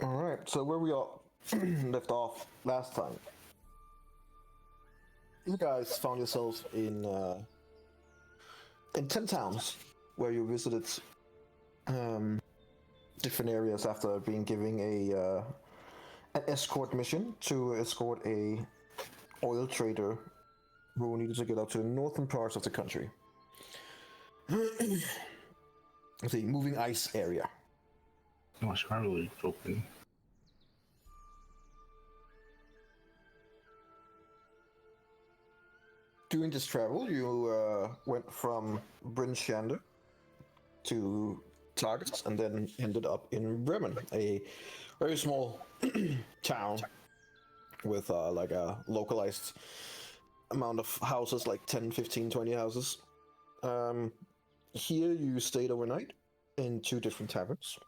All right. So where we all left off last time, you guys found yourselves in 10 towns where you visited different areas after being given an escort mission to escort a oil trader who needed to get up to the northern parts of the country. The moving ice area. Oh, Charlie open. During this travel, you went from Bryn Shander to Targets and then ended up in Bremen, a very small town with like a localized amount of houses, like 10, 15, 20 houses. Here you stayed overnight in 2 different taverns.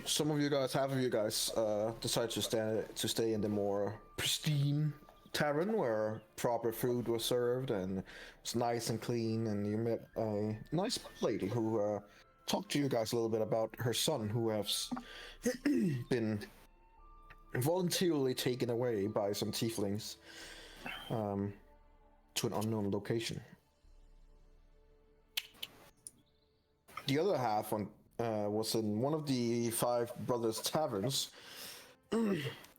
Some of you guys, half of you guys, decided to stay in the more pristine tavern where proper food was served and it was nice and clean, and you met a nice lady who talked to you guys a little bit about her son who has been voluntarily taken away by some tieflings to an unknown location. The other half was in one of the 5 brothers' taverns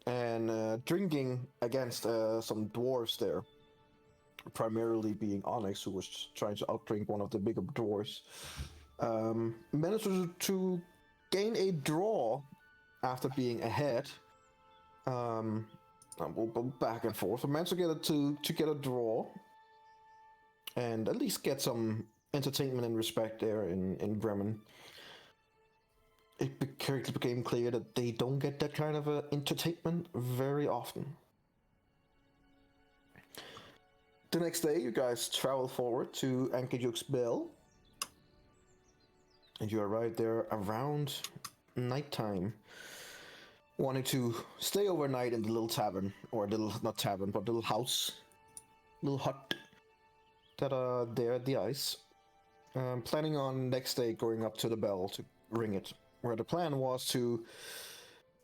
and drinking against some dwarves there, primarily being Onyx, who was trying to outdrink one of the bigger dwarves. Managed to gain a draw after being ahead. We'll go back and forth. So managed to get a draw and at least get some entertainment and respect there in Bremen. It became clear that they don't get that kind of entertainment very often. The next day, you guys travel forward to Ankerjuk's Bell, and you arrive there around nighttime, wanting to stay overnight in the little tavern, or not tavern, but little house, little hut that are there at the ice. Planning on next day going up to the bell to ring it, where the plan was to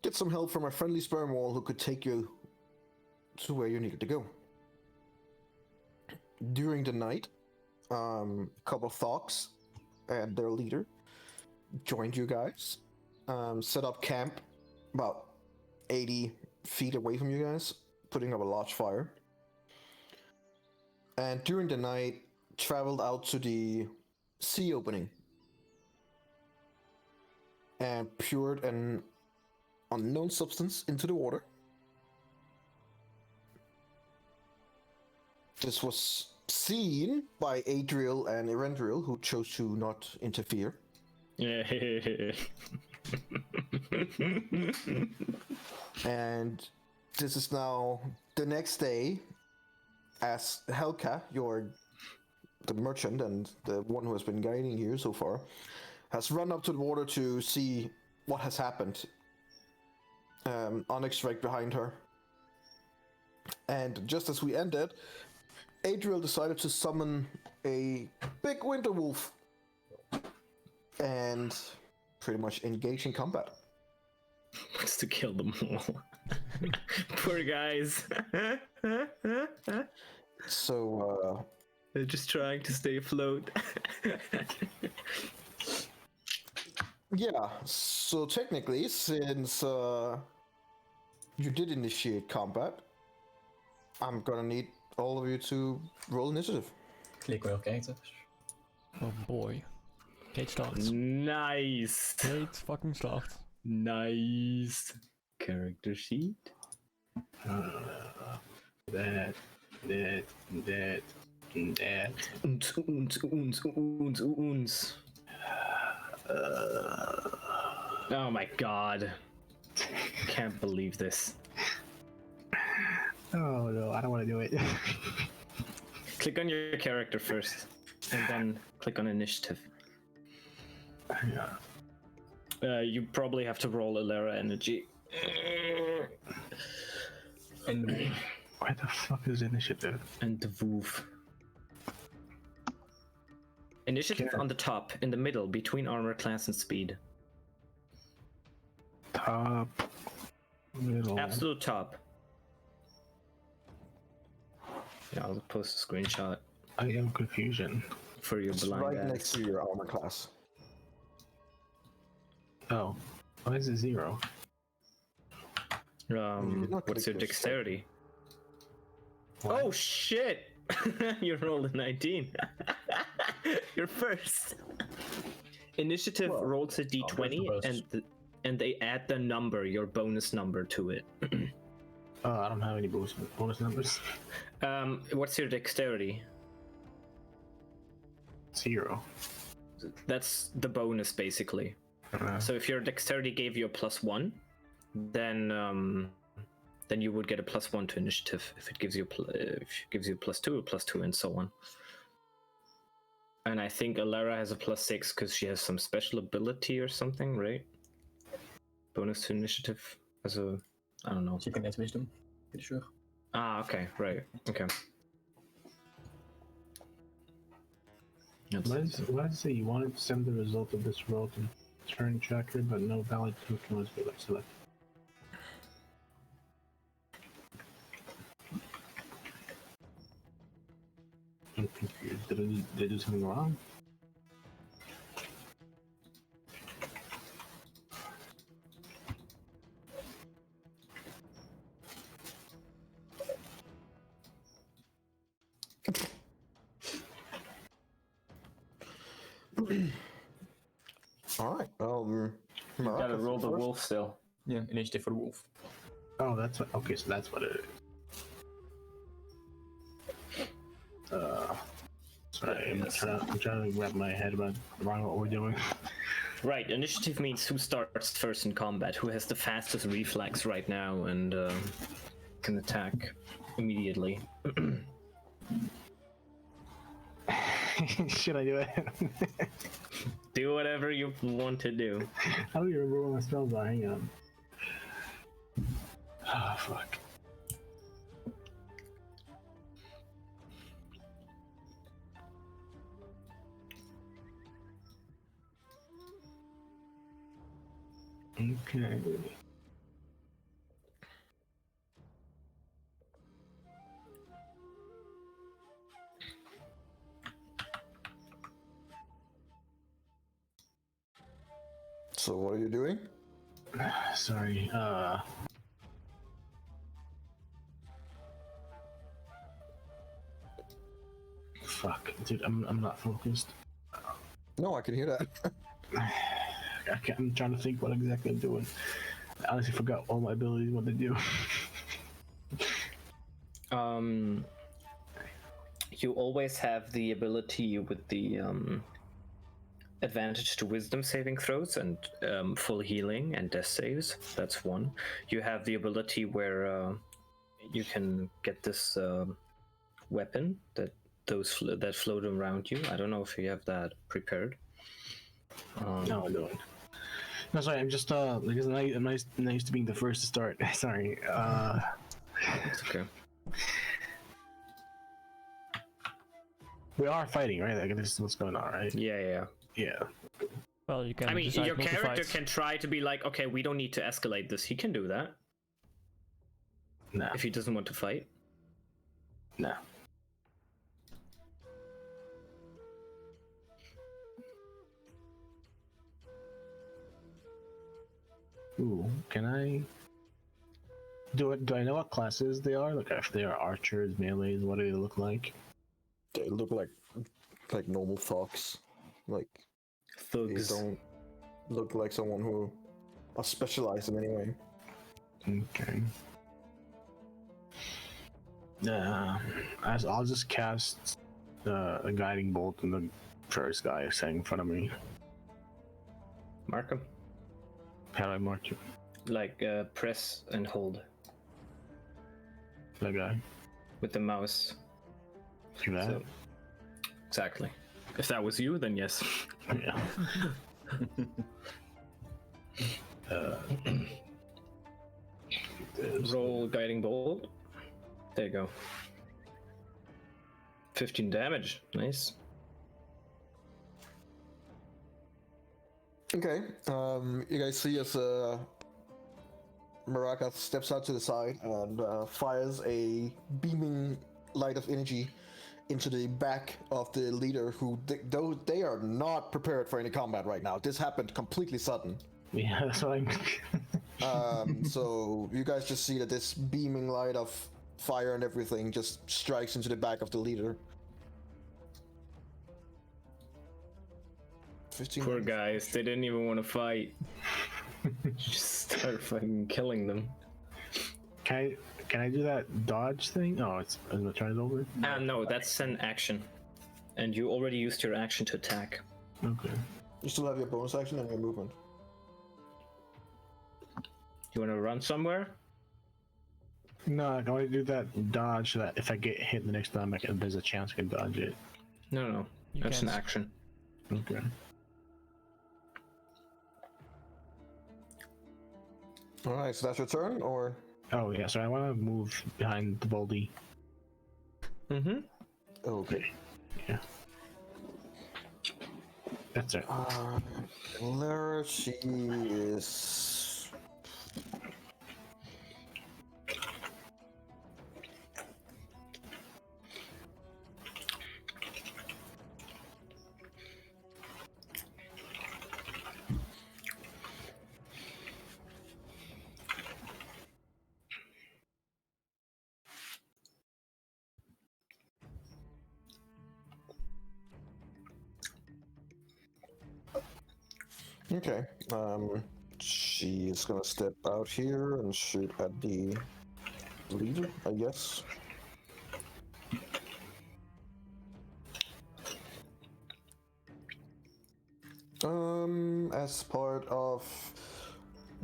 get some help from a friendly sperm wall who could take you to where you needed to go. During the night, a couple of Thogs and their leader joined you guys, set up camp about 80 feet away from you guys, putting up a large fire. And during the night, traveled out to the sea opening and poured an unknown substance into the water. This was seen by Adriel and Erendriel, who chose to not interfere. Yeah. And this is now the next day, as Helka, the merchant and the one who has been guiding you so far, has run up to the water to see what has happened. Onyx right behind her. And just as we ended, Adriel decided to summon a big winter wolf and pretty much engage in combat. Wants to kill them all. Poor guys. So, they're just trying to stay afloat. yeah, so technically, since you did initiate combat, I'm gonna need all of you to roll initiative. Klikker je op kijken. Oh boy. Kate starts. Nice. Kate fucking starts. Nice. Character sheet. That. Uns. Oh my god. Can't believe this. Oh no, I don't want to do it. Click on your character first, and then click on initiative. Yeah. You probably have to roll Alera energy. En Where the fuck is initiative? And the Woof. Initiative Okay. on the top, in the middle, between armor class and speed. Top. Middle. Absolute top. Yeah, I'll post a screenshot I am confusion. for your It's blind right ass. next to your armor class. Oh. Why is it 0? You did not What's click your this. dexterity? What? Oh shit! You rolled a 19. You're first. Initiative Well, rolls a d20 bonus. and they add the number, your bonus number, to it. Oh, I don't have any bonus numbers. What's your dexterity? 0. That's the bonus, basically. Uh, So if your dexterity gave you a +1, then you would get a +1 to initiative. If it gives you if it gives you +2, a +2, and so on. And I think Alara has a +6 because she has some special ability or something, right? Bonus to initiative as a, I don't know. She can add wisdom. Pretty sure. Ah, okay, right, okay. Why does it say you want to send the result of this roll to turn tracker, but no valid token was selected? I'm confused. Did I do something wrong? All right. You gotta Maracas, roll the first. wolf still. Yeah, initiative for the wolf. Oh, that's what. Okay, so that's what it is. Sorry, I'm trying to wrap my head around what we're doing. Right, initiative means who starts first in combat, who has the fastest reflex right now and can attack immediately. Should I do it? Do whatever you want to do. How do you remember what my spells are? Hang on. Ah, fuck. Okay. So what are you doing? Sorry. Fuck, dude. I'm not focused. No, I can hear that. I'm trying to think what exactly I'm doing. I honestly forgot all my abilities, what they do. You always have the ability with the advantage to wisdom saving throws and full healing and death saves. That's one. You have the ability where you can get this weapon that that float around you. I don't know if you have that prepared. No, I don't. No, sorry. I'm just because I'm nice to being the first to start. Sorry. It's okay. We are fighting, right? Like, this is what's going on, right? Yeah. Yeah. Well, you can. I mean, decide your not to character fight. can try to be like, okay, we don't need to escalate this. He can do that No. if he doesn't want to fight. No. Ooh, can I? Do I know what classes they are? Like, if they are archers, melees, what do they look like? They look like normal thugs. Like they Thugs. don't look like someone who are specialized in any way. Okay. I'll just cast a guiding bolt on the first guy standing in front of me. Mark him. How do I mark you? Like press and hold That guy. with the mouse. See that? So- exactly. If that was you, then yes. Yeah. Roll guiding bolt. There you go. 15 damage. Nice. Okay. You guys see as Maraka steps out to the side and fires a beaming light of energy into the back of the leader, who though they are not prepared for any combat right now. This happened completely sudden. Yeah, that's what I'm. So you guys just see that this beaming light of fire and everything just strikes into the back of the leader. 15 Poor guys, they didn't even want to fight. Just start fucking killing them. Can I do that dodge thing? Oh, is my turn over? No, that's an action. And you already used your action to attack. Okay. You still have your bonus action and your movement. You want to run somewhere? No, I can only do that dodge so that if I get hit the next time, there's a chance I can dodge it. No, You that's an can't. action. Okay. Alright, so that's your turn, or? Oh yeah, so I want to move behind the Baldy. Mm-hmm. Okay. Yeah. That's it. Lara, she is... Okay, she is gonna step out here and shoot at the leader, I guess. As part of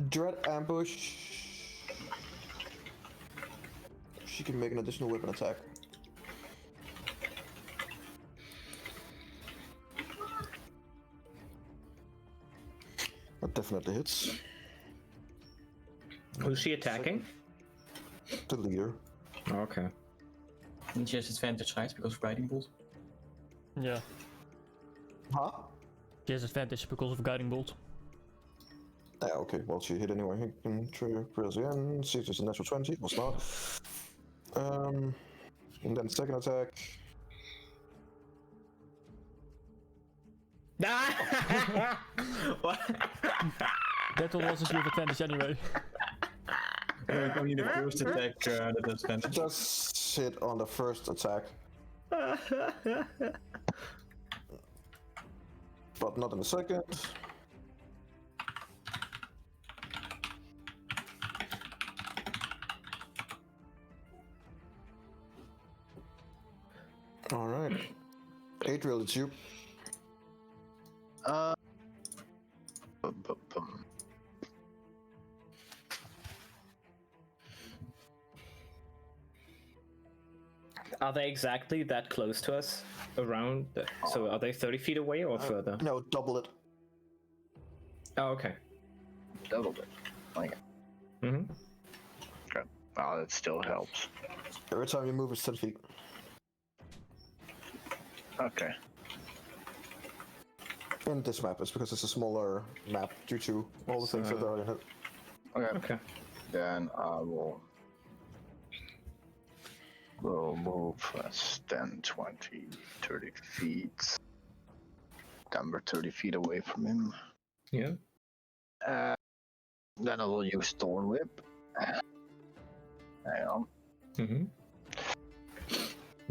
Dread Ambush, she can make an additional weapon attack. That definitely hits. Who's she attacking? The leader. Okay. And she has advantage, right? Because of Guiding Bolt. Yeah. Huh? She has advantage because of Guiding Bolt. Yeah, okay, well, she hit anyway. You can try your prayers again. See if there's a natural 20. It was not. And then second attack. What? That one was with advantage anyway. Only the first attack that has advantage. Just hit on the first attack. But not in the second. Alright. Adriel, it's you. Are they exactly that close to us? Around? So are they 30 feet away or further? No, double it. Oh, okay. Doubled it. Like, Mm-hmm. well, it still helps. Every time you move, it's 10 feet. Okay. In this map, it's because it's a smaller map due to all the things that are in it. Okay. Okay. Then I will move 10, 20, 30 feet. Then we're 30 feet away from him. Yeah. Then I will use Thorn Whip. Hang on. Mm-hmm.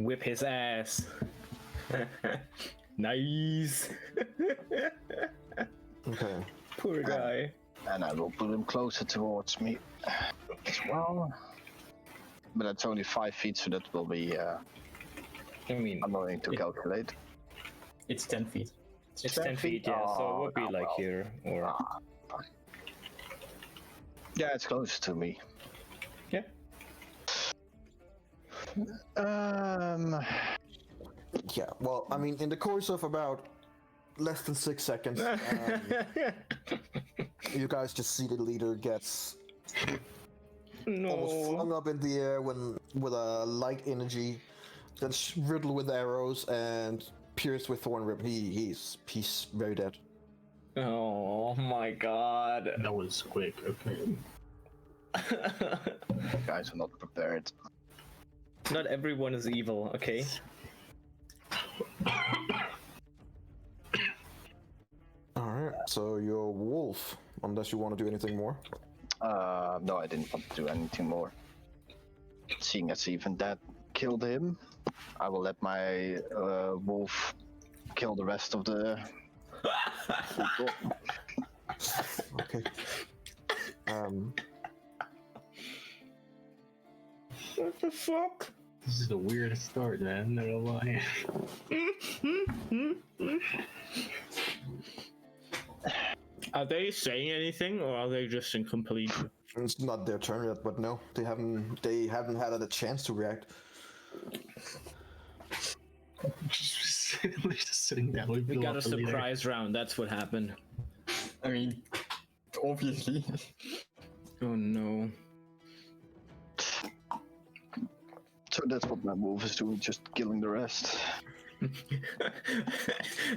Whip his ass. Nice. Okay. Poor guy. And I will put him closer towards me as well. But that's only 5 feet, so that will be I mean, annoying to calculate. It's 10 feet. it's 10 feet, yeah, so it would be Oh, like well. here, or... Yeah, it's closer to me. Yeah. Yeah, well, I mean, in the course of about less than 6 seconds, you guys just see the leader gets almost No. flung up in the air with a light energy, then riddled with arrows and pierced with thorn rib. He's very dead. Oh my god. That was quick. Okay. Guys are not prepared. Not everyone is evil, okay? Alright, so you're wolf, unless you want to do anything more. No, I didn't want to do anything more. Seeing as even that killed him, I will let my wolf kill the rest of the people. Okay. What the fuck? This is the weirdest start, man. Not gonna lie. Are they saying anything, or are they just in complete? It's not their turn yet, but no, they haven't had a chance to react. Just sitting down. We got a surprise round. That's what happened. I mean, obviously. Oh no. So that's what my wolf is doing, just killing the rest.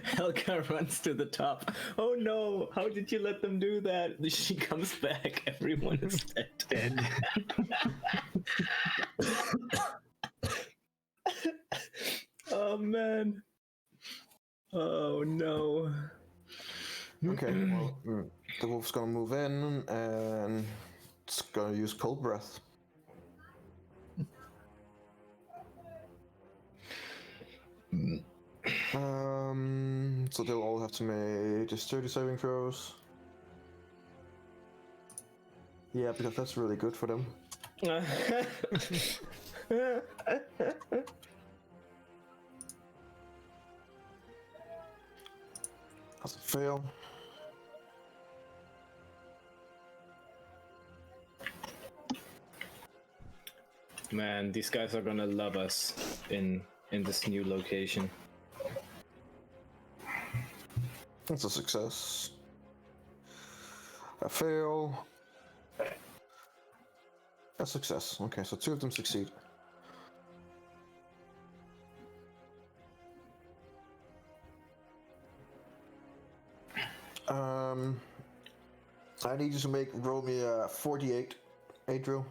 Helga runs to the top. Oh no! How did you let them do that? She comes back. Everyone is dead. Oh man. Oh no. Okay, well, the wolf's gonna move in and it's gonna use cold breath. So they'll all have to make just 30 saving throws. Yeah, because that's really good for them. That's a fail. Man, these guys are gonna love us in this new location. That's a success. A fail. A success. Okay, so 2 of them succeed. I need you to roll me a 48, Adriel.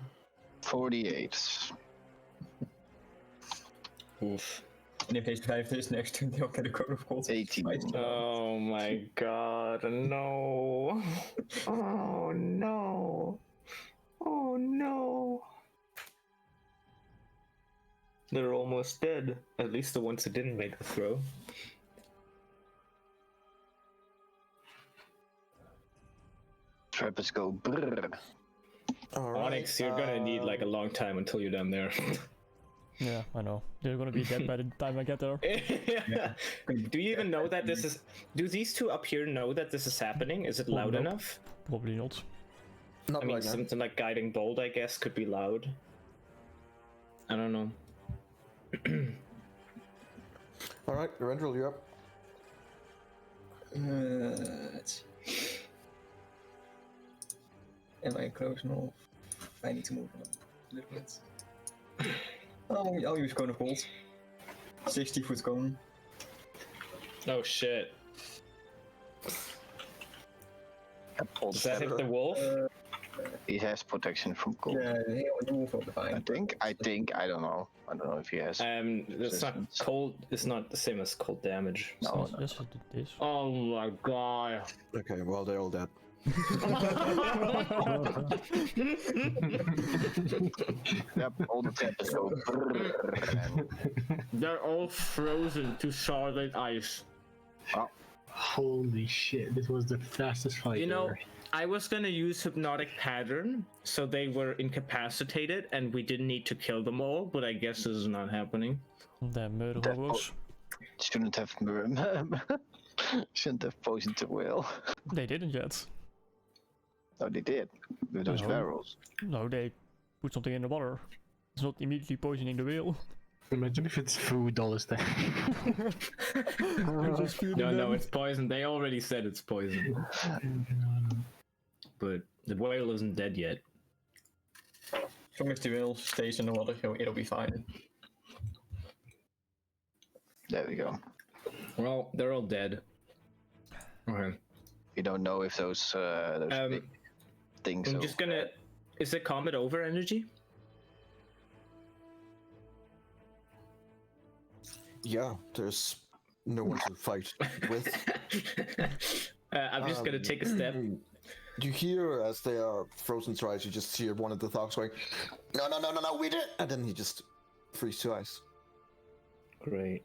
48. Oof. And if they survive this next turn, they'll get a code of cold. 18. Oh my god, no. Oh no. Oh no. They're almost dead. At least the ones who didn't make the throw. Trappers go brrr. All right. Onyx, you're gonna need like a long time until you're done there. Yeah, I know. They're gonna be dead by the time I get there. Yeah. Do you even know that this is... Do these two up here know that this is happening? Is it loud nope. enough? Probably not. Not I mean, right now. something like Guiding Bolt, I guess, could be loud. I don't know. All right, Rendrell, you're up. Let's see. Am I close enough? I need to move a little bit. I'll use Cone of Cold. 60 foot cone. Oh shit. Hold Does that hit the better. wolf? He has protection from cold. Yeah, the wolf will be fine. I don't know. I don't know if he has. It's not resistance. cold. It's not the same as cold damage. No, Yes, it is. Oh my god. Okay, well, they're all dead. Yep, all the trappers go brrr, and They're all frozen to solid ice. Holy shit! This was the fastest fight You know, ever. I was gonna use Hypnotic Pattern, so they were incapacitated and we didn't need to kill them all, but I guess this is not happening. Damn murder That- hobos. shouldn't have shouldn't have poisoned the whale. They didn't yet. No, they did with those No. barrels. No, they put something in the water. It's not immediately poisoning the whale. Imagine if it's food all this time. No, it's poison. They already said it's poison. But the whale isn't dead yet. As long as the whale stays in the water, it'll be fine. There we go. Well, they're all dead. Okay. We don't know if those big things. I'm just gonna. Is the comet over energy? Yeah, there's no one to fight with. I'm just gonna take a step. You hear as they are frozen to ice, you just hear one of the thugs going, no, we did! And then he just freezes to ice. Great.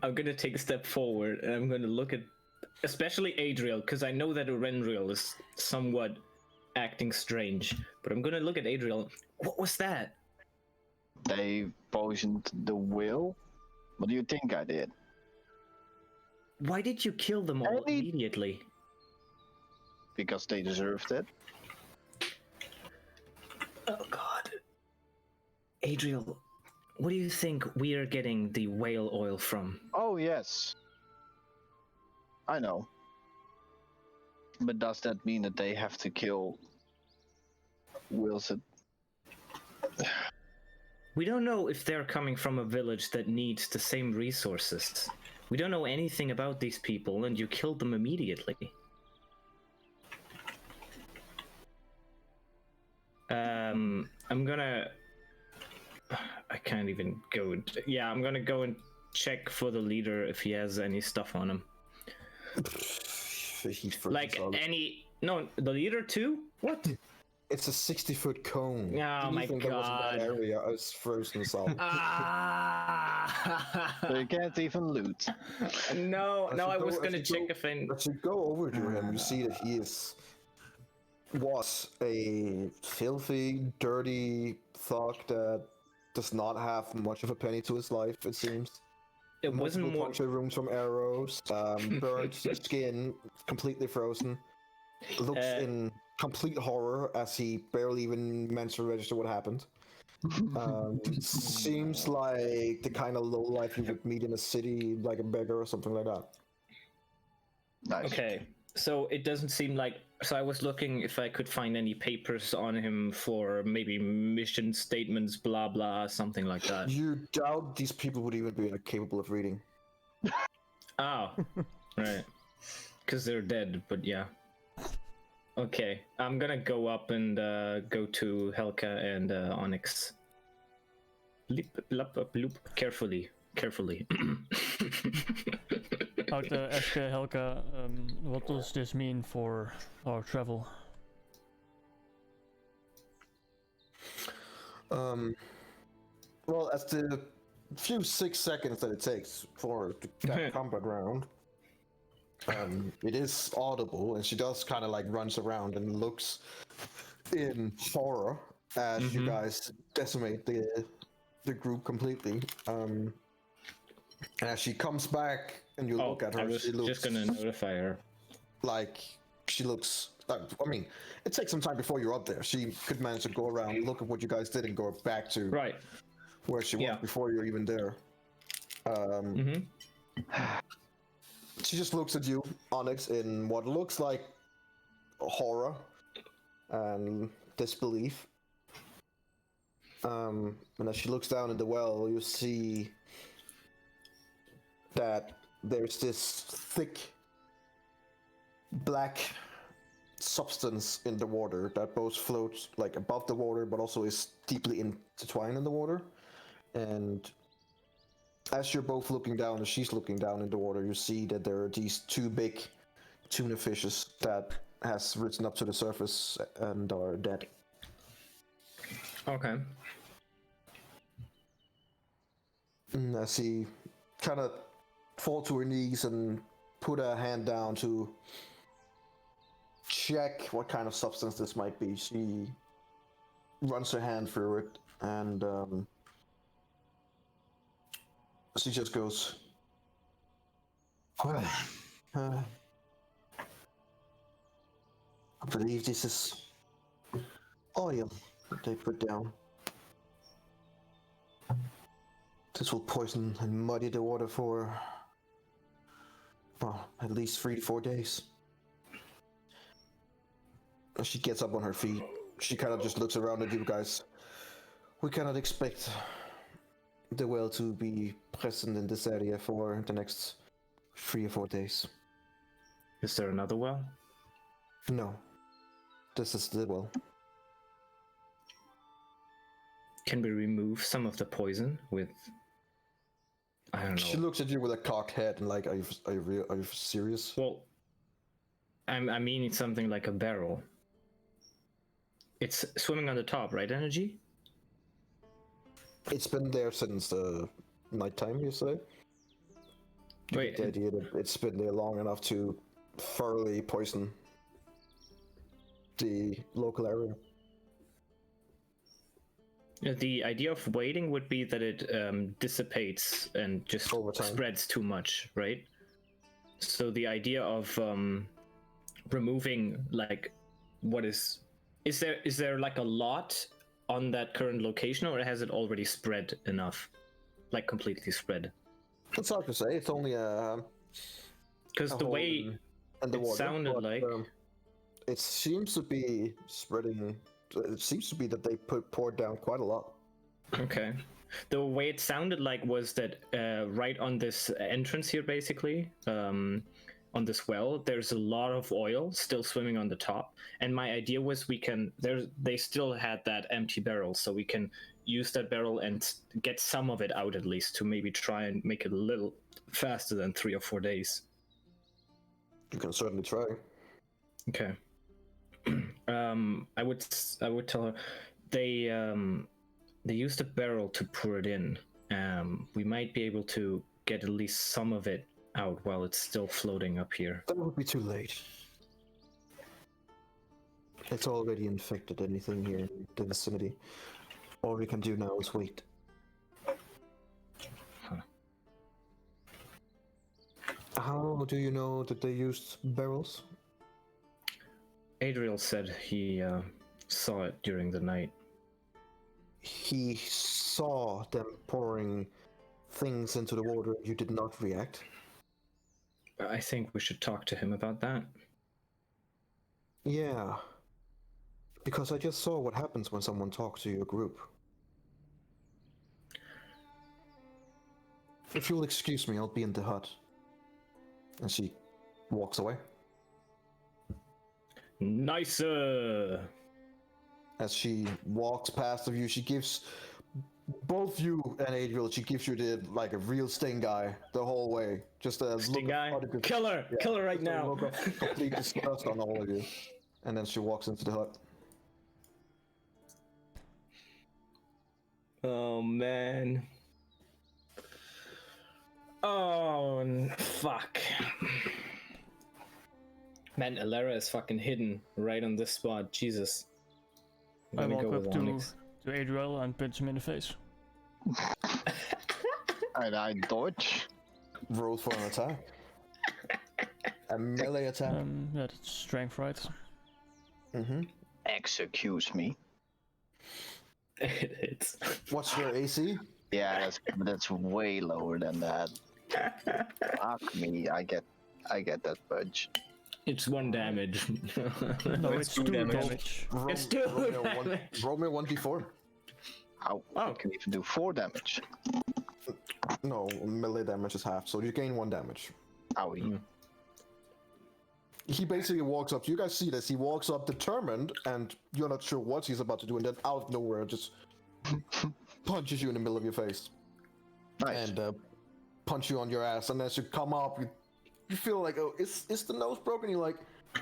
I'm gonna take a step forward and I'm gonna look at especially Adriel, because I know that Erenriel is somewhat acting strange. But I'm gonna look at Adriel. What was that? They poisoned the whale? What do you think I did? Why did you kill them all immediately? Because they deserved it. Oh god. Adriel, what do you think we are getting the whale oil from? Oh yes. I know. But does that mean that they have to kill Wilson? We don't know if they're coming from a village that needs the same resources. We don't know anything about these people, and you killed them immediately. I'm gonna... I can't even go... Yeah, I'm gonna go and check for the leader if he has any stuff on him. Like any... No, the leader too? What? It's a 60-foot cone. Oh my god. That area is frozen solid. So you can't even loot. No, I was gonna check if I... As you go over to him, you see that he was a filthy, dirty thug that does not have much of a penny to his life, it seems. It wasn't more... puncture wounds from arrows, burnt skin, completely frozen. Looks in complete horror as he barely even managed to register what happened. Seems like the kind of lowlife you would meet in a city, like a beggar or something like that. Nice. Okay, so it doesn't seem like... So I was looking if I could find any papers on him for maybe mission statements, blah blah, something like that. You doubt these people would even be capable of reading. Oh, right. Because they're dead, but yeah. Okay, I'm gonna go up and go to Helka and Onyx. Loop, carefully. I'd ask Helka, what does this mean for our travel? Well, as the few 6 seconds that it takes for that combat round, it is audible, and she does kind of like runs around and looks in horror as you guys decimate the group completely. And as she comes back and you look at her, I was she looks just gonna notify her. like she looks. I mean, it takes some time before you're up there. She could manage to go around, look at what you guys did, and go back to where she was before you're even there. She just looks at you, Onyx, in what looks like horror and disbelief. And as she looks down in the well, you see that there's this thick black substance in the water that both floats like above the water but also is deeply intertwined in the water. And as you're both looking down and she's looking down in the water, you see that there are these two big tuna fishes that has risen up to the surface and are dead. Okay. And as he kind of fall to her knees and put a hand down to check what kind of substance this might be, she runs her hand through it and she just goes, well, I believe this is oil that they put down. This will poison and muddy the water for, well, at least 3 to 4 days. As she gets up on her feet, she kind of just looks around at you guys. We cannot expect the well to be present in this area for the next 3 or 4 days. Is there another well? No. This is the well. Can we remove some of the poison with? I don't know. She looks at you with a cocked head and like, are you serious? Well, I mean, it's something like a barrel. It's swimming on the top, right? Energy. It's been there since the nighttime, you say? Wait, The idea that it's been there long enough to thoroughly poison the local area. the idea of waiting would be that it dissipates and just Over time. spreads too much, right? So the idea of removing, like, what is there like a lot on that current location, or has it already spread enough, like completely spread? It's hard to say. It's only Because the hole way in the it water, sounded but, like. it seems to be spreading. It seems to be that they poured down quite a lot. Okay. The way it sounded like was that right on this entrance here, basically, on this well, there's a lot of oil still swimming on the top. And my idea was they still had that empty barrel, so we can use that barrel and get some of it out at least to maybe try and make it a little faster than 3 or 4 days. You can certainly try. Okay. I would tell her they used a barrel to pour it in. We might be able to get at least some of it out while it's still floating up here. That would be too late. It's already infected anything here in the vicinity. All we can do now is wait. Huh. How do you know that they used barrels? Adriel said he saw it during the night. He saw them pouring things into the water. You did not react. I think we should talk to him about that. Yeah. Because I just saw what happens when someone talks to your group. If you'll excuse me, I'll be in the hut. And she walks away. Nicer! As she walks past of you, she gives both you and Adriel, she gives you the like a real sting guy the whole way. Just a Sting look guy? of utter Kill her! yeah, Kill her right just a now! look of complete disgust on all of you. And then she walks into the hut. Oh man. Oh fuck. Man, Alara is fucking hidden right on this spot. Jesus. I'm I gonna walk go up with to Onyx. Adriel and punch him in the face. And I dodge. Roll for an attack. A melee attack. Yeah, that's strength, right? Mm-hmm. Excuse me. It hits. What's your AC? Yeah, that's way lower than that. Fuck me, I get that budge. It's 1 damage. No, it's 2 damage. Roll, It's 2 roll me a damage. roll me a 1d4. Ow, I can even do 4 damage. No, melee damage is half, so you gain 1 damage. Owie. He basically walks up. You guys see this. He walks up determined, and you're not sure what he's about to do, and then out of nowhere, just punches you in the middle of your face. Nice. And punch you on your ass. And as you come up, you feel like, oh, is the nose broken? You're like,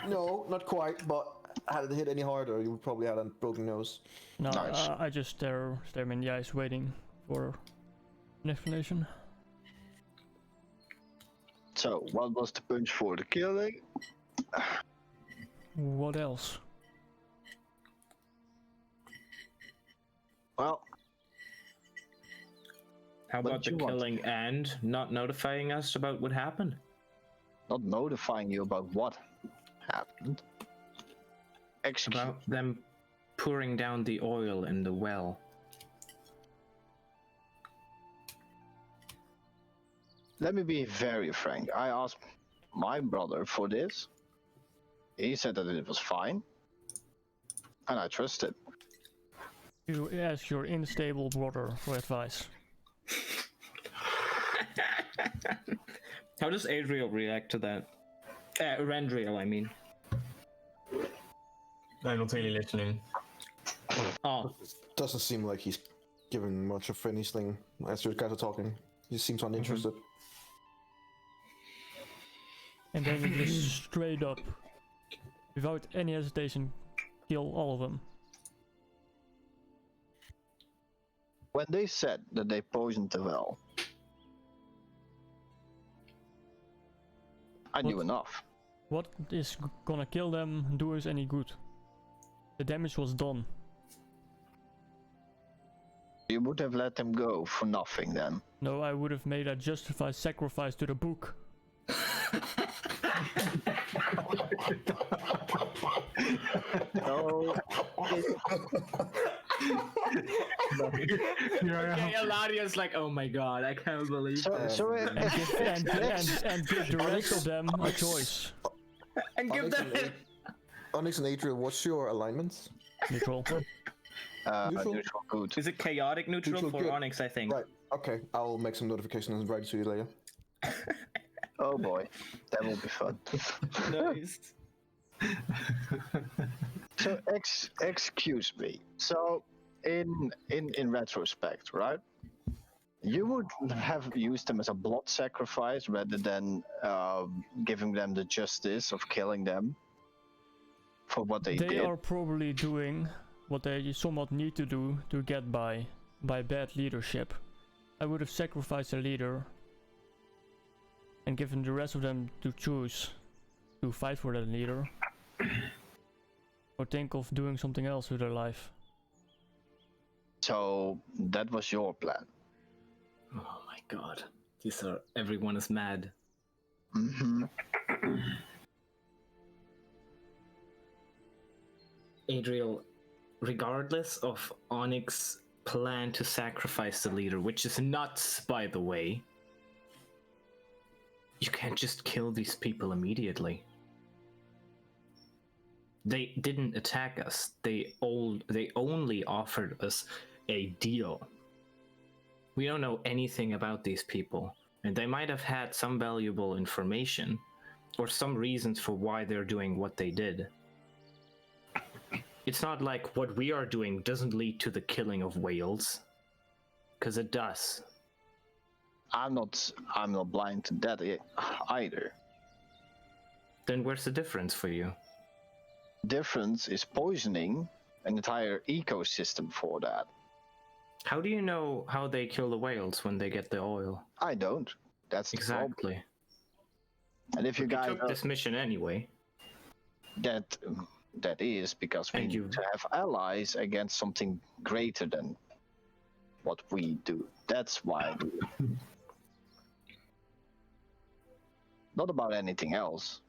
no, not quite, but had it hit any harder, you would probably have a broken nose. No, Nice. I just stare him in the eyes, waiting for an explanation. So, what was the punch for the killing? What else? Well, How What about did the you want? killing and not notifying us about what happened? not notifying you about what happened. Excuse About them pouring down the oil in the well. Let me be very frank. I asked my brother for this. He said that it was fine. And I trusted. You ask your unstable brother for advice. How does Adriel react to that? Randriel, I mean. I'm not really listening. Oh, Doesn't seem like he's giving much of anything as you guys are talking. He seems uninterested. And then you just straight up, without any hesitation, kill all of them. When they said that they poisoned the well, I knew enough. What is gonna kill them, do us any good? The damage was done. You would have let them go for nothing then. No, I would have made a justified sacrifice to the book. No. okay, Eladia's like, oh my god, I can't believe And give the rest of them a choice. and give them Onyx and Adriel, what's your alignments? Neutral. Neutral? Neutral good. Is it chaotic neutral, Neutral for good. Onyx, I think? Right. Okay, I'll make some notifications and write it to you later. Oh boy, that will be fun. Nice. So excuse me. So in retrospect, right? You would have used them as a blood sacrifice rather than giving them the justice of killing them for what they did. They are probably doing what they somewhat need to do to get by bad leadership. I would have sacrificed a leader and given the rest of them to choose to fight for that leader or think of doing something else with their life. So that was your plan. Oh my god. Everyone is mad. Mm-hmm. Adriel, regardless of Onyx's plan to sacrifice the leader, which is nuts, by the way, you can't just kill these people immediately. They didn't attack us. They only offered us a deal. We don't know anything about these people, and they might have had some valuable information or some reasons for why they're doing what they did. It's not like what we are doing doesn't lead to the killing of whales, because it does. I'm not blind to that either. Then where's the difference for you? Difference is poisoning an entire ecosystem for that. How do you know how they kill the whales when they get the oil? I don't. That's the problem. Exactly. And if you You guys took this mission anyway. that is because we And need you- to have allies against something greater than what we do. That's why I do it. Not about anything else.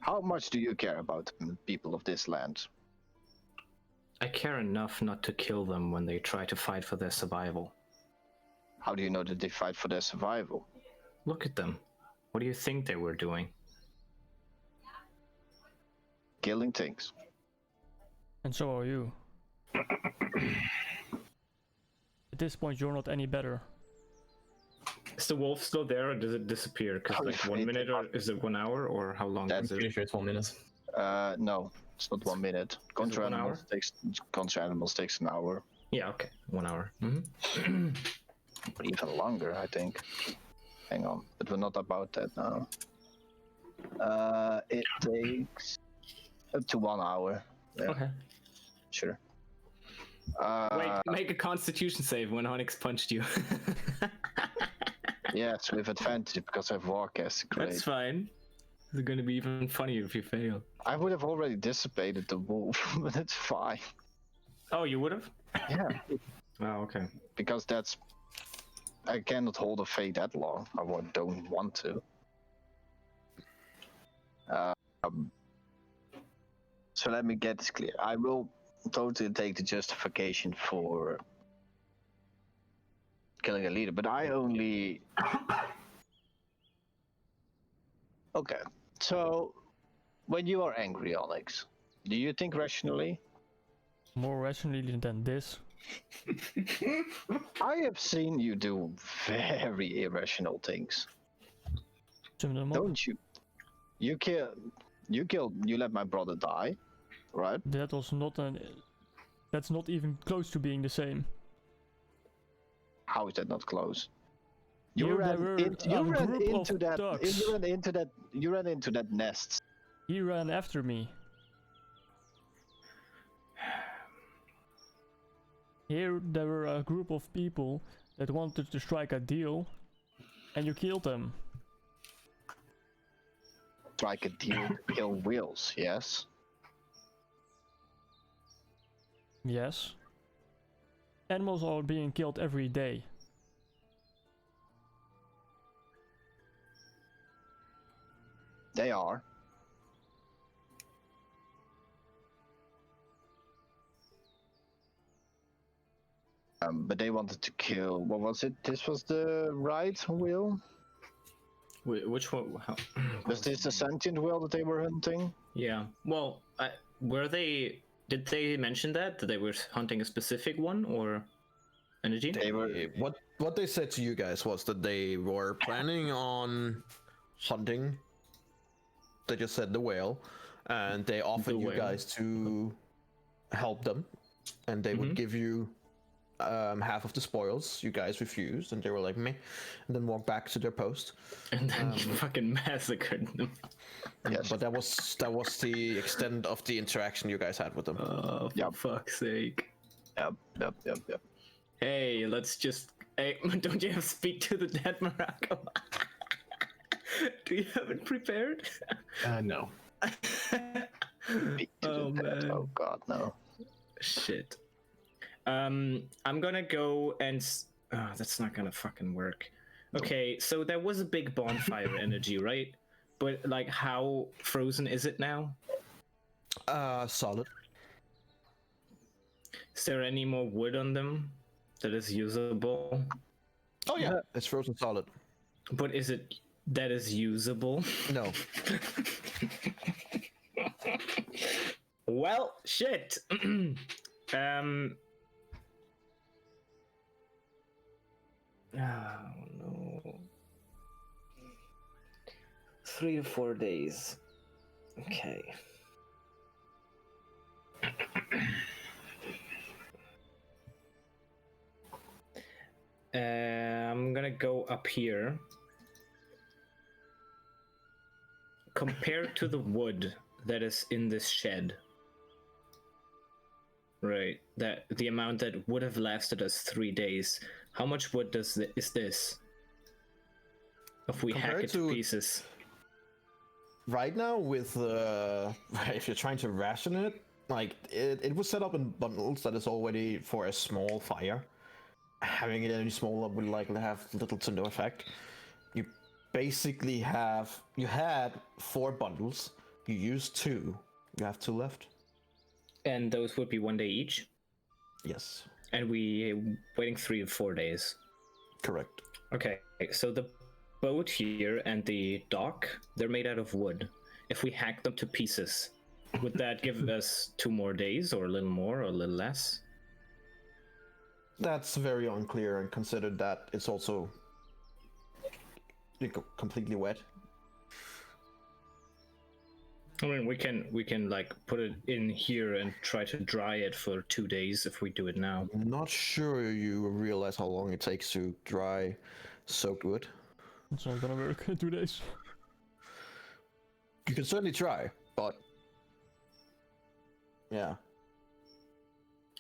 How much do you care about the people of this land? I care enough not to kill them when they try to fight for their survival. How do you know that they fight for their survival? Look at them. What do you think they were doing? Killing things. And so are you. At this point, you're not any better. Is the wolf still there, or does it disappear? Because like 1 minute, or is it 1 hour, or how long That's is Pretty it? sure it's 1 minute. No, it's not 1 minute. Contra 1 animals takes an hour, Yeah, okay, 1 hour. or even longer, I think. Hang on, but we're not about that now. It takes up to 1 hour. Yeah, Okay. sure. Wait, make a Constitution save when Onyx punched you. Yes, with advantage because I have Warcast. Great. That's fine. It's gonna be even funnier if you fail. I would have already dissipated the wolf, but it's fine. Oh, you would have? Yeah, Oh, okay. because I cannot hold a fate that long. Don't want to. So let me get this clear. I will totally take the justification for killing a leader, but I only... Okay, so when you are angry, Onyx, do you think rationally? More rationally than this. I have seen you do very irrational things. Sum them up. Don't you? You let my brother die, right? That was not an. That's not even close to being the same. How is that not close? Here there were a group of ducks. You ran into that nest. He ran after me. Here there were a group of people that wanted to strike a deal, and you killed them. Strike a deal to kill whales, yes? Yes. Animals are being killed every day. They are. But they wanted to kill. What was it? This was the right whale? Which one? Was this the sentient whale that they were hunting? Yeah. Well, were they? Did they mention that they were hunting a specific one or energy? They were. What they said to you guys was that they were planning on hunting. They just said the whale, and they offered you guys to help them, and they would give you half of the spoils. You guys refused, and they were like meh, and then walked back to their post. And then you fucking massacred them. Yes. But that was the extent of the interaction you guys had with them. Oh, for fuck's sake! Yep. Hey, let's just. Hey, don't you have speak to the dead, Morocco? Do you have it prepared? No. Oh man! Oh god, no. Shit. I'm gonna go and. Oh, that's not gonna fucking work. Okay, so there was a big bonfire energy, right? But like, how frozen is it now? Solid. Is there any more wood on them that is usable? Oh yeah, it's frozen solid. But is it that is usable? No. Well, shit. Oh no. 3 or 4 days. Okay. I'm gonna go up here. Compared to the wood that is in this shed. Right, that the amount that would have lasted us 3 days. How much wood is this? If we hack it to pieces. Right now, with if you're trying to ration it, like it was set up in bundles that is already for a small fire. Having it any smaller would likely have little to no effect. You basically had 4 bundles. You used 2. You have 2 left. And those would be 1 day each. Yes. And we waiting 3 to 4 days. Correct. Okay, so the boat here and the dock, they're made out of wood. If we hack them to pieces, would that give us 2 more days, or a little more, or a little less? That's very unclear, and consider that it's also completely wet. I mean, we can like put it in here and try to dry it for 2 days if we do it now. I'm not sure you realize how long it takes to dry soaked wood. It's not gonna work in 2 days. You can certainly try, but yeah.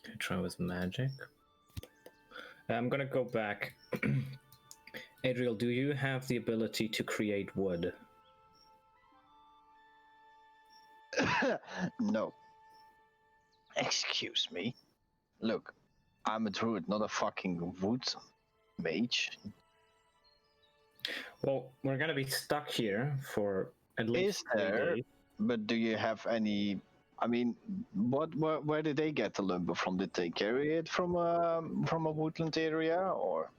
Okay, try with magic. I'm gonna go back. Adriel, do you have the ability to create wood? No. Excuse me. Look, I'm a druid, not a fucking wood mage. Well, we're gonna be stuck here for at least 3 days. But do you have any? I mean, where did they get the lumber from? Did they carry it from a woodland area, or?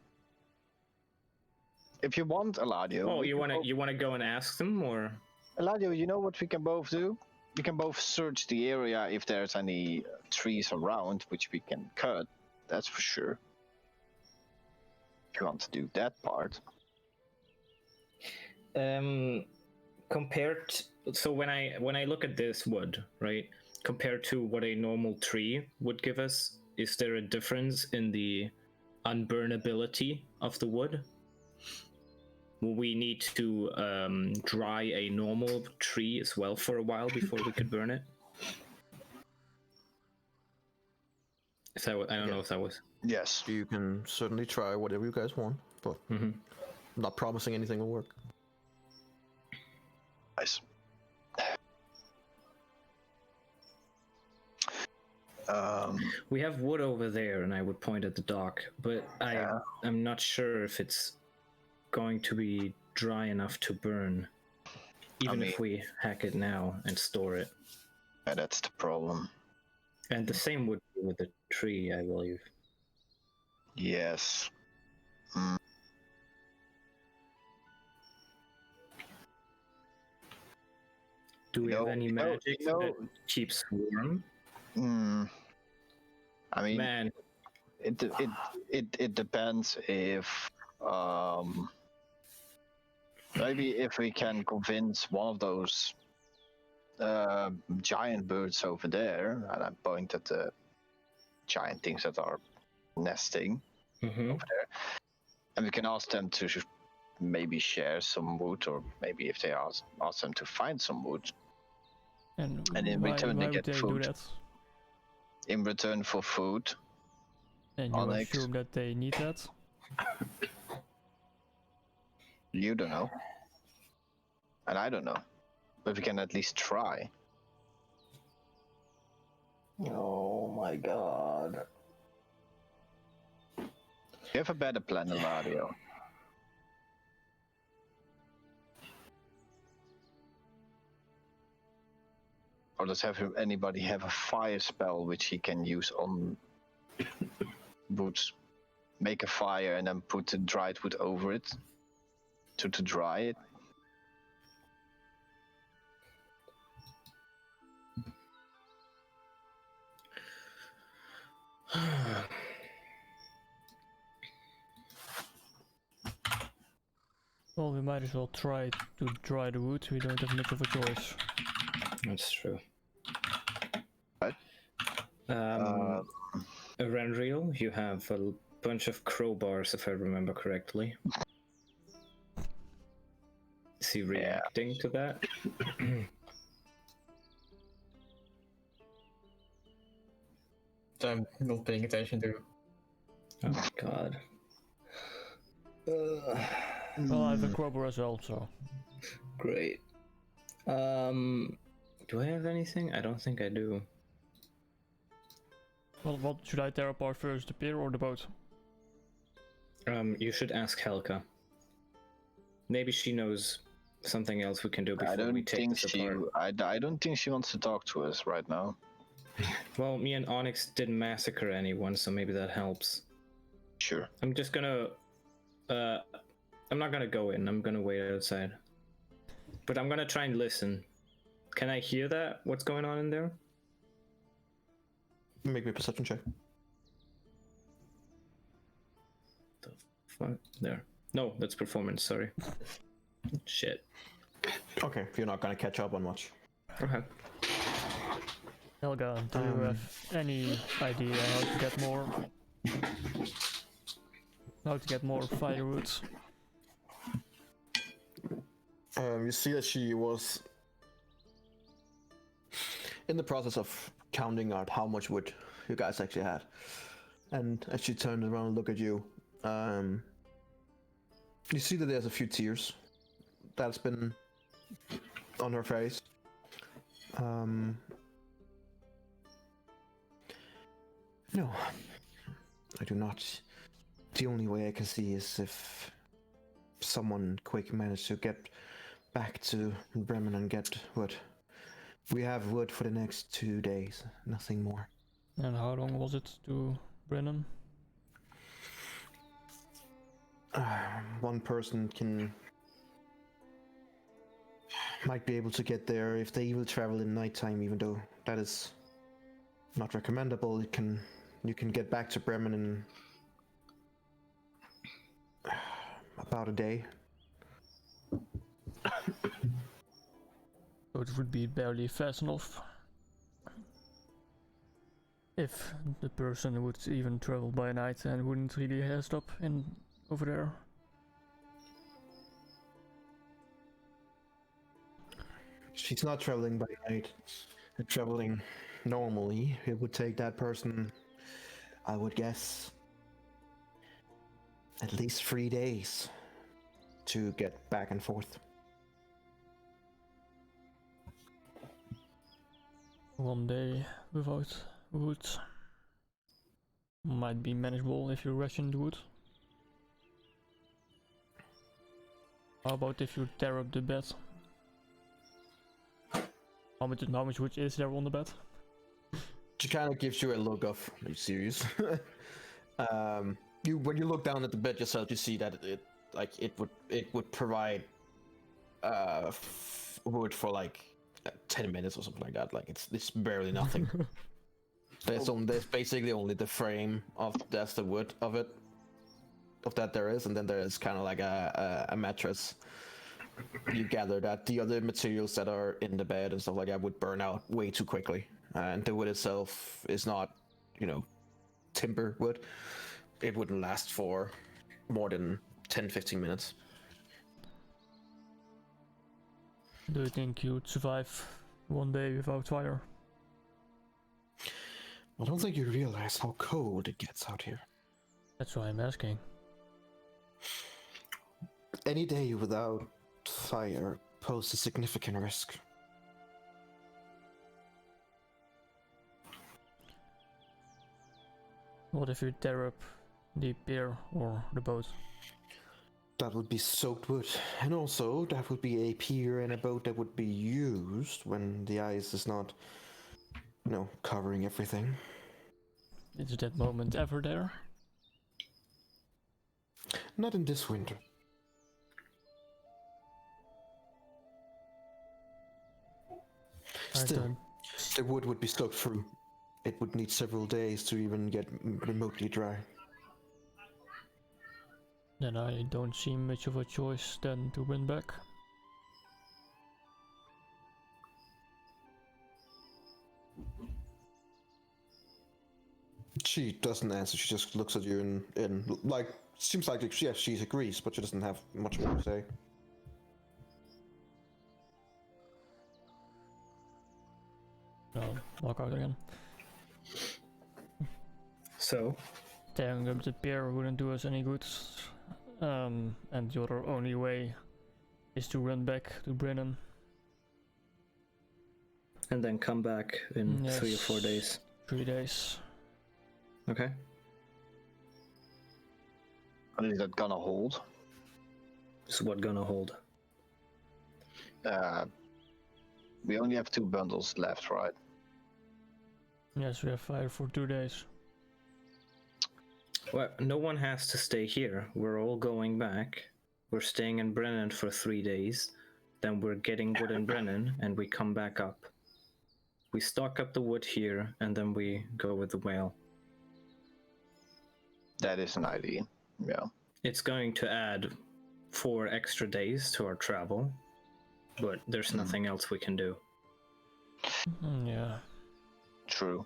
If you want, Eladio. Oh, you wanna go and ask them, or? Eladio, you know what we can both do? We can both search the area if there's any trees around which we can cut, that's for sure. If you want to do that part. So when I look at this wood, right, compared to what a normal tree would give us, is there a difference in the unburnability of the wood? Will we need to dry a normal tree as well for a while before we could burn it? I don't know if that was. Yes. You can certainly try whatever you guys want, but I'm not promising anything will work. Nice. We have wood over there, and I would point at the dock, but I'm not sure if it's going to be dry enough to burn, even if we hack it now and store it. Yeah, that's the problem. And the same would be with the tree, I believe. Yes. Do we have any magic that keeps warm? I mean, Man, it depends if maybe if we can convince one of those giant birds over there, and I point at the giant things that are nesting over there, and we can ask them to maybe share some wood, or maybe if they ask them to find some wood, And in return why they get would they food. do that? In return for food. And you Onyx. assume that they need that? You don't know. And I don't know. But we can at least try. Oh my god. You have a better plan, Eladio. Or does anybody have a fire spell which he can use on wood? Make a fire and then put the dried wood over it to dry it. Well, we might as well try to dry the wood. We don't have much of a choice. that's true. What? Renriel, you have a bunch of crowbars, if I remember correctly. Is he reacting to that? I'm not paying attention to. Oh god. Well, I have a crowbar as well, so... Great. Do I have anything? I don't think I do. Well, what should I tear apart first, the pier or the boat? You should ask Helka. Maybe she knows something else we can do before we take this apart. I don't think she wants to talk to us right now. Well, me and Onyx didn't massacre anyone, so maybe that helps. Sure. I'm just gonna... I'm not gonna go in, I'm gonna wait outside. But I'm gonna try and listen. Can I hear that? What's going on in there? Make me a perception check. The fuck? There. No, that's performance, sorry. Shit. Okay, you're not gonna catch up on much. Okay. Helga, do you have any idea how to get more firewood? You see that she was in the process of counting out how much wood you guys actually had, and as she turned around and looked at you, you see that there's a few tears that's been on her face. No, I do not. The only way I can see is if someone quick managed to get back to Bremen and get wood. We have wood for the next 2 days, nothing more. And how long was it to Brennan? One person might be able to get there if they will travel in nighttime, even though that is not recommendable. It can You can get back to Bremen in about a day. So it would be barely fast enough. If the person would even travel by night and wouldn't really stop in over there. She's not traveling by night. Traveling normally, it would take that person, I would guess, at least 3 days to get back and forth. 1 day without wood might be manageable if you ration the wood. How about if you tear up the bed? How much wood is there on the bed? She kind of gives you a look of, are you serious? When you look down at the bed yourself, you see that it would provide wood for like 10 minutes or something like that. Like it's barely nothing. There's basically only the frame of that's the wood of it, of that there is, and then there is kind of like a mattress. You gather that the other materials that are in the bed and stuff like that would burn out way too quickly, and the wood itself is not, timber wood. It wouldn't last for more than 10-15 minutes. Do you think you'd survive 1 day without fire? I don't think you realize how cold it gets out here. That's why I'm asking. Any day without fire poses a significant risk. What if you tear up the pier or the boat? That would be soaked wood, and also that would be a pier and a boat that would be used when the ice is not, covering everything. Is that moment ever there? Not in this winter. Still, the wood would be soaked through. It would need several days to even get remotely dry. Then I don't see much of a choice than to win back. She doesn't answer, she just looks at you and like, seems like, yes, she agrees, but she doesn't have much more to say. I'll walk out again. So? Tearing up the pier wouldn't do us any good. And the other only way is to run back to Brennan. And then come back in 3 or 4 days. 3 days. Okay. Is that gonna hold? So what gonna hold? We only have 2 bundles left, right? Yes, we have fire for 2 days. Well, no one has to stay here. We're all going back. We're staying in Brennan for 3 days. Then we're getting wood in Brennan, and we come back up. We stock up the wood here, and then we go with the whale. That is an idea, yeah. It's going to add 4 extra days to our travel, but there's nothing else we can do. Yeah. True.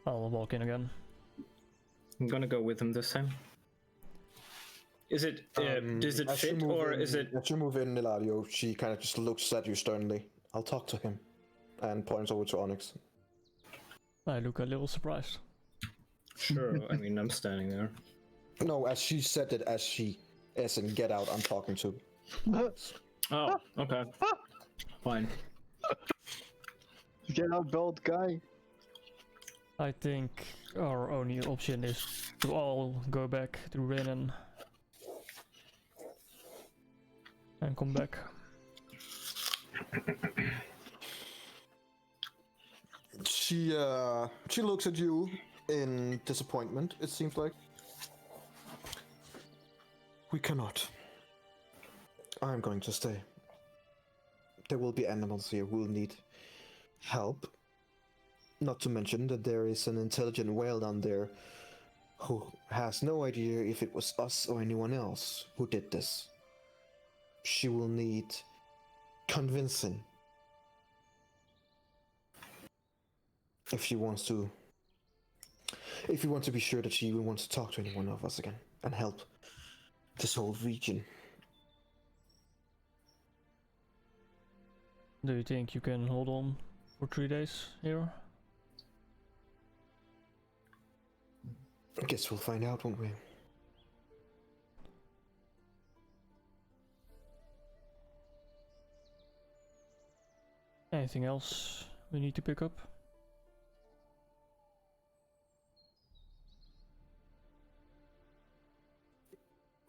I'll walk in again. I'm gonna go with him this time. Is it, does it fit, or is it... As you move in, Eladio, she kind of just looks at you sternly. I'll talk to him. And points over to Onyx. I look a little surprised. Sure, I mean, I'm standing there. No, as she said it, as in get out, I'm talking to. Oh, okay. Fine. Get out, bald guy. I think our only option is to all go back to Renan and come back. She looks at you in disappointment, it seems like. We cannot. I'm going to stay. There will be animals here who will need help. Not to mention that there is an intelligent whale down there who has no idea if it was us or anyone else who did this. She will need convincing if she wants to. If you want to be sure that she even wants to talk to any one of us again and help this whole region. Do you think you can hold on for 3 days here? I guess we'll find out, won't we? Anything else we need to pick up?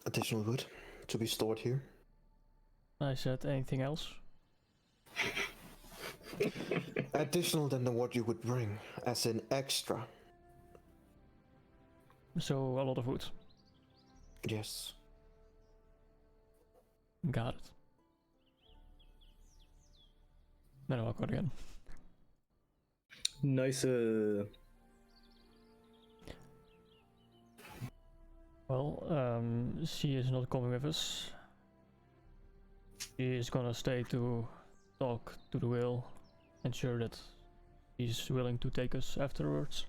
Additional wood to be stored here. I said anything else? Additional than what you would bring, as in extra. So a lot of wood. Yes. Got it. Then I'll walk out again. Nice. Well, she is not coming with us. She is gonna stay to talk to the whale, ensure that he's willing to take us afterwards.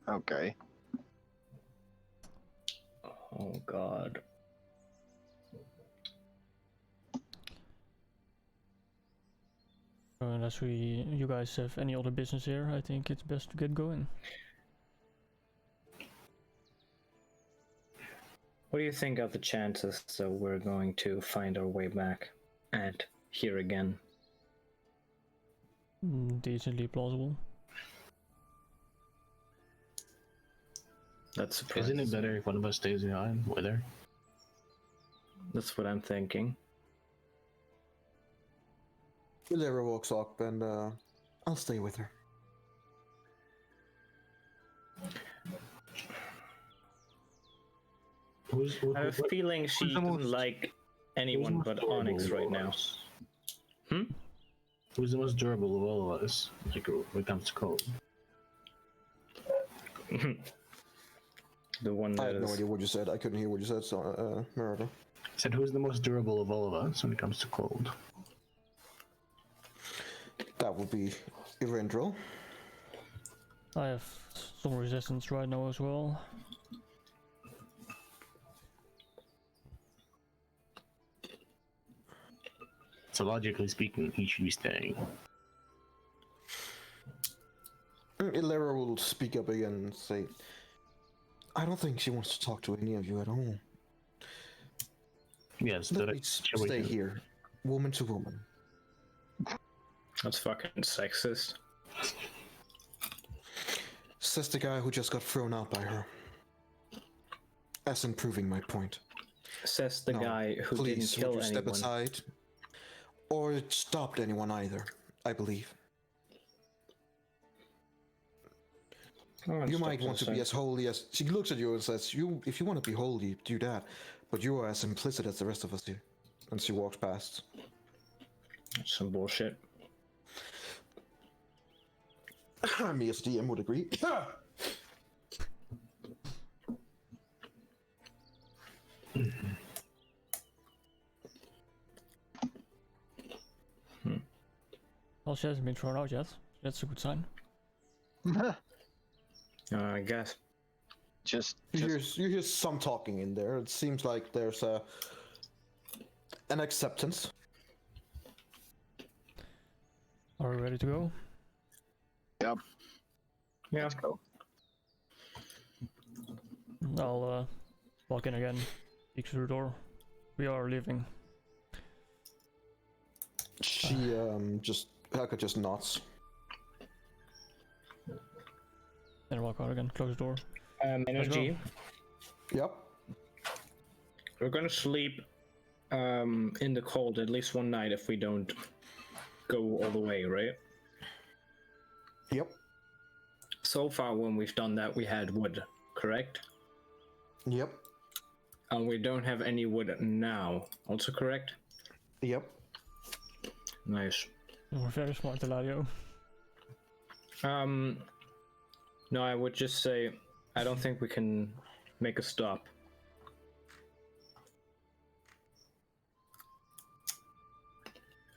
Okay. Oh god. Unless you guys have any other business here, I think it's best to get going. What do you think of the chances that we're going to find our way back and here again? Decently plausible. That's surprising. Isn't it better if one of us stays behind with her? That's what I'm thinking. Illyra walks up and I'll stay with her. I have a feeling she doesn't like anyone but Onyx right now. Who's the most durable of all of us? Like when it comes to cold. The one I that have no is... idea what you said. I couldn't hear what you said, so Murder. I said who's the most durable of all of us when it comes to cold? That would be Erendril. I have some resistance right now as well. So logically speaking, he should be staying. Illyra will speak up again and say, I don't think she wants to talk to any of you at all. Yes, Let me stay here, woman to woman. That's fucking sexist. Says the guy who just got thrown out by her. As in proving my point. Says the No, guy who please, didn't kill would you step anyone. aside? Or stopped anyone either, I believe. Oh, You stop might want to be aside. as holy as... She looks at you and says, if you want to be holy, do that. But you are as implicit as the rest of us here. And she walks past. That's some bullshit. Me as DM would agree. Well, she hasn't been thrown out yet. That's a good sign. I guess. You hear some talking in there. It seems like there's an acceptance. Are we ready to go? Yep. Yeah. Let's go. I'll walk in again, peek through the door. We are leaving. She Helga just nods. Then walk out again, close the door. Energy. Yep. We're gonna sleep in the cold at least one night if we don't go all the way, right? Yep. So far, when we've done that, we had wood, correct? Yep. And we don't have any wood now. Also correct? Yep. Nice. We're very smart, Eladio. No, I would just say I don't think we can make a stop.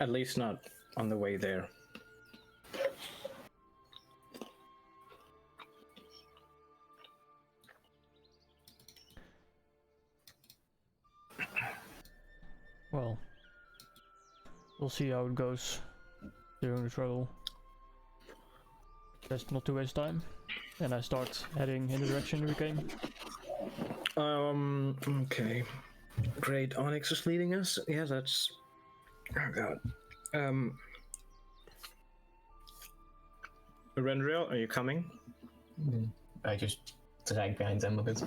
At least not on the way there. Well, we'll see how it goes during the travel. Best not to waste time. And I start heading in the direction we came. Okay. Great, Onyx is leading us. Yeah, that's... Oh god. Rendriel, are you coming? I just drag behind them a bit.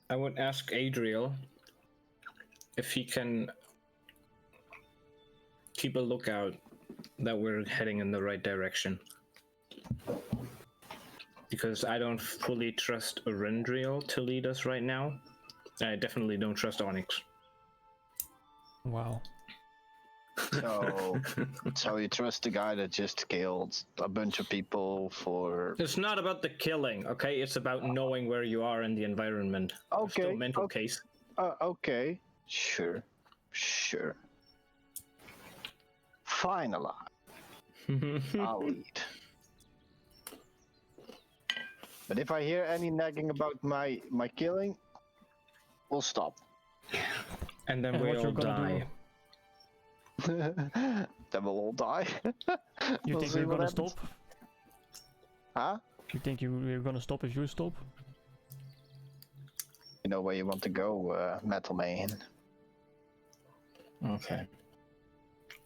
I would ask Adriel if he can keep a lookout that we're heading in the right direction. Because I don't fully trust Rendriel to lead us right now. I definitely don't trust Onyx. Wow. So you trust the guy that just killed a bunch of people for... It's not about the killing, okay? It's about knowing where you are in the environment. Okay. Still mental case. Okay. Sure. Finally. I'll lead. But if I hear any nagging about my killing, we'll stop. And then And we what all you're gonna die. Then we'll all die. You We'll think see we're what gonna happens. stop? Huh? You think we're gonna stop if you stop? You know where you want to go, Metal Man. Okay.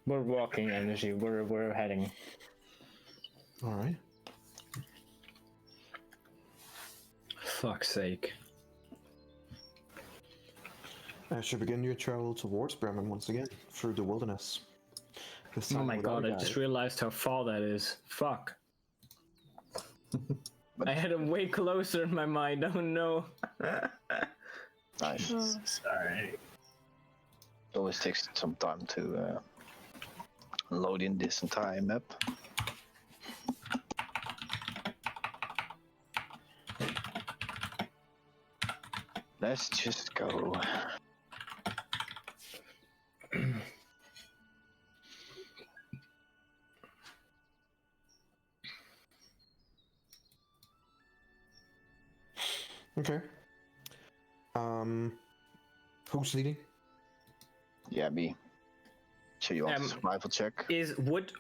We're walking, Energy. We're heading. All right. Fuck's sake. I should begin your travel towards Bremen once again through the wilderness. This Oh time my without god, a I just guide. realized how far that is. Fuck. I had him way closer in my mind. Oh no. Nice. Sorry. It always takes some time to load in this entire map. Let's just go. Okay. Who's leading? Yeah, me. So you want a survival check? Is wait,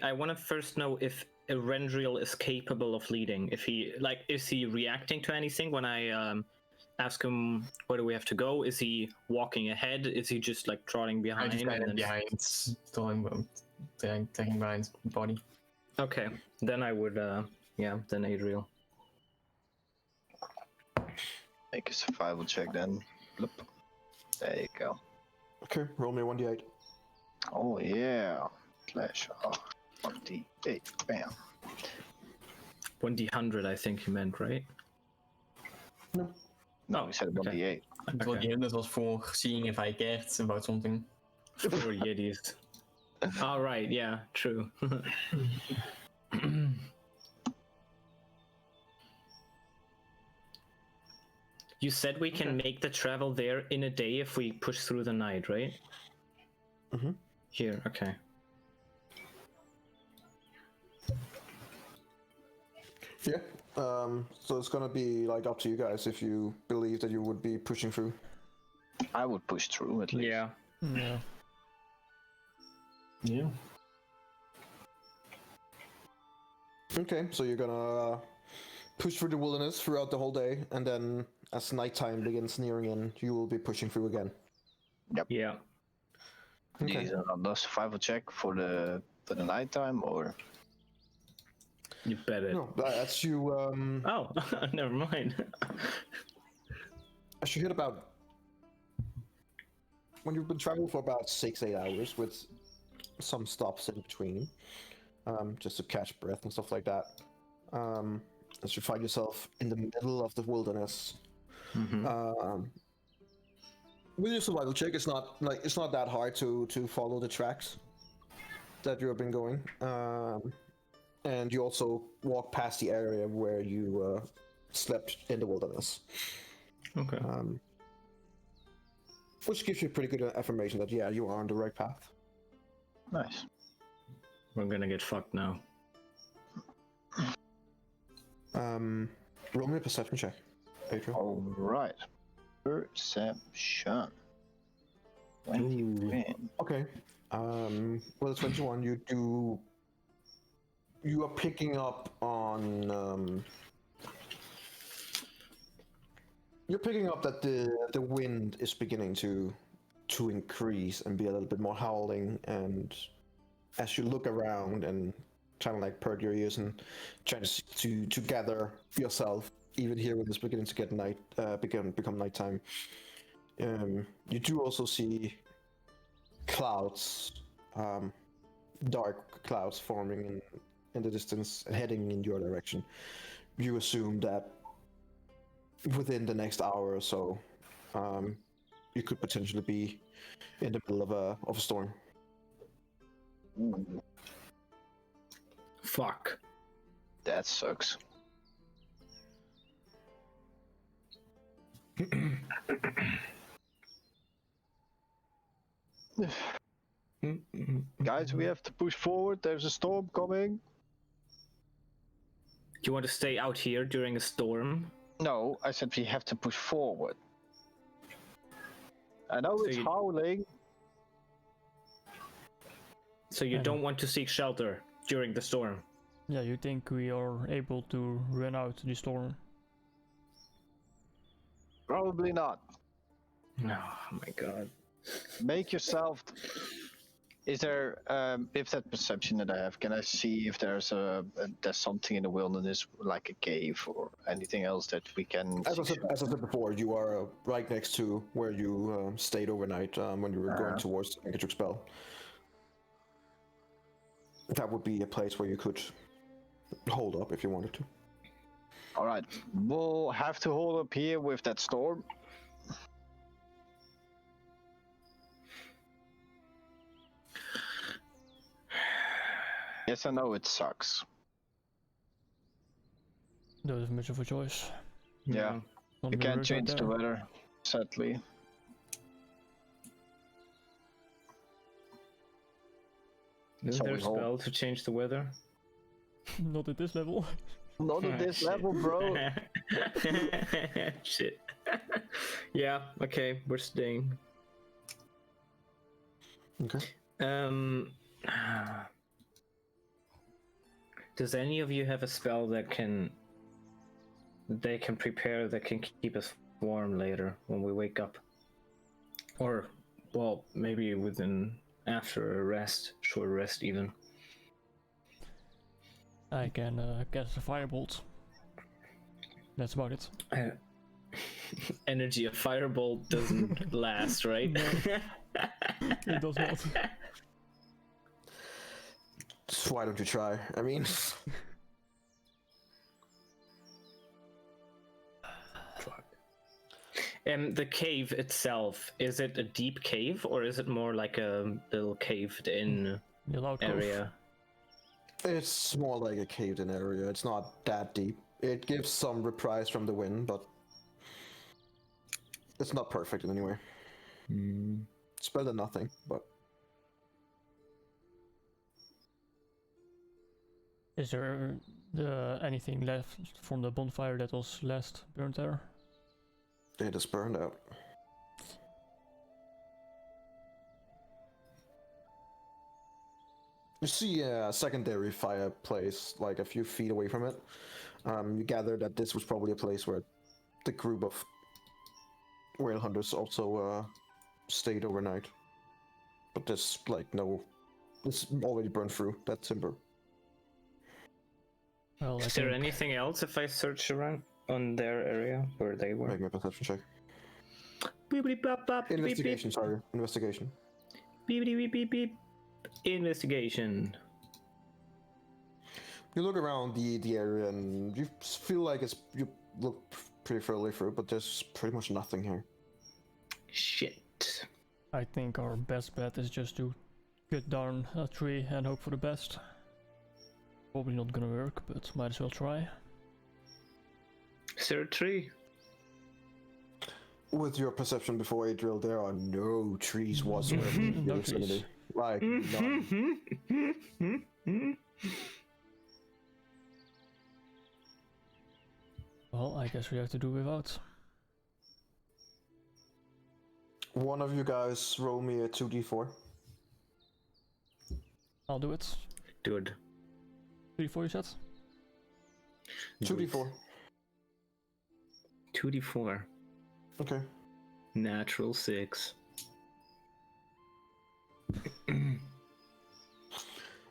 I want to first know if Rendriel is capable of leading. If he is he reacting to anything when I ask him where do we have to go? Is he walking ahead? Is he just like trotting I behind? just ran and then- behind, taking behind body. Okay, then I would then Adriel. Make a survival check then. Bloop. There you go. Okay, roll me 1d8. Oh yeah. Slash 1d8. Bam. 1d100 I think you meant, right? No, Oh, we said okay. 1d8. What the hint was for seeing if I cared about something. For Yetis. All right, yeah, true. You said we can make the travel there in a day if we push through the night, right? Mm-hmm. Here, okay. Yeah. So it's gonna be like up to you guys if you believe that you would be pushing through. I would push through at least. Yeah. Yeah. Yeah. Okay, so you're gonna push through the wilderness throughout the whole day, and then as nighttime begins nearing in, you will be pushing through again. Yeah. Okay. These are another survival check for the nighttime, or You bet it. No, that's you. Oh, never mind. As you hit about when you've been traveling for about 6-8 hours with some stops in between, just to catch breath and stuff like that. As you find yourself in the middle of the wilderness, with your survival check, it's not that hard to follow the tracks that you have been going, and you also walk past the area where you slept in the wilderness. Okay. Which gives you pretty good information that yeah, you are on the right path. Nice. We're gonna get fucked now. Roll me a perception check, Pedro. All right. Perception. 20. Okay. Well, it's 21. You are picking up on. You're picking up that the wind is beginning to increase and be a little bit more howling, and as you look around and trying to like perk your ears and trying to gather yourself, even here when it's beginning to get become nighttime, you do also see clouds, dark clouds forming in the distance and heading in your direction. You assume that within the next hour or so, you could potentially be in the middle of a storm. Ooh, Fuck. that sucks. Guys, we have to push forward. There's a storm coming. Do you want to stay out here during a storm? No, I said we have to push forward. I know So it's you- howling. So you don't want to seek shelter during the storm? Yeah, you think we are able to run out the storm? Probably not. No, oh my god. Make yourself. Is there, if that perception that I have, can I see if there's something in the wilderness, like a cave or anything else that we can? As I said before, you are right next to where you stayed overnight when you were going towards the Negative Spell. That would be a place where you could hold up if you wanted to. All right, we'll have to hold up here with that storm. Yes, I know it sucks. Don't have much of a choice. Yeah, Not you very can't right change the there. weather, sadly. Isn't So there a we hold- spell to change the weather? Not at this level. Not at this Shit. level, bro. Shit. Yeah, okay, we're staying. Okay. Does any of you have a spell that they can prepare that can keep us warm later when we wake up? Or, well, maybe after a rest, short rest even. I can cast a firebolt. That's about it. Energy of firebolt doesn't last, right? No. It does not. So why don't you try? I mean, Fuck. The cave itself, is it a deep cave or is it more like a little caved in The loud cove. area? it's more like a caved-in area. It's not that deep. It gives some reprise from the wind, but it's not perfect in any way. It's better than nothing, but Is there anything left from the bonfire that was last burnt there? it is burned out. You see a secondary fireplace like a few feet away from it. You gather that this was probably a place where the group of whale hunters also stayed overnight. But there's like no... It's already burned through, that timber. Well, I Is there think anything else if I search around on their area where they were? Make me a perception check. Beep, bop, bop, beep, beep. Investigation, sorry. Investigation. Beep, beep, beep, beep. Investigation. You look around the area and you feel like you look pretty thoroughly through, but there's pretty much nothing here. Shit. I think our best bet is just to cut down a tree and hope for the best. Probably not gonna work, but might as well try. Is there a tree? With your perception before Adriel, there are no trees whatsoever in No the vicinity. trees. Like, none. Well, I guess we have to do without. One of you guys roll me a 2d4. I'll do it. Dude. 3-4 you said? 2d4. 2d4. Okay. Natural 6.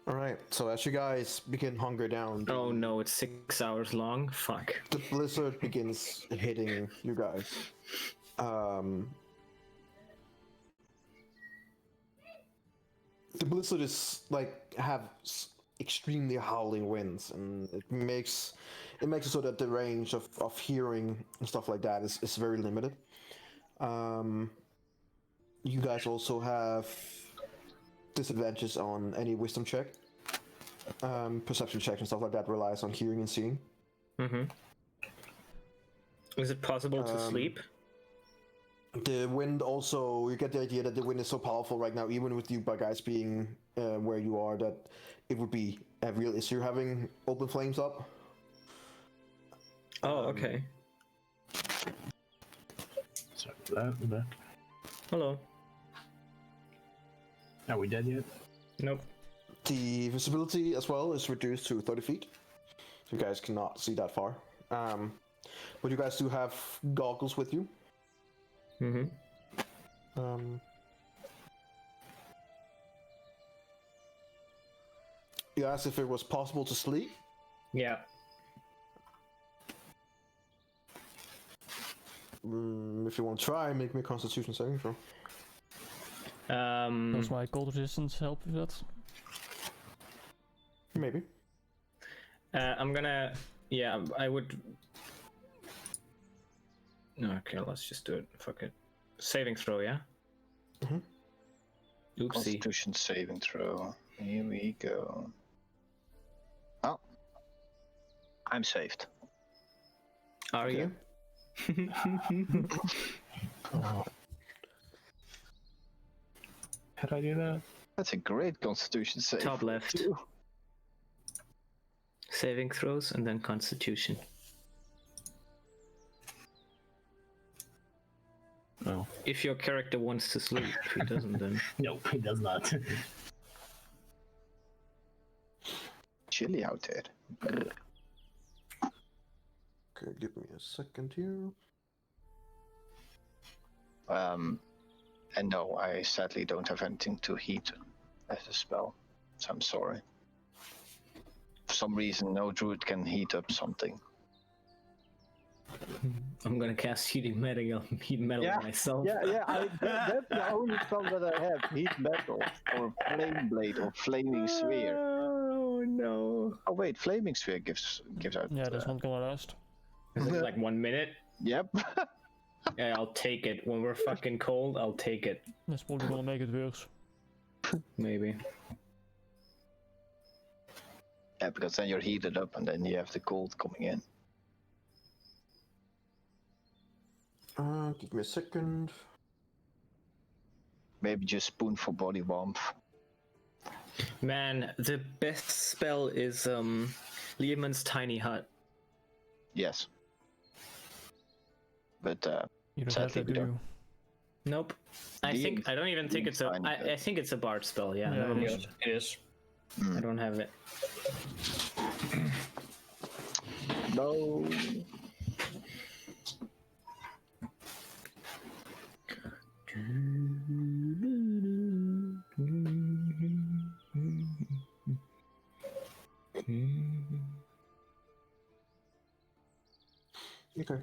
Alright, so as you guys begin hunker down, Oh no, it's 6 hours long? Fuck. the blizzard begins hitting you guys. The blizzard is like extremely howling winds, and it makes it so that the range of hearing and stuff like that is very limited. You guys also have disadvantages on any wisdom check. Perception check and stuff like that relies on hearing and seeing. Mm-hmm. Is it possible to sleep? The wind also, you get the idea that the wind is so powerful right now, even with you guys being where you are, that it would be a real issue having open flames up. Oh, okay. Sorry for that. I'm back. Hello. Are we dead yet? Nope. The visibility as well is reduced to 30 feet. So you guys cannot see that far. But you guys do have goggles with you. Mm-hmm. You asked if it was possible to sleep. Yeah. If you want to try, make me a Constitution saving throw. Does my cold resistance help with that? Maybe. I'm gonna... Yeah, I would... Okay, let's just do it. Fuck it. Saving throw, yeah? Mm-hmm. Oopsie. Constitution saving throw. Here we go. Oh. I'm saved. Are Okay. you? Oh. How did I do that? That's a great Constitution save. Top left. Saving throws and then Constitution. Oh. If your character wants to sleep, if he doesn't, then... Nope, he does not. Chilly out there. Okay, give me a second here. And no, I sadly don't have anything to heat as a spell, so I'm sorry. For some reason, no druid can heat up something. I'm gonna cast heat metal myself. That's the only spell that I have. Heat metal, or flame blade, or flaming sphere. Oh no. Oh wait, flaming sphere gives out. Yeah, that's not gonna last. Is it like 1 minute? Yep. Yeah, I'll take it. When we're fucking cold, I'll take it. That's probably gonna make it worse. Maybe. Yeah, because then you're heated up, and then you have the cold coming in. Give me a second. Maybe just spoon for body warmth. Man, the best spell is Lehman's Tiny Hut. Yes. But You don't have sadly that, we do don't. you? Nope. I don't even think it's a. Tiny Hut. I think it's a bard spell. Yeah. Yeah, never it mind. is. It is. I don't have it. no. Okay.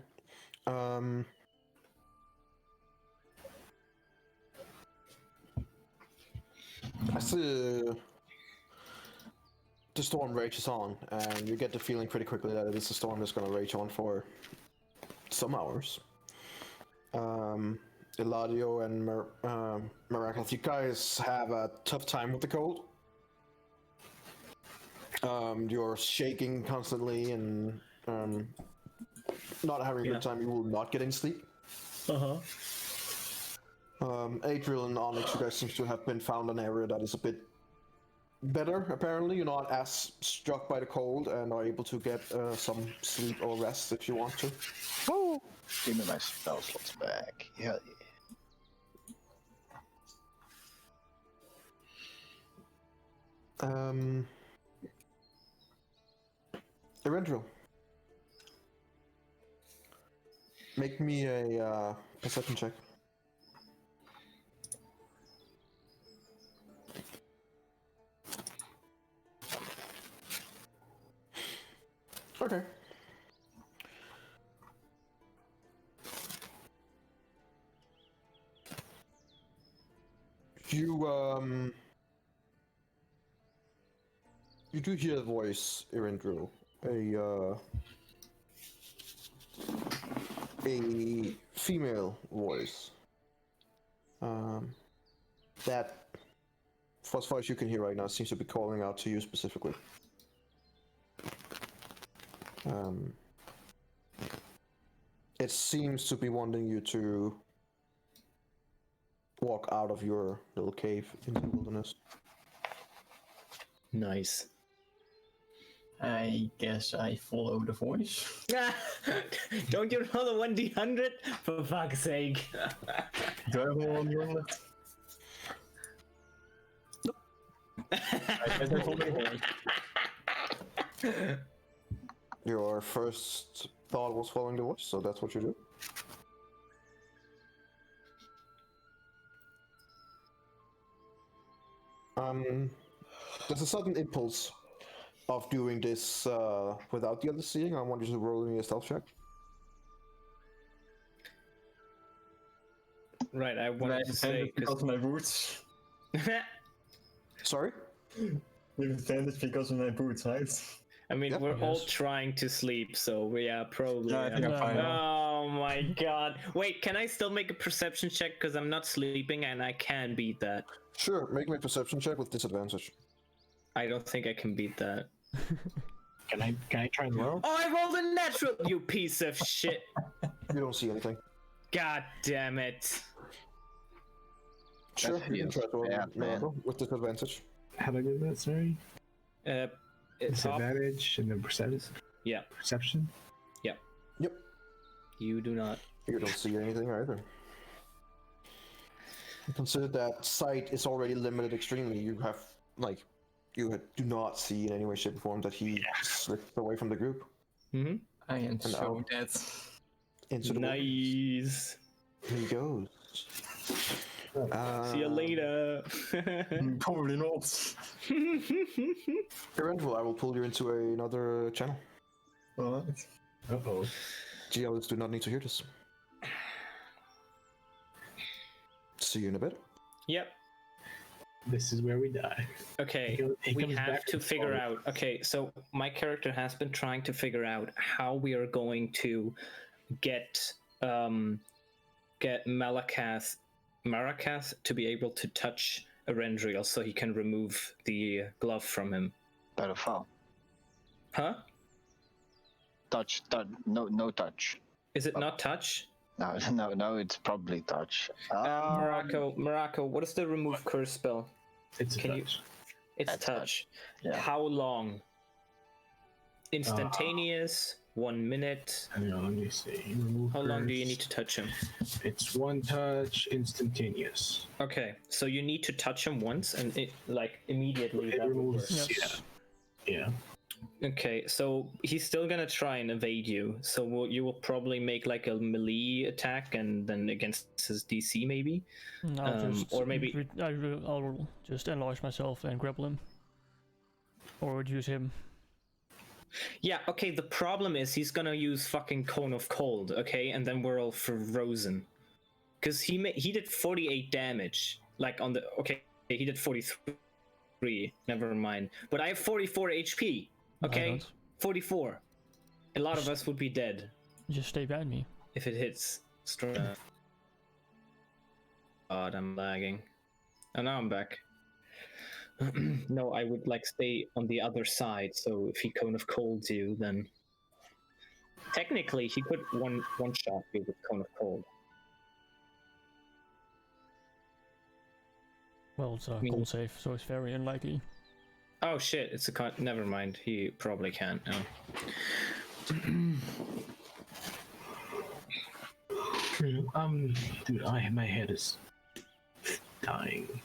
As the storm rages on, and you get the feeling pretty quickly that it is a storm that's going to rage on for some hours. Eladio and Maracas, you guys have a tough time with the cold. You're shaking constantly and not having a good time. You will not get any sleep. Adriel and Onyx, you guys seem to have been found an area that is a bit better, apparently. You're not as struck by the cold and are able to get some sleep or rest if you want to. Woo! Give me my spell slots back. Yeah. Erendril. Make me a perception check. Okay. You do hear a voice, Erendril. A female voice. That, as far as you can hear right now, seems to be calling out to you specifically. It seems to be wanting you to walk out of your little cave into the wilderness. Nice. I guess I follow the voice. Don't you know the 1d100? For fuck's sake. Do I have a 1d100? I guess I follow the voice. Your first thought was following the voice, so that's what you do. There's a sudden impulse of doing this without the others seeing. I want you to roll me a stealth check. Right, I wanted to say because of my boots. Sorry? You defended because of my boots, right? I mean, Yep. we're all trying to sleep, so yeah, probably. Yeah, I think I'm fine now. Oh my god. Wait, can I still make a perception check? Because I'm not sleeping and I can beat that. Sure, make me a perception check with disadvantage. I don't think I can beat that. Can I try and roll? Oh, I rolled a natural, you piece of shit. You don't see anything. God damn it. Sure, you can try to roll bad, man. with disadvantage. How do I do that? Sorry. It's top. Disadvantage and then percentage. Yeah. Perception. Yep. Yep. You do not. You don't see anything either. Consider that sight is already limited extremely. You have, like, do not see in any way, shape, or form that he slipped away from the group. Mm-hmm. I am so out. dead. Into the Nice. He goes. See you later. Probably not. Erendril, I will pull you into another channel. Alright. Uh-oh. GLs do not need to hear this. See you in a bit. Yep. This is where we die. Okay, He we comes have back to and figure follows. out. Okay, so my character has been trying to figure out how we are going to get Maracas to be able to touch Erendril so he can remove the glove from him. Better fall. Huh? Touch. No touch. Is it not touch? No, it's probably touch. Morocco, what is the remove curse spell? It's a Can you- touch. It's That's touch. Yeah. How long? Instantaneous, 1 minute. Hang on, let me see. Remove How long do you curse. need to touch him? It's one touch, instantaneous. Okay, so you need to touch him once and it, like, immediately It that will work. removes. Yes. Yeah. Okay, so he's still gonna try and evade you. So you will probably make like a melee attack and then against his DC maybe. Or maybe- I'll just enlarge myself and grapple him, or reduce him. Yeah, okay, the problem is he's gonna use fucking Cone of Cold, okay? And then we're all frozen. Because he did 48 damage. Like on the... Okay, he did 43. Never mind. But I have 44 HP. Okay? I don't. 44. A lot of us would be dead Just stay behind me. if it hits strong enough. God, I'm lagging. Oh, now I'm back. No, I would like stay on the other side, so if he Cone of Colds you, then technically he could one shot you with Cone of Cold. Well, it's a mean- cold save, so it's very unlikely. Oh shit, it's a never mind. He probably can't now. Dude, my head is dying.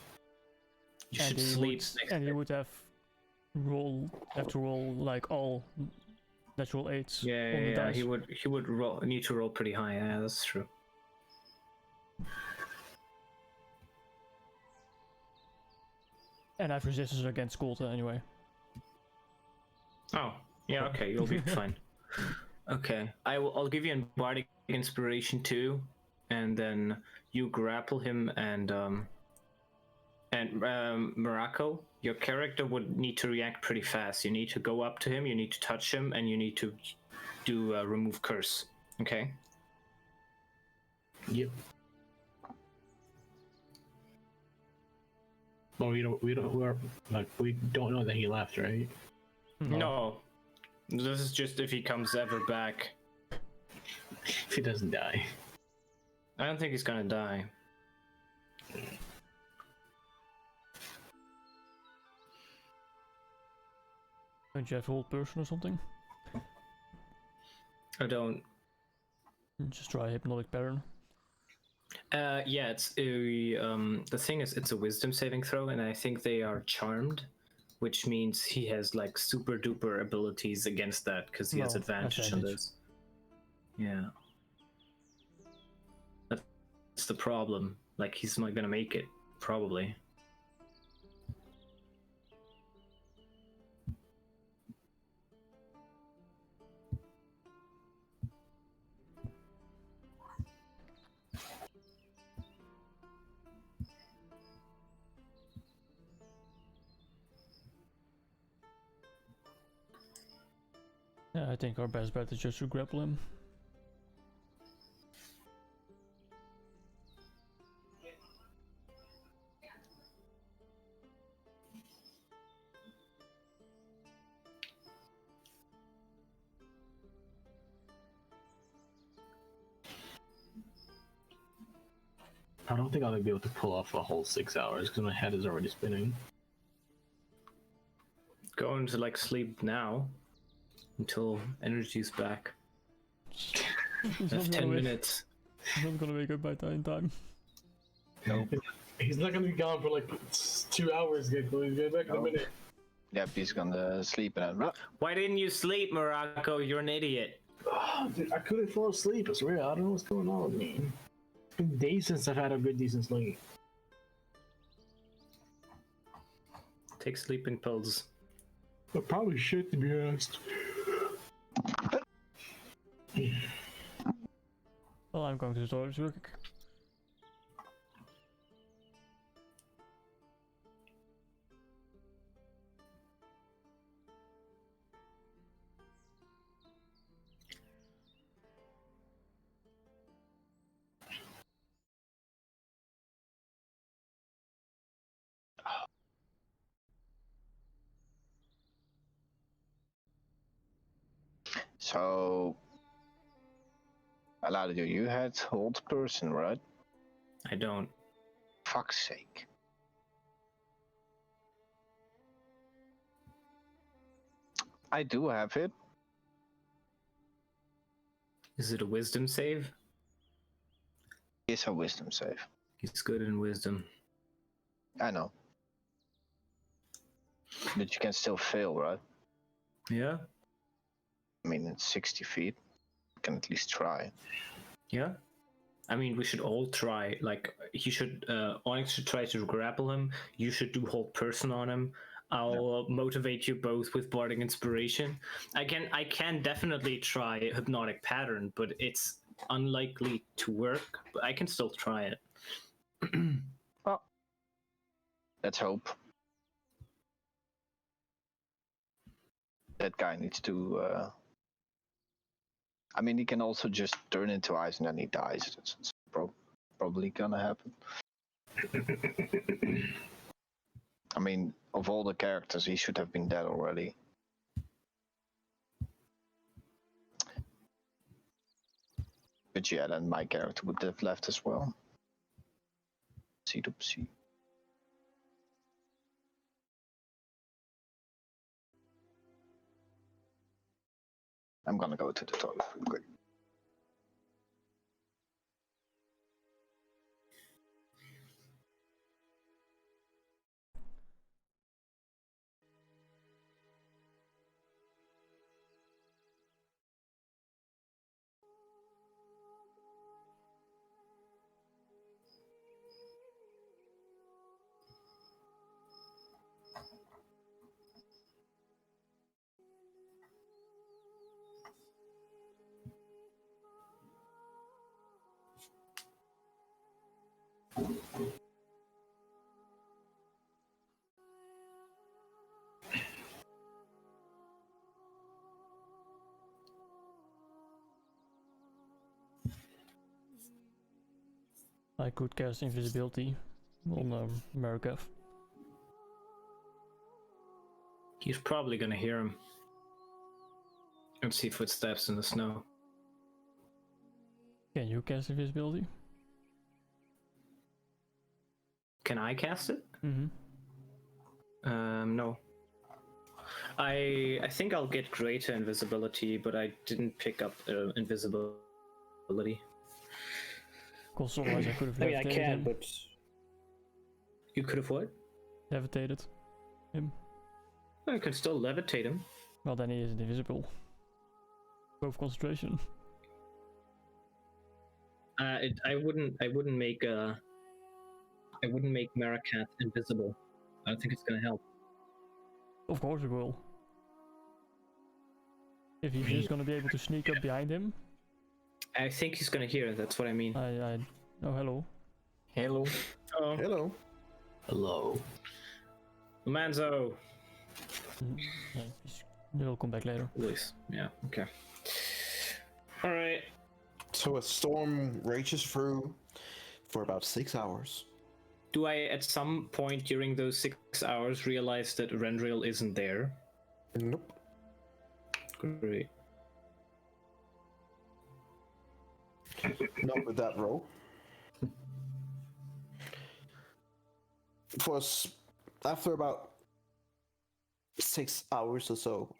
You should sleep next And day. he would have to roll like all natural 8s Yeah, on the yeah, dice. he would need to roll pretty high. Yeah, that's true. And I have resistance against Skolta anyway. Oh, yeah, okay, you'll be fine. Okay, I'll give you a bardic inspiration too, and then you grapple him and Morocco, your character would need to react pretty fast. You need to go up to him, you need to touch him, and you need to do remove curse. Okay. Yep. Well, we don't know that he left, right? No, this is just if he comes ever back. If he doesn't die. I don't think he's gonna die. Don't you have hold person or something? I don't. Just try hypnotic pattern. Yeah, it's the thing is, it's a wisdom saving throw, and I think they are charmed, which means he has like super duper abilities against that because he has No, advantage on this. Yeah, that's the problem. Like he's not gonna make it, probably. Yeah, I think our best bet is just to grapple him. I don't think I'll be able to pull off a whole 6 hours because my head is already spinning. Go into like sleep now until energy's back. He's That's not 10 gonna minutes. He's not gonna wake up by in time. Nope. He's not gonna be gone for like 2 hours. He's gonna be back in a minute. Yep, he's gonna sleep and then. Why didn't you sleep, Morocco? You're an idiot. Oh, dude, I couldn't fall asleep. I swear, I don't know what's going on with me. It's been days since I've had a good decent sleep. Take sleeping pills. I probably should, to be honest. Well, I'm going to the toilet real quick. So, Aladio, you had hold person, right? I don't. Fuck's sake. I do have it. Is it a wisdom save? It's a wisdom save. He's good in wisdom. I know. But you can still fail, right? Yeah? I mean, it's 60 feet. You can at least try. Yeah? I mean, we should all try. Like, he should, Onyx should try to grapple him. You should do hold person on him. I'll motivate you both with bardic inspiration. I can definitely try hypnotic pattern, but it's unlikely to work. But I can still try it. Well, let's hope. That guy needs to. I mean, he can also just turn into ice and then he dies. That's probably gonna happen. I mean, of all the characters, he should have been dead already. But yeah, then my character would have left as well. Oopsie. I'm gonna go to the toilet real quick. I could cast invisibility on Mariketh. He's probably gonna hear him. And see footsteps in the snow. Can you cast invisibility? Can I cast it? Mm-hmm. No. I think I'll get greater invisibility, but I didn't pick up invisibility. Because otherwise I could have I mean, I levitated can, him. but you could have what? Levitated him. I can still levitate him. Well, then he isn't invisible. Both concentration. I wouldn't make Marikath invisible. I don't think it's gonna help. Of course it will. If he's just gonna be able to sneak up behind him. I think he's gonna hear it. That's what I mean. Oh, hello. Hello. Oh, Hello. Hello. Manzo. Yeah, he'll come back later. Please. Yeah. Okay. All right. So a storm rages through for about 6 hours. Do I, at some point during those 6 hours, realize that Rendril isn't there? Nope. Great. Not with that roll. After about 6 hours or so,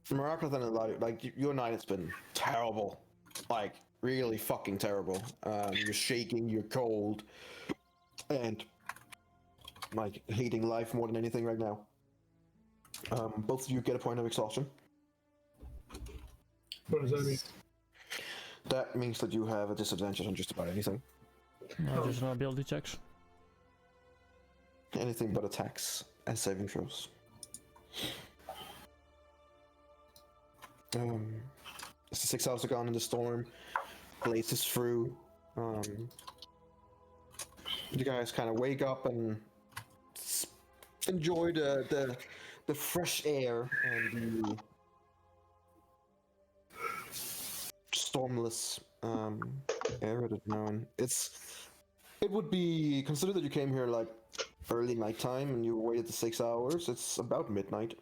Marikath and like your night has been terrible, like really fucking terrible. You're shaking, you're cold, and like hating life more than anything right now. Both of you get a point of exhaustion. What does that mean? That means that you have a disadvantage on just about anything. No, just no ability checks. Anything but attacks and saving throws. 6 hours are gone in the storm. Blazes through. You guys kind of wake up and enjoy the fresh air and the stormless air at it now. And it would be considered that you came here like early nighttime and you waited the 6 hours. It's about midnight.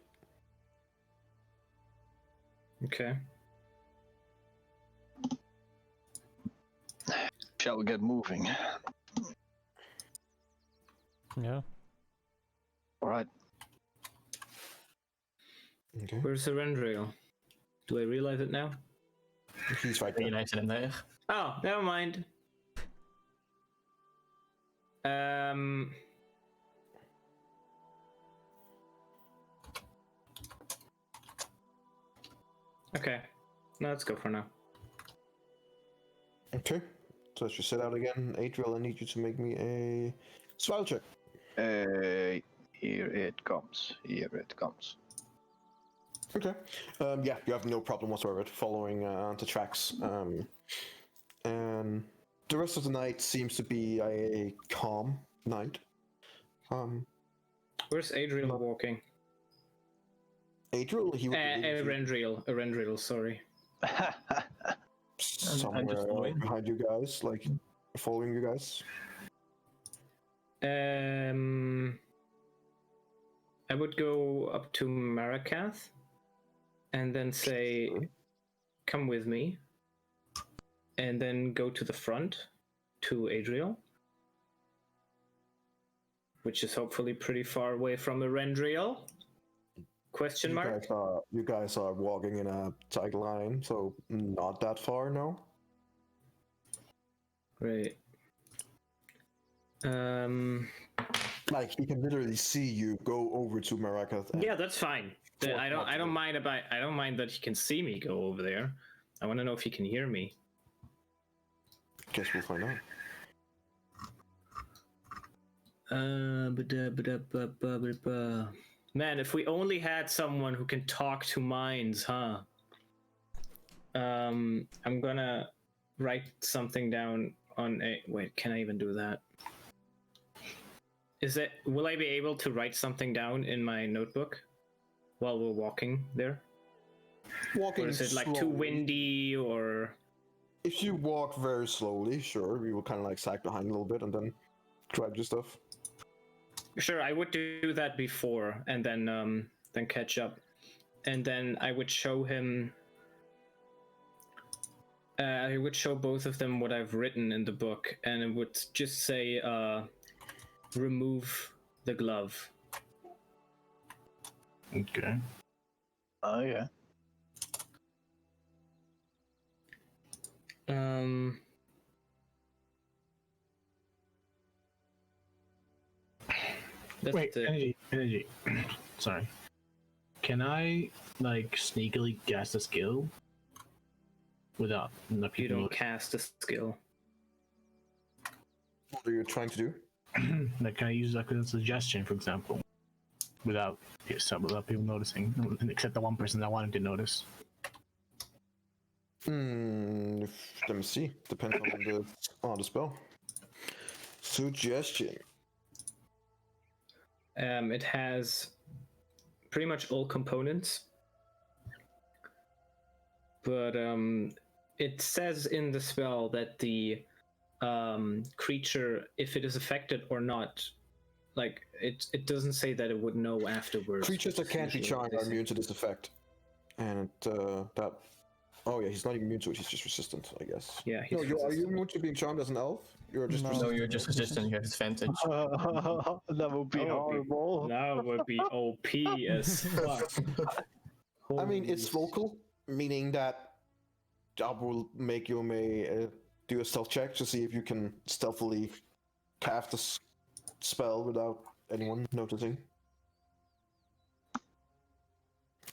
Okay. Shall we get moving? Yeah. All right. Okay. Where's the Rendril? Do I realize it now? He's right Ben je there. nice in there? Oh, never mind. Okay. No, let's go for now. Okay. So as you set out again, Adriel, I need you to make me a survival check. Here it comes. Here it comes. Okay. Yeah, you have no problem whatsoever following the tracks. And the rest of the night seems to be a calm night. Where's Adriel Not- walking? Adriel, he would be leading you Erendriel, sorry. somewhere I'm just following. behind you guys, like following you guys. I would go up to Marakath and then say, come with me. And then go to the front to Adriel, which is hopefully pretty far away from Erendriel. Question mark? You guys are walking in a tight line, so not that far, no? Great. Like he can literally see you go over to Marakath. Yeah, that's fine. I don't mind that he can see me go over there. I want to know if he can hear me. Guess we'll find out. Man, if we only had someone who can talk to minds, huh? I'm gonna write something down on a... Wait, can I even do that? Will I be able to write something down in my notebook while we're walking there? Walking Or is it like too slowly. windy, or... If you walk very slowly, sure, we will kind of like sag behind a little bit and then grab your stuff. Sure, I would do that before, and then catch up, and then I would show him. I would show both of them what I've written in the book, and it would just say, "Remove the glove." Okay. Oh yeah. That's Wait, energy. Sorry. Can I like sneakily cast a skill without You people don't noticing? cast a skill. What are you trying to do? Like, can I use like a suggestion, for example, without people noticing, except the one person that wanted to notice? Let me see. Depends on the spell. Suggestion. It has pretty much all components, but it says in the spell that the creature, if it is affected or not, like it doesn't say that it would know afterwards. Creatures that can't be charmed are immune to this effect. And that... Oh yeah, he's not immune to it, he's just resistant, I guess. Yeah, he's No, are you resistant. immune to being charmed as an elf? You're just No, resistant. you're just resistant. You have advantage. That would be horrible. That would be OP as fuck. I mean, it's vocal, meaning that I will make you do a stealth check to see if you can stealthily cast a spell without anyone noticing.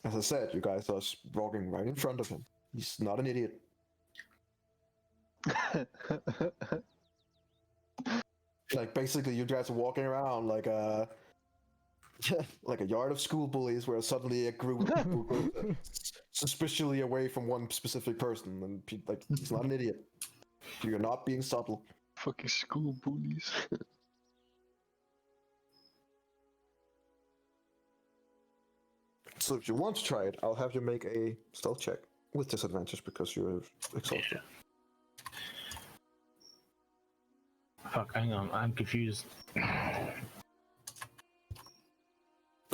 As I said, you guys are walking right in front of him. He's not an idiot. Like basically, you guys are walking around like a yard of school bullies, where suddenly a group of people go suspiciously away from one specific person, and like he's not an idiot. You're not being subtle. Fucking school bullies. So if you want to try it, I'll have you make a stealth check with disadvantage because you're exhausted. Fuck, hang on, I'm confused.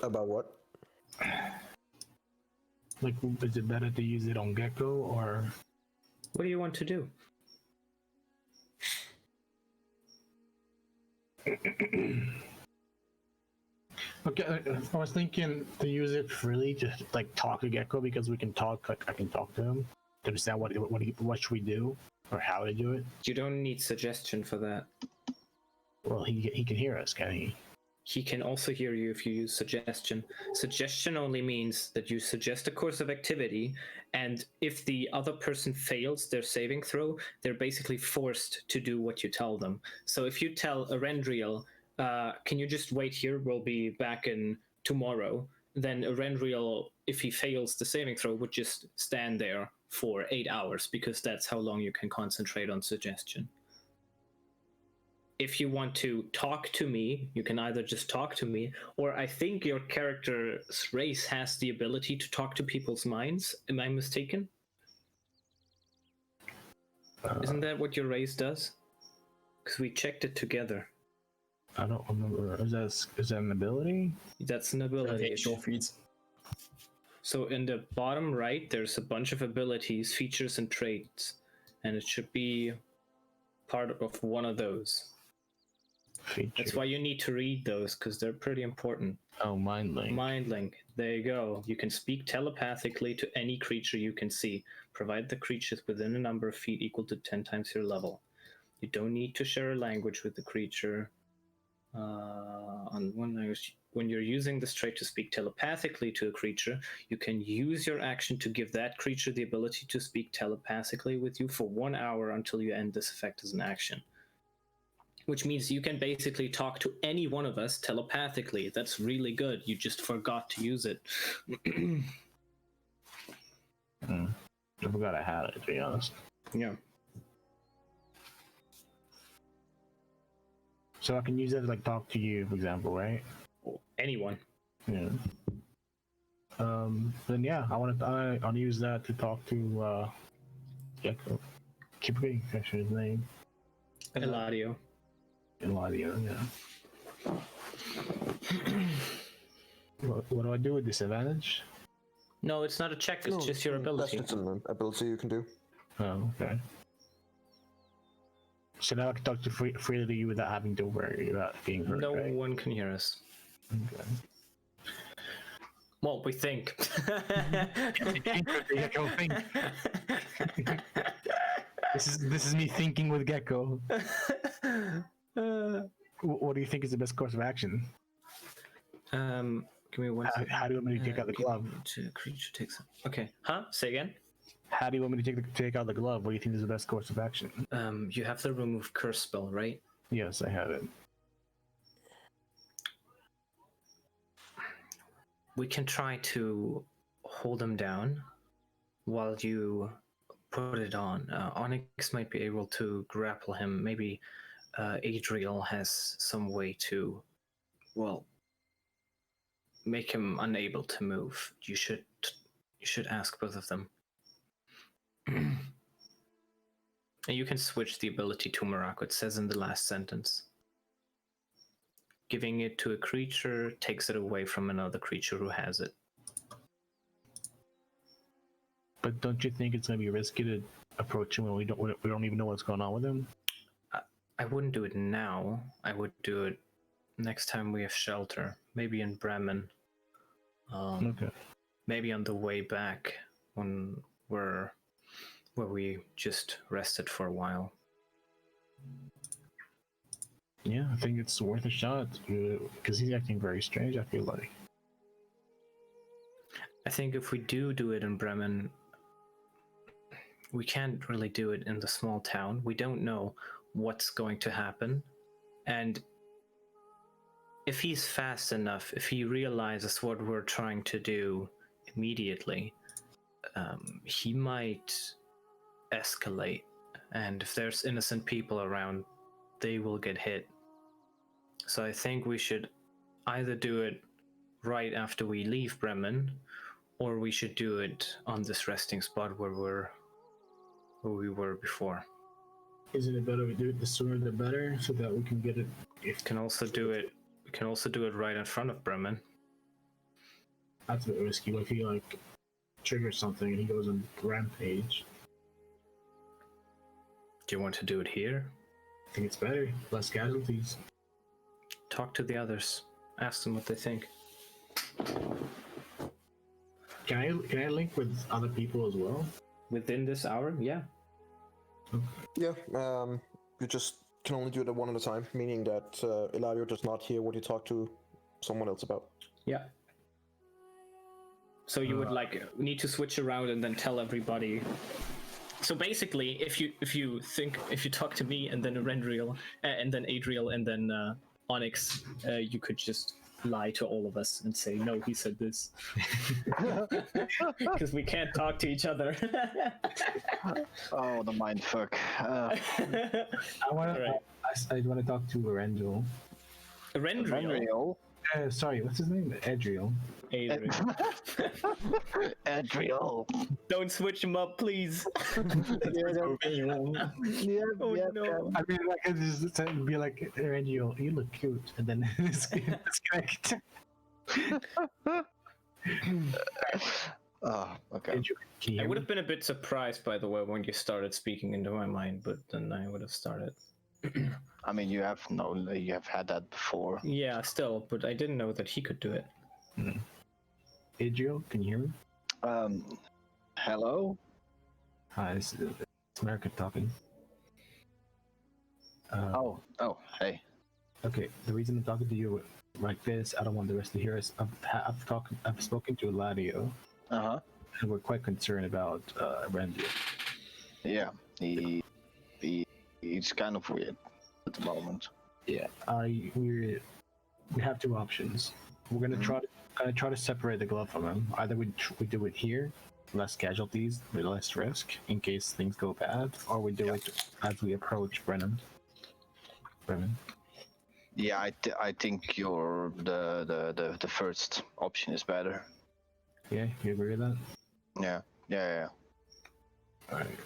About what? Like, is it better to use it on Gecko or? What do you want to do? Okay, I was thinking to use it freely, just like talk to Gecko, because we can talk. Like, I can talk to him to understand what should we do or how to do it. You don't need suggestion for that. Well, he can hear us, can he? He can also hear you if you use suggestion. Suggestion only means that you suggest a course of activity, and if the other person fails their saving throw, they're basically forced to do what you tell them. So if you tell Erendriel, can you just wait here? We'll be back in tomorrow. Then Renriel, if he fails the saving throw, would just stand there for 8 hours, because that's how long you can concentrate on suggestion. If you want to talk to me, you can either just talk to me, or I think your character's race has the ability to talk to people's minds. Am I mistaken? Isn't that what your race does? Because we checked it together. I don't remember. Is that an ability? That's an ability. Short feeds. So in the bottom right, there's a bunch of abilities, features, and traits, and it should be part of one of those. Feature. That's why you need to read those, because they're pretty important. Oh, mind link. Mind link. There you go. You can speak telepathically to any creature you can see, provided the creature is within a number of feet equal to 10 times your level. You don't need to share a language with the creature. On one language, when you're using this trait to speak telepathically to a creature, you can use your action to give that creature the ability to speak telepathically with you for 1 hour until you end this effect as an action. Which means you can basically talk to any one of us telepathically. That's really good. You just forgot to use it. I forgot I had it, to be honest. Yeah. So I can use that to like talk to you, for example, right? Anyone. Yeah. Then yeah, I'll use that to talk to Gecko. Keep forgetting actually his name. Eladio. Eladio, yeah. What do I do with disadvantage? No, it's not a check. It's just your ability. That's just an ability you can do. Oh, okay. So now I can talk to freely to you without having to worry about being hurt. No right? one can hear us. Okay. Well, we think. Gecko think. This is me thinking with Gecko. What do you think is the best course of action? Give me one second. How do you want me to take out the glove? Creature takes. Okay. Huh? Say again. How do you want me to take out the glove? What do you think is the best course of action? You have the remove curse spell, right? Yes, I have it. We can try to hold him down while you put it on. Onyx might be able to grapple him. Maybe Adriel has some way to, well, make him unable to move. You should ask both of them. And you can switch the ability to Morocco. It says in the last sentence. Giving it to a creature takes it away from another creature who has it. But don't you think it's going to be risky to approach him when we don't even know what's going on with him? I wouldn't do it now. I would do it next time we have shelter. Maybe in Bremen. Okay. Maybe on the way back when where we just rested for a while. Yeah, I think it's worth a shot because he's acting very strange. I feel like. I think if we do it in Bremen, we can't really do it in the small town. We don't know what's going to happen, and if he's fast enough, if he realizes what we're trying to do immediately, he might escalate, and if there's innocent people around, they will get hit. So I think we should either do it right after we leave Bremen, or we should do it on this resting spot where we were before. Isn't it better we do it the sooner the better, so that we can get it? We can also do it right in front of Bremen. That's a bit risky. What if he like triggers something and he goes on rampage? Do you want to do it here? I think it's better. Less casualties. Talk to the others. Ask them what they think. Can I link with other people as well? Within this hour? Yeah. Yeah, you just can only do it at one at a time, meaning that Eladio does not hear what you talk to someone else about. Yeah. So you would need to switch around and then tell everybody. So basically, if you talk to me and then Rendriel and then Adriel and then Onyx, you could just lie to all of us and say, no, he said this. Because we can't talk to each other. Oh, the mind fuck. I want Right. to talk to Rendell. Rendriel. Sorry, what's his name? Adriel. Adriel. Adriel. Don't switch him up, please. Yeah, Oh yeah, no. I mean, like, it's just to be like, Adriel, you look cute, and then disconnect. Oh, okay. Adriel, can you I hear would me? have been a bit surprised, by the way, when you started speaking into my mind, but then I would have started. I mean, you have had that before. Yeah, still, but I didn't know that he could do it. Adriel, can you hear me? Hello? Hi, it's America talking. Oh, hey. Okay, the reason I'm talking to you like this, I don't want the rest to hear us. I've spoken to Eladio, Uh-huh. and we're quite concerned about Randy. Yeah, he's kind of weird at the moment. Yeah, we have two options. We're gonna try to separate the glove from him. Either we do it here, less casualties, with less risk in case things go bad, or we do it as we approach Brennan. Yeah, I think the first option is better. Yeah, you agree with that? Yeah. Alright.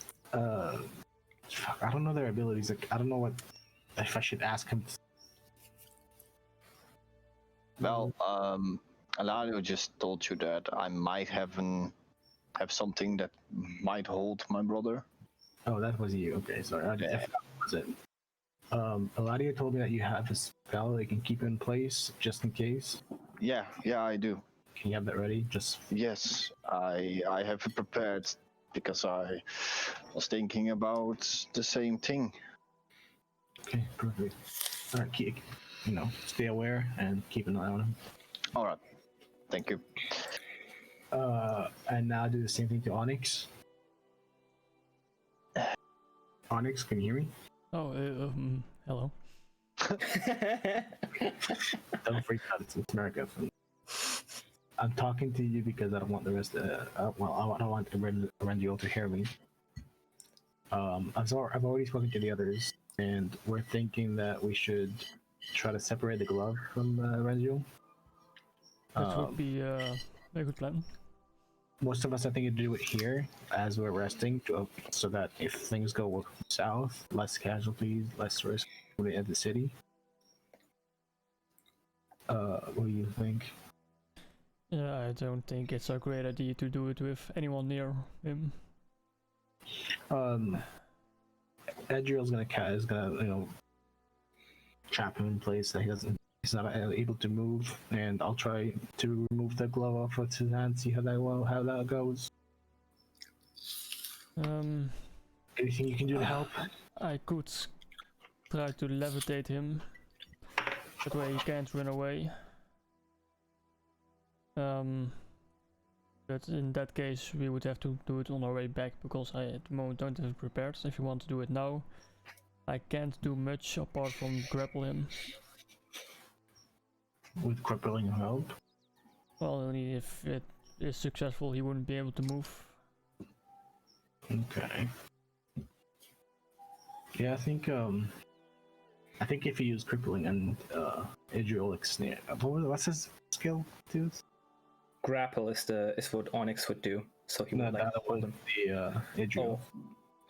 Fuck, I don't know their abilities. Like, I don't know if I should ask him. Well, Eladio just told you that I might have something that might hold my brother. Oh, that was you. Okay, sorry. I forgot what was it. Eladio told me that you have a spell that can keep in place just in case. Yeah, I do. Can you have that ready? Just Yes, I have it prepared because I was thinking about the same thing. okay, perfect. All right, stay aware and keep an eye on him. All right, thank you. And now do the same thing to Onyx. Onyx, can you hear me? Oh, hello. Don't freak out. It's America. I'm talking to you because I don't want the rest. I don't want Randy to hear me. I've already spoken to the others, and we're thinking that we should try to separate the glove from Randy. That would be a very good plan. Most of us, I think, do it here as we're resting, so that if things go south, less casualties, less risk at the city. What do you think? Yeah, I don't think it's a great idea to do it with anyone near him. Adriel's gonna trap him in place that he's not able to move, and I'll try to remove the glove off of his hand, see how that goes. Anything you can do to help? I could try to levitate him. That way he can't run away. But in that case we would have to do it on our way back, because I at the moment don't have it prepared. If you want to do it now, I can't do much apart from grapple him. With crippling help? Well, only if it is successful he wouldn't be able to move. Okay. Yeah, I think if you use crippling and Adriel snare, what's his skill, dude? Grapple is what Onyx would do. So he No, would the other one, the Adriel.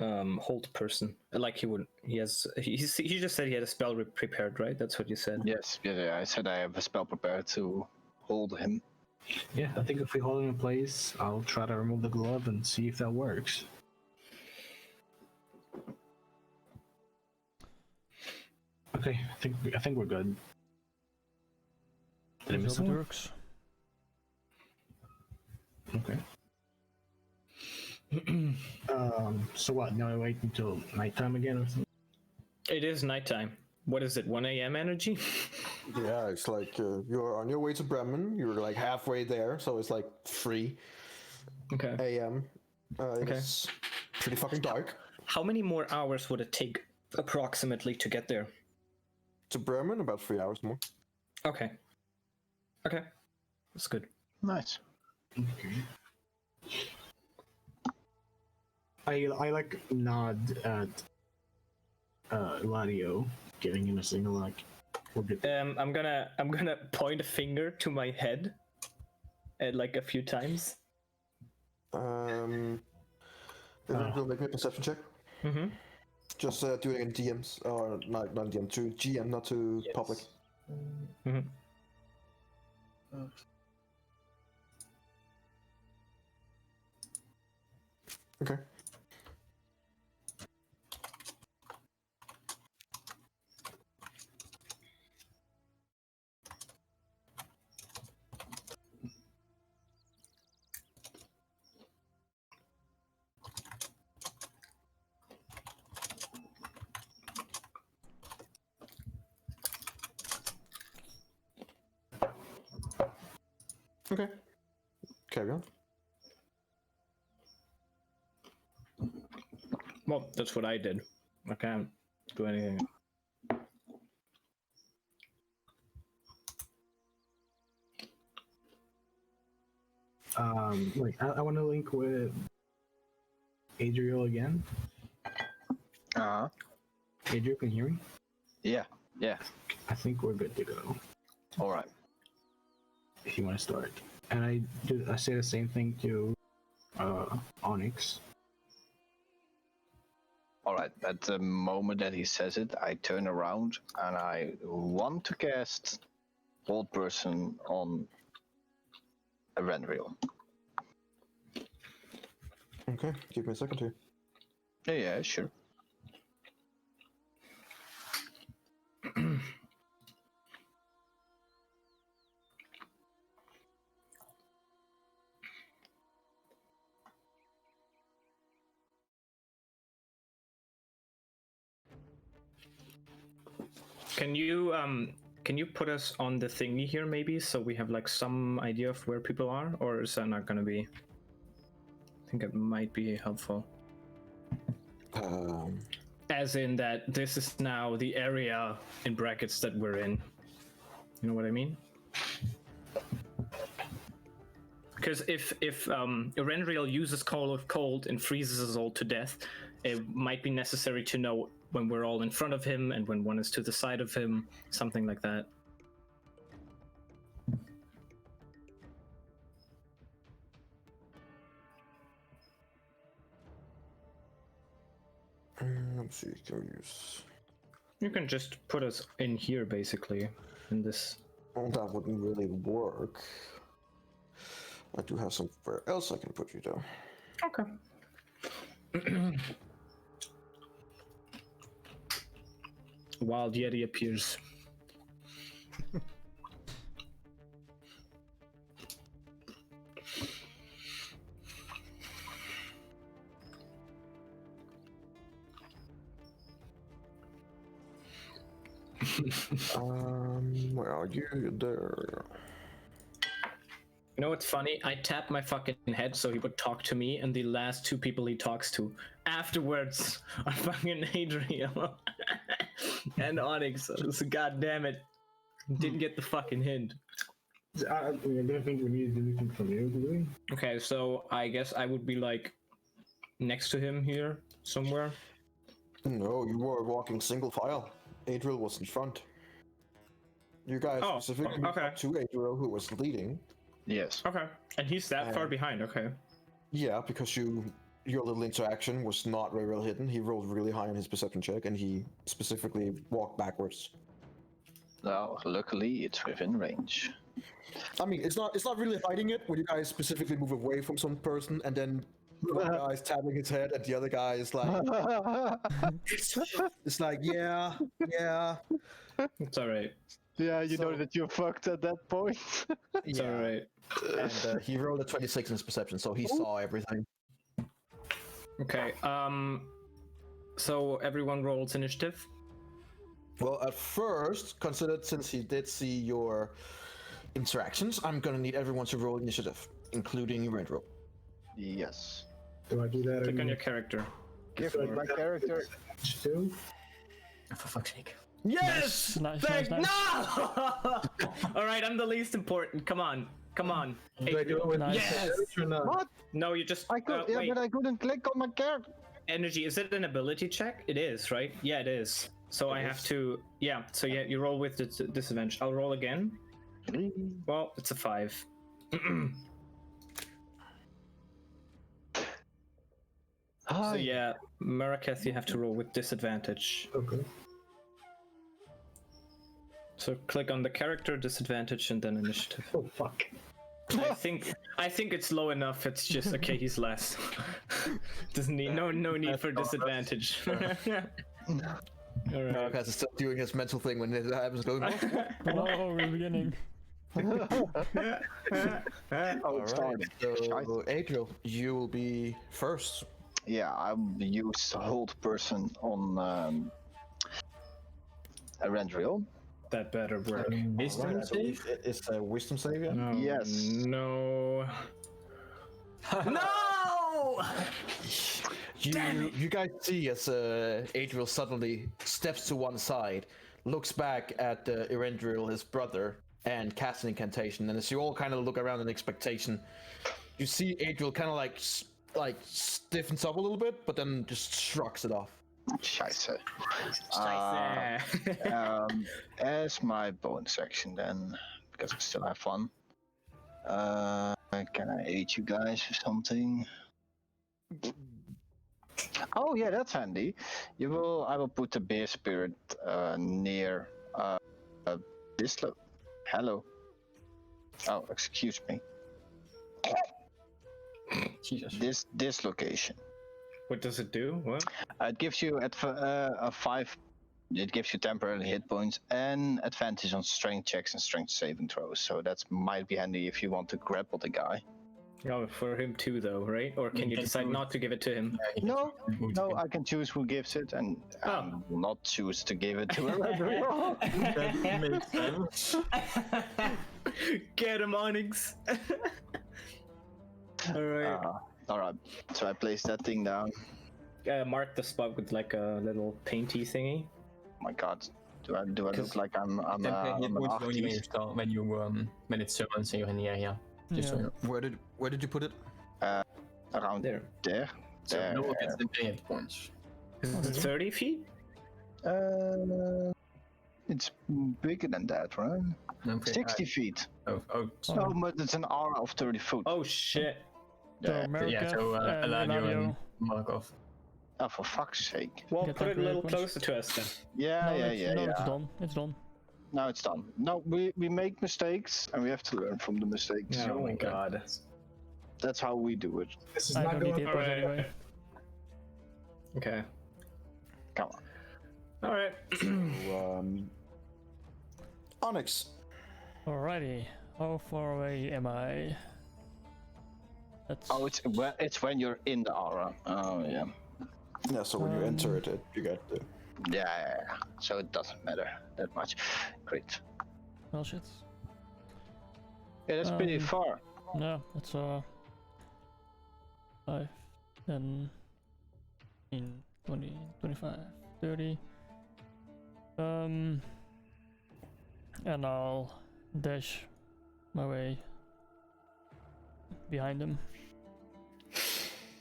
hold person. Like he just said he had a spell prepared, right? That's what you said. Yes, yeah. I said I have a spell prepared to hold him. Yeah, I think if we hold him in place, I'll try to remove the glove and see if that works. Okay, I think we're good. Did I miss So it someone? works. Okay. So what? Now I wait until nighttime again or something? It is nighttime. What is it? 1 a.m. energy? Yeah, it's like you're on your way to Bremen. You're like halfway there, so it's like 3 Okay. a.m. It's pretty fucking dark. How many more hours would it take approximately to get there? to Bremen, about 3 hours more. Okay. Okay. That's good. Nice. Okay. I like nod at Ladio, giving him a signal like we're good. I'm gonna point a finger to my head, like a few times. Will make me a perception check. Mm-hmm. Just do it in DMs, or not DM, to GM, not to Yes. public. Mm-hmm. Okay. Okay. Carry on. Well, that's what I did. I can't do anything. Wait, I want to link with Adriel again. Uh-huh. Adriel, can you hear me? Yeah. I think we're good to go. All right. If you want to start, and I say the same thing to Onyx. All right. At the moment that he says it, I turn around and I want to cast Old Person on Eberron. Okay, give me a second here. Yeah, sure. Can you put us on the thingy here maybe, so we have like some idea of where people are, or is that not gonna be? I think it might be helpful. As in that this is now the area in brackets that we're in. You know what I mean? Because if Erenriel uses Call of Cold and freezes us all to death, it might be necessary to know when we're all in front of him and when one is to the side of him, something like that. Let's see, can we use... You can just put us in here, basically, in this. Well, that wouldn't really work. I do have somewhere else I can put you though. Okay. Wild Yeti appears. Where are you? You're there. You know what's funny? I tapped my fucking head so he would talk to me, and the last two people he talks to afterwards are fucking Adriel and Onyx. So god damn it. Didn't get the fucking hint. I don't think we need anything from you, do we? Okay, so I guess I would be like next to him here somewhere. No, you were walking single file. Adriel was in front. You guys specifically okay. to Adriel, who was leading. Yes. Okay, and he's that far behind. Okay. Yeah, because your little interaction was not very well hidden. He rolled really high on his perception check, and he specifically walked backwards. Now, luckily, it's within range. I mean, it's not really hiding it when you guys specifically move away from some person, and then one guy is tapping his head, and the other guy is like, it's like, yeah. It's alright. Yeah, you know that you're fucked at that point. It's alright. And he rolled a 26 in his perception, so he saw everything. Okay, so everyone rolls initiative. Well, at first, considered since he did see your interactions, I'm gonna need everyone to roll initiative, including Rendro. Yes. Do I do that? Click on your character. Give me my character. Two? For fuck's sake. Yes! Nice, Thank- nice, nice. No! Alright, I'm the least important. Come on. Come on. Do I do it with Nice. Yes! or not? What? No, you just. I could, yeah, wait. but I couldn't click on my character. Energy, is it an ability check? It is, right? Yeah, it is. So I have to. Yeah, so yeah, you roll with disadvantage. I'll roll again. Well, it's a 5. So yeah, Maraketh, you have to roll with disadvantage. Okay. So click on the character, disadvantage, and then initiative. Oh fuck. I think it's low enough. It's just okay. He's less. Doesn't need no need for disadvantage. All right. Marcus is still doing his mental thing when it happens. Going, Oh, we're beginning. Oh, it started. so Adriel, you will be first. Yeah, I will use hold person on Erendriel. That better work. Wisdom Alright, I save? believe it's a wisdom save, yeah? No, Yes. No. No! You guys see as Adriel suddenly steps to one side, looks back at Erendriel, his brother, and casts an incantation. And as you all kind of look around in expectation, you see Adriel kind of like stiffens up a little bit, but then just shrugs it off. Scheiße. Scheiße. As my bonus action then, because I still have fun. Can I aid you guys or something? Oh yeah, that's handy. I will put the bear spirit near this hello. Oh, excuse me. Jesus. This location. What does it do? What? It gives you a 5. It gives you temporary hit points and advantage on strength checks and strength saving throws. So that might be handy if you want to grapple the guy. Oh, for him too, though, right? Or can you decide not to give it to him? No, I can choose who gives it, and will not choose to give it to him. That makes sense. Get him, Onyx. All right. All right. So I place that thing down. Mark the spot with like a little painty thingy. Oh my God, do I look like I'm Temporary hit an points only when you artist? start when it's summons and you're in the area. Just so you know. Where did you put it? Around There. there. So There. no one gets temporary hit points. Is it 30 feet? It's bigger than that, right? No, okay, 60 feet. Oh, Oh, but it's an aura of 30 foot. Oh shit. So Yeah. Marika yeah, so and Eladio Eladio. and Markov. Oh, for fuck's sake. Well, Get put it a temporary little points. closer to us then. Yeah, No, yeah. it's done. It's done. Now it's done. No, we make mistakes and we have to learn from the mistakes. Oh my god. That's how we do it. This is I not don't need going hit points anyway. Okay. Come on. All right. Onyx. Alrighty. How far away am I? That's Oh, it's when you're in the aura. Oh yeah. Yeah, so when you enter it, you get the... Yeah. So it doesn't matter that much. Great. well shit. Yeah, that's pretty far. Yeah, it's 5, 10, 15, 20, 25, 30. And I'll dash my way behind him.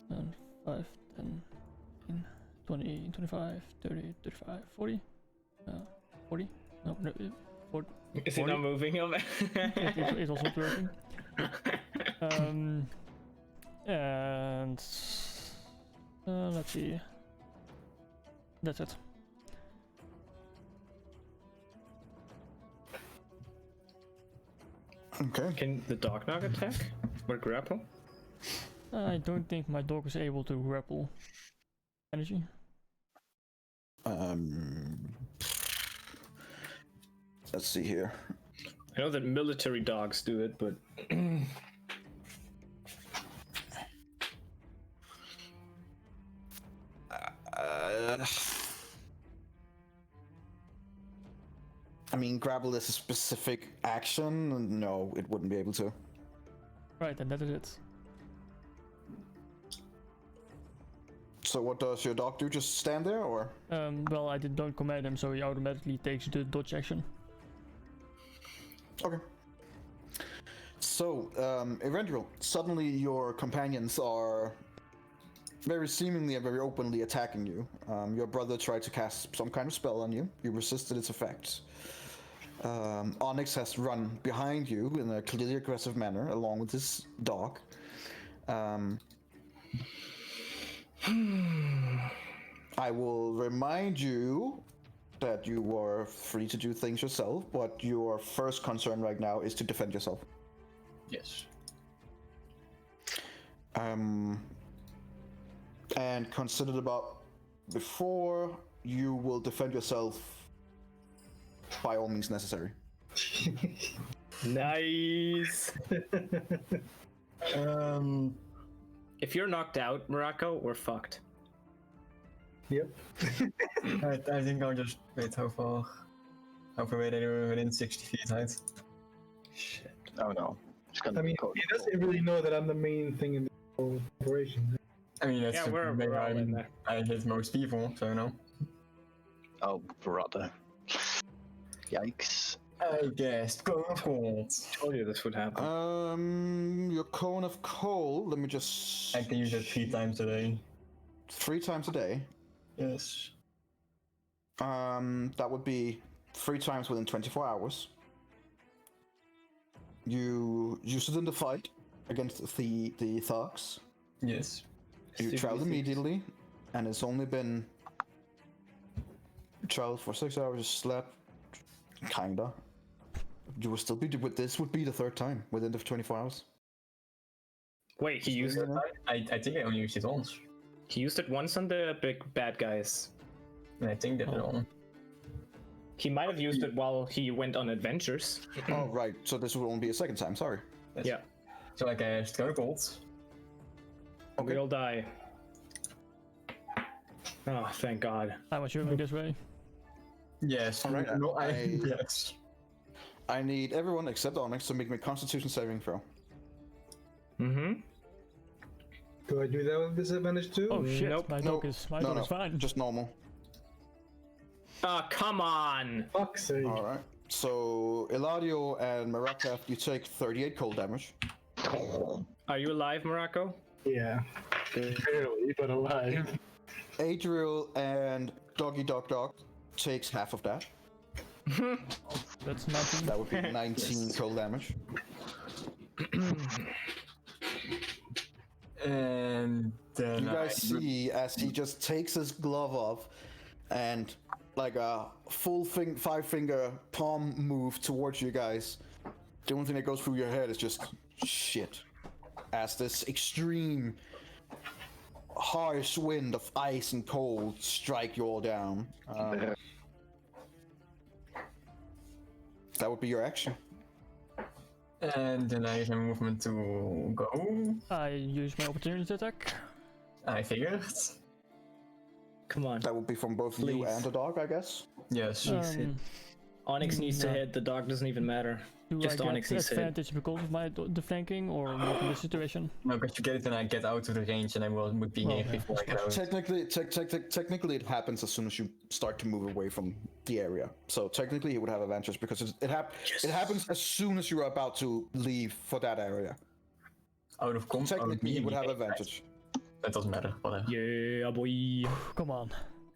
And 5, 10, 15, 20, 25, 30, 35, 40. 40? No, 40. Is he not moving him? It was not working. And let's see. That's it. Okay. Can the dog knock attack or grapple? I don't think my dog is able to grapple energy. Let's see here. I know that military dogs do it, but I mean, grapple is a specific action. No, it wouldn't be able to. Right, and that is it. So what does your dog do? Just stand there, or? Well, I don't command him, so he automatically takes the dodge action. Okay. So, Eventual, suddenly your companions are very seemingly and very openly attacking you. Your brother tried to cast some kind of spell on you. You resisted its effects. Onyx has run behind you in a clearly aggressive manner, along with his dog. I will remind you that you were free to do things yourself, but your first concern right now is to defend yourself. Yes. And considered about before, you will defend yourself by all means necessary. Nice. If you're knocked out, Morocco, we're fucked. Yep. I think I'll just wait how far away they were within 60 feet height. Shit. Oh no. It's gonna I mean, be he doesn't really know that I'm the main thing in the whole operation. I mean, that's Yeah, the we're way all in there. I hit most people, so no. Oh, brother. Yikes. I guessed. Go of cold. Told you this would happen. Your cone of cold, let me just... I can use it 3 times a day. 3 times a day? Yes. That would be 3 times within 24 hours. You use it in the fight against the thugs. Yes. You traveled immediately, and it's only been... You traveled for 6 hours, you slept, kinda. You will still be, this would be the 3rd time within the 24 hours. Wait, he used it. I think I only used it once. He used it once on the big bad guys. And I think that it all. He might have used it while he went on adventures. Oh, right, so this will only be a 2nd time, sorry. Yes. Yeah. So I guessed go cold. We all die. Oh, thank God. I'm assuming this way. Yes. Alright, No, I- yes. I need everyone except Onyx to make me a Constitution saving throw. Mm-hmm. Do I do that with disadvantage too? Oh shit, Nope. my dog is fine. Just normal. Ah, come on! Fuck's sake. Alright. So, Eladio and Marakath, you take 38 cold damage. Are you alive, Morocco? Yeah. Barely, but alive. Adriel and Doggy Dog Dog takes half of that. That's nothing. That would be 19 cold damage. And then You guys see as he just takes his glove off and like a full 5-finger palm move towards you guys. The only thing that goes through your head is just shit. As this extreme harsh wind of ice and cold strike you all down. That would be your action. And then I have a movement to go. I use my opportunity attack. I figured. Come on. That would be from both you Please. and the dog, I guess. Yes. Onyx needs to hit, the dog doesn't even matter. Do Just I Onyx get needs to hit. advantage because of my the flanking or not in this situation? No, because you get it and I get out of the range and I would be here yeah. before I get out. Technically, it happens as soon as you start to move away from the area. So technically, he would have advantage because it happens as soon as you are about to leave for that area. Out of combat. Technically, he would have advantage. That doesn't matter. Whatever. Yeah, boy. Come on.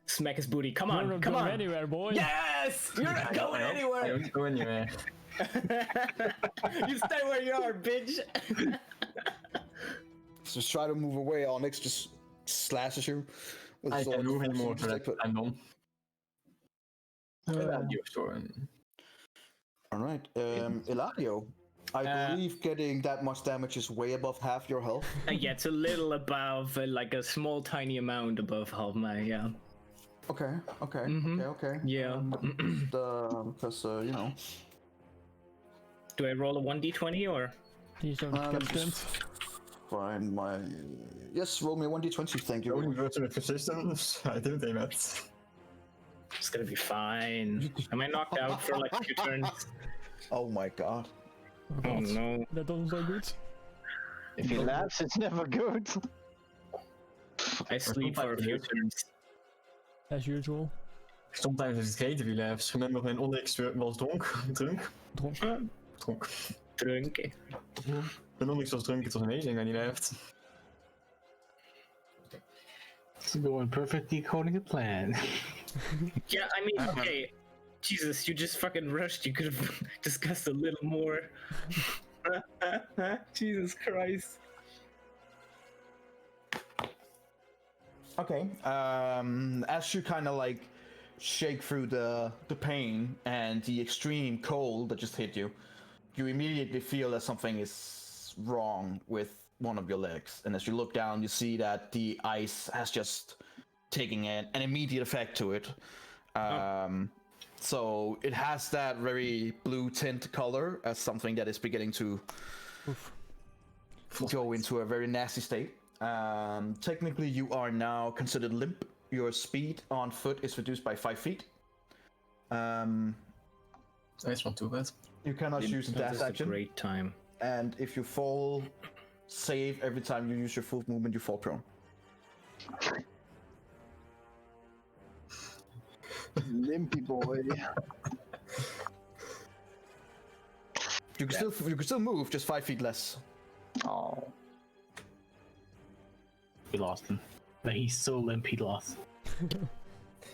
Smack his booty. Come You're on, not come going on. anywhere, boy. Yes! You're not going I anywhere! don't go anywhere. You stay where you are, bitch! Just try to move away. Onyx just slashes you. With I his can sword. move anymore Just for take that. it. I'm done. Your turn. All right, Eladio. I believe getting that much damage is way above half your health. Yeah, it's a little above, like a small tiny amount above half my, yeah. Okay. Yeah. Because you know. Do I roll a 1d20 or? Please don't Let get me stunned. just find my. Yes, roll me a 1d20. Thank you. Only version of resistance. I didn't aim at. It's gonna be fine. Am I knocked out for like 2 turns? Oh my god. Oh no. That doesn't sound good. If he laughs, it's never good. I sleep for a few turns. As usual. Sometimes it's great if you left. Remember when Onyx was drunk? Drunk? Drunk. When Onyx was drunk, it was amazing when he left. It's going perfectly according to plan. Yeah, I mean, okay. Jesus, you just fucking rushed. You could have discussed a little more. Jesus Christ. Okay. As you kind of like shake through the pain and the extreme cold that just hit you, you immediately feel that something is wrong with one of your legs. And as you look down, you see that the ice has just taken an immediate effect to it. So it has that very blue tint color as something that is beginning to go into a very nasty state. Technically, you are now considered limp. Your speed on foot is reduced by 5 feet. That's not too bad. You cannot use a dash That's a action. great time. And if you fall, save every time you use your full movement, you fall prone. Limpy boy. You can still move, just 5 feet less. Oh. We lost him. But he's so limp, he lost.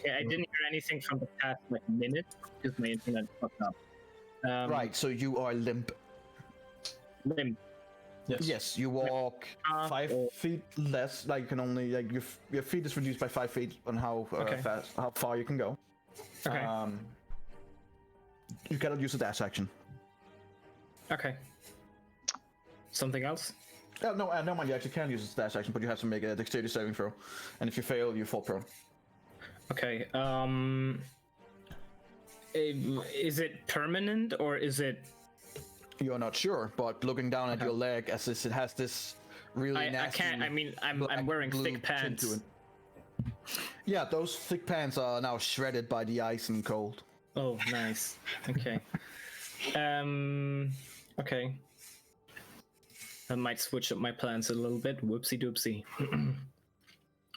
Yeah, I didn't hear anything from the past like minute because my internet fucked up. Right, so you are limp. Limp. Yes, you walk 5 feet less. Like you can only like your feet is reduced by 5 feet on how how far you can go. Okay. You cannot use a dash action. Okay. Something else? No, no mind. You actually can use a dash action, but you have to make a dexterity saving throw, and if you fail, you fall prone. Okay. Is it permanent or is it? You're not sure, but looking down at your leg, as it has this really nasty. I can't. I mean, I'm wearing thick pants. To it. Yeah, those thick pants are now shredded by the ice and cold. Oh, nice. Okay. Okay. I might switch up my plans a little bit. Whoopsie doopsie.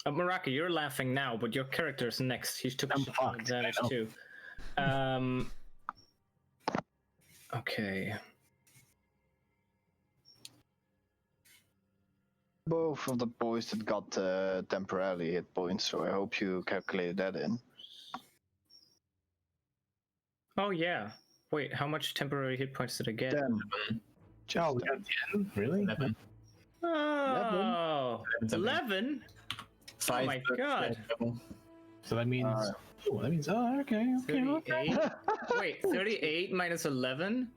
Maraka, you're laughing now, but your character's next. He took advantage too. Okay. Both of the boys that got temporarily hit points, so I hope you calculated that in. Oh yeah. Wait, how much temporary hit points did I get? 10. Oh, we got 10? Really? 11. Oh, 11? Oh my god. So that means... okay. 38? Wait, 38 minus 11?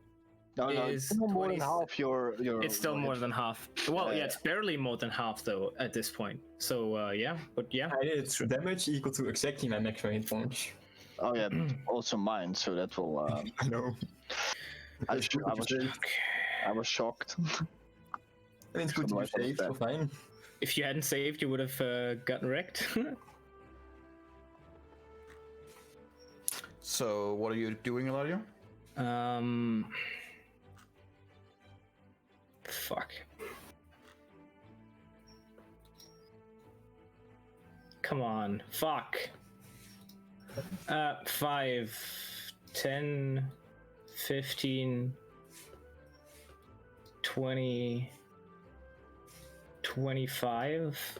No, is it's more than 20 half your It's still more than half. Well, yeah, it's barely more than half though at this point. So yeah, but yeah. I did damage equal to exactly my maximum hit points. Oh yeah, also mine, so that will... I know. I was shocked. I mean, it's good to be safe, so fine. If you hadn't saved, you would have gotten wrecked. So, what are you doing, Eladio? Fuck. Come on, fuck. 5, 10, 15, 20, 25.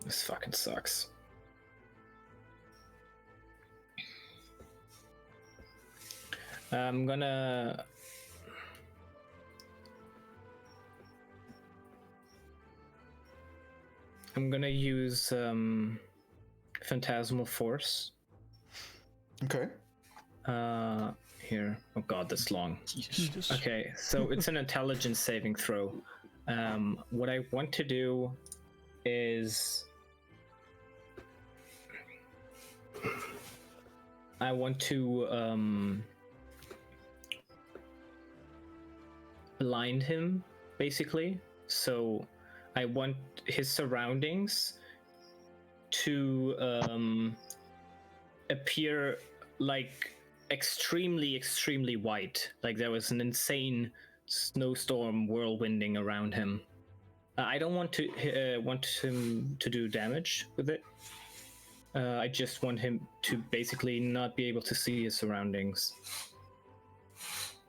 This fucking sucks. I'm gonna... use Phantasmal Force. Okay. Here. Oh god, that's long. Jesus. Okay, so it's an intelligence saving throw. What I want to do is... I want to blind him, basically. So I want his surroundings to appear like extremely white, like there was an insane snowstorm whirlwinding around him. I don't want him to do damage with it. I just want him to basically not be able to see his surroundings.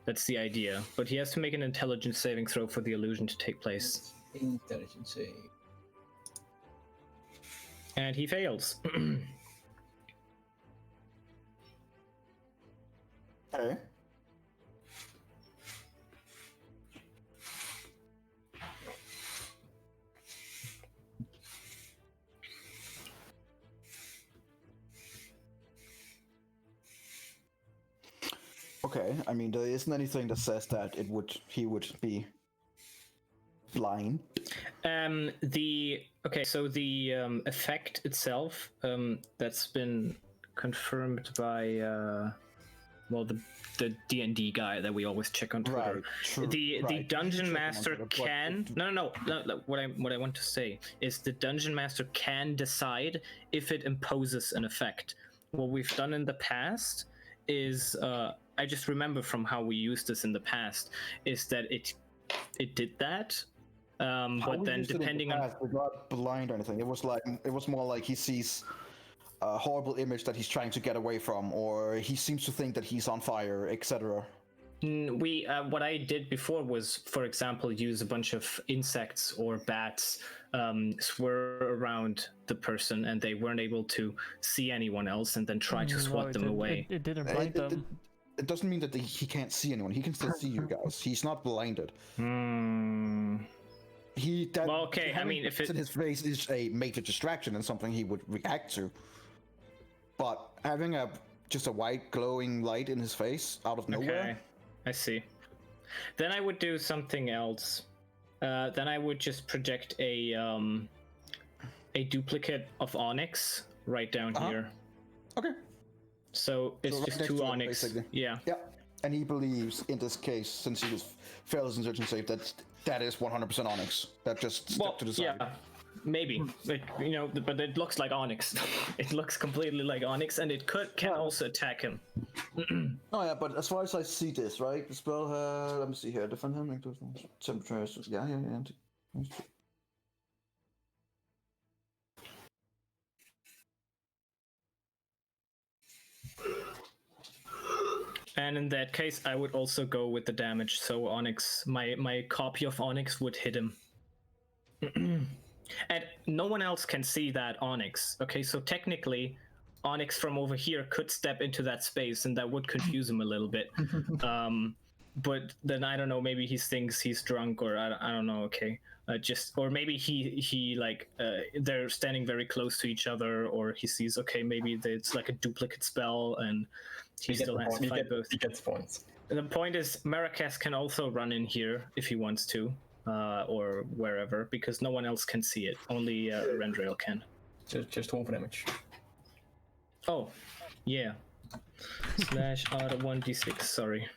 That's the idea. But he has to make an intelligence saving throw for the illusion to take place. Intelligence save. And he fails. Okay. Okay, I mean, there isn't anything that says that he would be blind. The effect itself, that's been confirmed by the D&D guy that we always check on Twitter. Right, true, The right. dungeon You check him on master Twitter, but can no. What I want to say is the dungeon master can decide if it imposes an effect. What we've done in the past is I just remember from how we used this in the past is that it did that. But then depending on it not blind or anything, it was more like he sees a horrible image that he's trying to get away from, or he seems to think that he's on fire, etc. What I did before was, for example, use a bunch of insects or bats swirl around the person, and they weren't able to see anyone else, and then try to swat them away. It didn't blind them. It doesn't mean that he can't see anyone. He can still see you guys. He's not blinded. I mean, if in his face is a major distraction and something he would react to. But having just a white glowing light in his face out of nowhere. Okay, I see. Then I would do something else. Then I would just project a duplicate of Onyx right down here. Okay. So it's right just next 2 to it, Onyx. basically. Yeah. Yeah. And he believes in this case, since he was failed his intelligence save, that is 100% Onyx. That just stepped to the side. Yeah. Maybe, but it looks like Onyx. It looks completely like Onyx, and it can also attack him. Oh yeah, but as far as I see this, right, the spell, let me see here, defend him, temperature, yeah. And in that case, I would also go with the damage. So Onyx, my copy of Onyx would hit him. And no one else can see that Onyx. Okay, so technically, Onyx from over here could step into that space, and that would confuse him a little bit. But then I don't know. Maybe he thinks he's drunk, or I don't know. Okay, or maybe he like they're standing very close to each other, or he sees maybe it's like a duplicate spell, and he still has to fight both. He gets points. The point is, Maracas can also run in here if he wants to. Or wherever, because no one else can see it. Only Rendrail can. Just half damage. Oh, yeah. Slash out of 1d6, sorry.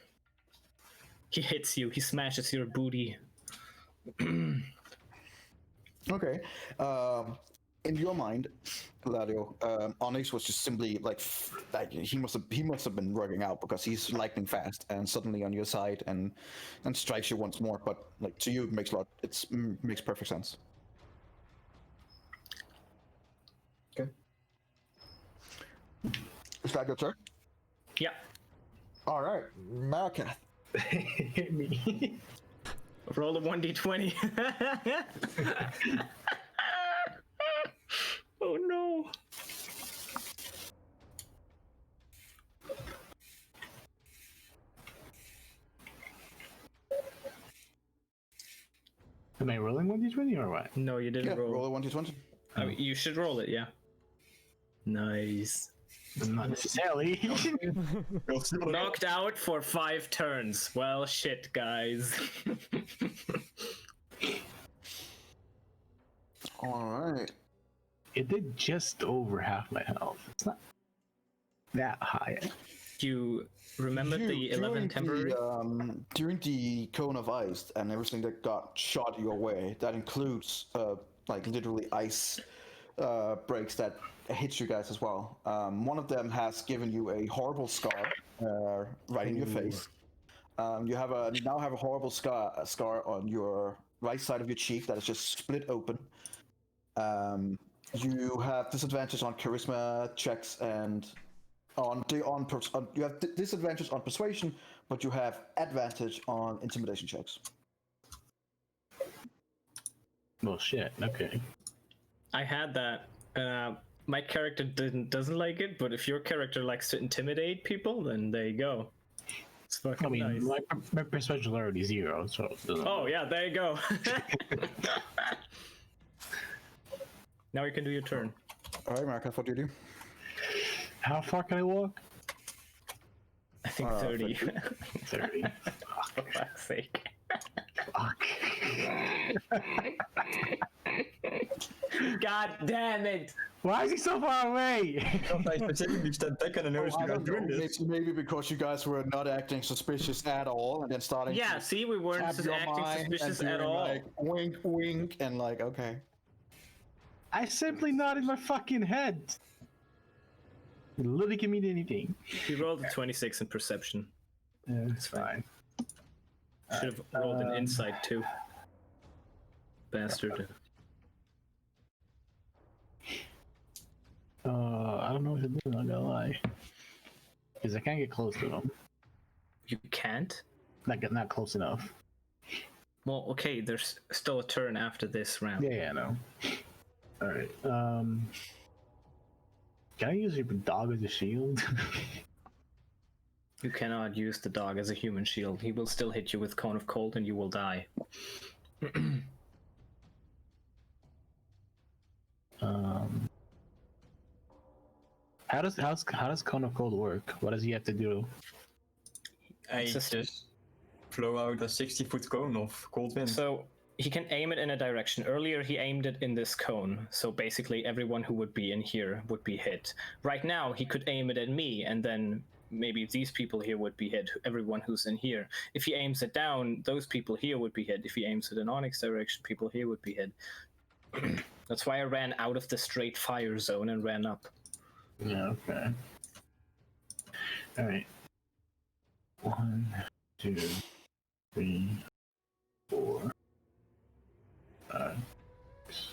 He hits you, he smashes your booty. Okay. In your mind, Gladio, Onyx was just simply like he must have been working out, because he's lightning fast and suddenly on your side and strikes you once more. But like to you, it makes perfect sense. Okay. Is that your turn? Yeah. All right, Marakath. Hit me. Roll a 1d20. Oh no. Am I rolling 1d20 or what? No, you didn't roll. Roll a 1d20. I mean, you should roll it, yeah. Nice. Not necessarily. Knocked out for 5 turns. Well, shit, guys. All right. It did just over half my health. It's not that high. You remember the 11 temporary? During the cone of ice and everything that got shot your way, that includes like literally ice breaks that hit you guys as well. One of them has given you a horrible scar right in your face. You now have a horrible scar on your right side of your cheek that is just split open. You have disadvantage on charisma checks and you have disadvantage on persuasion, but you have advantage on intimidation checks. Well, shit. Okay. I had that. My character doesn't like it, but if your character likes to intimidate people, then there you go. It's fucking nice. My persuasion is already 0, so. Oh yeah, there you go. Now you can do your turn. All right, Marcus, what do you do? How far can I walk? I think 30. 30. For fuck's sake. Fuck. God damn it! Why is he so far away? I specifically stand back and I noticed you guys doing this. Maybe because you guys were not acting suspicious at all, and then starting. Yeah, see, we weren't acting suspicious at all. Like, wink, wink, and like, okay. I simply nodded my fucking head. It literally can mean anything. He rolled a 26 in perception. Yeah, it's fine. Should have rolled an insight too. Bastard. I don't know what to do, I'm not gonna lie. Because I can't get close to them. You can't? Not close enough. Well, okay, there's still a turn after this round. Yeah, I know. Alright, can I use your dog as a shield? You cannot use the dog as a human shield. He will still hit you with Cone of Cold and you will die. How does Cone of Cold work? What does he have to do? I just blow out a 60-foot cone of cold wind. So he can aim it in a direction. Earlier he aimed it in this cone, so basically everyone who would be in here would be hit. Right now he could aim it at me, and then maybe these people here would be hit, everyone who's in here. If he aims it down, those people here would be hit. If he aims it in Onyx direction, people here would be hit. That's why I ran out of the straight fire zone and ran up. Yeah, okay. Alright. 1, 2, 3, 4, 5, 6.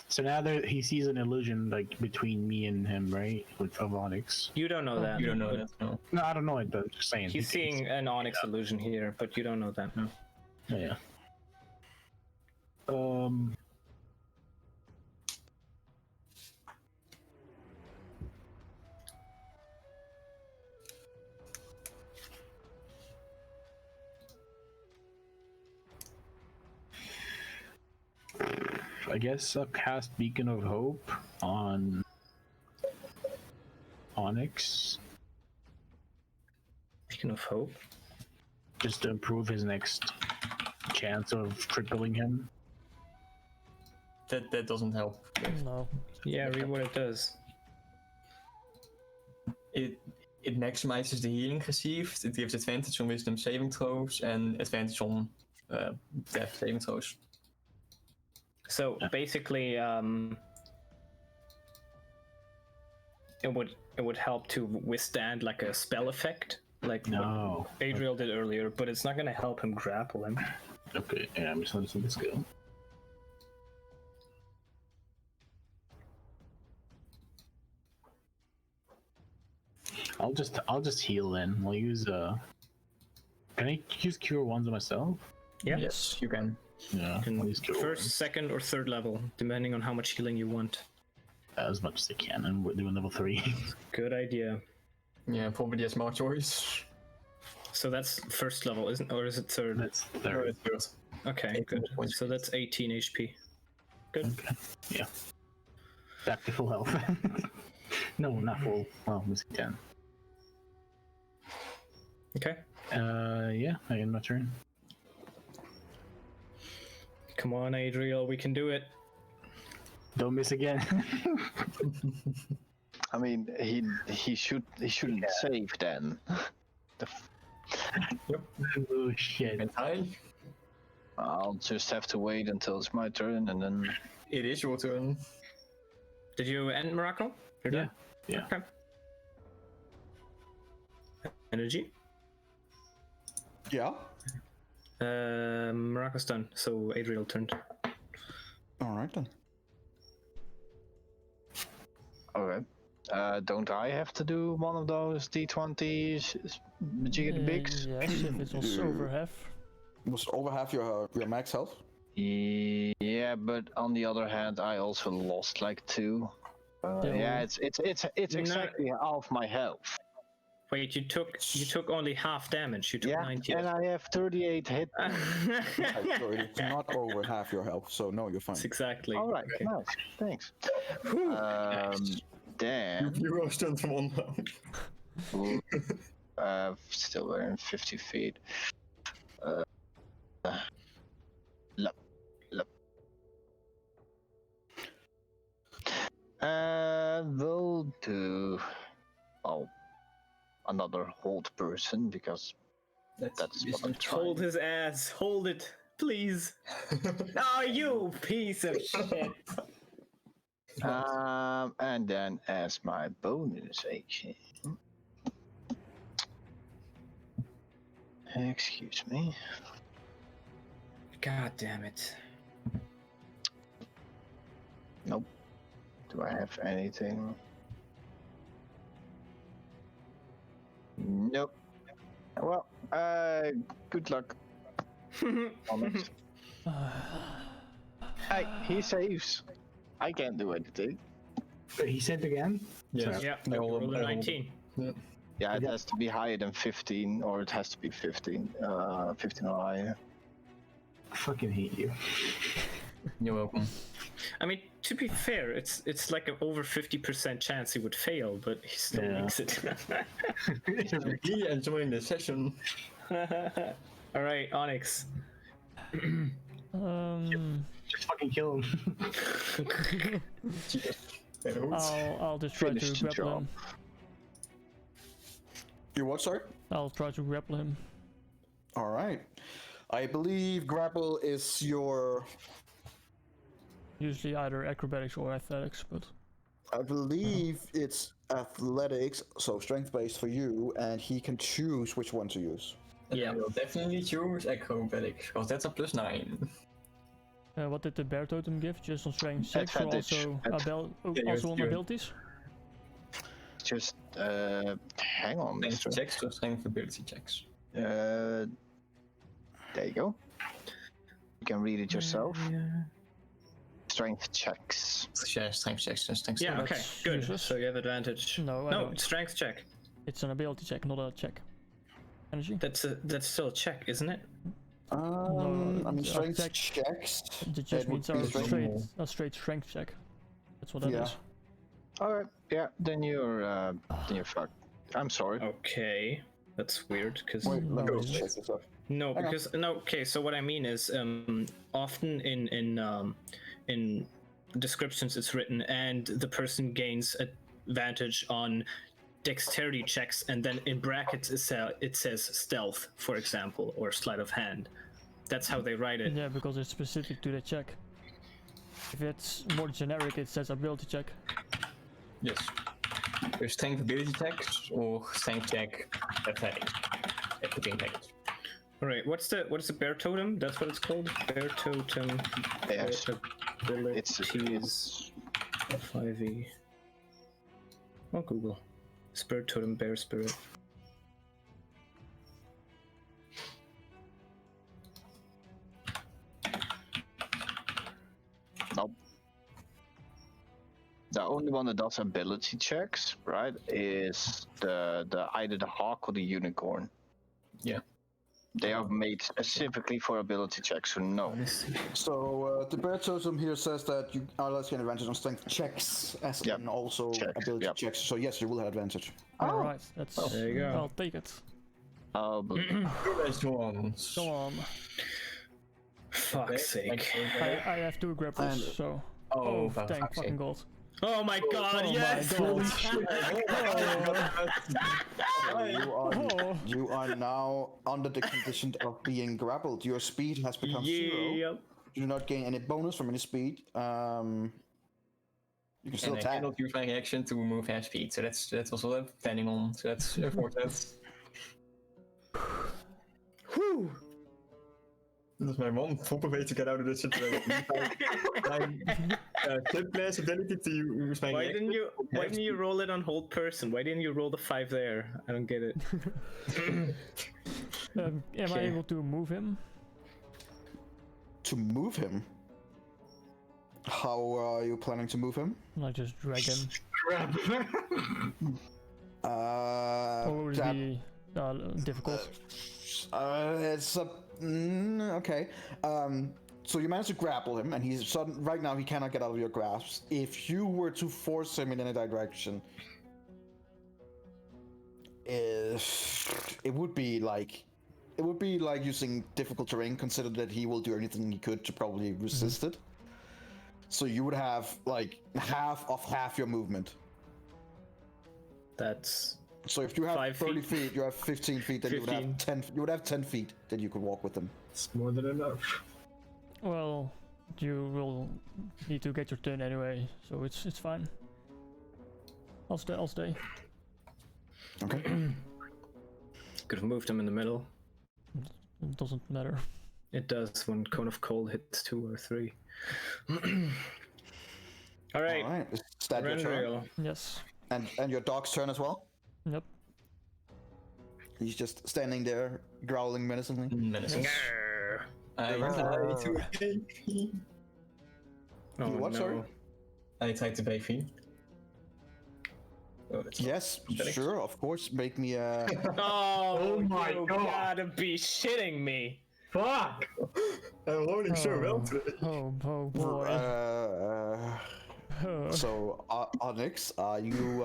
So now he sees an illusion like between me and him, right? Of Onyx. You don't know that. You don't know that, no. No, I don't know it, but just saying. He's seeing an Onyx illusion here, but you don't know that, no. Yeah. I guess I'll cast Beacon of Hope on Onyx. Beacon of Hope? Just to improve his next chance of crippling him. That doesn't help. No. Yeah, read what it does. It maximizes the healing received. It gives advantage on wisdom saving throws and advantage on death saving throws. So basically, it would help to withstand like a spell effect, like what Adriel did earlier, but it's not going to help him grapple him. Okay, yeah, I'm just listening to this skill. I'll just heal then. I'll use Can I use Cure Wounds on myself? Yeah. Yes, you can. Yeah. You I'll use can Cure first, Wounds. second, or third level, depending on how much healing you want. As much as I can, and we're doing level 3. Good idea. Yeah, probably a smart choice. So that's first level, isn't? Or is it third? That's No, third. it's first. Okay, good. 18 points. So that's 18 HP. Good. Okay. Yeah. Back to full health. No, not full. Well, missing 10. Okay. Yeah, I end my turn. Come on, Adriel, we can do it. Don't miss again. I mean, he shouldn't save then. Oh shit. Entirely. I'll just have to wait until it's my turn and then. It is your turn. Did you end Morocco? You're done? Yeah. Okay. Energy. Yeah. Morocco's done, so Adriel turned. All right then. Okay. Don't I have to do one of those D20s, Jiggy the Bigs? Yes, if it's also over half. Was over half your max health? Yeah, but on the other hand, I also lost like 2. Yeah, it's exactly half my health. Wait, you took only half damage. You took 90. And I have 38 hit. So it's not over half your health, so no, you're fine. That's exactly. All right, nice, thanks. Then You are stunned from on now. still within 50 feet. We'll do another hold person because that's what I'm trying. Hold his ass. Hold it, please. Oh, you piece of shit. And then as my bonus action. Excuse me. God damn it. Nope. Do I have anything? Nope. Well, good luck. Honest. Hey, he saves. I can't do anything. He said again? Yes. Yeah, I hold rolled a him. 19. Yeah, it has to be higher than 15, or it has to be 15. 15 or higher. I fucking hate you. You're welcome. I mean, to be fair, it's like an over 50% chance he would fail, but he still makes it. Really enjoying the session. All right, Onyx. Just fucking kill him. I'll just try Finish to the grapple job. him. You what, sir? I'll try to grapple him. All right. I believe grapple is your. Usually either acrobatics or athletics, but I believe it's athletics, so strength based for you, and he can choose which one to use. Yeah. I will definitely choose acrobatics, because that's a +9. what did the bear totem give? Just on strength checks or Advantage. also on abilities? Just, hang on, Strength mister. checks or strength ability checks? There you go. You can read it yourself. Strength checks. Yeah, strength checks and strength Yeah, checks. okay, that's good. useless. So you have advantage. No, I No, don't. strength check. It's an ability check, not a check. Energy? That's still a check, isn't it? I mean, strength attack- checks. It just It means would be a straight strength check. That's what that Yeah. is. Alright, yeah, then you're fucked. I'm sorry. Okay, that's weird because Wait, let me No, just it's- check this out. no, Hang on. because no. Okay, so what I mean is, often in descriptions it's written, and the person gains advantage on dexterity checks, and then in brackets it says stealth, for example, or sleight of hand. That's how they write it. Yeah, because it's specific to the check. If it's more generic, it says ability check. Yes. There's strength ability checks or strength check athletics. Everything package. All right, what's the bear totem? That's what it's called. Bear totem. Yes. Abilities 5e. Oh, Google. Spirit totem, bear spirit. Nope. The only one that does ability checks, right, is the either the hawk or the unicorn. Yeah. They are made specifically for ability checks, so no. So the bear totem here says that you are less gain advantage on strength checks, as Yep. in also Checks, ability yep. checks. So yes, you will have advantage. Alright, that's. There you go. I'll take it. Oh, but Two best ones. Come on. Fuck's sake. I have 2 grapples, And- so. Oh, thank fuck's fucking sake. god. Oh my god, Oh yes! my god. You are now under the condition of being grappled. Your speed has become 0. Yep. You do not gain any bonus from any speed. You can still And I attack. cannot use my reaction to move half speed, so that's also depending on. So that's 4 sets. Whew. Dat is mijn one proper way to get out of this situation. Subclass ability to use my Why reaction. didn't you roll it on hold person? Why didn't you roll the 5 there? I don't get it. Am I Okay. able to move him? To move him? How are you planning to move him? Like just drag him? Or would it That- be difficult? It's a okay. So you managed to grapple him, and he's right now he cannot get out of your grasp. If you were to force him in any direction, it would be like using difficult terrain. Consider that he will do anything he could to probably resist it. So you would have like half your movement. That's So if you have 5 30 feet. feet, you have 15 feet, then you would have 15. 10. You would have 10 feet that you could walk with them. It's more than enough. Well, you will need to get your turn anyway, so it's fine. I'll stay. Okay. could have moved him in the middle. It doesn't matter. It does when Cone of Cold hits 2 or 3. All right. All right. Is that your turn? Renriel. Yes. And your dog's turn as well? Yep. He's just standing there, growling menacingly. Menacing. Grrr. I Grrr. tried to bait Oh, What, no. sorry? I tried to bait you. Oh, that's Yes, Pathetic. sure, of course. Make me a. Oh, my you God. gotta be shitting me. Fuck! I'm holding so well today. Oh boy. So, Onyx, are you?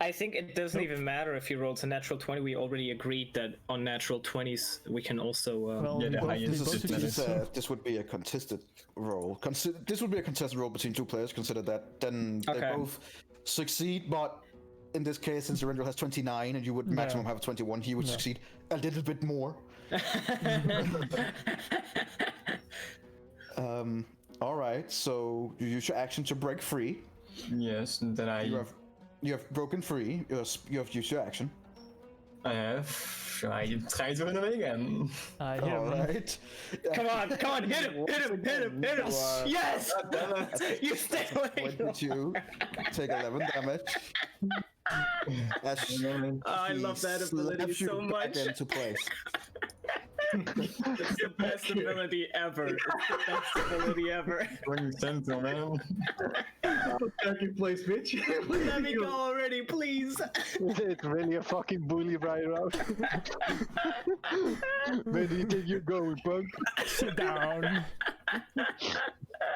I think it doesn't even matter if he rolls a natural 20. We already agreed that on natural 20s we can also. Well, yeah, we the both, highest we is both just succeed. This would be a contested roll. This would be a contested roll between 2 players. Consider that. Then they Okay. both succeed, but in this case, since Rendell has 29 and you would maximum have 21, he would succeed a little bit more. All right. So you use your action to break free. Yes, and then You have broken free. You have used your action. I have tried to run away again. I All hear him. right. Come on, hit him. Yes! You stay away. 22. Take 11 damage. As I he love that ability slaps you so back much. into place. It's the best ability ever. It's the best ability ever. Bring center, man. Second place, bitch. Let me go already, please. It's really a fucking bully right out. Where do you think you're going, punk? Sit down.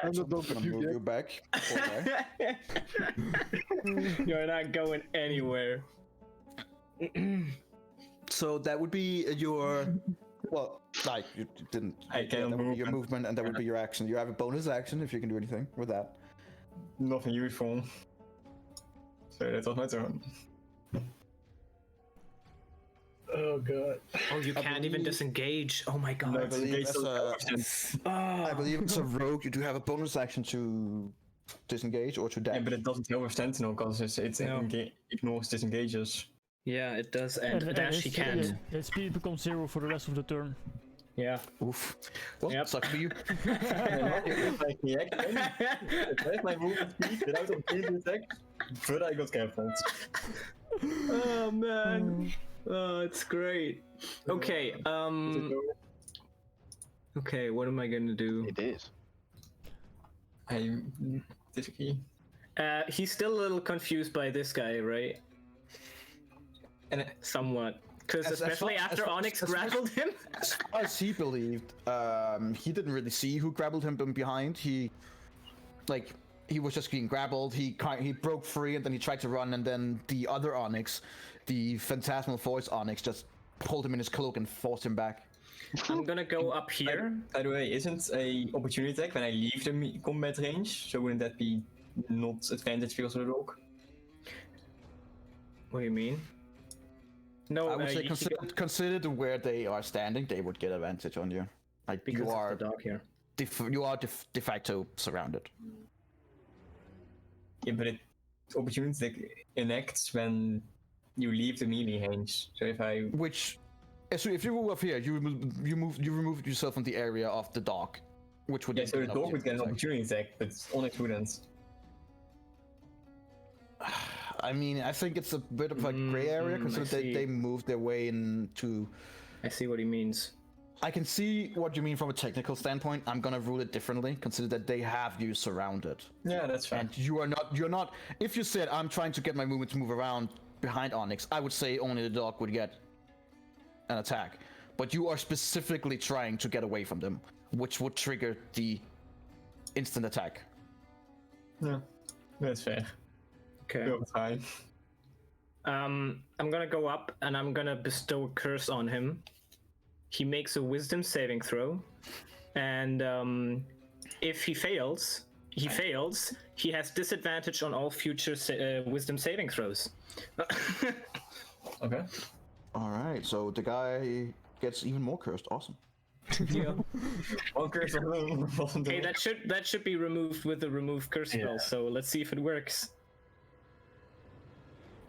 I'm not done I'm gonna with you move yet. you back. Okay. You're not going anywhere. So that would be your. Well, like you didn't. I can that would be your move. movement, and that would be your action. You have a bonus action if you can do anything with that. Nothing useful. So that was my turn. Oh god. Oh, you can't even disengage. Oh my god. I believe as a, I Oh. believe it's a rogue. You do have a bonus action to disengage or to dash. Yeah, but it doesn't help with Sentinel because it No. ignores disengages. Yeah, it does, and dash he his- can't. His speed becomes 0 for the rest of the turn. Yeah. Oof. Well, Yep. sucks for you. Like reaction, it has my movement speed without a field attack, but I got careful. Oh man. Oh, it's great. Okay, okay, what am I gonna do? It is. I disagree. He's still a little confused by this guy, right? And Somewhat. Because As especially far- after as far- Onyx as far- grappled him? As far as he believed, he didn't really see who grappled him from behind. He was just being grappled. He broke free and then he tried to run, and then the other Onyx the phantasmal voice Onyx just pulled him in his cloak and forced him back. I'm gonna go up here. By the way, isn't a opportunity attack when I leave the combat range? So wouldn't that be not advantage for the dog? What do you mean? No, I would say you can- considered where they are standing, they would get advantage on you. Like because you of are the dog here. de facto surrounded. Yeah, but it opportunity attack enacts when you leave the melee range. So if I So if you move up here, you remove yourself from the area of the dock, which would so the then dog would get an attack. opportunity attack, but Onyx wouldn't. I mean, I think it's a bit of a gray area because they moved their way into. I see what he means. I can see what you mean from a technical standpoint. I'm gonna rule it differently. Consider that they have you surrounded. Yeah, that's fine. And you're not. If you said I'm trying to get my movement to move around behind Onyx, I would say only the dog would get an attack. But you are specifically trying to get away from them, which would trigger the instant attack. Yeah, that's fair. Okay. Go fine. I'm gonna go up and I'm gonna bestow a curse on him. He makes a wisdom saving throw, and if he fails, he has disadvantage on all future wisdom saving throws. Okay. All right, so the guy gets even more cursed. Awesome. Yeah. One curse on Hey, that should be removed with the remove curse spell. Yeah. So let's see if it works.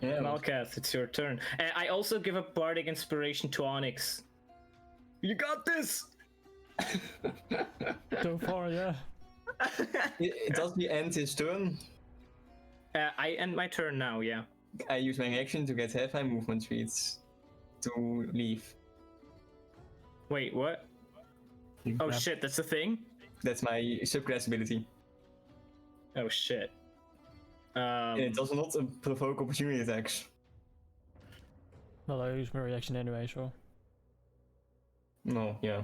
Yeah. Malkath, it's your turn. I also give a bardic inspiration to Onyx. You got this. So far, yeah. It does he end his turn? I end my turn now. Yeah. I use my action to get half my movement speeds to leave. Wait, what? You Oh grab- shit, that's a thing. That's my subclass ability. Oh shit. And it does not provoke opportunity attacks. Well, I use my reaction anyway, so. No, yeah.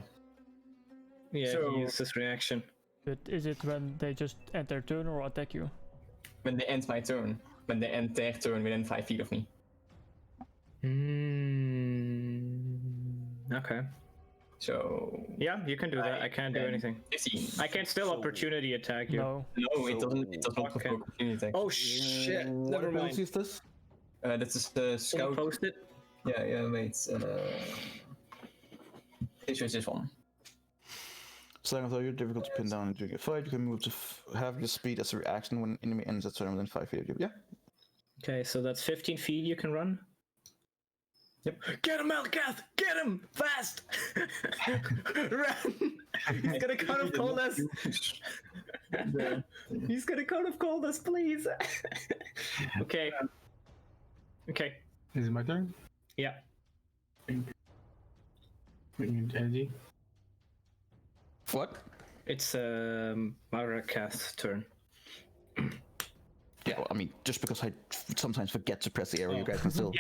Yeah, So- he used this reaction. But is it when they just end their turn or attack you? When they end my turn. When they end their turn within 5 feet of me. Okay. So... Yeah, you can do that. I can't do anything. 15. I can still opportunity attack you. No. No, it doesn't. It does not Okay. provoke opportunity attacks. Oh shit! What Never ability mind. is this? That's just the Someone scout. post it. Yeah, wait. This is this one. Slang of you're difficult to pin down during a fight. You can move to have your speed as a reaction when enemy ends a turn within 5 feet of you. Yeah. Okay, so that's 15 feet you can run. Yep. Get him, Malkath! Get him! Fast! Run! He's gonna cut off cold us! He's gonna cut off cold us, please! Okay. Okay. Is it my turn? Yeah. Energy. What? It's Marakath's turn. Yeah, well, I mean, just because I sometimes forget to press the arrow, you guys can still.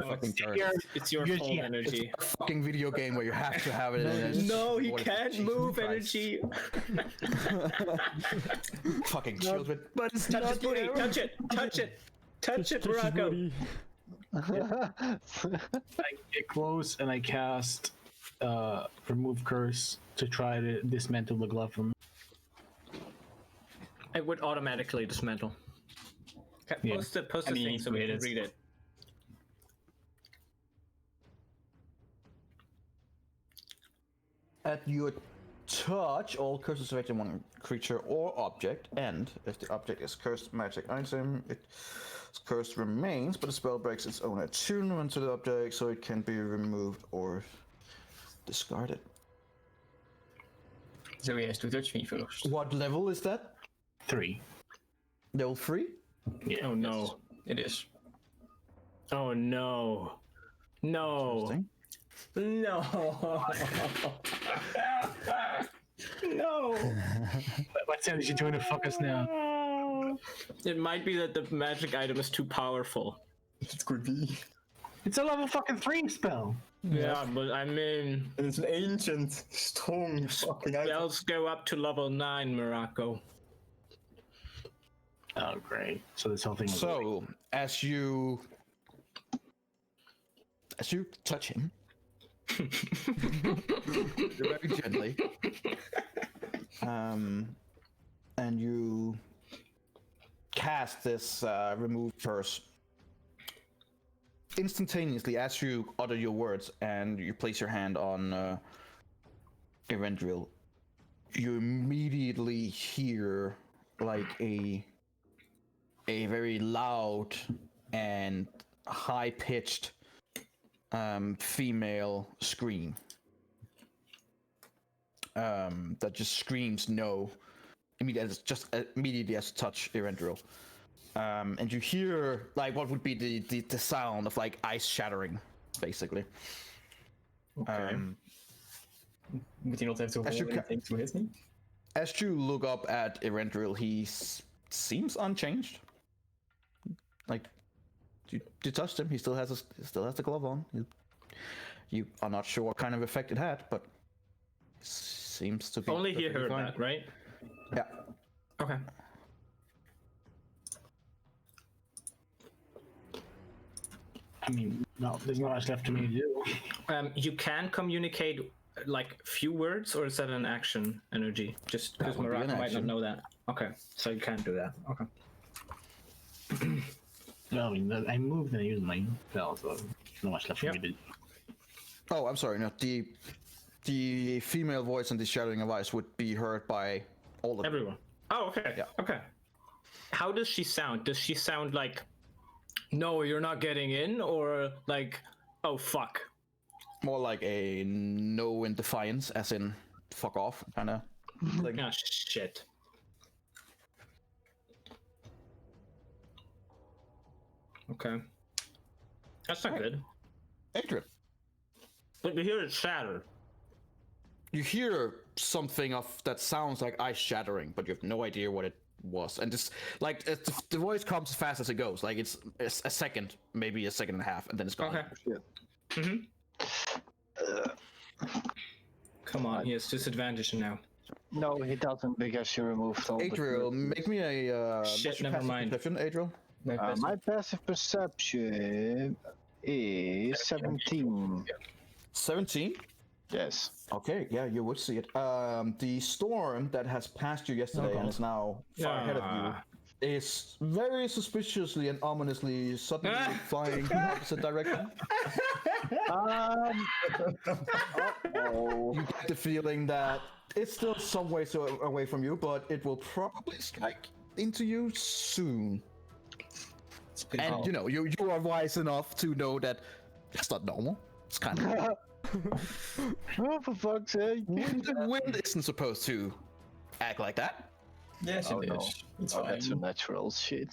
Fucking turn. It's your You're full GM. energy. A fucking video game where you have to have it. in No, he What- can't Jesus move Christ. energy. Fucking children. But it's Touch not his booty! the arrow. Touch it! Touch it! Touch it, Touch his Morocco! booty. I get close and I cast remove curse to try to dismantle the glove from. It would automatically dismantle. Okay, Yeah. post the I mean, thing so we read can it. read it. At your touch, all curses affecting one creature or object, and if the object is cursed magic item, its curse remains, but the spell breaks its own attunement to the object, so it can be removed or discarded. So he has to touch me first. What level is that? 3. Level 3? Yeah. Oh no. It is. Oh no. No. Interesting. No. No. What sound is she trying to fuck us now? It might be that the magic item is too powerful. It could be. It's a level fucking 3 spell. Yeah, but I mean, And it's an ancient, strong fucking item. spells go up to level 9, Morocco. Oh, great. So this whole thing was So, as you as you touch him, very gently, and you cast this remove curse. Instantaneously, as you utter your words and you place your hand on Erendril, you immediately hear like a very loud and high-pitched female scream that just screams no immediately as you touch Erendril. And you hear like what would be the sound of like ice shattering, basically. Okay. Would he not have to roll anything to hit me? As you look up at Erendril, he seems unchanged. Like you touched him, he still has the glove on. You are not sure what kind of effect it had, but it seems to be. Only he heard fine. that, right? Yeah. Okay. I mean, no, there's not much left for me to do. You can communicate like few words, or is that an action energy? Just because would be an Maraka might not action. know that. Okay, so you can't do that. Okay. No, I mean, I moved and I used my spell, so there's not much left for me to do. Oh, I'm sorry. No, the female voice and the shattering of ice would be heard by all of them. Everyone. Oh, okay. Yeah. Okay. How does she sound? Does she sound like, no, you're not getting in, or like, oh fuck? More like a no in defiance, as in fuck off kind of thing. Ah, shit. Okay. That's not good. Adrian, But you hear it shatter. you hear something that sounds like ice shattering, but you have no idea what it was. And just like the voice comes as fast as it goes. Like it's a second, maybe a second and a half, and then it's gone. Okay. Come on, he has disadvantage now. No, he doesn't because you removed all Adriel, make me a Shit, what's your never passive mind. perception, Adriel. My passive perception is 17. 17. Yes. Okay, yeah, you would see it. The storm that has passed you yesterday and is now far ahead of you is very suspiciously and ominously suddenly flying in the opposite direction. You get the feeling that it's still some ways away from you, but it will probably strike into you soon. And you know, you are wise enough to know that that's not normal. It's kind of Oh, for fuck's sake. the wind isn't supposed to act like that. Yes, Oh, it no. is. It's Oh, that's fine. unnatural. Shit.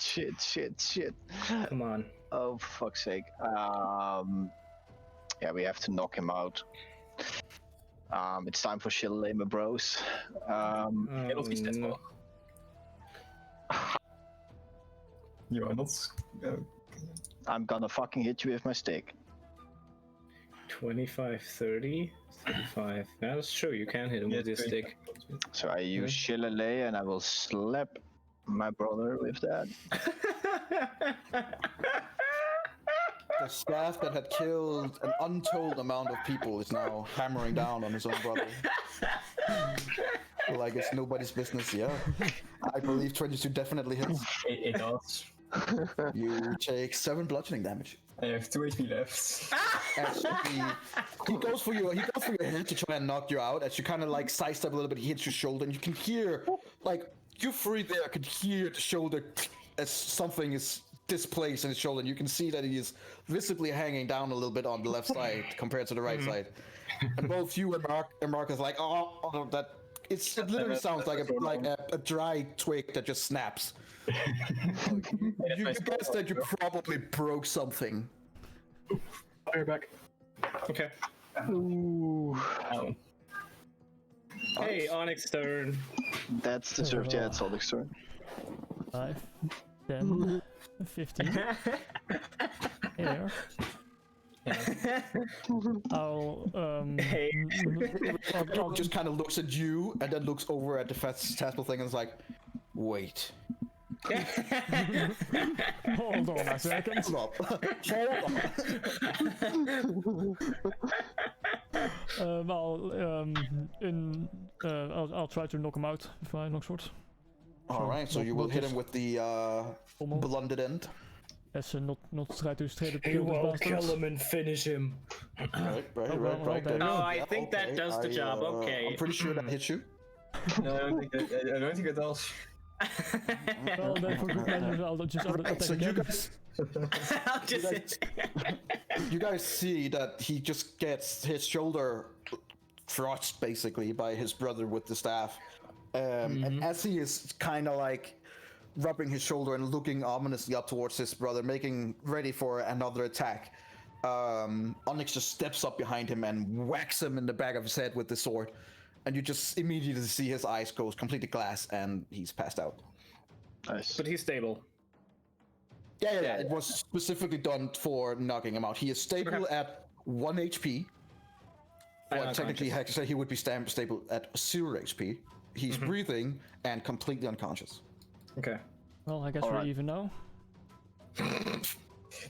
Come on. Oh, for fuck's sake. Yeah, we have to knock him out. It's time for Shillelagh, bros. Ja, dat is net wel. You are not. I'm gonna fucking hit you with my stick. 25, 30, 35. Yeah, that's true. You can hit him with your stick. So I use Shillelagh and I will slap my brother with that. The staff that had killed an untold amount of people is now hammering down on his own brother. Like it's nobody's business, yeah. I believe 22 definitely hits. It does. You take 7 bludgeoning damage. I have 2 HP left. As he goes for your head to try and knock you out. As you kind of like sidestep a little bit, he hits your shoulder, and you can hear, like, you three there can hear the shoulder as something is displaced in his shoulder, and you can see that he is visibly hanging down a little bit on the left side compared to the right side. And both you and Mark is like, oh, that it literally sounds like a dry twig that just snaps. You guess that you probably broke something. Fire back. Okay. Ooh. Oh. Hey, Onyx turn. That's deserved, yeah, it's Oleg's turn. 5, 10, 15. Hey there. I'll Hey. Dog just kind of looks at you and then looks over at the Phantasmal thing and is like, wait, Hold on a second. Hold up. Hold on. I'll try to knock him out with my longsword. All right, so you will hit him with the blunted end. Yes, not try to straight up You kill this will bastard. kill him and finish him. Right. well, There there you you go. go. I think that does the job, okay. I'm pretty sure that hits you. No, I don't think it does. Well, then for good measure, I'll just attack So you again. guys, I'll just you guys see that he just gets his shoulder thrust basically by his brother with the staff, and as he is kind of like rubbing his shoulder and looking ominously up towards his brother, making ready for another attack, Onyx just steps up behind him and whacks him in the back of his head with the sword, and you just immediately see his eyes go completely glass and he's passed out. Nice. But he's stable. Yeah. It was specifically done for knocking him out. He is stable at 1 HP. Well, technically, I could say he would be stable at 0 HP. He's breathing and completely unconscious. Okay. Well, I guess All we're right. even now. By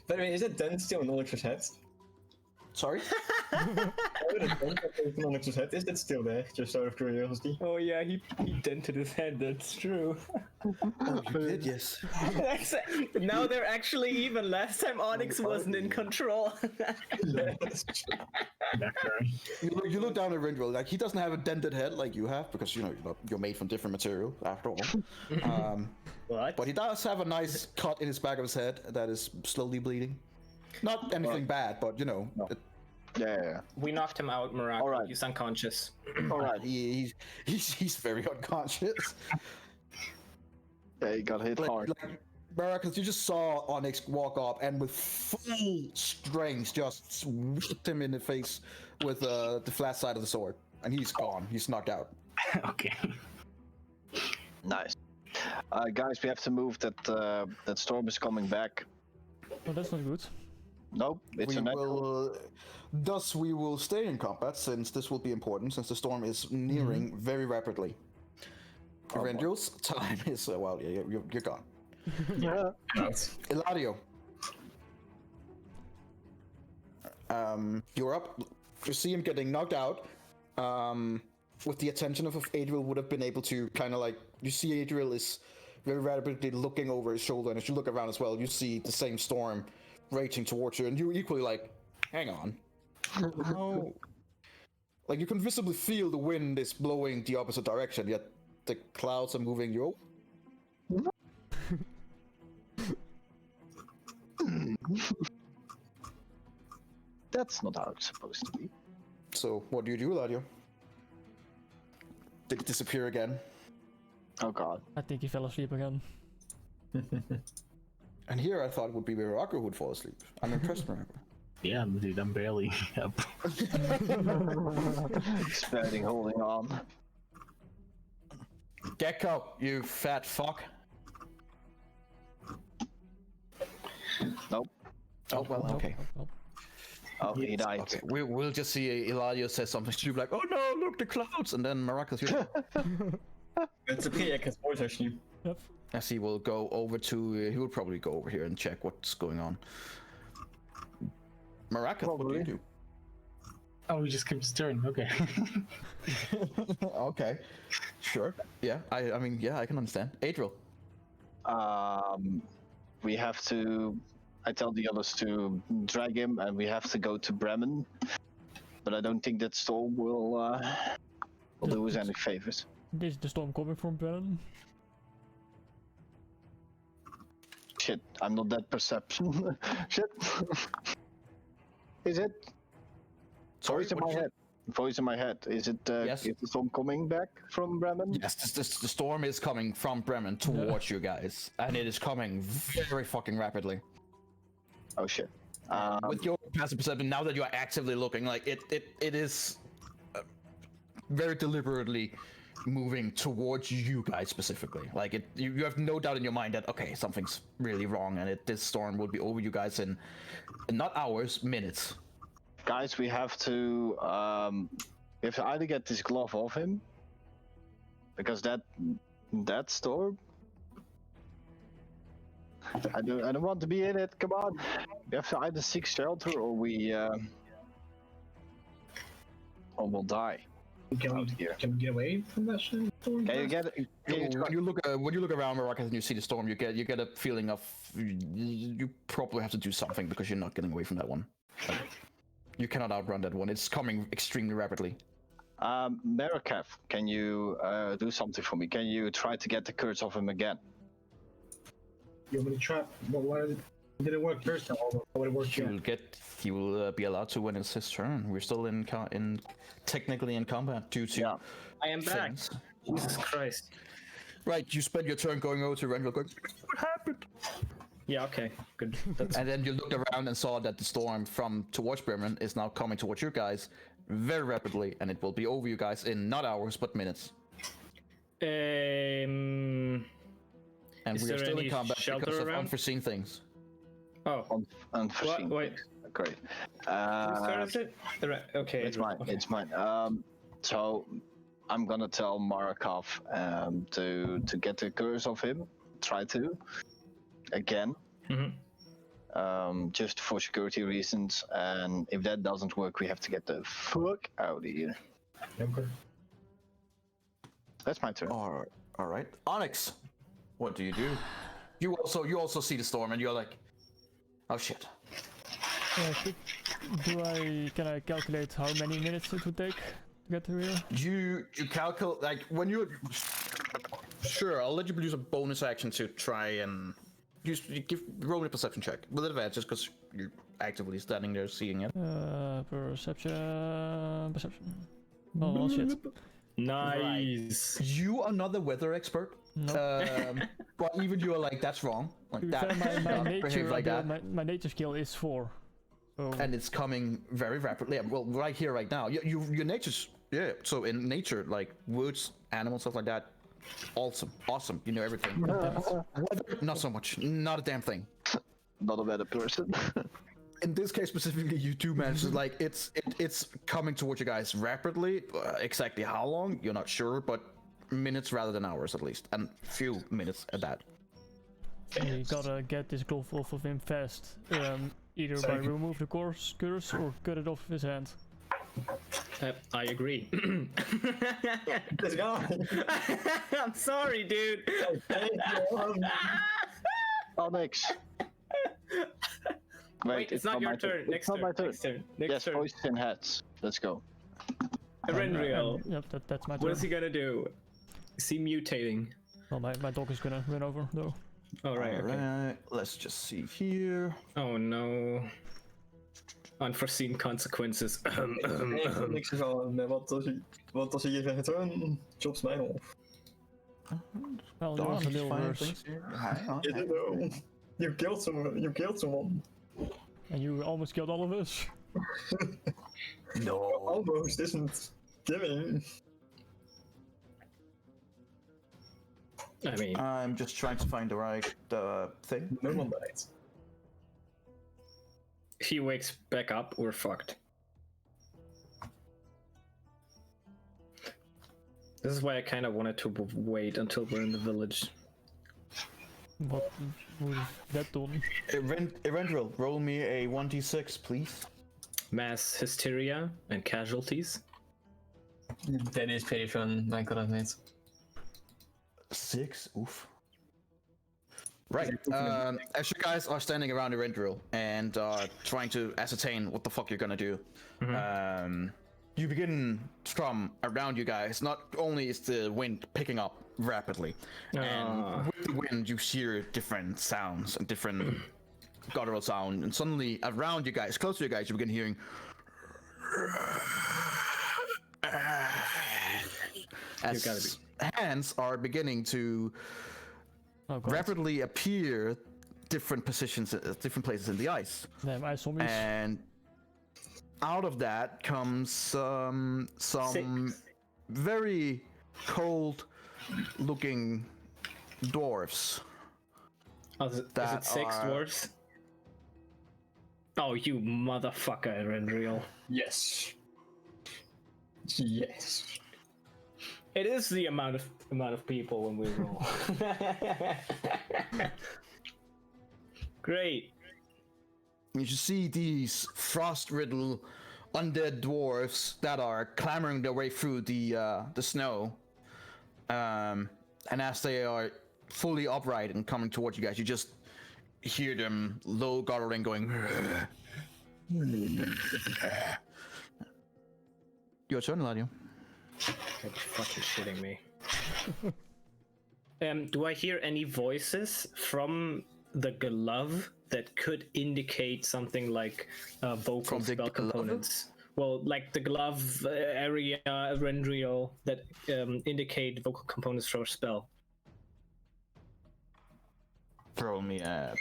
the way, is that dent still on Onyx's head? Sorry? The dent that is on Onyx's head, is that still there? Just out of curiosity. Oh yeah, he dented his head, that's true. Oh, you did, yes. Now they're actually even. Last time Onyx wasn't in control. You look down at Rindril, like he doesn't have a dented head like you have, because you're made from different material after all. What? But he does have a nice cut in his back of his head that is slowly bleeding. Not anything bad, but Yeah. We knocked him out, Morocco. All right. He's unconscious. all right. He's very unconscious. Yeah, he got hit hard. Maracus, you just saw Onyx walk up and with full strength just whipped him in the face with the flat side of the sword, and he's gone. He's knocked out. Okay. Nice. Guys, we have to move. That storm is coming back. Oh, that's not good. Nope, it's a natural. Thus, we will stay in combat since this will be important, since the storm is nearing very rapidly. Randall's time is you're gone. Yeah. Eladio, you're up. You see him getting knocked out. With the attention of Adriel, would have been able to kind of you see Adriel is very rapidly looking over his shoulder, and as you look around as well, you see the same storm raging towards you, and you're equally hang on. No. You can visibly feel the wind is blowing the opposite direction, yet the clouds are moving you. That's not how it's supposed to be. So, what do you do, Eladio? Did it disappear again? Oh god. I think he fell asleep again. And here I thought it would be Miraku who would fall asleep. I'm impressed, Miraku. Yeah, dude, I'm barely up. Spreading, holding on. Gecko, you fat fuck. Nope. Oh, well, okay. Oh, he died. Okay, we'll just see Eladio says something stupid like, oh no, look, the clouds, and then Maracus, It's a pretty accurate voice, actually. Yep. as he will go over to, he will probably go over here and check what's going on. Maracus, what do you do? Oh, he just keeps his turn. Okay. Okay, sure. Yeah, I mean, yeah, I can understand. Adriel. We have to. I tell the others to drag him, and we have to go to Bremen. But I don't think that storm will do us any favors. Is the storm coming from Brennan? Shit, I'm not that perception. Shit. Is it? Sorry, Voice in what my did you- head. Voice in my head. Is it? Yes. Is the storm coming back from Bremen? Yes, the storm is coming from Bremen towards you guys, and it is coming very fucking rapidly. Oh shit. With your passive perception, now that you are actively looking, it is very deliberately moving towards you guys specifically. You have no doubt in your mind that okay, something's really wrong, and this storm will be over you guys in not hours, minutes. Guys, we have to either get this glove off him, because that storm I don't want to be in it. Come on. We have to either seek shelter or or we'll die. Can we get away from that shit? Can you get it? When you look around Maracas and you see the storm, you get a feeling of you probably have to do something because you're not getting away from that one. Like, you cannot outrun that one. It's coming extremely rapidly. Marakav, can you do something for me? Can you try to get the curse off him again? You want me to try? But why did it work first time? Why would it work here? He will be allowed to when it's his turn. We're still technically in combat due to. Yeah. I am back. things. Jesus Christ. Right, you spend your turn going over to Rendell going, what happened? Yeah, okay, good. That's And then you looked around and saw that the storm from towards Bremen is now coming towards you guys very rapidly, and it will be over you guys in not hours but minutes. Um. And Is we are there still in any combat shelter because of around? unforeseen things. Oh. Unforeseen. Wait. Great. Whose turn is it? Right, okay. It's mine. Okay. It's mine. So I'm gonna tell Markov to get the curse of him. Try to again. Just for security reasons. And if that doesn't work, we have to get the fuck out of here. Okay. That's my turn. All right. Onyx, what do? You also see the storm, and you're like, oh shit. Can I calculate how many minutes it would take to get to here? You calculate, like, when you're... Sure, I'll let you use a bonus action to try and... roll a perception check. With advantage, just because you're actively standing there seeing it. Perception. Oh, shit. Nice. You are not the weather expert. No. But even you are like, that's wrong. Like, To be that, fair, my not nature, behave like that. my nature skill is 4. So And it's coming very rapidly. Yeah, well, right here, right now. Your nature's... Yeah, so in nature, like, woods, animals, stuff like that, awesome. You know everything. Weather, not so much. Not a damn thing. Not a better person. In this case specifically, you do manage to, like, it's coming towards you guys rapidly. Exactly how long, you're not sure, but minutes rather than hours at least, and few minutes at that. we gotta get this glove off of him fast. Either by remove the curse or cut it off his hand. I agree. Let's go. I'm sorry, dude. Onyx. Wait, it's not your turn. It's not my turn. Yes, voices and hats. Let's go. Renriel, Yep, that's my turn. what is he gonna do? Is he mutating? Well, my dog is gonna run over though. Oh, right, okay. Alright, let's just see here. Oh no. Unforeseen consequences. Niks gegaan. Wat als je hier zegt, jobs mij nog. Well, there was a little worse. You killed someone. And you almost killed all of us. No. Almost isn't giving. I mean, I'm just trying to find the right thing. No one died. if he wakes back up, we're fucked. This is why I kind of wanted to wait until we're in the village. What would that done? Erendril, roll me a 1d6, please. Mass hysteria and casualties. Dat is pretty fun, mijn coördinaat. 6, oof. Right, as you guys are standing around Erendril and trying to ascertain what the fuck you're gonna do, you begin from around you guys. Not only is the wind picking up rapidly, and with the wind you hear different sounds and different guttural sound, and suddenly around you guys, close to you guys, you begin hearing as hands are beginning to rapidly appear different positions, different places in the ice. Damn, ice zombies. And out of that comes some very cold-looking dwarves. Oh, is it 6 dwarves? Oh, you motherfucker, Rendriel. Yes. Yes. It is the amount of people when we roll. Great. You should see these frost-riddled undead dwarves that are clambering their way through the snow. And as they are fully upright and coming towards you guys, you just hear them low gurgling going. Your turn, Eladio. You're fucking shitting me. Do I hear any voices from the glove that could indicate something like vocal From the spell glove? components? Well, like the glove area, rendrial that indicate vocal components for a spell. Throw me a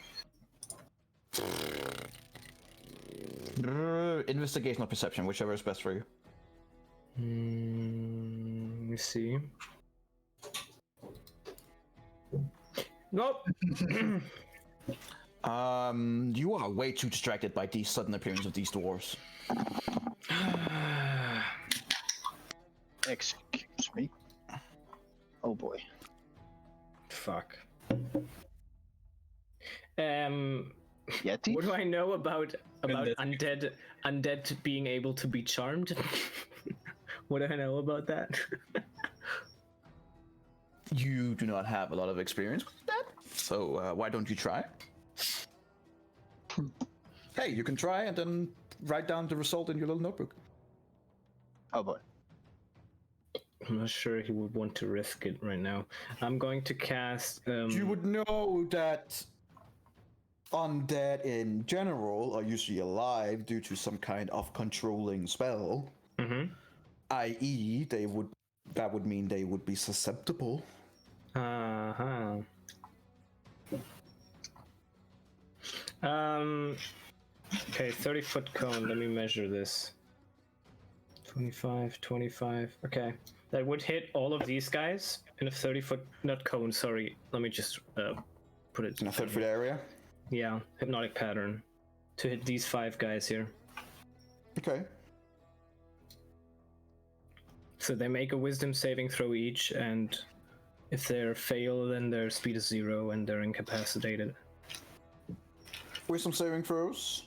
investigation or perception, whichever is best for you. Let me see. Nope. You are way too distracted by the sudden appearance of these dwarves. Excuse me. Oh boy. Fuck. Yeti? What do I know about undead being able to be charmed? What do I know about that? You do not have a lot of experience with that, so why don't you try? Hey, you can try and then write down the result in your little notebook. Oh boy. I'm not sure he would want to risk it right now. I'm going to cast. You would know that undead in general are usually alive due to some kind of controlling spell. Mm-hmm. I.e., that would mean they would be susceptible. Uh-huh. Okay, 30-foot cone. Let me measure this. 25, 25. Okay. That would hit all of these guys in a 30-foot... Not cone, sorry. Let me just put it... In a 30-foot area? Yeah, hypnotic pattern. To hit these 5 guys here. Okay. So they make a wisdom saving throw each, and if they fail, then their speed is 0 and they're incapacitated. Wisdom saving throws.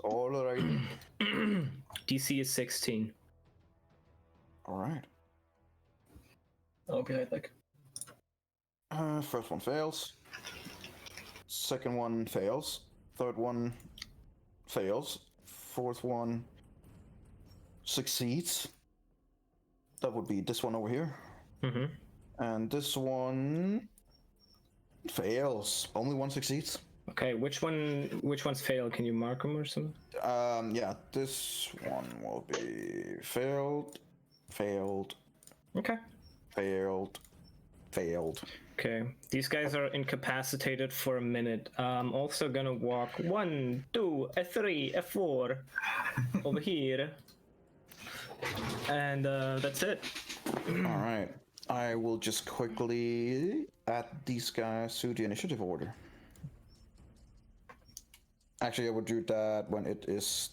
Alright. DC is 16. Alright. I'll be right back. First one fails. Second one fails. Third one fails. Fourth one succeeds. That would be this one over here. Mm-hmm. And this one fails. Only one succeeds. Okay, which ones fail? Can you mark them or something? Yeah, this one will be failed, failed, Okay. failed, failed. Okay, these guys are incapacitated for a minute. I'm also gonna walk 1, 2, 3, 4 over here. And that's it. Alright. I will just quickly add these guys to the initiative order. Actually, I would do that when it is.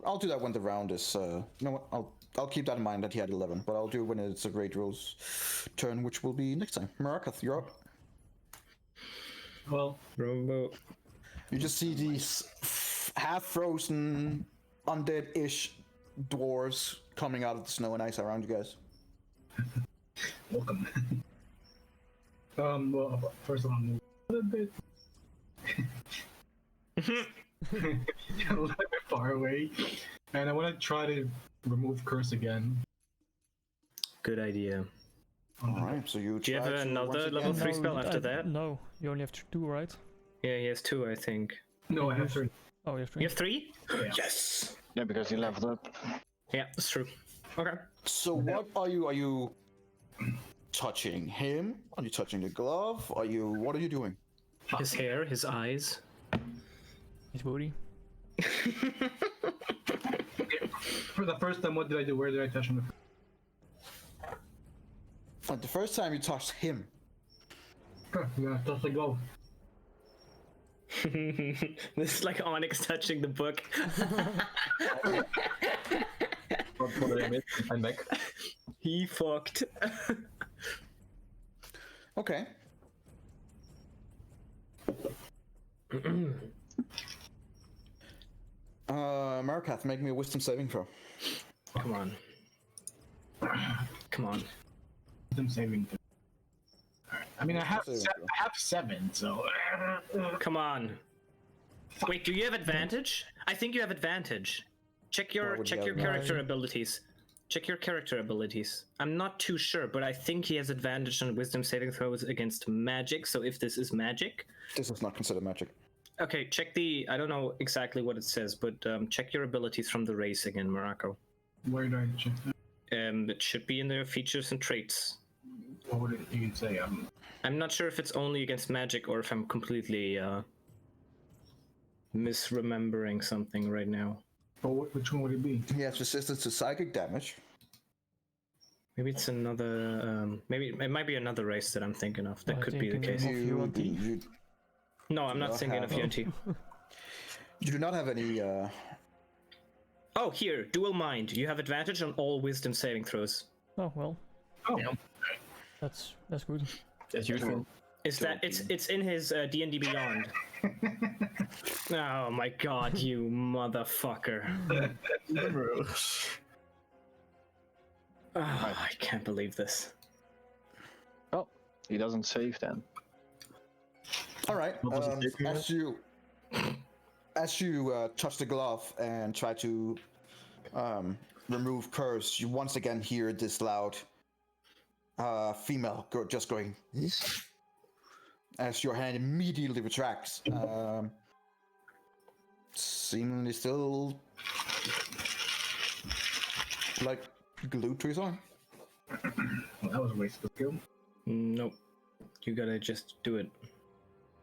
I'll do that when the round is. You know what? I'll keep that in mind that he had 11, but I'll do it when it's a Great Rose turn, which will be next time. Marakath, you're up. Well, Rombo. You just see these half-frozen, undead-ish dwarves coming out of the snow and ice around you guys. welcome. Well, first of all, move a little bit. A little bit far away, and I want to try to remove curse again. Good idea. Alright, so you Do you try have to another once again- level 3 spell after that? No, you only have 2, right? Yeah, he has 2, I think. No, I have 3. Oh, you have 3. You have 3? Yeah. Yes! Yeah, because he leveled up. Yeah, that's true. Okay. So what are you touching him? Are you touching the glove? What are you doing? His hair, his eyes. His booty. For the first time, what did I do? Where did I touch him? Like the first time you touched him. Yeah, touch the glove. This is like Onyx touching the book. What did I miss? I'm back. He fucked. Okay. Marikath, make me a wisdom saving throw. Come on. Come on. Wisdom saving. Alright. I mean, I have Saving throw. I have 7, so. Come on. Wait, do you have advantage? I think you have advantage. Check your would you have character abilities. Check your character abilities. I'm not too sure, but I think he has advantage on wisdom saving throws against magic. So if this is magic, This is not considered magic. okay. Check the. I don't know exactly what it says, but check your abilities from the race again, Morocco. Where do I check that? It should be in their features and traits. What would you can say? I'm not sure if it's only against magic or if I'm completely misremembering something right now. Which one would it be? He has resistance to psychic damage. Maybe it's another. Maybe it might be another race that I'm thinking of. That I could be the think case. UNT? You No, I'm not not thinking of have- UNT. you do not have any. Oh, here, dual mind. You have advantage on all wisdom saving throws. Oh well, Oh, Yeah. that's good. That's useful. Is that it's in his D&D Beyond? Oh my god, you motherfucker! Oh, I can't believe this. Oh, he doesn't save then. All right. What was it taking As you touch the glove and try to remove curse, you once again hear this loud female just going. As your hand immediately retracts, seemingly still like glued to his arm. well, that was a waste of skill. Nope. You gotta just do it.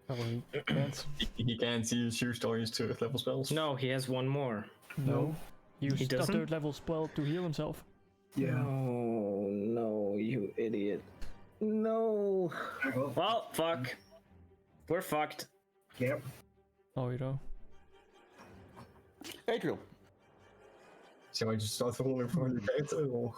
Probably can't. He can't use your stories to level spells. No, he has one more. No. Use a doesn't? 3rd level spell to heal himself. Yeah. Oh no, you idiot. No. Well, Well, fuck. We're fucked. yep. Oh, you know. Adriel. So I just start rolling for your character? Or...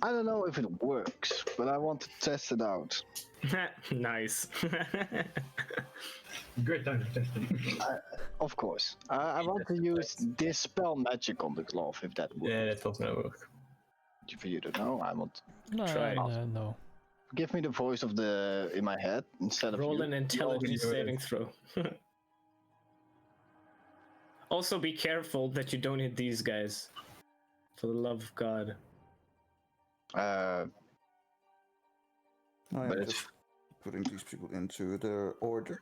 I don't know if it works, but I want to test it out. Nice. Great time to test it. Of course. I want to use Dispel Magic on the glove, if that works. Yeah, that was no work. For you to know, I want... No, Try. no. Give me the voice of the... in my head, instead of Roll you. an intelligence already saving throw. Also, be careful that you don't hit these guys. For the love of God. Uh, I am But it's- just putting these people into their order.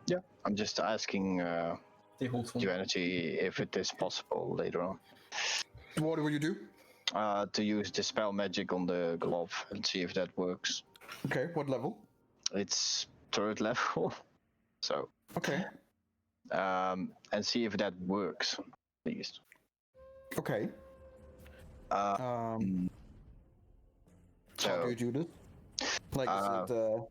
yeah, I'm just asking They hold one. Duality if it is possible later on. What will you do? To use Dispel Magic on the glove and see if that works. Okay, what level? It's 3rd level, so... Okay. And see if that works, at least. Okay. Uh, How so do you do this? Like, is it,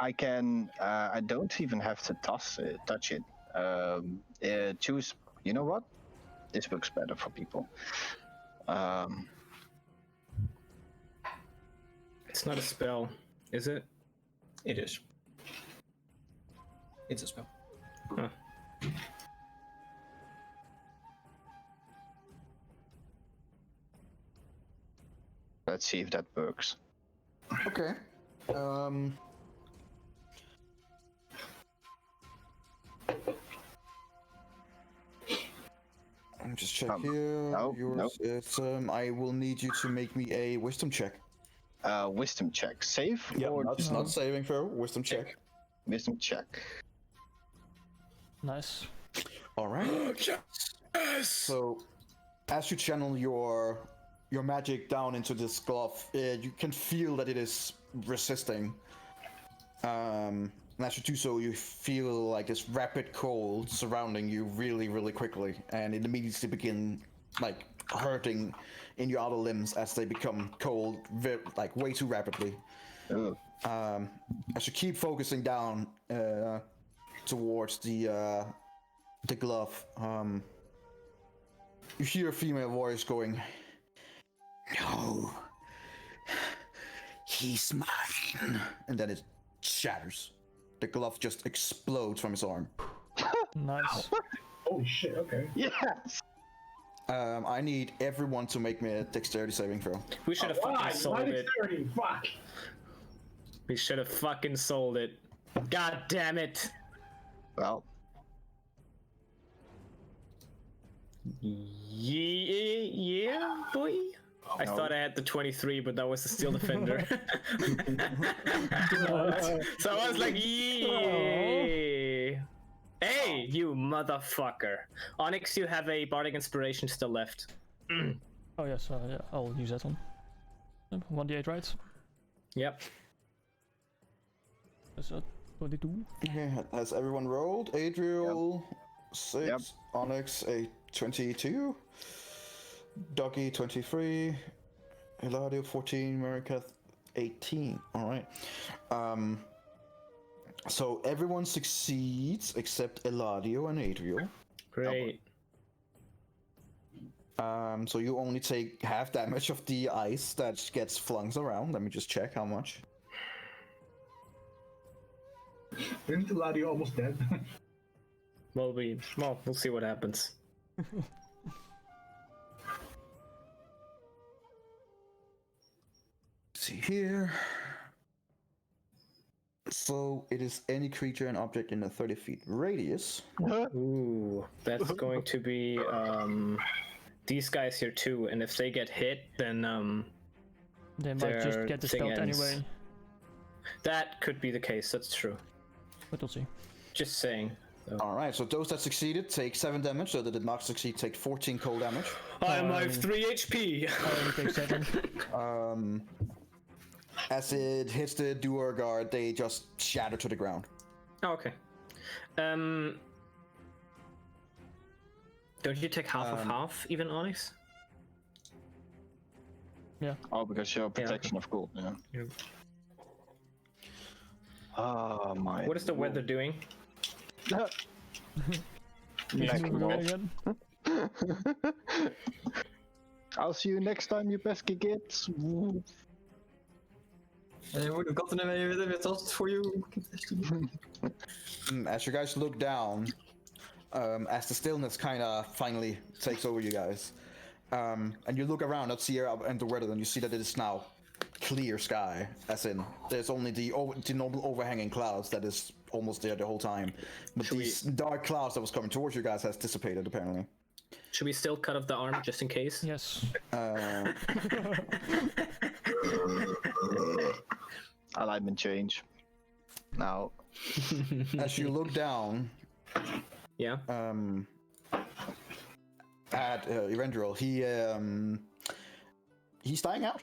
I can, I don't even have to touch it. Choose, you know what? This works better for people. It's not a spell, is it? It is. It's a spell. Huh. Let's see if that works. okay. Let me just check here. no, Yours no. is, I will need you to make me a wisdom check. Wisdom check. Save? Yeah, or it's not saving throw. Wisdom check. wisdom check. Nice. All right. So, as you channel your magic down into this glove, you can feel that it is resisting. And as you do so, you feel like this rapid cold surrounding you really, really quickly, and it immediately begin like hurting in your outer limbs as they become cold, like way too rapidly. Ugh. As you keep focusing down towards the glove, you hear a female voice going, No. He's mine. And then it shatters. The glove just explodes from his arm. Nice. Holy shit, okay. Yes! I need everyone to make me a dexterity saving throw. We should have Why? fucking Why sold it. dexterity? Fuck. We should have fucking sold it. God damn it. Well, Yeah, boy. I No. thought I had the 23, but that was the steel defender. So I was like, yeah. Hey, you motherfucker. Onyx, you have a bardic inspiration still left. Oh yes, yeah, I'll use that one. 1d8, right? Yep. That's 22. Yeah, has everyone rolled? Adriel, 6. Yep. Onyx, a 22. Doggy, 23. Eladio, 14. Marikath, 18. Alright. So everyone succeeds except Eladio and Adriel. Great. So you only take half damage of the ice that gets flung around. Let me just check how much. Isn't Eladio almost dead? Well, we'll see what happens. See here. So it is any creature and object in a 30 feet radius. Ooh, that's going to be these guys here too, and if they get hit, then They might Their just get the thing spell ends. anyway, that could be the case. That's true. but we'll see. Just saying. So. Alright, so those that succeeded take 7 damage, so that did not succeed take 14 cold damage. I have 3 HP. I only take 7. As it hits the Duer guard, they just shatter to the ground. Oh, okay. Don't you take half of half, even Onyx? oh, because you're protection of gold, yeah. Oh my. What is the weather doing? Next Moving roll. away again. I'll see you next time, you pesky kids. Je would have gotten away with it, that's for you. As you guys look down, as the stillness kind of finally takes over you guys, and you look around up here and the weather, and you see that it is now clear sky, as in there's only the normal overhanging clouds that is almost there the whole time, but these dark clouds that was coming towards you guys has dissipated apparently. Should we still cut off the arm just in case? Yes. Alignment change. Now. As you look down, Yeah. at Erendril, he's dying out.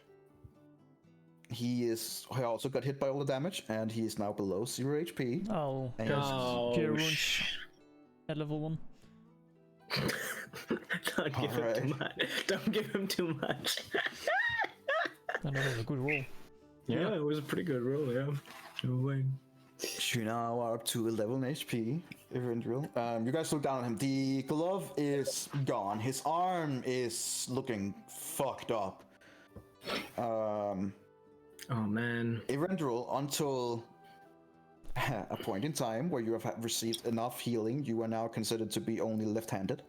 He also got hit by all the damage, and he is now below 0 HP. I'll And cast Oh, Cure Wounds at level 1. Don't give him too much. Don't give him too much. And that was a good roll. Yeah, it was a pretty good roll, yeah. No way. You now are up to 11 HP, Erendril. You guys look down at him. The glove is gone. His arm is looking fucked up. Oh man. Erendril, until a point in time where you have received enough healing, you are now considered to be only left-handed.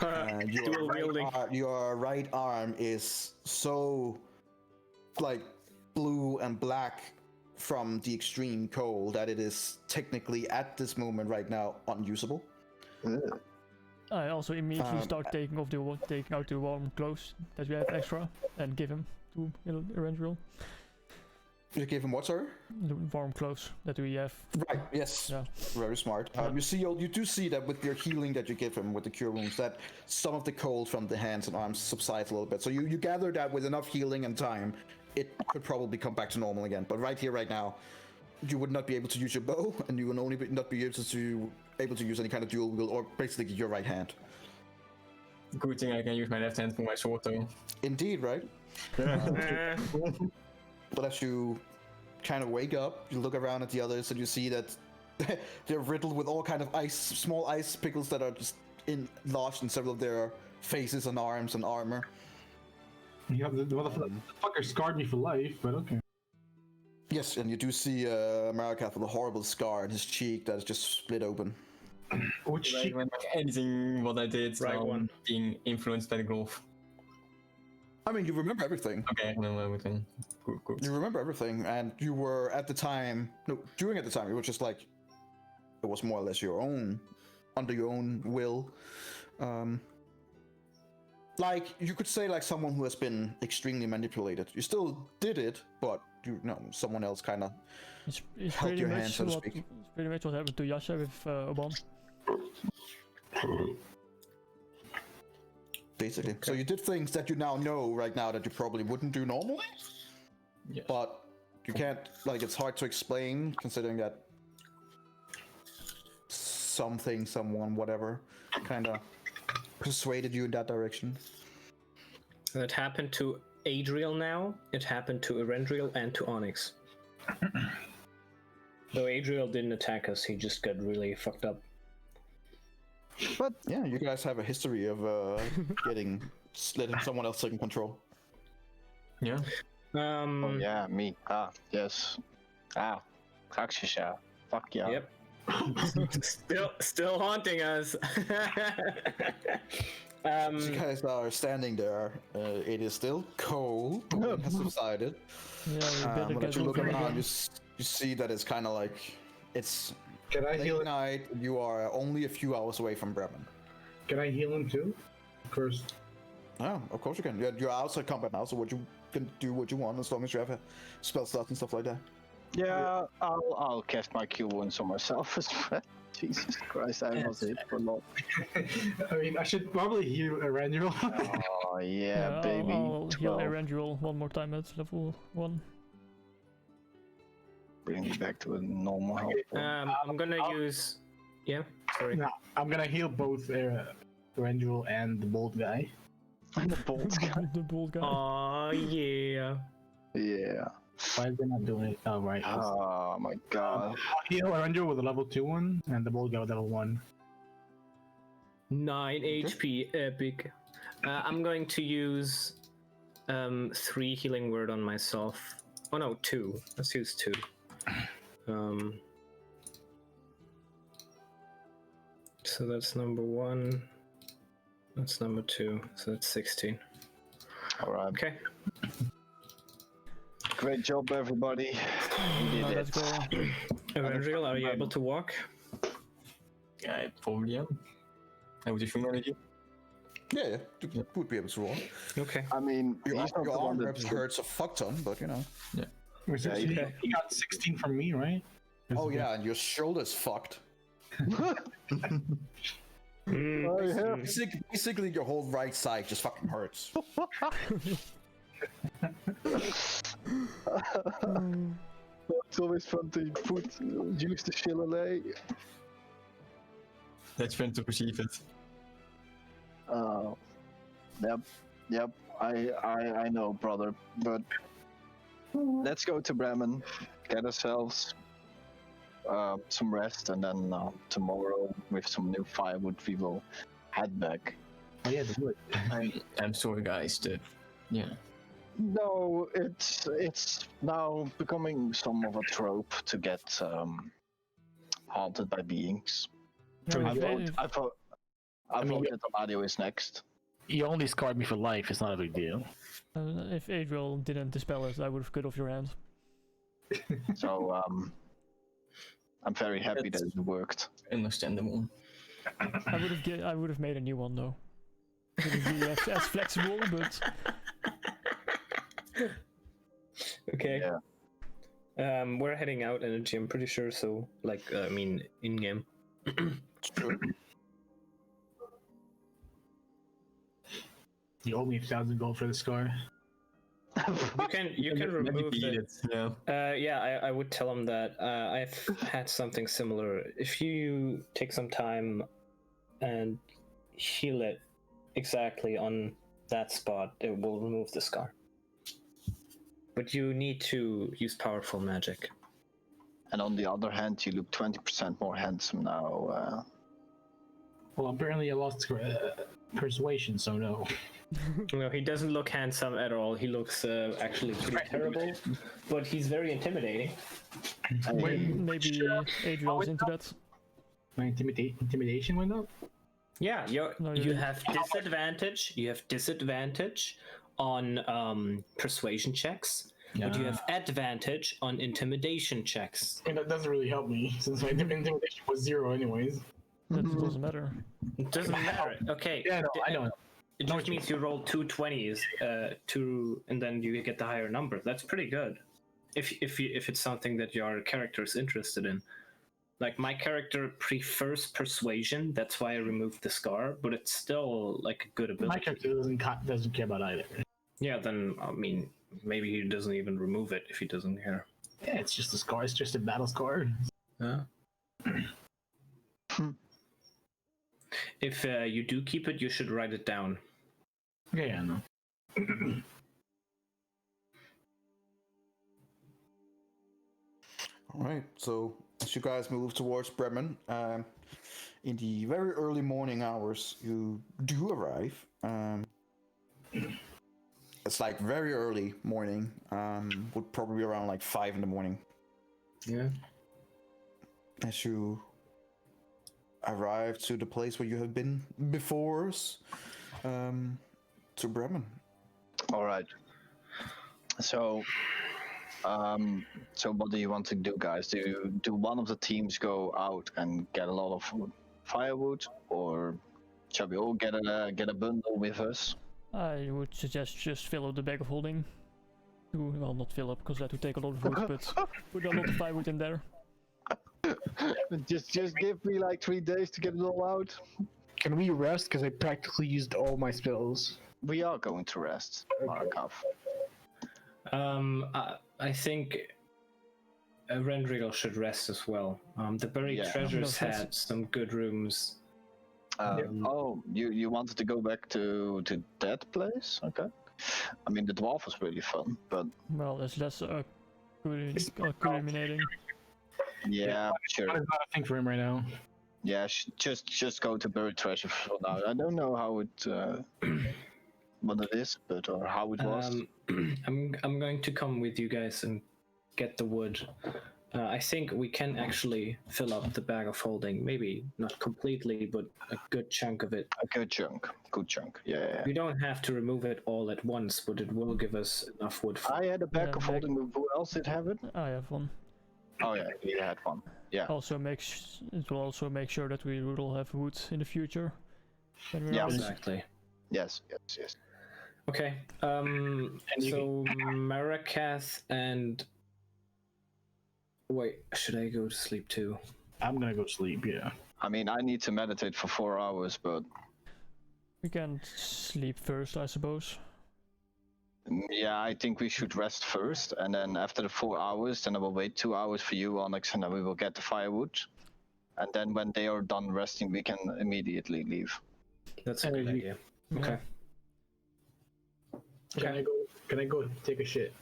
Dual wielding. Your right arm is so like blue and black from the extreme cold that it is technically at this moment right now unusable. I also immediately start taking out the warm clothes that we have extra and give him to Erendril. You gave him what, sir? The warm clothes that we have. Right. Yes. Yeah. Very smart. You do see that with your healing that you give him with the cure wounds, that some of the cold from the hands and arms subsides a little bit. So you gather that with enough healing and time, it could probably come back to normal again. But right here, right now, you would not be able to use your bow, and you would only not be able to use any kind of dual wield or basically your right hand. Good thing I can use my left hand for my sword though. Indeed, right? But as you kind of wake up, you look around at the others and you see that they're riddled with all kind of small ice pickles that are just lodged in several of their faces and arms and armor. Yeah, the motherfucker scarred me for life, but okay. Yes, and you do see Marikath with a horrible scar on his cheek that is just split open. Which I cheek? remember anything what I did Right while one. being influenced by the glove. I mean, you remember everything. Okay, I remember everything. Good. You remember everything, and you were at the time. No, during at the time, you were just like, it was more or less your own, under your own will. Like you could say, like someone who has been extremely manipulated. You still did it, but you know someone else kind of It's held pretty your much hand, so to what, speak. it's pretty much what happened to Yasha with Oban. Basically. So you did things that you now know right now that you probably wouldn't do normally. Yes. But you can't, like, it's hard to explain considering that something, someone, whatever, kind of persuaded you in that direction. That happened to Adriel now. It happened to Erendriel and to Onyx. Though Adriel didn't attack us, he just got really fucked up. But yeah, you guys have a history of letting someone else taking control. Yeah. Oh yeah, me. Ah, yes. Ah, Rakshasa. Fuck yeah. Yep. still haunting us. As you guys are standing there, it is still cold. The wind has subsided. Yeah, we better But get as you look moving around, again. you see that it's kind of like it's Can I heal late it? night. You are only a few hours away from Bremen. Can I heal him too? First. Yeah, of course you can. You're outside combat now, so what you can do what you want as long as you have a spell slots and stuff like that. Yeah, I'll cast my cure wounds on myself as well. Jesus Christ, I was hit for a lot. I mean, I should probably heal Erendriel. Oh yeah, baby. I'll heal 12. Erendriel one more time at level 1. Bring me back to a normal health. I'm gonna use. Yeah, sorry. No, I'm gonna heal both Erendriel and the bold guy. The bolt guy. The bald guy. Aw, yeah. Yeah. Why is they not doing it? Oh, right. Oh my god. I'll heal Erendriel with a level 2 one, and the bold guy with level 1. 9 HP, epic. I'm going to use 3 healing word on myself. Oh no, 2. Let's use 2. So that's number 1. That's number 2. So that's 16. Alright. Okay. Great job, everybody. You Now did let's it. go. Erendriel, are you able to walk? Yeah, I probably am. I would assume already. Yeah, you would be able to roll. Okay. I mean, Your he's not the arm one that reps hurts a fuck ton, but you know. Yeah, He got 16 from me, right? Oh yeah, and your shoulder's fucked. Basically, your whole right side just fucking hurts. It's always fun to use the shillelagh. Let's try to perceive it. Yep. I know, brother. But let's go to Bremen, get ourselves some rest, and then tomorrow with some new firewood we will head back. Oh yeah, the wood. I'm sorry, guys. Yeah. No, it's now becoming some of a trope to get haunted by beings. Yeah, I if- thought that Amadio is next. You only scarred me for life. It's not a big deal. If Adriel didn't dispel it, I would have cut off your hand. So I'm very happy that it worked. Understandable. I would have made a new one though. Wouldn't be as flexible, but Okay. Yeah. We're heading out energy, I'm pretty sure, so, like, I mean, in-game. Sure. You owe me 1,000 gold for the scar. You can remove it. Yeah. Yeah, I would tell him that I've had something similar. If you take some time and heal it exactly on that spot, it will remove the scar. But you need to use powerful magic. And on the other hand, you look 20% more handsome now. Well, apparently I lost persuasion, so no. No, he doesn't look handsome at all. He looks actually pretty terrible, but he's very intimidating. Maybe Adriel's into that. My intimidation went up? Yeah, No, you you have disadvantage. You have disadvantage on persuasion checks, but you have advantage on intimidation checks. And that doesn't really help me, since my intimidation was 0 anyways. That doesn't matter. It doesn't matter. Okay. Yeah, no, I know. It just means you roll 2 20s, and then you get the higher number. That's pretty good. If it's something that your character is interested in. Like, my character prefers persuasion, that's why I removed the scar, but it's still like a good ability. My character doesn't care about either. Yeah, then I mean, maybe he doesn't even remove it if he doesn't care. Yeah, it's just a scar. It's just a battle scar. Yeah. If you do keep it, you should write it down. Yeah, I know. All right, so as you guys move towards Bremen, in the very early morning hours, you do arrive. It's like very early morning, would probably be around like 5 in the morning. Yeah. As you arrive to the place where you have been before, to Bremen. All right. So what do you want to do, guys? Do one of the teams go out and get a lot of firewood, or shall we all get a bundle with us? I would suggest just fill up the bag of holding. Well, not fill up, because that would take a lot of wood, but put a lot of firewood in there. just give me like 3 days to get it all out. Can we rest? Because I practically used all my spells. We are going to rest, Markov. I think Rendrigal should rest as well. The buried treasures had some good rooms. Oh, you wanted to go back to that place? Okay. I mean, the dwarf was really fun, but Well, it's less culminating. yeah, sure. That is not a thing for him right now. Yeah, just go to buried treasure for now. I don't know how it what it is, but or how it was. I'm going to come with you guys and get the wood. I think we can actually fill up the bag of holding. Maybe not completely, but a good chunk of it. A good chunk. Yeah. We don't have to remove it all at once, but it will give us enough wood. I had a bag of holding. Who else did have it? I have one. Oh yeah, he had one. Yeah. Also it will also make sure that we will have wood in the future. Yeah, exactly. Yes. Okay. So Marakath and wait, should I go to sleep too? I'm gonna go sleep. Yeah. I mean, I need to meditate for 4 hours, but We can sleep first, I suppose. yeah, I think we should rest first, and then after the 4 hours, then I will wait 2 hours for you, Onyx, and then we will get the firewood. And then when they are done resting, we can immediately leave. That's a good idea. Okay. Can I go take a shit?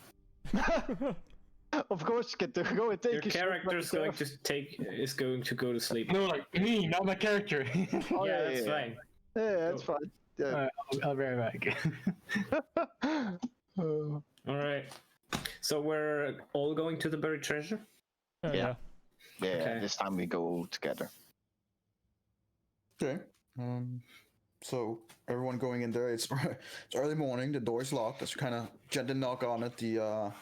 Of course, get to go and take Your a shit character is going myself. to go to sleep. No, like me, not my character. Oh, Yeah, that's fine. Yeah, that's fine. Yeah. I'll be right back. All right. So we're all going to the buried treasure? Yeah. Yeah, Okay. this time we go together. Okay. So everyone going in there. It's early morning. The door is locked. As you kind of gently knock on it, the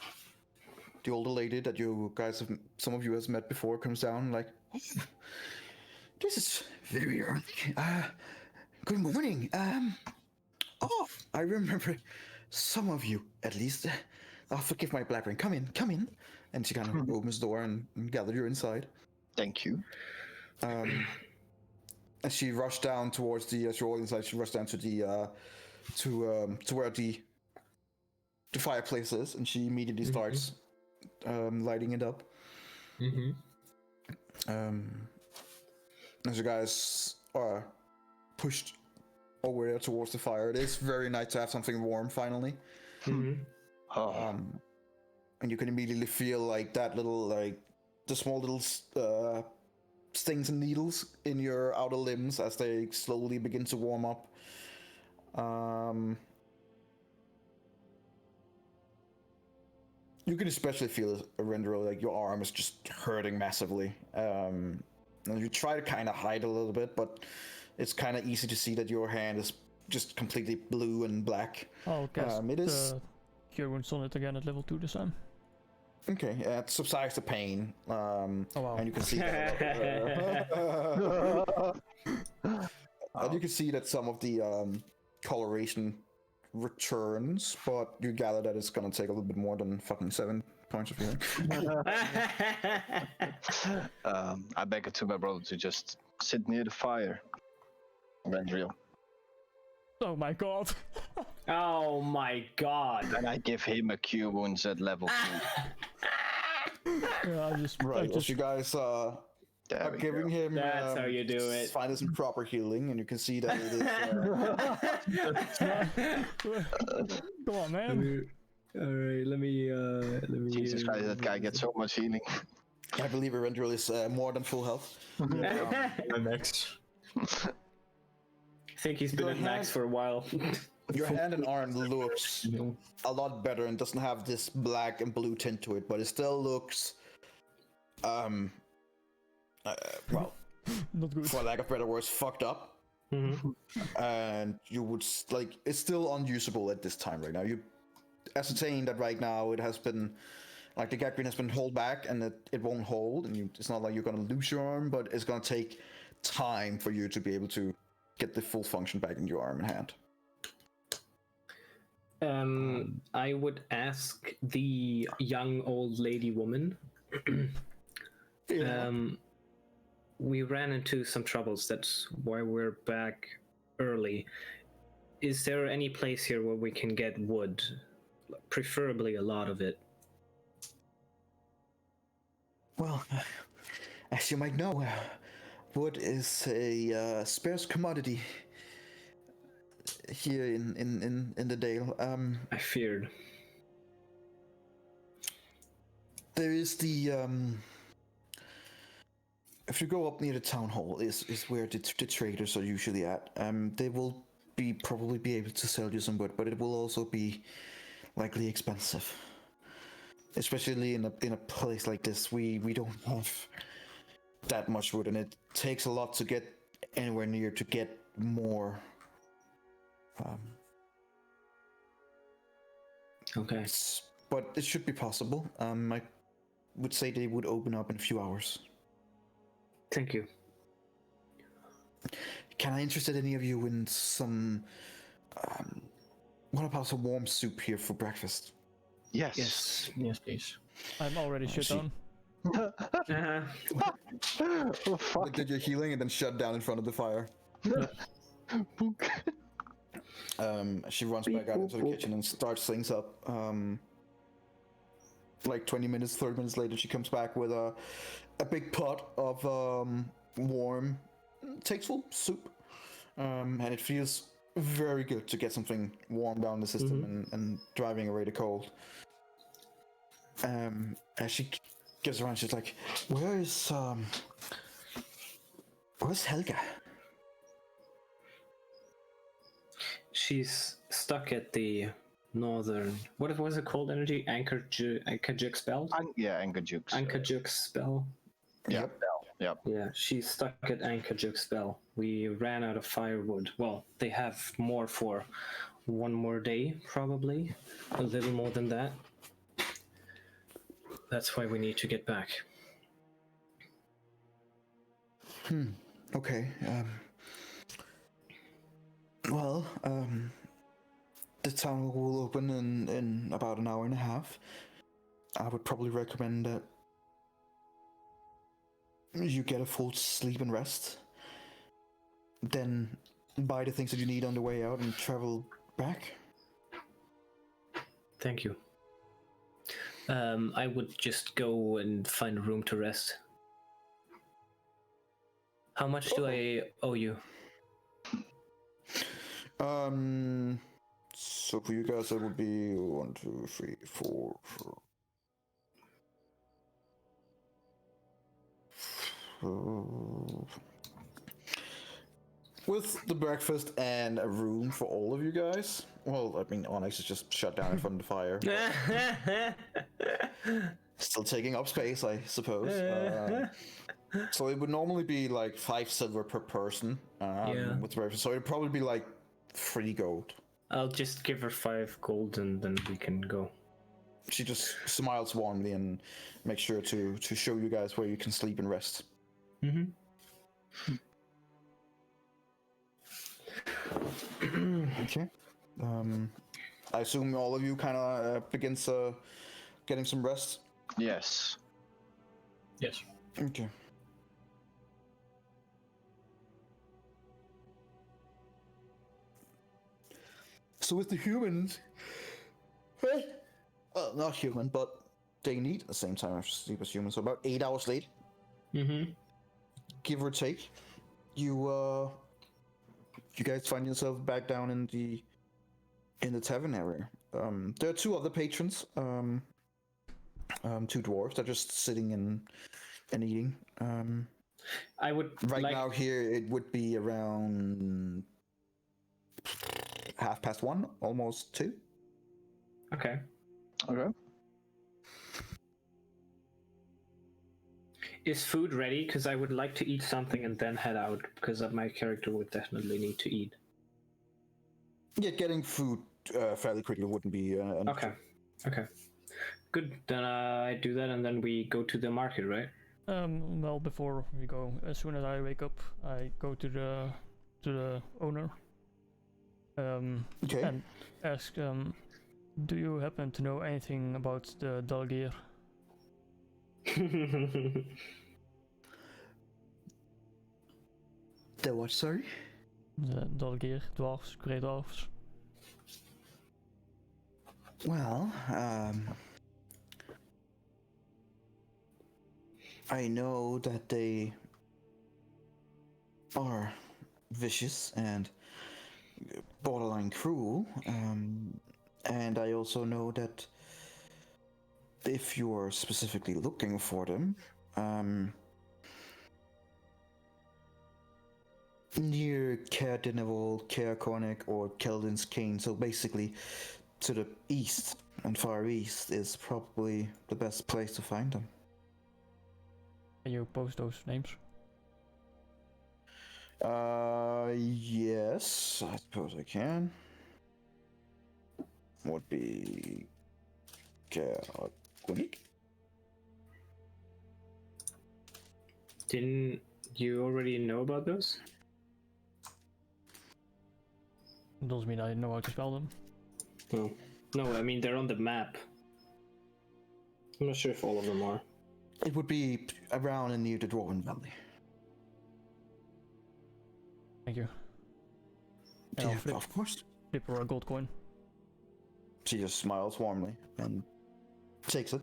older lady that you guys have, some of you has met before, comes down like, "This is very early. Good morning. Oh, I remember some of you at least. Forgive my blabbering. Come in." And she kind of opens the door and gathers you inside. Thank you. And she rushed down towards as you're all inside, she rushed down to the to where the fireplace is, and she immediately starts lighting it up. As you guys are pushed over there towards the fire, it is very nice to have something warm finally. And you can immediately feel like that little, like the small little stings and needles in your outer limbs as they slowly begin to warm up. You can especially feel Arendro, like your arm is just hurting massively. And you try to kind of hide a little bit, but it's kind of easy to see that your hand is just completely blue and black. I'll cast It is Cure Wounds on it again at level 2 this time. okay. It subsides the pain, Oh wow. and you can see that. And you can see that some of the coloration returns, but you gather that it's gonna take a little bit more than fucking 7 points of healing. I beg it to my brother to just sit near the fire. Rendriel. Oh my god. Oh my god. And I give him a cure wounds at level 2. Yeah, I just You guys are There we giving go. him. That's how you do it. Find some proper healing, and you can see that it is. Come on, man. Alright, let me Jesus Christ, that guy gets so much healing. I believe Arendro is more than full health. My max. I think he's been Your at max hand- for a while. Your hand and arm looks a lot better and doesn't have this black and blue tint to it, but it still looks, well, Not good. for lack of better words, fucked up. And you would it's still unusable at this time right now. You ascertain that right now it has been, like, the gangrene has been held back and it won't hold, and it's not like you're gonna lose your arm, but it's gonna take time for you to be able to get the full function back in your arm and hand. I would ask the young old lady woman. We ran into some troubles. That's why we're back early. Is there any place here where we can get wood? Preferably a lot of it. Well, as you might know, wood is a scarce commodity here in the Dale. I feared. There is the if you go up near the town hall is where the traders are usually at. They will probably be able to sell you some wood, but it will also be likely expensive. Especially in a place like this, we don't have that much wood, and it takes a lot to get anywhere near to get more. Okay. But it should be possible. I would say they would open up in a few hours. Thank you. Can I interest any of you in some? What about some warm soup here for breakfast? Yes. Yes. Yes, please. I'm already shit she- on. Oh, fuck. Like, did your healing and then shut down in front of the fire. She runs back out into the kitchen and starts things up. Like 20 minutes, 30 minutes later, she comes back with a big pot of warm, tasteful soup. And it feels very good to get something warm down the system and driving away the cold. As she gets around, she's like, where's Helga? She's stuck at the northern. What was it called? Energy Ankajuk spell. Ankajuk. Ankajuk spell. Yep. Yep. Yeah, she's stuck at Ankajuk spell. We ran out of firewood. Well, they have more for one more day, probably. A little more than that. That's why we need to get back. Okay. Well, the town will open in about an hour and a half. I would probably recommend that you get a full sleep and rest. Then buy the things that you need on the way out and travel back. Thank you. I would just go and find a room to rest. How much do I owe you? So for you guys, that would be 1, 2, 3, 4. With the breakfast and a room for all of you guys. Well, I mean, Onyx is just shut down in front of the fire. Still taking up space, I suppose. So it would normally be like 5 silver per person. Yeah. With breakfast, so it'd probably be like 3 gold. I'll just give her 5 gold and then we can go. She just smiles warmly and makes sure to show you guys where you can sleep and rest. Mm-hmm. Okay. I assume all of you kind of begins getting some rest. Yes. Yes. Okay. So with the humans, not human, but they need at the same time of sleep as humans. So about 8 hours late, give or take. You guys find yourself back down in the tavern area. There are 2 other patrons. 2 dwarves that are just sitting and eating. I would Right like... now here it would be around 1:30, almost 2. Okay. Okay. Is food ready? Because I would like to eat something and then head out, because my character would definitely need to eat. Yeah, getting food fairly quickly wouldn't be an Okay. Okay. Good. Then I do that and then we go to the market, right? Well, before we go, as soon as I wake up, I go to the owner. Okay. And ask, do you happen to know anything about the Dalgir? The what, sorry? The Dalgir, dwarves, grey dwarves. Well, I know that they are vicious and borderline cruel, and I also know that if you are specifically looking for them, near Caer Dineval, Caer Cornic, or Keldin's Cane, so basically to the east and far east is probably the best place to find them. Can you post those names? Yes, I suppose I can. Would be Cornic. Didn't you already know about those? Doesn't mean I know how to spell them. No. No, I mean they're on the map. I'm not sure if all of them are. It would be around and near the Dwarven Valley. Thank you. And I'll Yeah, flip, of course. flip her a gold coin. She just smiles warmly and takes it.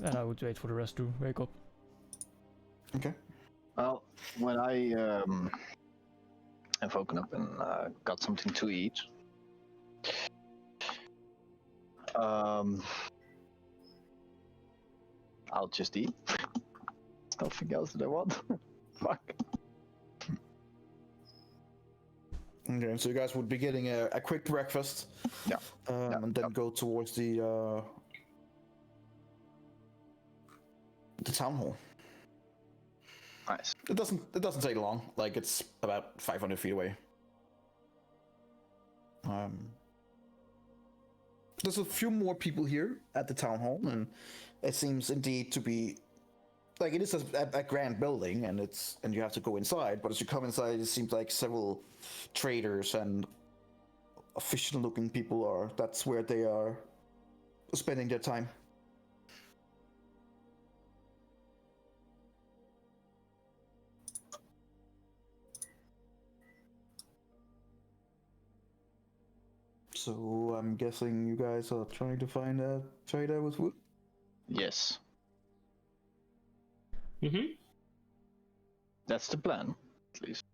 And I would wait for the rest to wake up. Okay. Well, when I have woken up and got something to eat, I'll just eat. There's nothing else that I want. Fuck. Okay, so you guys would be getting a quick breakfast. Yeah. And then go towards the town hall. Nice. It doesn't take long. Like it's about 500 feet away. There's a few more people here at the town hall, and it seems indeed to be like it is a grand building, and you have to go inside. But as you come inside, it seems like several traders and official-looking people are. That's where they are spending their time. So I'm guessing you guys are trying to find a trader with wood? Yes. Mm-hmm. That's the plan, at least.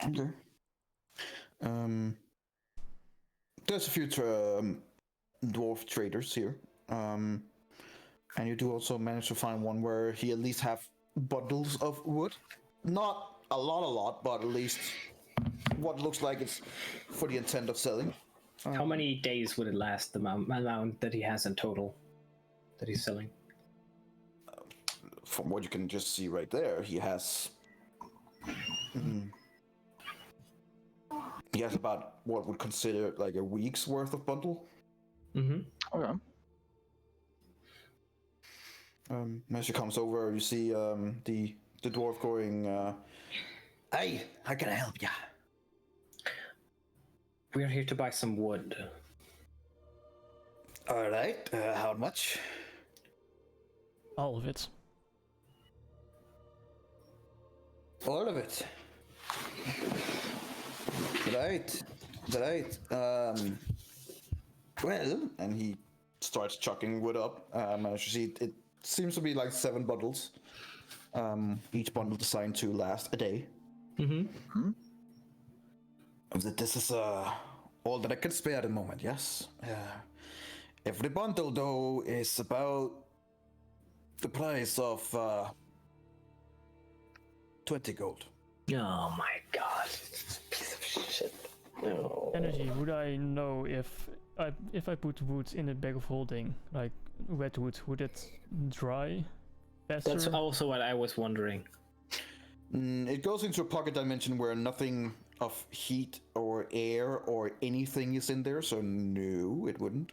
Okay. There's a few dwarf traders here. And you do also manage to find one where he at least have bundles of wood. Not a lot, but at least what looks like it's for the intent of selling. How many days would it last, the amount that he has in total that he's selling? From what you can just see right there, he has about what would consider like a week's worth of bundle. Mm-hmm. Okay. As he comes over, you see the dwarf going, "Hey, how can I help ya?" We're here to buy some wood. All right. How much? All of it. All of it. Right. Well, and he starts chucking wood up. As you see, it seems to be like 7 bundles. Each bundle designed to last a day. Mm-hmm. This is all that I can spare at the moment. Yes. Every bundle, though, is about the price of 20 gold. Oh my god. Piece of shit. No. Energy, would I know if I put wood in a bag of holding, like wet wood, would it dry faster? That's also what I was wondering. It goes into a pocket dimension where nothing of heat or air or anything is in there, so no, it wouldn't.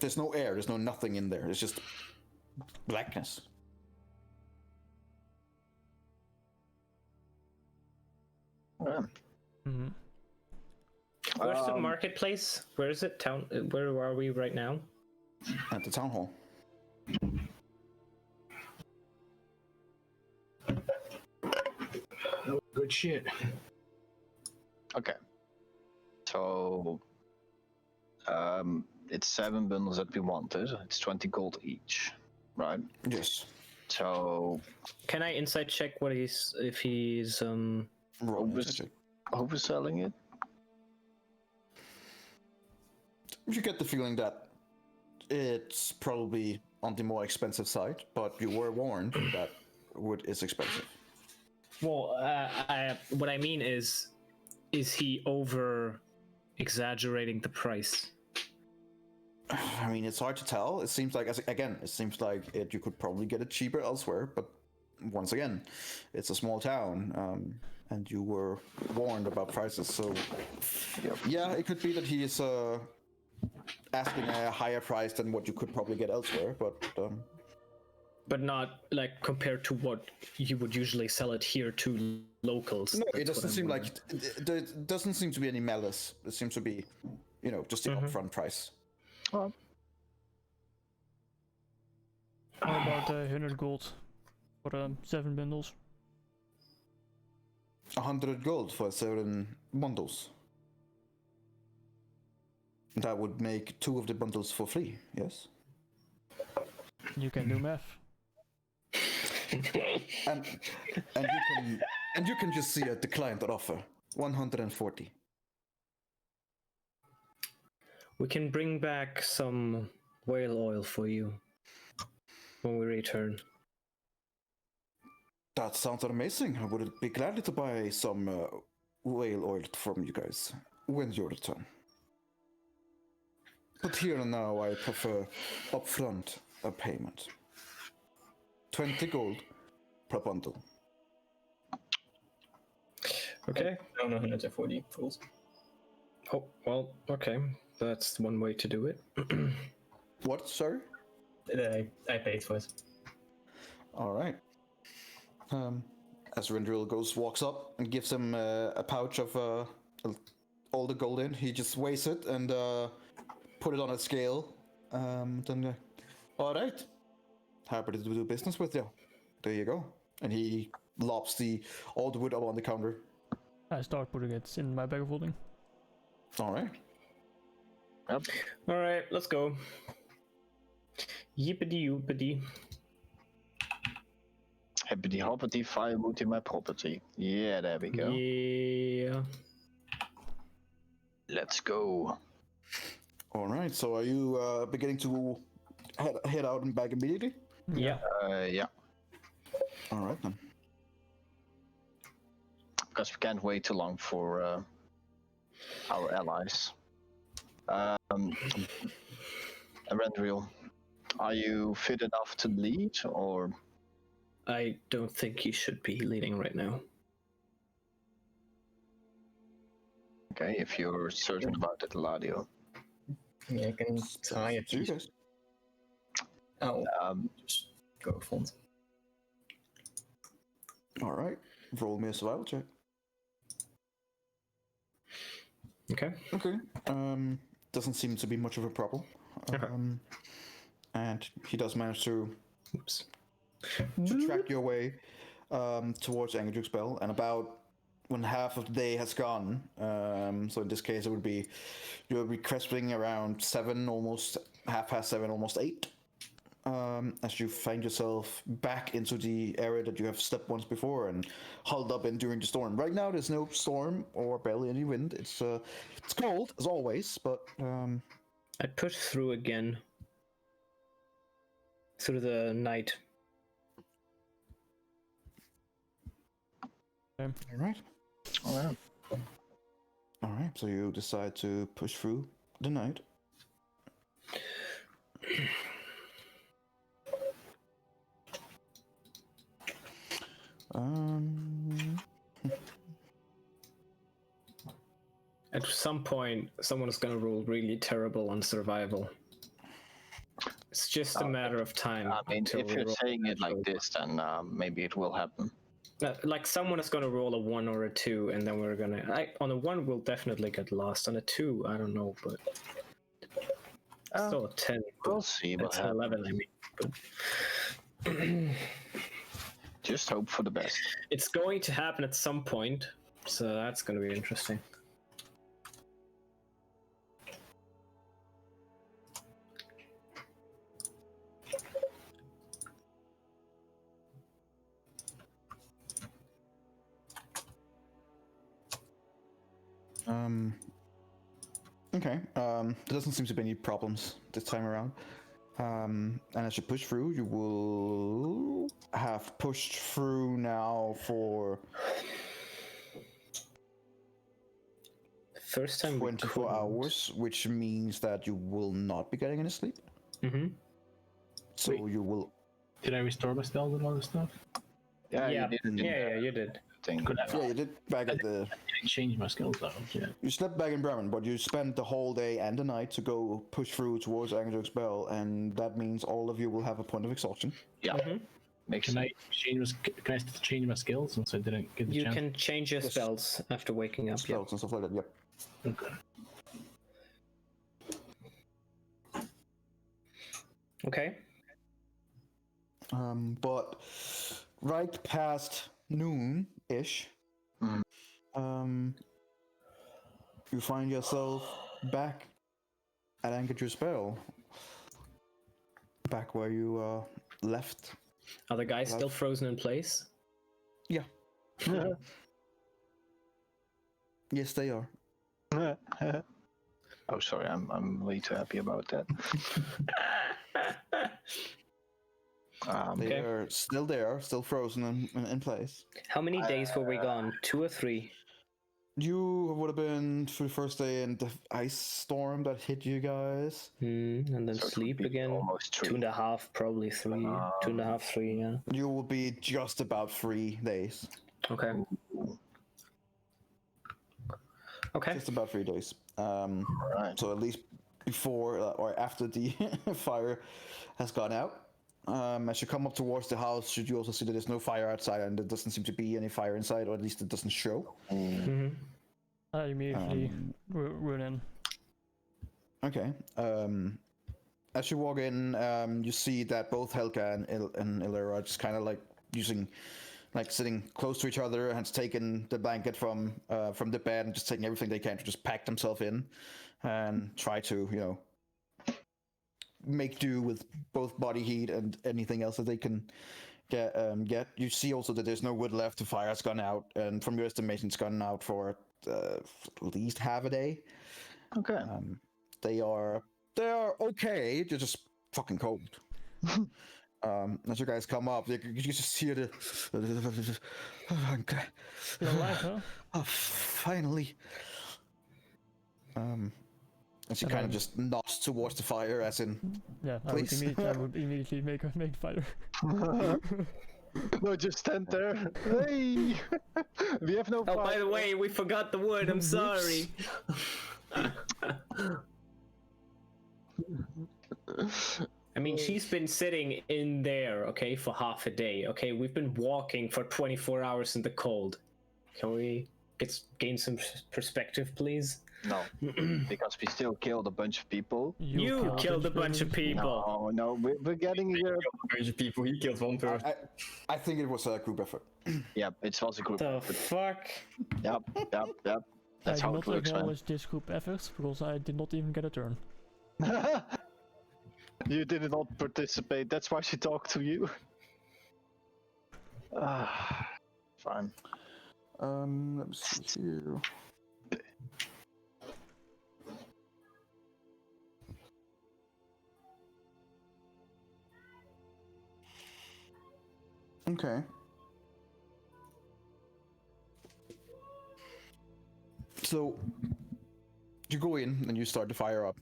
There's no air, there's no nothing in there, it's just blackness. Mm-hmm. Where's the marketplace? Where is it? Where are we right now? At the town hall. Good shit. Okay. So, it's 7 bundles that we wanted. It's 20 gold each, right? Yes. So, Can I insight check what if he's Roll Who insight check. who's selling it? You get the feeling that it's probably on the more expensive side, but you were warned that wood is expensive. Well, what I mean is he over exaggerating the price? I mean, it's hard to tell. It seems like, you could probably get it cheaper elsewhere, but once again, it's a small town, and you were warned about prices, so yeah, it could be that he is asking a higher price than what you could probably get elsewhere, but not like compared to what you would usually sell it here to locals. no, it That's doesn't what I'm seem like wondering. there doesn't seem to be any malice. It seems to be, just the upfront price. Well, How about 100 gold for 7 bundles? 100 gold for 7 bundles. That would make 2 of the bundles for free, yes? You can do math. And you can just see a declined offer. 140. We can bring back some whale oil for you when we return. That sounds amazing. I would be glad to buy some whale oil from you guys when you return. But here and now, I prefer upfront a payment. 20 gold per bundle. Okay. No, 140 fools. Oh, well, okay. That's one way to do it. What, sorry? I paid for it. All right. As Rendril walks up and gives him a pouch of all the gold in, he just weighs it and put it on a scale. Then, all right. Happy to do business with you. There you go. And he lops all the wood up on the counter. I start putting it in my bag of holding. All right. yep. All right, let's go. Yippity yoopity. Hippity hoppity, firewood in my property. Yeah, there we go. Yeah. Let's go. All right. So are you beginning to head out and back immediately? Yeah. Yeah, All right then. because we can't wait too long for our allies. Randriel, are you fit enough to lead, or? I don't think you should be leading right now. Okay, if you're certain about it, Eladio. Yeah, I can try at So you least. guys. I'll just go front. All right. Roll me a survival check. Okay. Okay. Doesn't seem to be much of a problem. And he does manage to Oops. track your way towards Angerduk's Bell, and about when half of the day has gone, so in this case it would be, you'll be cresting around 7, almost 7:30, almost 8, as you find yourself back into the area that you have stepped once before and huddled up in during the storm. Right now there's no storm or barely any wind. It's cold as always, but I push through again. Through the night. all right. Oh, yeah. All right, so you decide to push through the night. At some point, someone is gonna roll really terrible on survival. It's just a matter of time. I mean, until if we you're roll saying it like natural. this, then maybe it will happen. Like someone is gonna roll a 1 or a 2, and then we're gonna. On a 1, we'll definitely get lost. On a 2, I don't know, but still a 10. We'll see what That's an happens. 11, I mean. But Just hope for the best. it's going to happen at some point, so that's gonna be interesting. Okay. There doesn't seem to be any problems this time around. And as you push through, you will have pushed through now for First time 24 hours, which means that you will not be getting any sleep. Mm-hmm. So Wait. you will. Did I restore my spells and all this stuff? Yeah, Yeah, you did. yeah, you did. Thing. Could have. Yeah, you did back at the. I didn't change my skills though. Yeah. You slept back in Bremen, but you spent the whole day and the night to go push through towards Angerduk's Bell, and that means all of you will have a point of exhaustion. Yeah, Mm-hmm. makes Can sense. can I change my skills since I didn't get the You chance? can change your Yes. spells after waking up. Yeah. Spells and stuff like that. Yep. Okay. Okay. But right past noon-ish, you find yourself back at Angerduk's Bell, back where you left. Are the guys still frozen in place? Yeah. Yes, they are. Oh, sorry, I'm way too happy about that. They Okay. are still there, still frozen in place. How many days were we gone? 2 or 3? You would have been through the first day in the ice storm that hit you guys. And then So it would sleep be again. almost 3. 2.5, probably 3. 2.5, 3. Yeah. You will be just about 3 days. Okay. Okay. Just about 3 days. Right. So at least before or after the fire has gone out. As you come up towards the house, you also see that there's no fire outside, and there doesn't seem to be any fire inside, or at least it doesn't show. Mm-hmm. I immediately run in. Okay. As you walk in, you see that both Helga and Ilera are just kind of like sitting close to each other, and has taken the blanket from the bed and just taking everything they can to just pack themselves in, and try to make do with both body heat and anything else that they can get. You see also that there's no wood left. The fire's gone out, and from your estimation, it's gone out for at least half a day. Okay. They are okay. They're just fucking cold. As you guys come up, you just hear the. Oh, God. You're alive, huh? Oh, finally. And she And kind of I'm- just nods towards the fire, as in, Yeah, Please. I would immediately make fire. No, just stand there. Hey, we have no. Oh, by fire. the way, we forgot the wood. I'm sorry. I mean, she's been sitting in there, okay, for half a day. Okay, we've been walking for 24 hours in the cold. Can we gain some perspective, please? No, because we still killed a bunch of people. You killed a bunch of people. No, we're getting here. A bunch of people. He killed one person. I think it was a group effort. Yep, it was a group. The effort. fuck? Yep. That's I how do it not works, man. acknowledge this group efforts because I did not even get a turn. You did not participate. That's why she talked to you. Fine. Let me see here. Okay. So you go in and you start the fire up.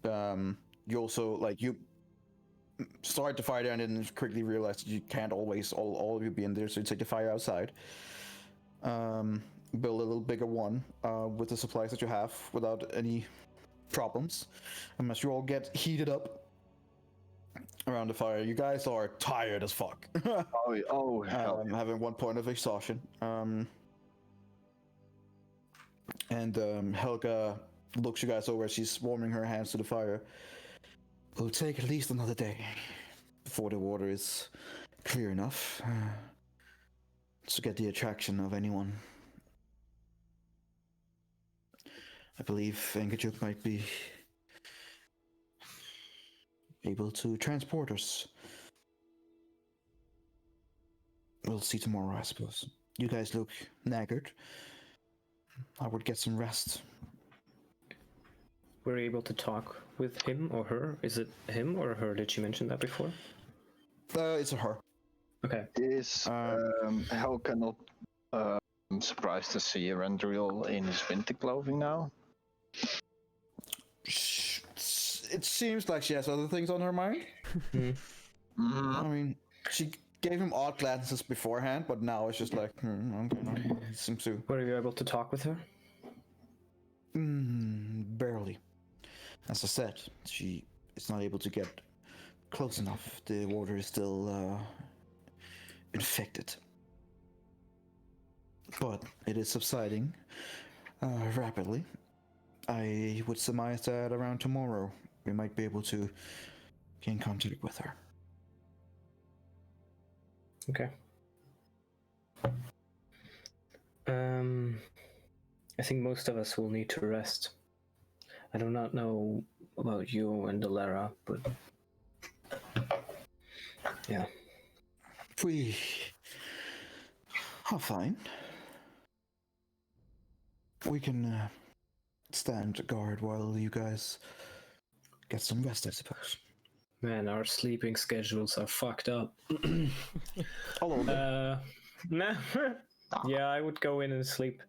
You also you start the fire there and then quickly realize that you can't always all of you be in there, so you take the fire outside. Build a little bigger one with the supplies that you have without any problems. Unless you all get heated up around the fire. You guys are tired as fuck. Oh, hell. Having 1 point of exhaustion. And Helga looks you guys over as she's warming her hands to the fire. It'll take at least another day before the water is clear enough to get the attraction of anyone. I believe Engajuk might be able to transport us. We'll see tomorrow, I suppose. You guys look knackered. I would get some rest. Were you able to talk with him or her? Is it him or her? Did she mention that before? It's a her. Okay. Is Helga not surprised to see Erendriel in his winter clothing now? It seems like she has other things on her mind. I mean, she gave him odd glances beforehand, but now it's just like, okay, seems to. Were you able to talk with her? Barely. As I said, she is not able to get close enough. The water is still infected. But it is subsiding rapidly. I would surmise that around tomorrow we might be able to get in contact with her. Okay. I think most of us will need to rest. I do not know about you and Alara, but yeah. We are fine. We can stand guard while you guys get some rest, I suppose. Man, our sleeping schedules are fucked up. All over. Nah. Yeah, I would go in and sleep.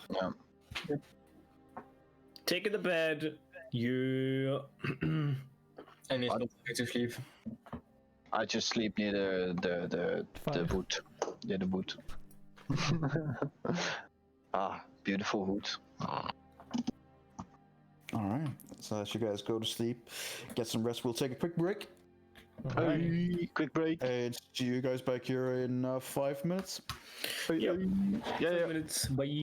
Yeah. Take it to bed. You. And he's not going to sleep. I just sleep near the wood. Near the wood. Beautiful wood. Alright, so as you guys go to sleep, get some rest, we'll take a quick break. Hey, quick break. And see you guys back here in 5 minutes. Yep. Yeah. Minutes. Bye.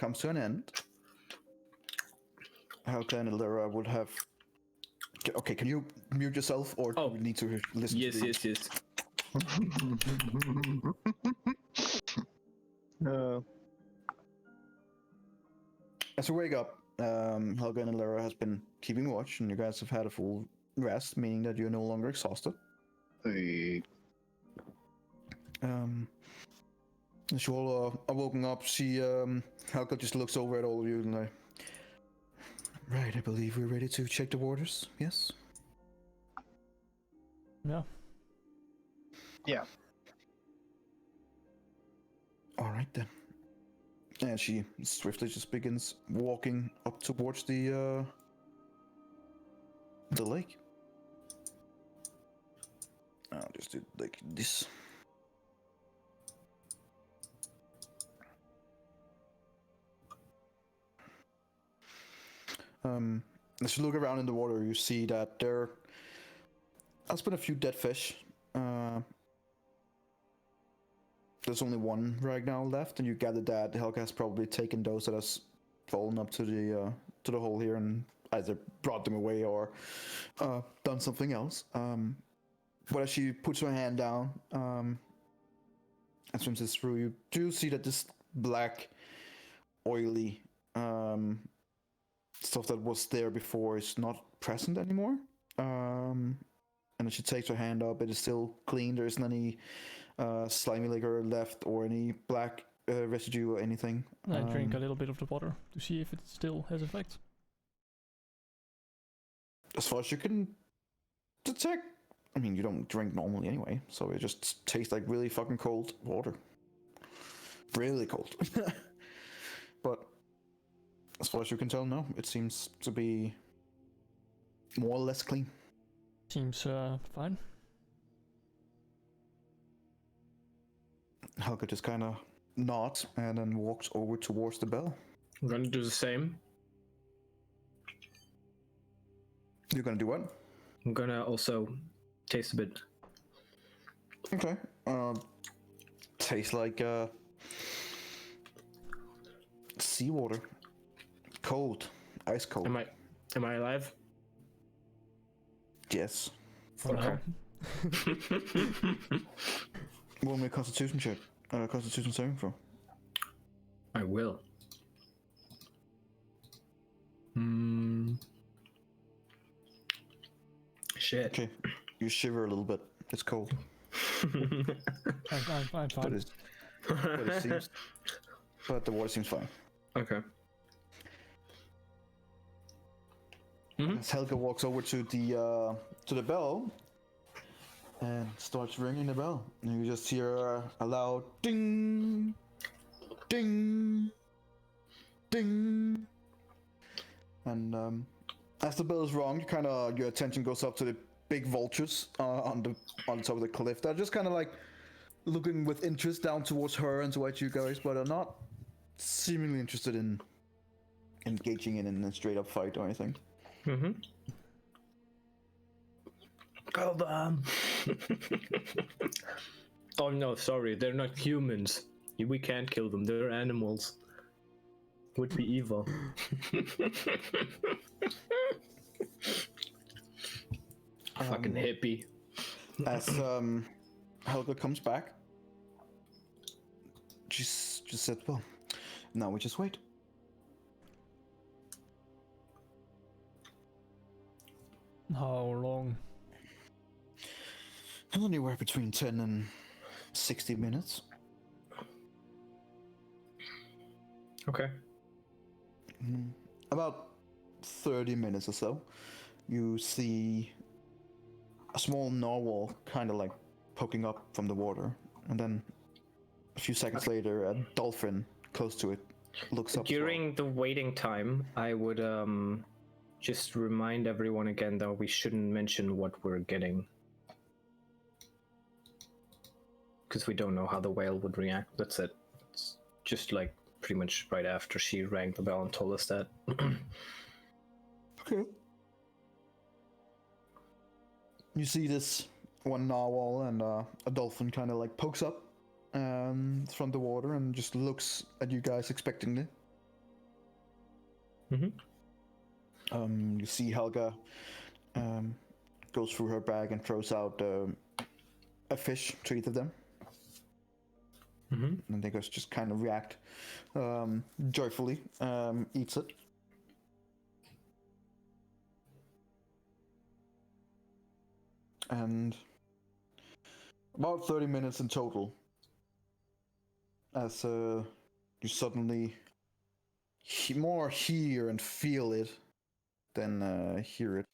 comes to an end, Helga and Illyra would have. Okay, can you mute yourself, or do we need to listen? Yes, to the... yes. As you wake up, Helga and Illyra has been keeping watch, and you guys have had a full rest, meaning that you're no longer exhausted. As you all are woken up, Helga just looks over at all of you and like, right, I believe we're ready to check the waters, yes? Yeah. Yeah. Alright then. And she swiftly just begins walking up towards the lake. I'll just do like this. As you look around in the water, you see that there has been a few dead fish. There's only one right now left, and you gather that Helga has probably taken those that has fallen up to the hole here and either brought them away or done something else. But as she puts her hand down and swims this through, you do see that this black, oily stuff that was there before is not present anymore. And as she takes her hand up, it is still clean. There isn't any slimy liquor left or any black residue or anything. I drink a little bit of the water to see if it still has effect. As far as you can detect, I mean, you don't drink normally anyway, so it just tastes like really fucking cold water. Really cold. But as far as you can tell, no, it seems to be more or less clean. Seems fine. Helga just kind of nods and then walks over towards the bell. I'm gonna do the same. You're gonna do what? I'm gonna also taste a bit. Okay. Tastes like seawater. Cold. Ice cold. Am I alive? Yes. For Okay. now. Roll me a constitution check. Constitution saving throw. I will. Shit. Okay. You shiver a little bit. It's cold. I'm But fine. it seems. But the water seems fine. Okay. As Helga walks over to the bell and starts ringing the bell, and you just hear a loud ding, ding, ding, and as the bell is rung, your attention goes up to the big vultures on top of the cliff. They're just kind of like looking with interest down towards her and towards you guys, but are not seemingly interested in engaging in a straight up fight or anything. Mm-hmm. Kill them! Oh no, sorry, they're not humans. We can't kill them, they're animals. Would be evil. Fucking hippie. As Helga comes back, she just said, well, now we just wait. How long? Anywhere between 10 and 60 minutes. Okay. About 30 minutes or so, you see a small narwhal kind of like poking up from the water, and then a few seconds later, a dolphin close to it looks up. During the waiting time, I would just remind everyone again that we shouldn't mention what we're getting. Because we don't know how the whale would react. That's it. It's just like pretty much right after she rang the bell and told us that. Okay. You see this one narwhal and a dolphin kind of like pokes up from the water and just looks at you guys expectantly. You see Helga goes through her bag and throws out a fish to each of them. And they just kind of react joyfully, eats it. And about 30 minutes in total, as you suddenly more hear and feel it than hear it.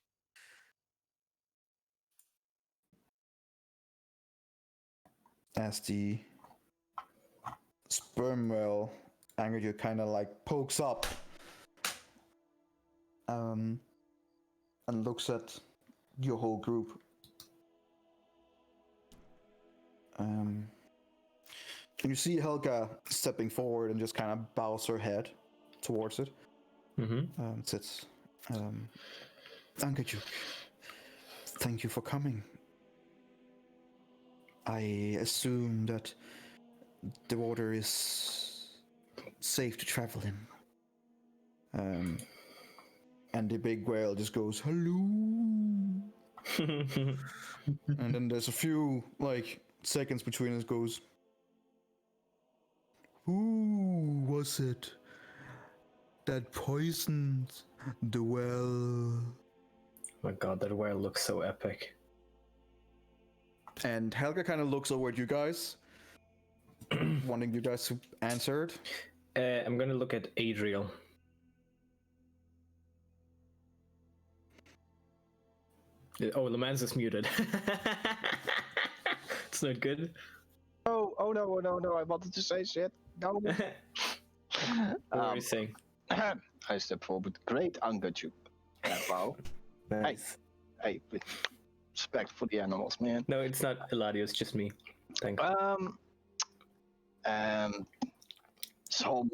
As the sperm whale Angerju kind of like pokes up and looks at your whole group. And you see Helga stepping forward and just kind of bows her head towards it. Says, Angerju, thank you for coming. I assume that the water is safe to travel in. And the big whale just goes, hello. And then there's a few like seconds between us goes, who was it that poisoned the well? Oh my god, that whale looks so epic. And Helga kind of looks over at you guys, wanting you guys to answer it. I'm gonna look at Adriel. Oh, Lamans is muted. It's not good. Oh no, I wanted to say shit. No. What were you saying? I step forward. Great Angerju. Wow. Nice. Hey, respect for the animals, man. No, it's not Eladio, it's just me. Thanks. Some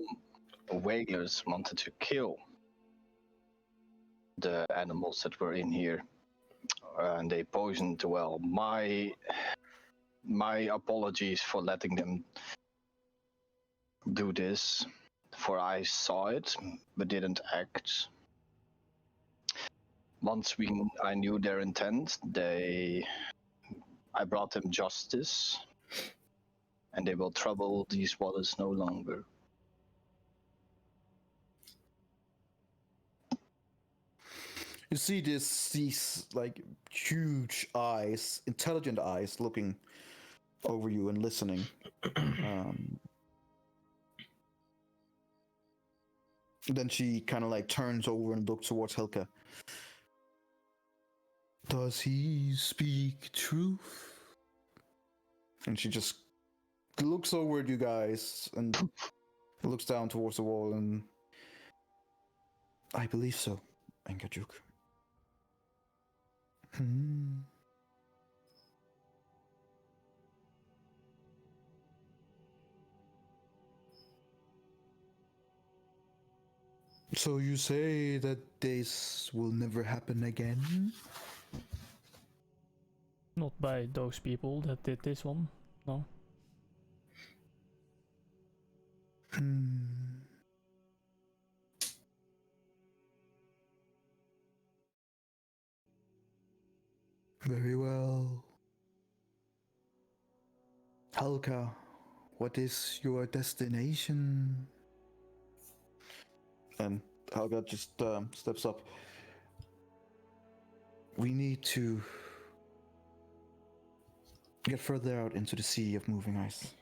whalers wanted to kill the animals that were in here, and they poisoned the well. My apologies for letting them do this, for I saw it but didn't act. Once I knew their intent, I brought them justice, and they will trouble these waters no longer. You see these like huge eyes, intelligent eyes looking over you and listening. Then she kind of like turns over and looks towards Helga. Does he speak truth? And she just looks over at you guys and looks down towards the wall, and I believe so, Angerju. So you say that this will never happen again? Not by those people that did this one, no. Very well. Helga, what is your destination? And Helga just steps up. We need to get further out into the sea of moving ice.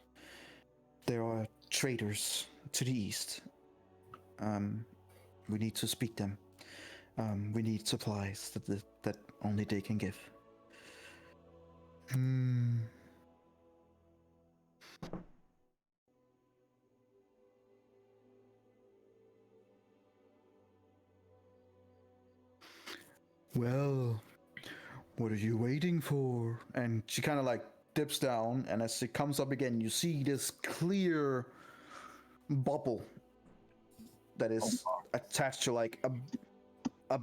There are traders to the east. We need to speak them. We need supplies that only they can give. Well, what are you waiting for? And she kind of like dips down, and as it comes up again, you see this clear bubble that is attached to like a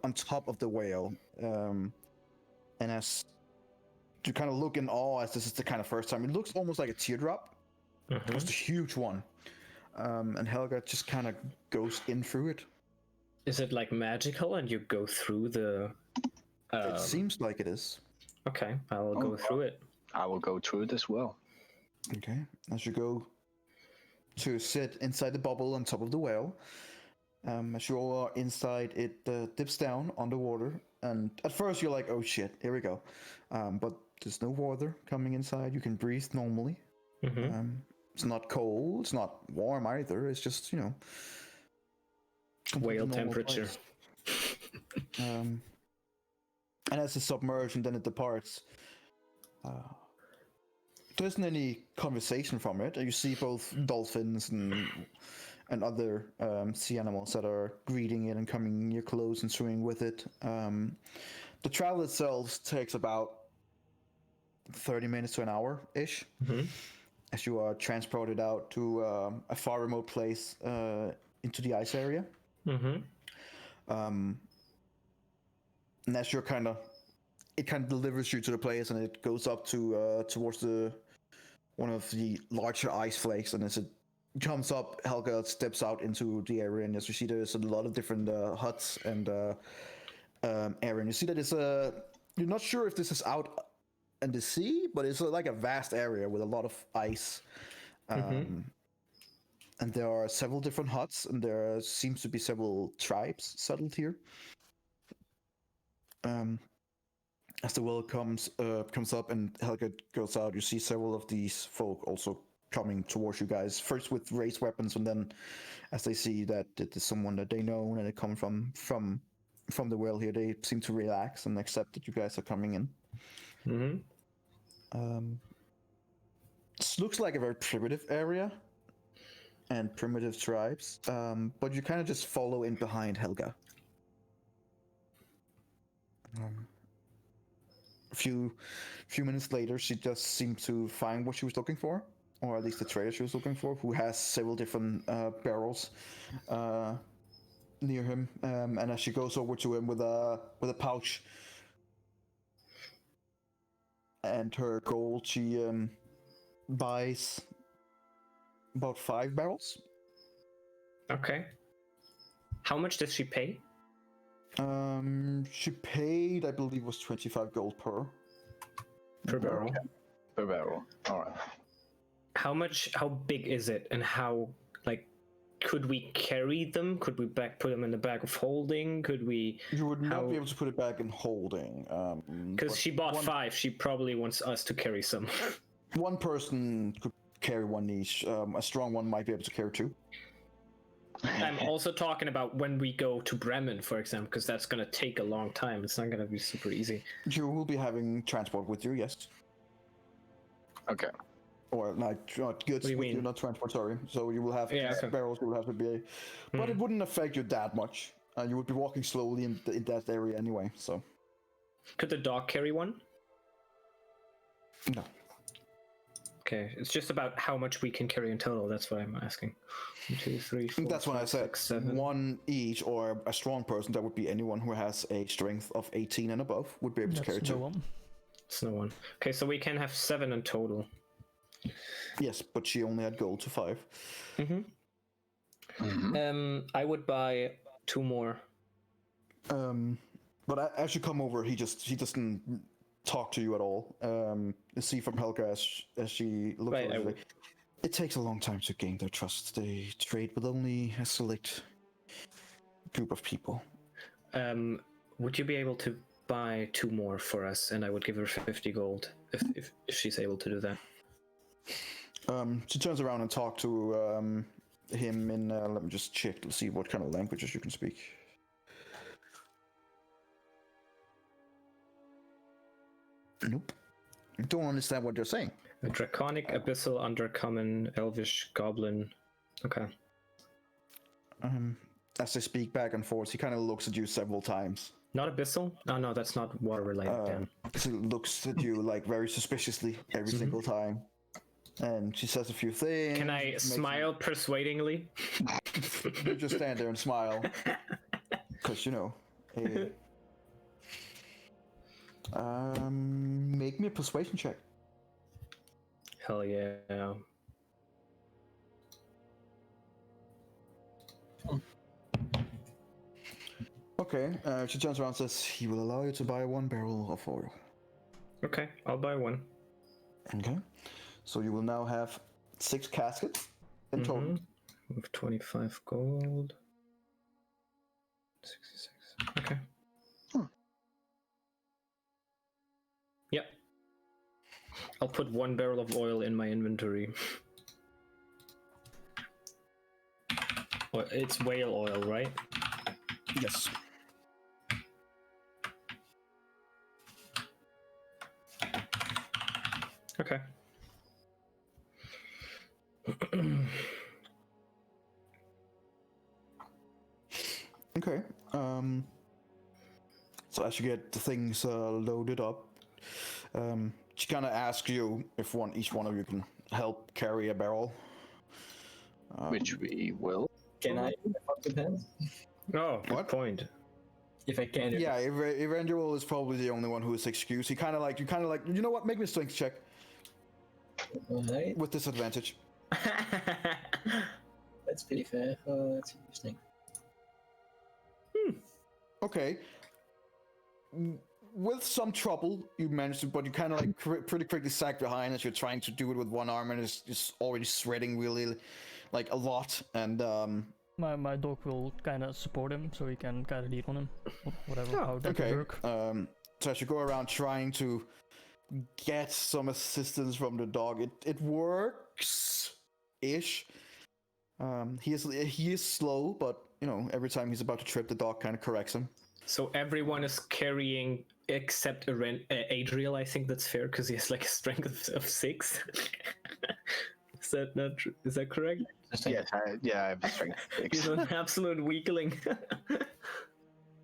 on top of the whale. And as you kind of look in awe, as this is the kind of first time, it looks almost like a teardrop. It was a huge one. And Helga just kind of goes in through it Is it like magical and you go through the... It seems like it is. Okay, I'll go through it. I will go through it as well. Okay, as you go to sit inside the bubble on top of the whale, as you all are inside, it dips down underwater, and at first you're like, oh shit, here we go. But there's no water coming inside, you can breathe normally. It's not cold, it's not warm either, it's just, you know, Whale normal temperature. price. And as it's submerged and then it departs, there isn't any conversation from it. You see both dolphins and other sea animals that are greeting it and coming near close and swimming with it. The travel itself takes about 30 minutes to an hour-ish, as you are transported out to a far remote place into the ice area. And as you're it kind of delivers you to the place, and it goes up to towards one of the larger ice flakes, and as it comes up, Helga steps out into the area, and as you see, there's a lot of different huts and area. And you see that you're not sure if this is out in the sea, but it's like a vast area with a lot of ice. And there are several different huts, and there seems to be several tribes settled here. As the whale comes up and Helga goes out, you see several of these folk also coming towards you guys. First with raised weapons, and then as they see that it is someone that they know and they come from the whale here, they seem to relax and accept that you guys are coming in. This looks like a very primitive area and primitive tribes, but you kind of just follow in behind Helga. A few minutes later, she just seemed to find what she was looking for, or at least the trader she was looking for, who has several different barrels near him. And as she goes over to him with a pouch and her gold, she buys about 5 barrels. Okay. How much does she pay? She paid, I believe, was 25 gold per barrel. Okay. Per barrel. All right. How big is it, and how, like, could we carry them? Could we put them in the bag of holding? Could we? You would not be able to put it back in holding. Because she bought 5, she probably wants us to carry some. One person could carry one each. A strong one might be able to carry 2. I'm also talking about when we go to Bremen, for example, because that's going to take a long time. It's not going to be super easy. You will be having transport with you, yes. Okay. Or not goods with you, not transport, sorry. So you will have barrels, you will have to be... But it wouldn't affect you that much. You would be walking slowly in that area anyway, so... Could the dog carry one? No. Okay, it's just about how much we can carry in total. That's what I'm asking. 1, 2, 3, 4. That's what I said. 6, 7. 1 each, or a strong person, that would be anyone who has a strength of 18 and above, would be able to carry 2. One. It's no one. Okay, so we can have 7 in total. Yes, but she only had gold to 5. I would buy 2 more. But as you come over, he doesn't talk to you at all. You see from Helga as she looks at you, it takes a long time to gain their trust. They trade with only a select group of people. Would you be able to buy 2 more for us, and I would give her 50 gold if she's able to do that? She turns around and talks to him in, let me just check to see what kind of languages you can speak. Nope. I don't understand what you're saying. A Draconic, Abyssal, Undercommon, Elvish, Goblin. Okay. As they speak back and forth, he kind of looks at you several times. Not Abyssal? Oh no, that's not water related. He looks at you like very suspiciously every single time. And she says a few things. Can I smile persuadingly? You just stand there and smile. Because, you know. Make me a persuasion check. Hell yeah. Okay, she turns around and says he will allow you to buy 1 barrel of oil. Okay, I'll buy 1. Okay, so you will now have 6 caskets in total. With 25 gold. 66. Okay. Yep. I'll put 1 barrel of oil in my inventory. Well, it's whale oil, right? Yes. Okay. Okay. So as you get the things loaded up, she kind of asks you if each one of you can help carry a barrel. Which we will. Can I fuck with him? Oh, good What? point. If I can. Yeah, Evangelos is probably the only one who is excused. You kind of like, you know what? Make me a strength check Alright, with disadvantage. that's pretty fair. That's interesting. Okay. With some trouble, you manage to, but you kind of like pretty quickly sag behind as you're trying to do it with one arm, and it's already sweating really, like a lot. And My dog will kind of support him, so he can kind of lead on him. Whatever, how that okay. will work. So as you go around trying to get some assistance from the dog, it works ish. He is slow, but you know, every time he's about to trip, the dog kind of corrects him. So everyone is carrying except Adriel. I think that's fair because he has like a strength of 6. Is that not true? Is that correct? Yes, I have a strength of 6. He's an absolute weakling.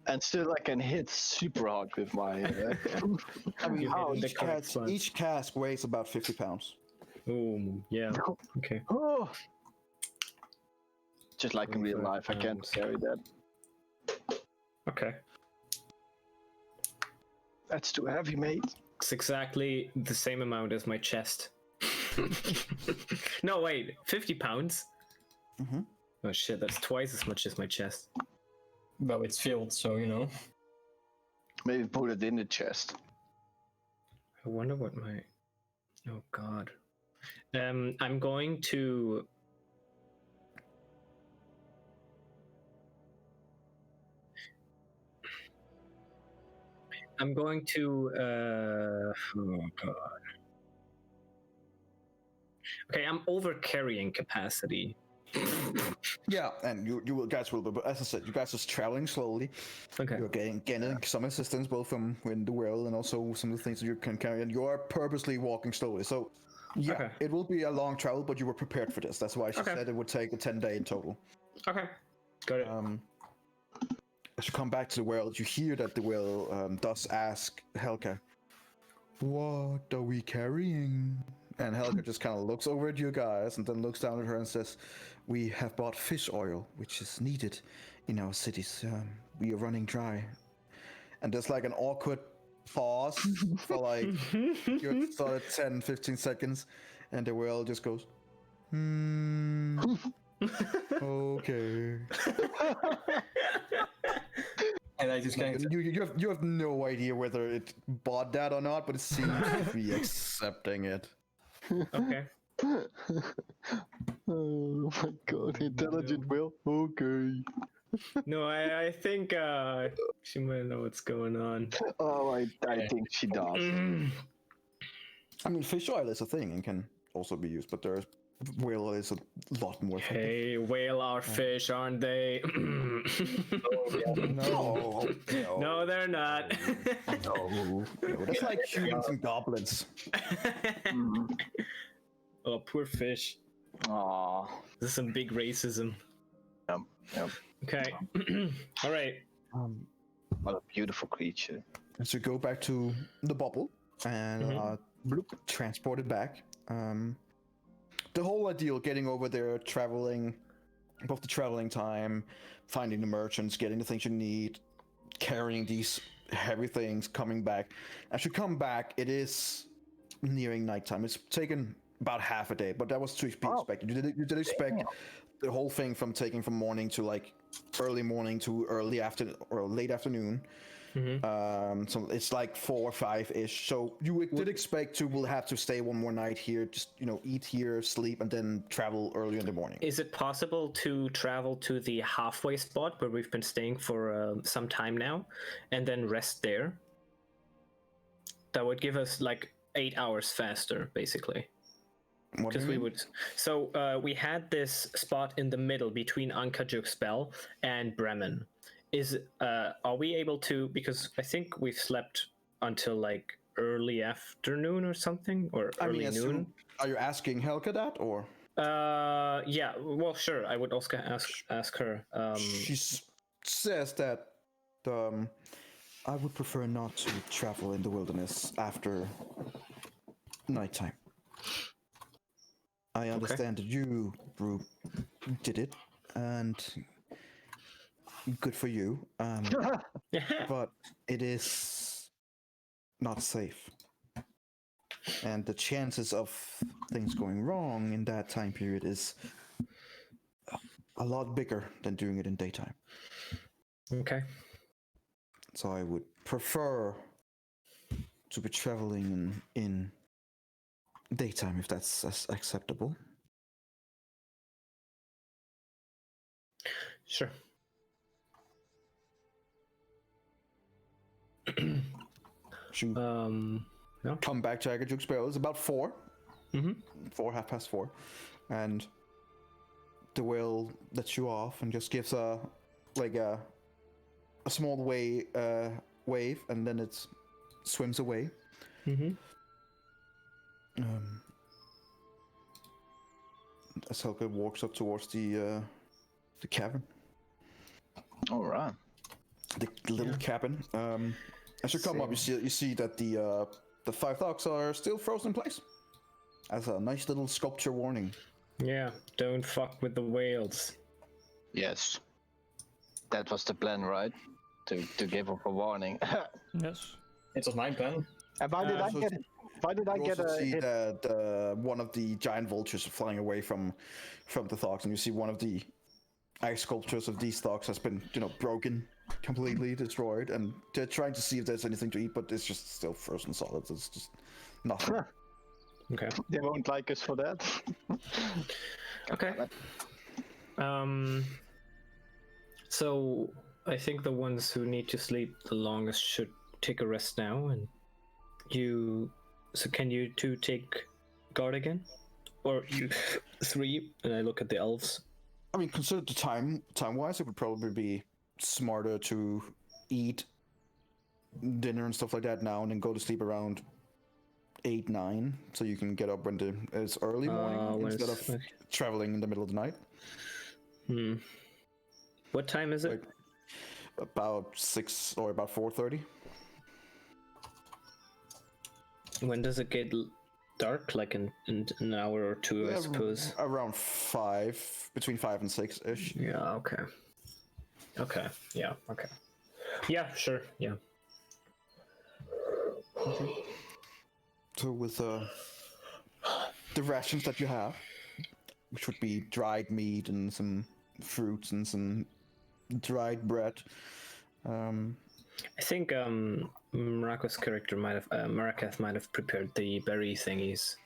And still I can hit super hard with my... I mean, You hit the correct spot. each cask weighs about 50 pounds. Oh, yeah. Okay. Oh. Just like in real life, I can't pounds. carry that. Okay. That's too heavy, mate. It's exactly the same amount as my chest. No, wait. 50 pounds? Mhm. Oh shit, that's twice as much as my chest. Well, it's filled, so you know. Maybe put it in the chest. I wonder what my... Oh god. I'm going to... Oh god. Okay, I'm over carrying capacity. Yeah, and you guys will, but as I said, you guys are traveling slowly. Okay. You're getting some assistance both from in the well and also some of the things that you can carry, and you are purposely walking slowly. So, yeah, Okay. it will be a long travel, but you were prepared for this. That's why she Okay. said it would take a 10-day in total. Okay. Got it. As you come back to the well, you hear that the well does ask Helga, "What are we carrying?" And Helga just kind of looks over at you guys and then looks down at her and says, "We have bought fish oil, which is needed in our cities. We are running dry." And there's like an awkward pause for like good solid 10-15 seconds, and the well just goes, okay. And I just kind of. You have no idea whether it bought that or not, but it seems to be accepting it. Okay. Oh my god, intelligent will. Okay. No, I think she might know what's going on. Oh, I think she does. I mean, fish oil is a thing and can also be used, but there's whale oil is a lot more effective. Hey, whale are fish, aren't they? No, No, they're not. no. That's like humans and goblins. Oh, poor fish. Aww. This is some big racism. Yep. Okay. All right. What a beautiful creature. So go back to the bubble and bloop, transport it back. The whole ideal, getting over there, traveling, both the traveling time, finding the merchants, getting the things you need, carrying these heavy things, coming back. As you come back, it is nearing nighttime. It's taken about half a day, but that was to be expected. You did expect the whole thing from taking from morning to like early morning to early afternoon or late afternoon. So it's like 4 or 5-ish. So you did expect to will have to stay one more night here, just eat here, sleep, and then travel early in the morning. Is it possible to travel to the halfway spot where we've been staying for some time now, and then rest there? That would give us like 8 hours faster, basically. What do Because you we mean? would. So we had this spot in the middle between Ankh-Juxbel and Bremen. Are we able to? Because I think we've slept until like early afternoon or something, or early noon. Are you asking Helga that, or? Yeah. Well, sure. I would also ask her. She says that I would prefer not to travel in the wilderness after nighttime. I understand that you, Brew, did it, and good for you. But it is not safe. And the chances of things going wrong in that time period is a lot bigger than doing it in daytime. Okay. So I would prefer to be traveling in daytime, if that's acceptable. Sure. Should No. come back to Ankh-Juxbel. It's about 4. 4:30, and the whale lets you off and just gives a small wave, and then it swims away. As Helga walks up towards the cabin. All right. The little cabin. As you come up, you see that the 5 dogs are still frozen in place. As a nice little sculpture warning. Yeah. Don't fuck with the whales. Yes. That was the plan, right? To give up a warning. Yes. It was my plan. And why did I so get it? Why did I You get also a see hit? that one of the giant vultures flying away from the dogs, and you see one of the ice sculptures of these dogs has been, broken, completely destroyed, and they're trying to see if there's anything to eat, but it's just still frozen solid. It's just nothing. Okay. They won't like us for that. Okay. So I think the ones who need to sleep the longest should take a rest now, and you. So can you 2 take guard again, or you 3? And I look at the elves. I mean, consider the time-wise, it would probably be smarter to eat dinner and stuff like that now, and then go to sleep around 8, 9, so you can get up when it's early morning instead of traveling in the middle of the night. What time is it? Like, about 6 or about 4:30. When does it get dark? Like in an hour or 2, I suppose. Around 5, between 5 and 6-ish. Yeah. Okay. Okay. Yeah. Okay. Yeah. Sure. Yeah. So with the rations that you have, which would be dried meat and some fruits and some dried bread. I think Marako's character Marakath might have prepared the berry thingies.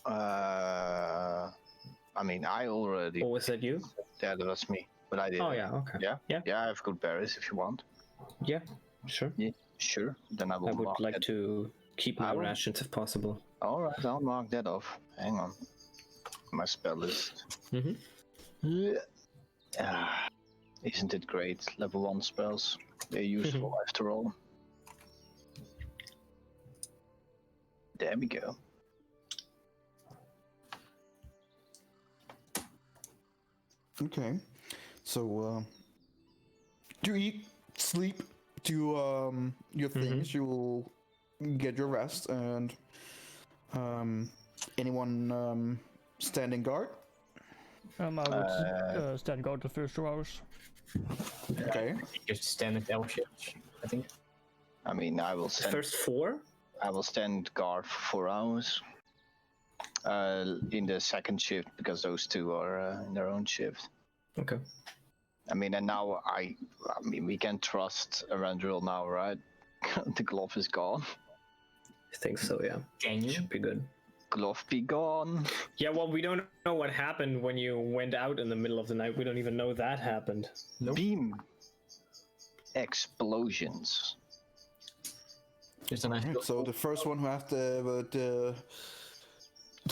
I mean, I already. Or was that you? Yeah, that was me. But I did. Oh yeah. Okay. Yeah, I have good berries if you want. Yeah. Sure. Yeah, sure. Then I will. I would mark like it. to keep my rations if possible. All right, I'll mark that off. Hang on. My spell list. Isn't it great? Level 1 spells. They're useful after all. There we go. Okay. So you eat, sleep, do your things. You will get your rest, and anyone standing guard? I would stand guard the first 2 hours. Okay. Just standard L shift, I think. I mean, I will stand. First 4? I will stand guard for 4 hours. In the second shift, because those 2 are in their own shift. Okay. I mean, and now I mean, we can trust Erendril now, right? The glove is gone. I think so, yeah. Can you? Should be good. Glove be gone. Yeah, well, we don't know what happened when you went out in the middle of the night. We don't even know that happened. Nope. Beam. Explosions. Just a nice Alright, so the first one who have the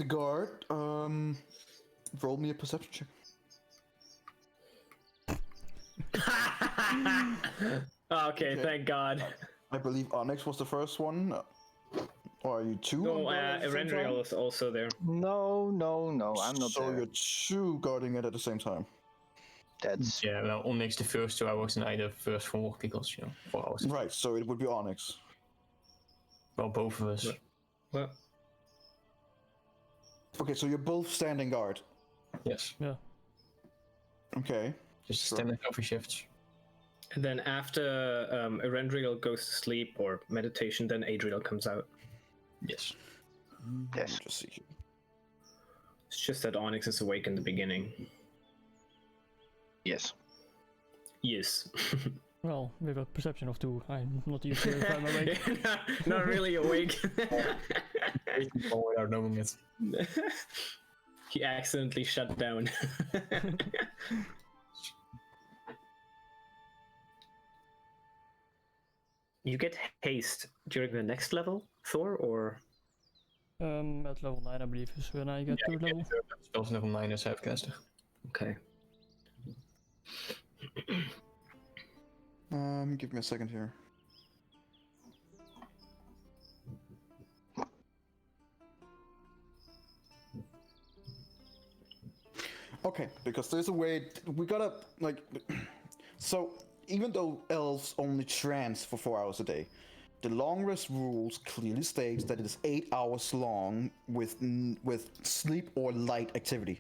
guard, roll me a perception check. Okay, thank God. I believe Onyx was the first one. Or are you two? No, on guard at the same time? Erendril is also there. No, I'm not So there. you're two guarding it at the same time. That's Yeah, well, Onyx the first 2 hours and I the first 4 because, 4 hours. Right, so it would be Onyx. Well, both of us. Well, Okay, so you're both standing guard. Yes. Yeah. Okay. Just Sure. standing coffee shifts. and then after Erendril goes to sleep or meditation, then Adriel comes out. Yes. Yes. Let me just see here. It's just that Onyx is awake in the beginning. yes. Yes. Well, with a perception of 2, I'm not even sure if I'm awake. Not really awake. Without knowing it. He accidentally shut down. You get haste during the next level, Thor, or At level 9, I believe, is when I get to level. Spells level 9 as Halfcaster. okay. Give me a second here. Okay, because there's a way we gotta like. So even though elves only trance for 4 hours a day, the long rest rules clearly states that it is 8 hours long with sleep or light activity.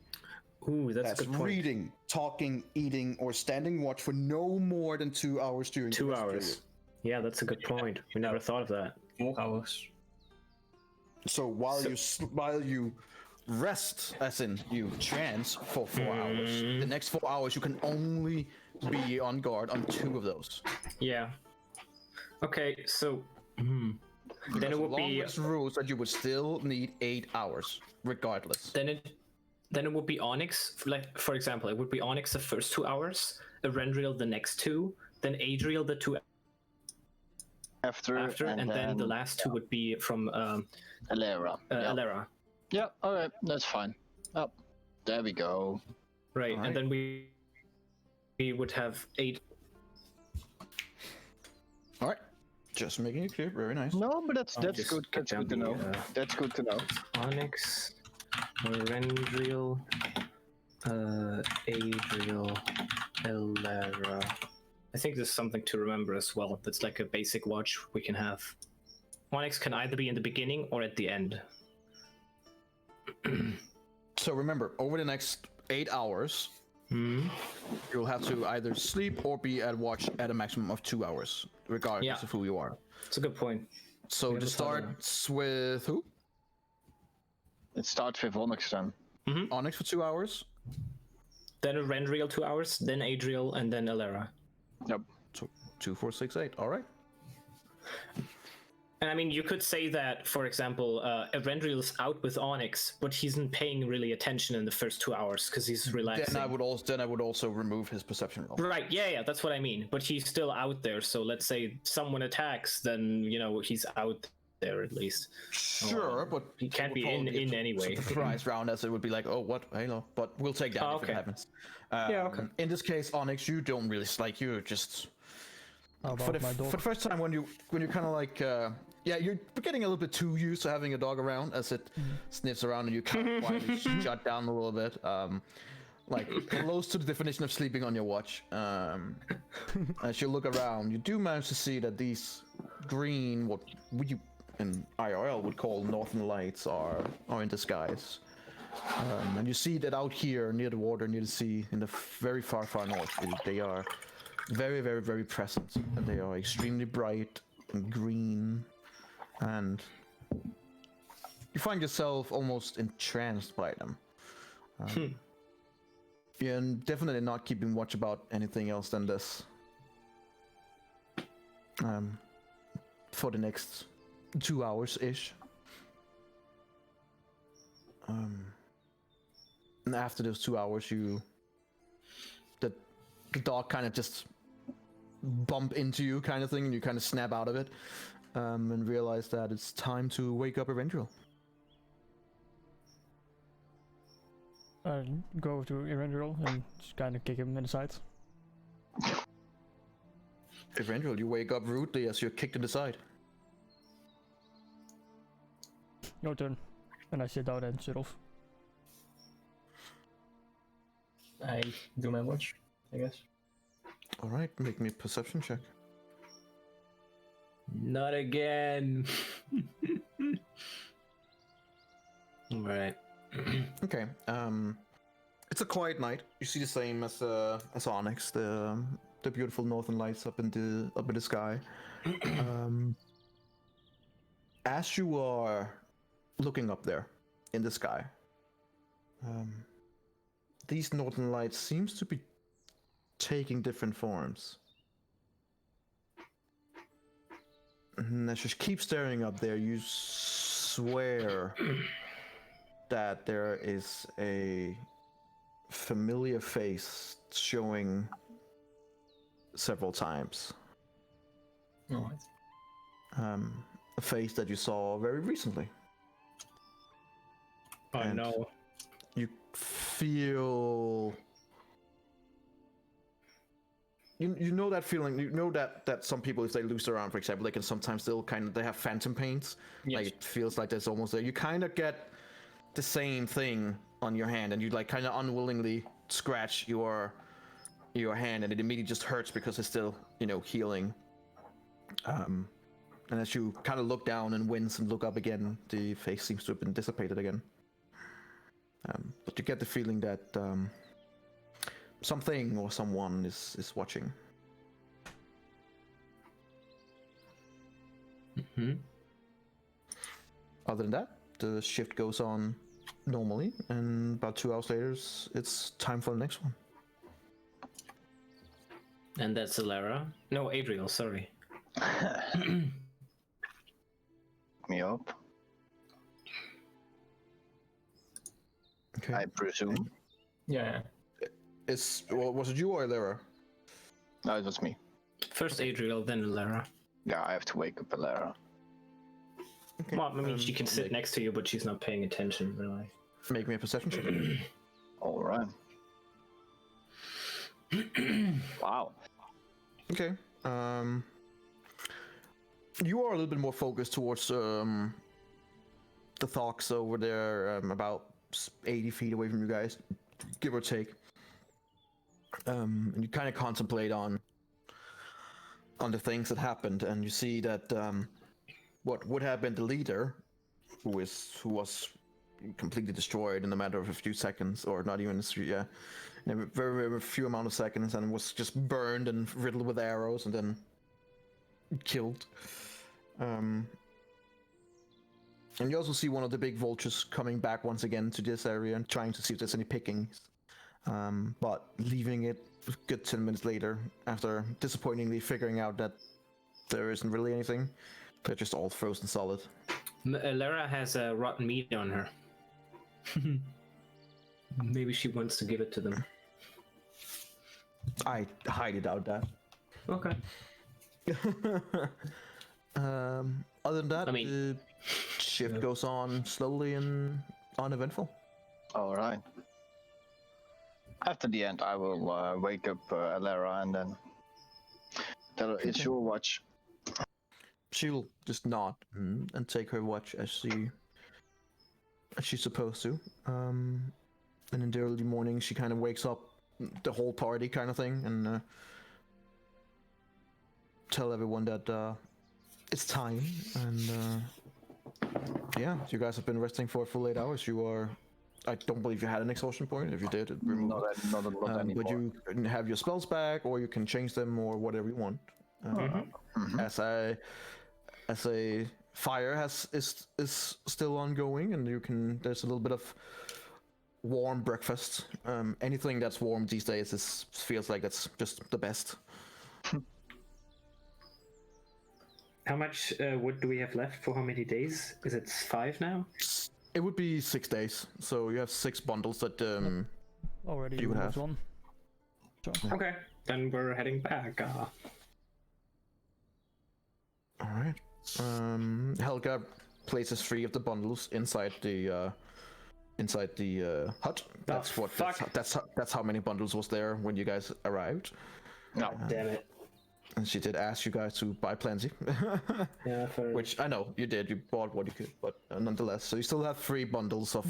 Ooh, that's a That's good point. reading, talking, eating, or standing watch for no more than 2 hours during the 2 rest hours. period. Yeah, that's a good point. We never thought of that. 4 hours. So while you rest, as in you trance for 4 hours, the next 4 hours you can only be on guard on 2 of those. Yeah. Okay, so then it would be Longest rules that you would still need 8 hours, regardless. then it would be Onyx. Like for example, it would be Onyx the first 2 hours, Erendril the next 2, then Adriel the 2 After, and then the last 2 would be from Alera. Yeah. Alera. Yeah, alright, that's fine. Oh, there we go. Right, Alright. and then we would have 8. All right, just making it clear. Very nice. No, but that's just good. get That's down good to the, know. That's good to know. Onyx, Erendril, Adriel, Alera. I think there's something to remember as well. That's like a basic watch we can have. Onyx can either be in the beginning or at the end. So remember, over the next 8 hours, Hmm. you'll have to either sleep or be at watch at a maximum of 2 hours, regardless Yeah. of who you are. That's a good point. So never to thought of start with who? It starts with Onyx then. Onyx for 2 hours. Then Erendril 2 hours, then Adriel, and then Alera. Yep. So 2, 4, 6, 8. All right. And I mean, you could say that, for example, Erendril's out with Onyx, but he's not paying really attention in the first 2 hours because he's relaxing. Then I would also remove his perception roll. Right, yeah, that's what I mean. But he's still out there, so let's say someone attacks, then, he's out there at least. Sure, but He can't it be would in probably be a anyway. Surprise round, as it would be like, oh, what, Halo? But we'll take that Oh, if okay. it happens. Yeah, okay. In this case, Onyx, you don't really like you're just How for about my dog? the first time when you kind of like you're getting a little bit too used to having a dog around as it sniffs around and you kind of quietly shut down a little bit. Like close to the definition of sleeping on your watch. As you look around, you do manage to see that these green, what you in IRL would call northern lights, are in disguise. And you see that out here near the water, near the sea, in the very far north, they are very, very, very present. And they are extremely bright and green, and you find yourself almost entranced by them. Yeah, and definitely not keeping watch about anything else than this. For the next 2 hours ish. And after those 2 hours, the dog kind of just bump into you, kind of thing, and you kind of snap out of it, and realize that it's time to wake up Eventual. I go to Erendural and just kind of kick him in the sides. Eventual, you wake up rudely as you're kicked in the side. Your turn. And I sit down and shut off. I do my watch, I guess. All right, make me a perception check. Not again. All right. Okay. It's a quiet night. You see the same as Onyx, the beautiful northern lights up in the sky. As you are looking up there in the sky, these northern lights seems to be taking different forms. And as you keep staring up there, you swear that there is a familiar face showing several times. Alright. A face that you saw very recently. Oh And no. You feel... You know that feeling, you know that some people, if they lose their arm, for example, they can sometimes still they have phantom pains. Yes. Like, it feels like there's almost there. You kind of get the same thing on your hand, and you like kind of unwillingly scratch your hand, and it immediately just hurts because it's still, healing. And as you kind of look down and wince and look up again, the face seems to have been dissipated again. But you get the feeling that something or someone is watching. Mm-hmm. Other than that, the shift goes on normally, and about 2 hours later, it's time for the next one. And that's Alara. No, Adriel, sorry. Me up, Okay. I presume. Yeah. Was it you or Lara? No, it was me. First Adriel, then Alara. Yeah, I have to wake up Alara. Okay. Well, I mean, she can sit next to you, but she's not paying attention, really. Make me a perception check. All right. Wow. Okay. You are a little bit more focused towards the Thox over there, about 80 feet away from you guys, give or take. And you kind of contemplate on the things that happened, and you see that what would have been the leader, who was completely destroyed in a matter of a few seconds, or not even in a very, very few amount of seconds, and was just burned and riddled with arrows and then killed. And you also see one of the big vultures coming back once again to this area and trying to see if there's any pickings. But leaving it a good 10 minutes later, after disappointingly figuring out that there isn't really anything. They're just all frozen solid. Lara has rotten meat on her. Maybe she wants to give it to them. I highly doubt that. Okay. Other than that, I mean- the shift goes on slowly and uneventful. All right. After the end, I will wake up Alara and then tell her it's your watch. She'll just nod and take her watch as she's supposed to. And in the early morning, she kind of wakes up the whole party, kind of thing, and tell everyone that it's time. And yeah, you guys have been resting for a full 8 hours. I don't believe you had an exhaustion point. If you did, it removed. Not anymore. But you can have your spells back, or you can change them, or whatever you want. As a fire is still ongoing, and there's a little bit of warm breakfast. Anything that's warm these days feels like that's just the best. How much wood do we have left for how many days? Is it 5 now? It would be 6 days, so you have 6 bundles that Already You would removed have. one. So, Okay, then we're heading back. All right. Helga places 3 of the bundles inside the hut. That's Oh, what. fuck. That's how many bundles was there when you guys arrived. No. Damn it. And she did ask you guys to buy plenty, Yeah, for... which I know you did. You bought what you could, but nonetheless, so you still have 3 bundles of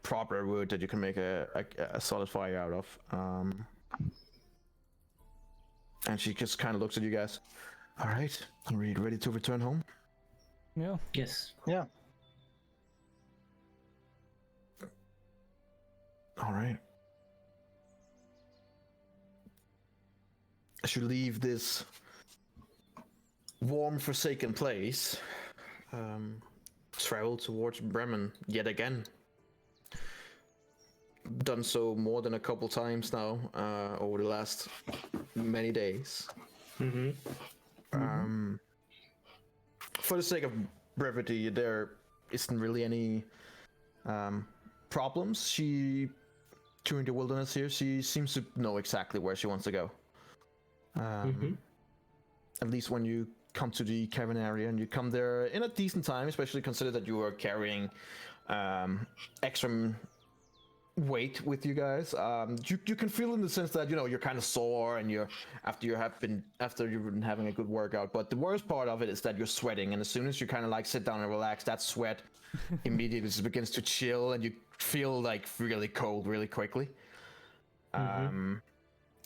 proper wood that you can make a solid fire out of. And she just kind of looks at you guys. All right, are we ready to return home? yeah. Yes. Yeah. All right. As you leave this warm, forsaken place, travel towards Bremen yet again. Done so more than a couple times now over the last many days. For the sake of brevity, there isn't really any problems. During the wilderness here, she seems to know exactly where she wants to go. At least when you come to the cavern area, and you come there in a decent time, especially consider that you are carrying extra weight with you guys. You can feel in the sense that you're kind of sore, and after you've been having a good workout. But the worst part of it is that you're sweating, and as soon as you kind of like sit down and relax, that sweat immediately just begins to chill, and you feel like really cold really quickly.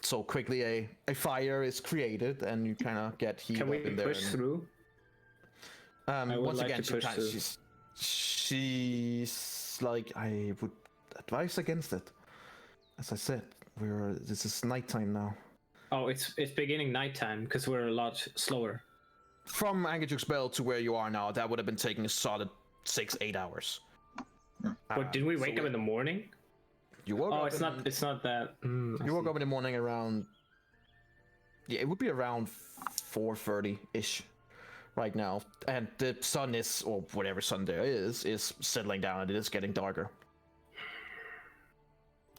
So quickly a fire is created, and you kind of get heat Can up we in there. push through? I would Once like again, to push through. she's like, I would advise against it. As I said, this is nighttime now. Oh, it's beginning nighttime because we're a lot slower. From Angajuk's Bell to where you are now, that would have been taking a solid 6-8 hours. But didn't we wake up in the morning? You woke Oh, up. it's not that. You woke up in the morning around. Yeah, it would be around 4:30-ish right now, and the sun is, or whatever sun there is settling down, and it is getting darker.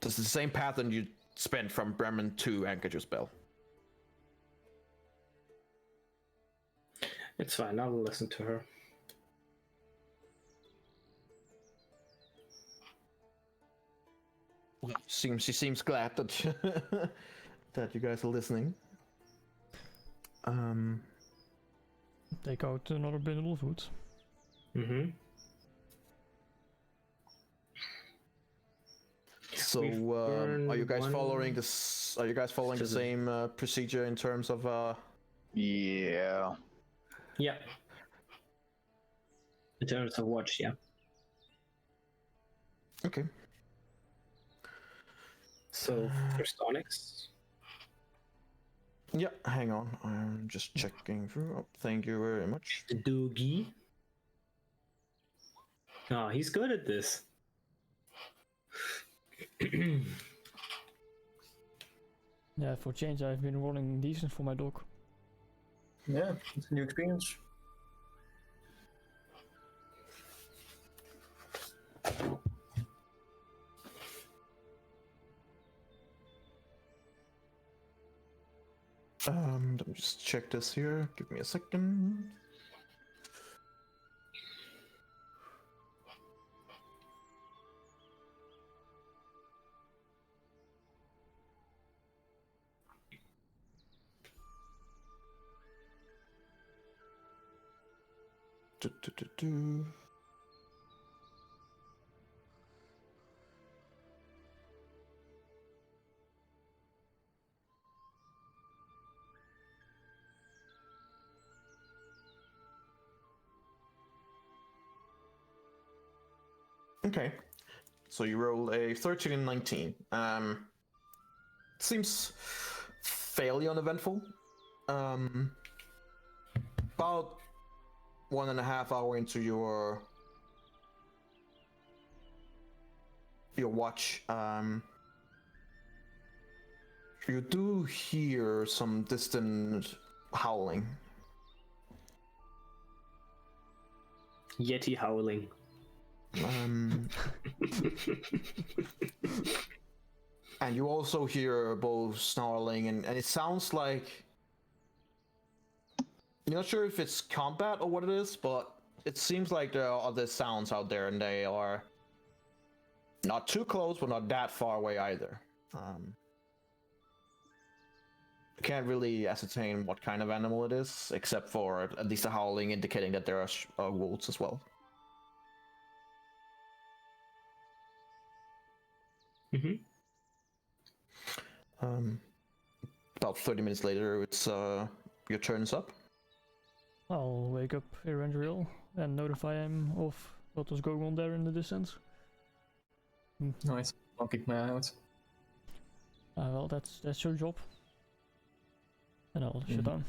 It's the same pattern you spent from Bremen to Anchorage Bell. It's fine. I'll listen to her. She seems glad that that you guys are listening. Take out another bundle of wood. So, are you guys following this? Are you guys following the same procedure in terms of? Yeah. Yeah. In terms of watch, yeah. Okay. So first Onyx. Yeah, hang on. I'm just checking through. Oh, thank you very much. The Doogie. Oh, he's good at this. Yeah, for change, I've been rolling decent for my dog. Yeah, it's a new experience. Let me just check this here. Give me a second. Do. Okay, so you rolled a 13 and 19. Seems fairly uneventful. About 1.5 hours into your your watch, you do hear some distant howling. Yeti howling. And you also hear both snarling, and it sounds like... You're not sure if it's combat or what it is, but it seems like there are other sounds out there, and they are not too close, but not that far away either. Can't really ascertain what kind of animal it is, except for at least the howling indicating that there are wolves as well. About 30 minutes later, it's your turn's up. I'll wake up Erendriel and notify him of what was going on there in the distance. Nice. I'll keep my eye out. Well, that's your job. And I'll shut down.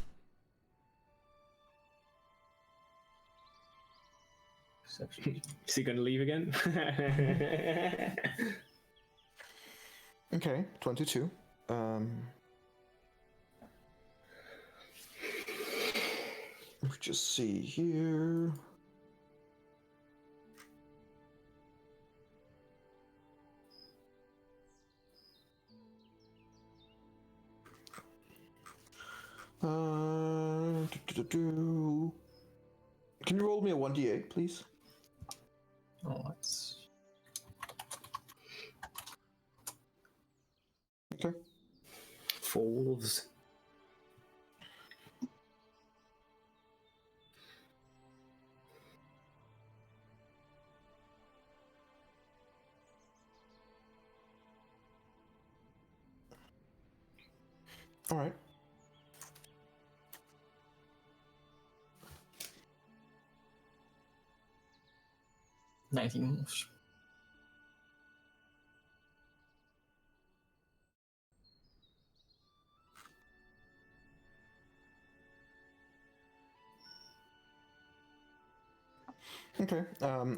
Is he gonna leave again? Okay, 22. Let's just see here. Can you roll me a 1d8, please? Oh, that's... Okay. For wolves. All right. $19. Okay.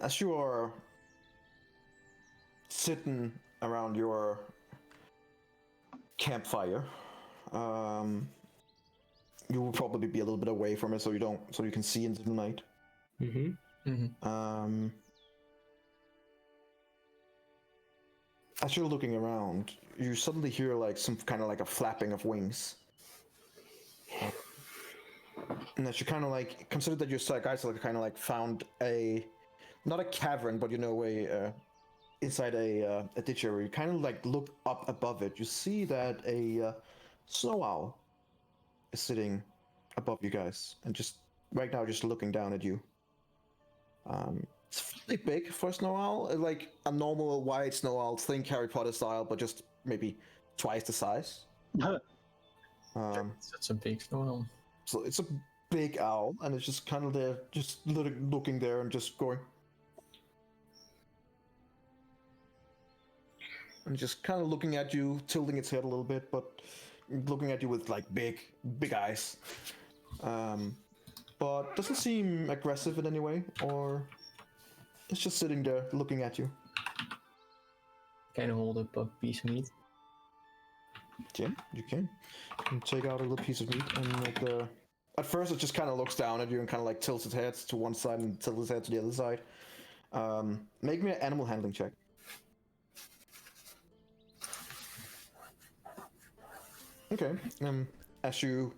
As you are sitting around your campfire, you will probably be a little bit away from it, so you can see into the night. As you're looking around, you suddenly hear like some kind of like a flapping of wings. And as you kind of like consider that your guys like kind of like found not a cavern, but inside a ditch area. You kind of like look up above it. You see that a snow owl is sitting above you guys, and just right now just looking down at you. It's fairly big for a snow owl, like a normal white snow owl. Think Harry Potter style, but just maybe twice the size. That's a big snow. So it's a big owl, and it's just kind of there, just looking there and just going. And just kind of looking at you, tilting its head a little bit, but looking at you with like big eyes. But doesn't seem aggressive in any way, or it's just sitting there looking at you. Can I hold up a piece of meat? Yeah, you can. You can take out a little piece of meat, and like at first it just kind of looks down at you and kind of like tilts its head to one side and tilts its head to the other side. Make me an animal handling check. Okay. As you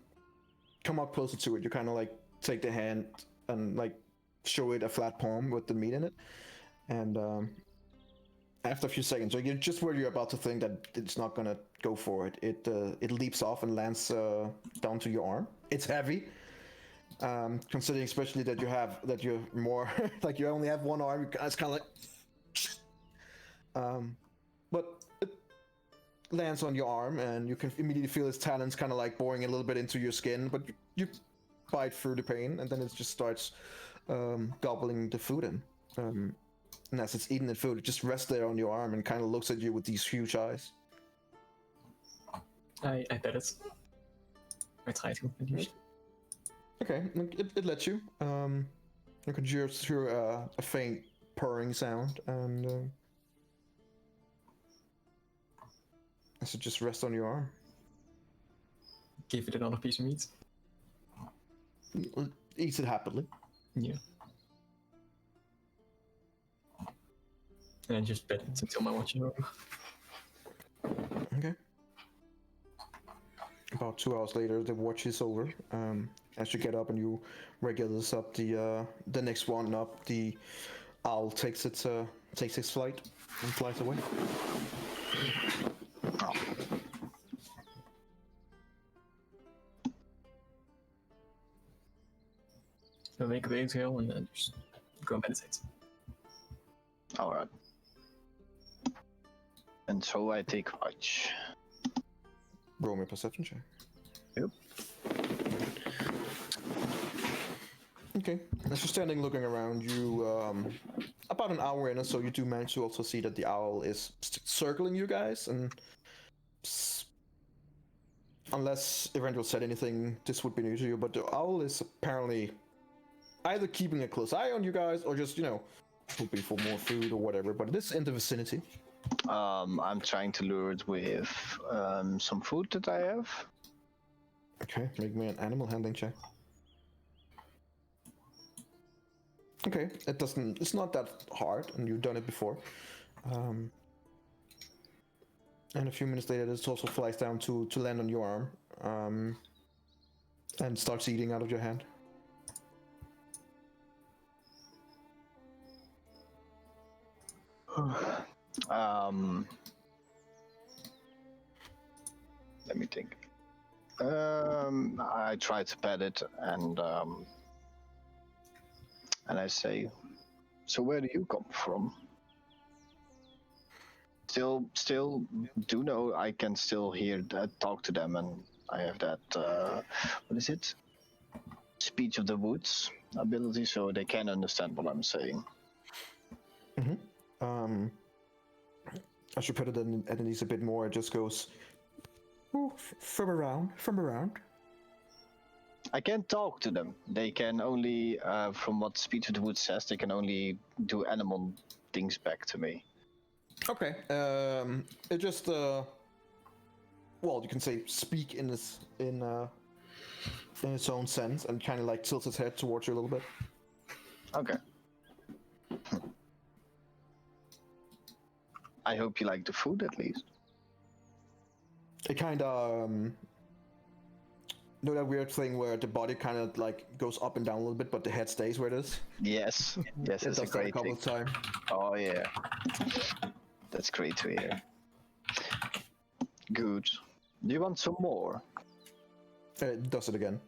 come up closer to it, you kind of like take the hand and like show it a flat palm with the meat in it, and after a few seconds, so you're just where you're about to think that it's not gonna go for it, it leaps off and lands down to your arm. It's heavy, considering especially that you're more like you only have one arm. It's kind of like, but it lands on your arm, and you can immediately feel its talons kind of like boring a little bit into your skin, but you bite through the pain, and then it just starts gobbling the food in. And as it's eating the food, it just rests there on your arm and kind of looks at you with these huge eyes. I bet it. I try to at least. Okay, it lets you. You can just hear a faint purring sound, and As it just rests on your arm. Give it another piece of meat. Eats it happily. Yeah. And just pet it until my watch is over. Okay. About 2 hours later, the watch is over. As you get up and you regular this up, the next one up, the owl takes its flight and flies away. So make a big exhale and then just go meditate. Alright. And so I take watch. Roll me a perception check. Yep. Okay. As you're standing looking around, you about an hour in or so, you do manage to also see that the owl is circling you guys, and unless Eberron said anything, this would be new to you, but the owl is apparently either keeping a close eye on you guys or just, hoping for more food or whatever, but it is in the vicinity. I'm trying to lure it with some food that I have. Okay, make me an animal handling check. Okay, it's not that hard, and you've done it before. And a few minutes later, this also flies down to land on your arm, and starts eating out of your hand. Let me think. I try to pet it, and I say, "So where do you come from?" Still, do know I can still hear that, talk to them, and I have that. What is it? Speech of the woods ability, so they can understand what I'm saying. I should put it in at least a bit more. It just goes, "Oh, from around." I can't talk to them. They can only, from what Speech of the Woods says, they can only do animal things back to me. Okay. It just well, you can say speak in its own sense, and kind of like tilts its head towards you a little bit. Okay. I hope you like the food at least. It kind of know that weird thing where the body kind of like goes up and down a little bit, but the head stays where it is. Yes, yes, It it's a does that a great couple thing. of times. Oh yeah, that's great to hear. Good. Do you want some more? It does it again.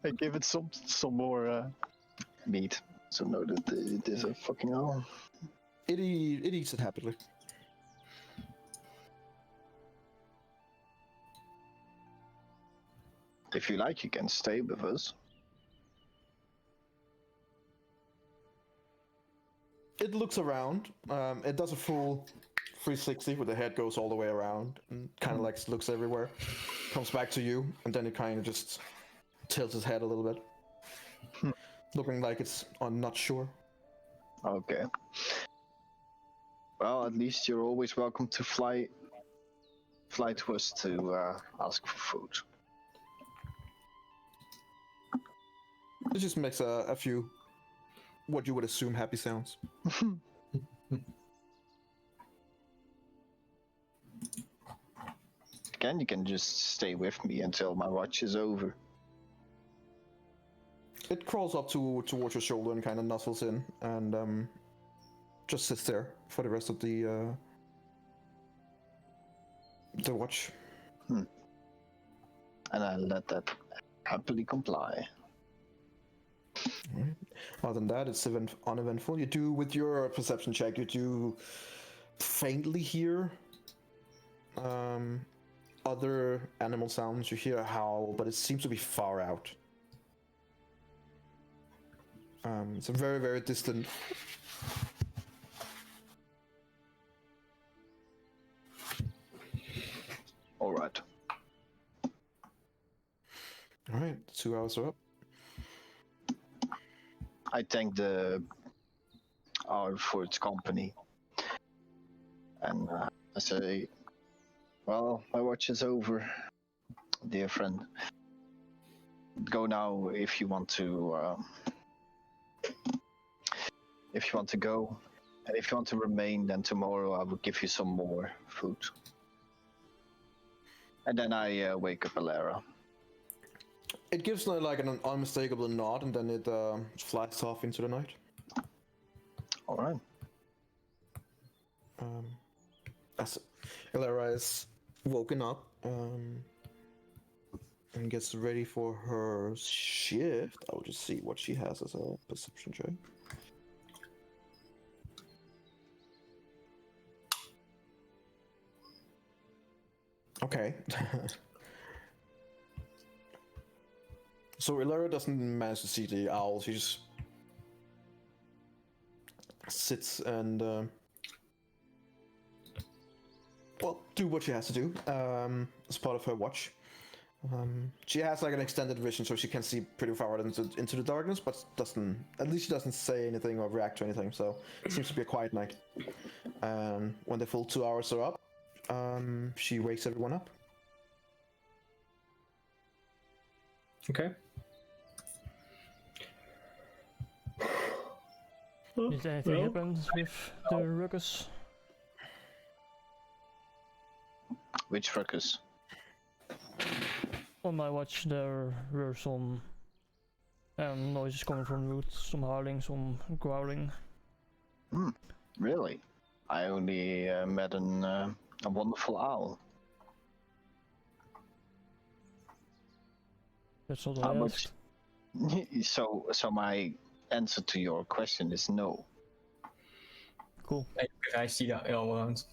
I give it some more meat. So know that it is a fucking owl. It eats it happily. If you like, you can stay with us. It looks around. It does a full 360 where the head goes all the way around and kind of like looks everywhere. Comes back to you, and then it kind of just tilts its head a little bit. Looking like it's not sure. Okay. Well, at least you're always welcome to fly to us to ask for food. It just makes a few, what you would assume, happy sounds. Again, you can just stay with me until my watch is over. It crawls up towards your shoulder and kind of nuzzles in, and just sits there for the rest of the watch. And I let that happily comply. Right. Other than that, it's uneventful. You do, with your perception check, you do faintly hear other animal sounds. You hear a howl, but it seems to be far out. It's a very, very distant. All right. All right, 2 hours are up. I thank the owl for its company, and I say, well, my watch is over, dear friend. Go now if you want to. If you want to go, and if you want to remain, then tomorrow I will give you some more food. And then I wake up Alara. It gives like an unmistakable nod, and then it flies off into the night. All right. As Elara is woken up and gets ready for her shift, I'll just see what she has as a perception check. Okay. So Elara doesn't manage to see the owl. She just sits and well, do what she has to do as part of her watch. She has like an extended vision, so she can see pretty far out into the darkness, but doesn't. At least she doesn't say anything or react to anything. So it seems to be a quiet night. When the full 2 hours are up, she wakes everyone up. Okay. Is there anything happened with the ruckus? Which ruckus? On my watch there were some noises coming from the woods, some howling, some growling. Really? I only met a wonderful owl. That's all How I much? asked. So my answer to your question is no. Cool. I see that all around.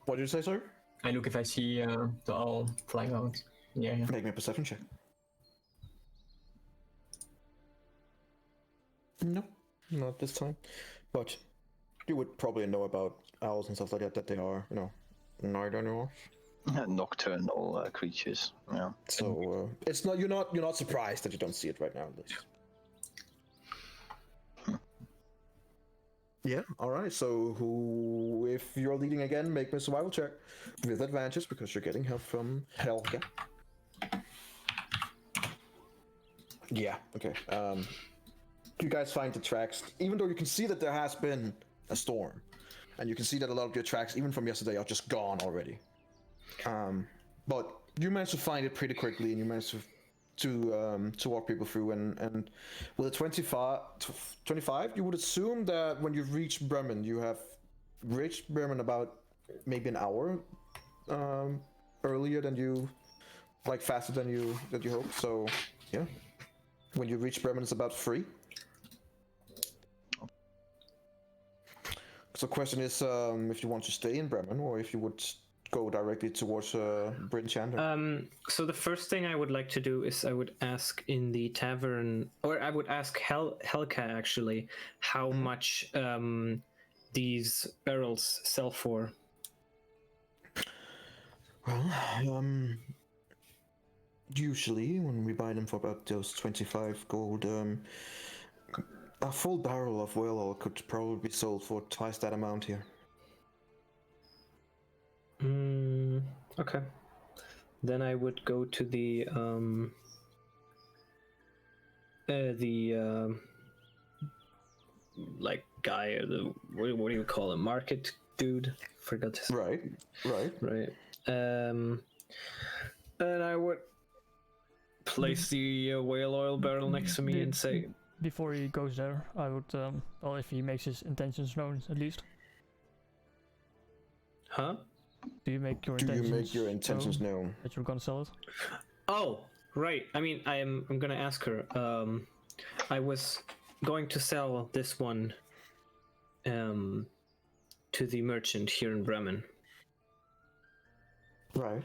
What did you say, sir? I look if I see the owl flying out. Yeah. Make me a perception check. No, not this time. But you would probably know about owls and stuff like that they are, night animals. Nocturnal creatures. Yeah. So it's not you're not surprised that you don't see it right now, at least. Yeah. All right. So if you're leading again, make me a survival check with advantage because you're getting help from Helga. Yeah. Okay. You guys find the tracks, even though you can see that there has been a storm, and you can see that a lot of your tracks, even from yesterday, are just gone already. But you managed to find it pretty quickly, and you managed to walk people through. And with a 25, you would assume that when you reach Bremen, you have reached Bremen about maybe an hour earlier than you, like faster than you hoped. So yeah, when you reach Bremen, it's about 3. So the question is if you want to stay in Bremen or if you would go directly towards Bryn Chandler. So the first thing I would like to do is I would ask in the tavern, or I would ask Helka actually, how much these barrels sell for. Well, usually when we buy them for about those 25 gold, a full barrel of whale oil could probably be sold for twice that amount here. Okay. Then I would go to the like guy, or the what do you call him? Market dude? Forgot his Right. And I would place the whale oil barrel next to me and say, before he goes there, I would well, if he makes his intentions known at least. huh? Do you make your intentions known? That you're gonna sell it? Oh, right. I mean, I'm gonna ask her. I was going to sell this one to the merchant here in Bremen. Right.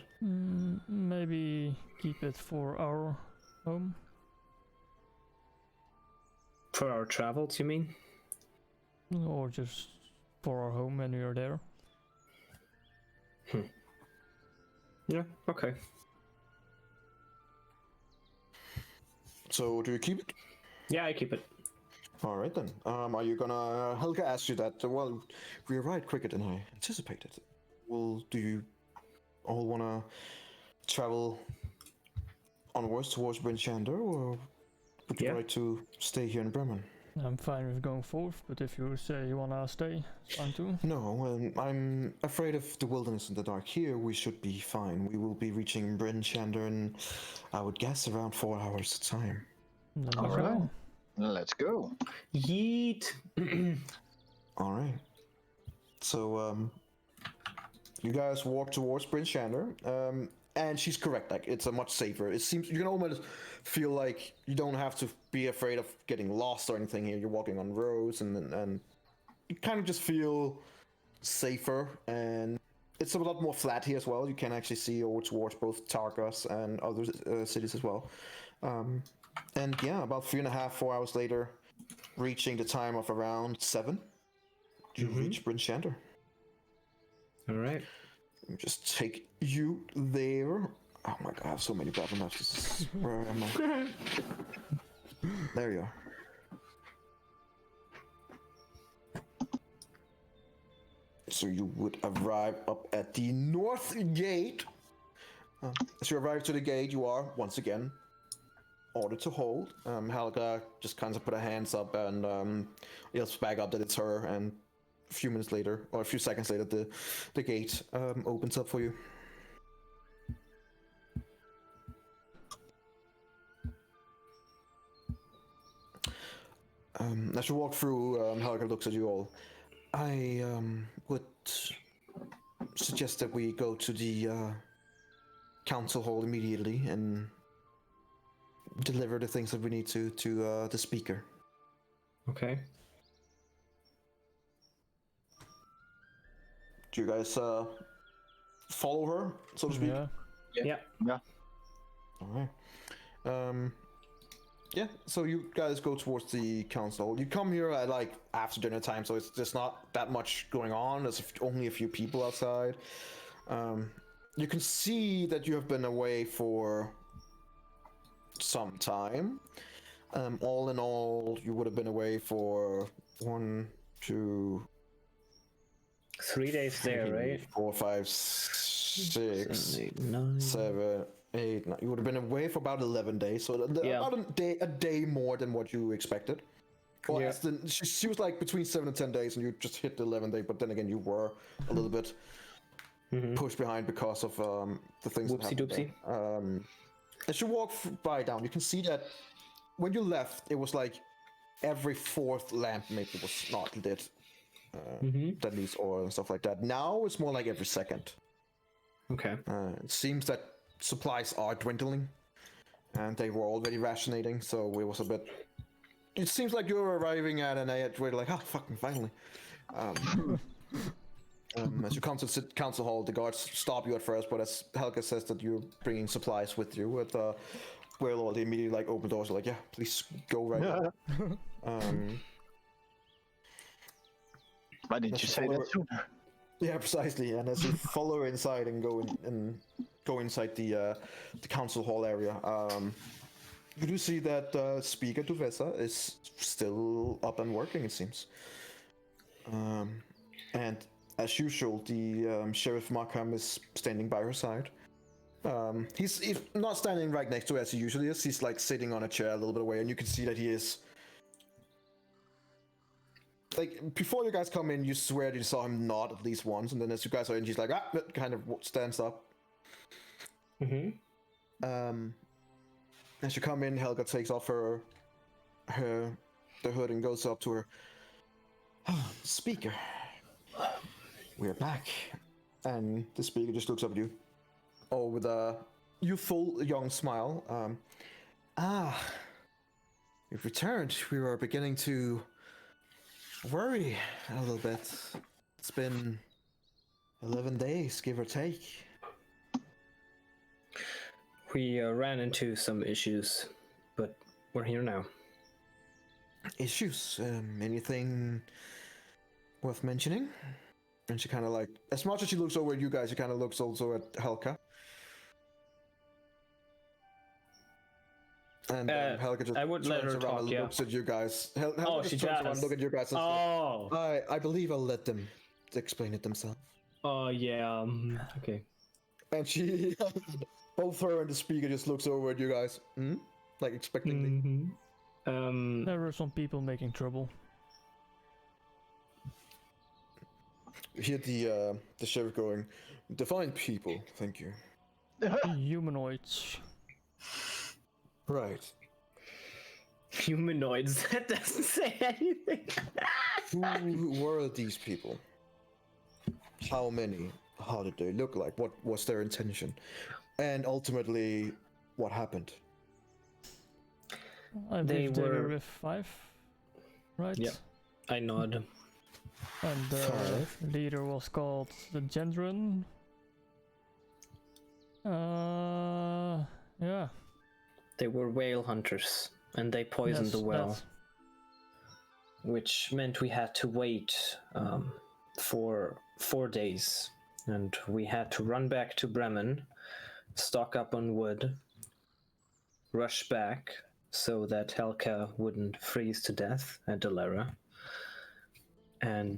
Maybe keep it for our home. For our travels, you mean? Or just for our home when we are there. Yeah, okay. So do you keep it? Yeah, I keep it. All right then. Are you gonna? Helga asked you that. Well, we arrived quicker than I anticipated. Well, do you all wanna travel onwards towards Bryn Shander, or would you Yeah. like to stay here in Bremen? I'm fine with going forth, but if you say you wanna stay, it's fine too. No, I'm afraid of the wilderness in the dark. Here, we should be fine. We will be reaching Bryn Shander in, I would guess, around 4 hours' time. Then All let's right. go. Let's go. Yeet. All right. So, you guys walk towards Bryn Shander, and she's correct. Like, it's a much safer. It seems you can almost feel like you don't have to be afraid of getting lost or anything here. You're walking on roads, and you kind of just feel safer. And it's a lot more flat here as well. You can actually see over towards both Targos and other cities as well. And yeah, about 3.5, 4 hours later, reaching the time of around 7, you reach Bryn Shander. All right. Let me just take you there. Oh my god, I have so many battle maps. Where am I? There you are. So you would arrive up at the north gate. As you arrive to the gate, you are, once again, ordered to hold. Helga just kind of put her hands up and yells back up that it's her, and a few minutes later, or a few seconds later, the gate opens up for you. As you walk through, Helga looks at you all. I would suggest that we go to the council hall immediately and deliver the things that we need to the speaker. Okay. Do you guys follow her, so to speak? Yeah. Yeah. All right. Yeah. So you guys go towards the council. You come here at like after dinner time, so it's just not that much going on. There's only a few people outside. You can see that you have been away for some time. All in all, you would have been away for 1, 2, 3 days there, 3, right? 4, 5, 6, 7, 8, 9. 7, 8, 9. You would have been away for about 11 days, so Yeah. about a day more than what you expected. Well, Yeah. she was like between 7 and 10 days, and you just hit the 11th day. But then again, you were a little bit pushed behind because of the things that Whoopsie happened. doopsie. As you walk by down, you can see that when you left, it was like every 4th lamp maybe was not lit. That needs oil and stuff like that. Now it's more like every 2nd. Okay. It seems that supplies are dwindling, and they were already rationating, so it was a bit. It seems like you're arriving at an age where you're like, oh, fucking finally. As you come to the council hall, the guards stop you at first, but as Helga says that you're bringing supplies with you, with well, they immediately like open doors, like, yeah, please go right now. Why didn't you say that sooner? Yeah, precisely. And as you follow her inside and go inside the council hall area, you do see that Speaker Duvesa is still up and working, it seems. And as usual, the Sheriff Markham is standing by her side. He's not standing right next to her as he usually is. He's like sitting on a chair a little bit away, and you can see that he is. Like, before you guys come in, you swear that you saw him nod at least once, and then as you guys are in, he's like, kind of stands up. As you come in, Helga takes off the hood and goes up to her. Speaker, we're back. And the speaker just looks up at you. Oh, with a youthful, young smile. You've returned. We were beginning to worry a little bit. It's been 11 days, give or take. We ran into some issues, but we're here now. Issues? Anything worth mentioning? And she kind of like, as much as she looks over at you guys, she kind of looks also at Helga. And Helga just I would let turns her around talk, and yeah. looks at you guys. Helga Oh, just she turns around does. and looks at you guys and Oh. says, I believe I'll let them explain it themselves. Oh, yeah. Okay. And she, both her and the speaker just looks over at you guys, like expectingly. There were some people making trouble. You hear the sheriff going, "Define people, thank you." Humanoids. Right. Humanoids. That doesn't say anything. Who were these people? How many? How did they look like? What was their intention? And ultimately, what happened? I They believe they were were- with 5, right? Yep. I nod. And the 5? leader was called the Gendron. Yeah. They were whale hunters, and they poisoned Yes, the well, that's- which meant we had to wait for 4 days, and we had to run back to Bremen, stock up on wood, rush back so that Helka wouldn't freeze to death at Delera, and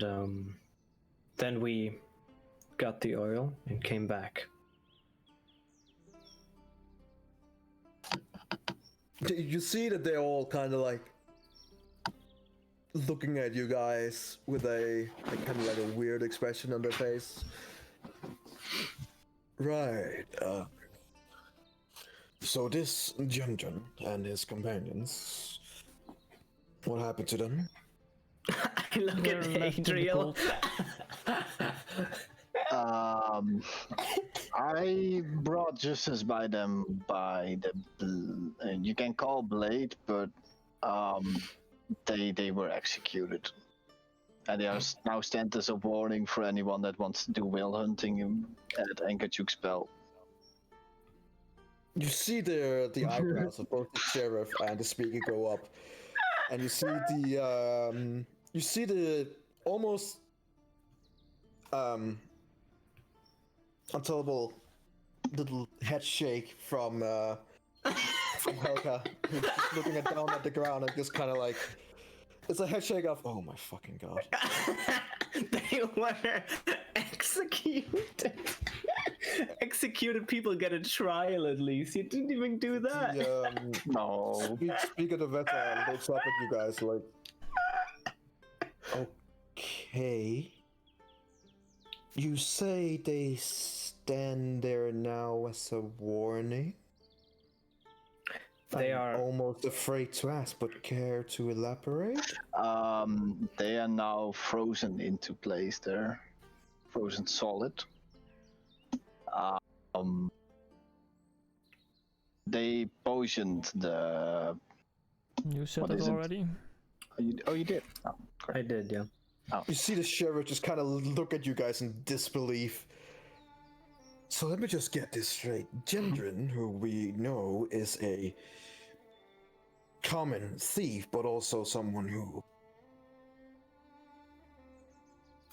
then we got the oil and came back. You see that they're all kind of like looking at you guys with a kind of like a weird expression on their face. Right. So this Gendron and his companions, what happened to them? I look They're at left in the Adriel. cold. I brought justice by them by you can call blade, but they were executed, and they are now stand as a warning for anyone that wants to do whale hunting at Ankerchuk's belt. You see the eyebrows of both the sheriff and the speaker go up, and you see the almost untellable little head shake from Helga, who's just looking down at the ground and just kind of like, it's a head shake of, oh my fucking god. They were executed. Executed people get a trial at least. You didn't even do that. The No. speaker of Veta looks up at you guys like, okay. You say they stand there now as a warning? They I'm are almost afraid to ask, but care to elaborate? They are now frozen into place there, frozen solid. They poisoned the. You said What it is it? already? You did. Oh, great. I did, yeah. You see the sheriff just kind of look at you guys in disbelief. So let me just get this straight. Gendron, who we know is a common thief, but also someone who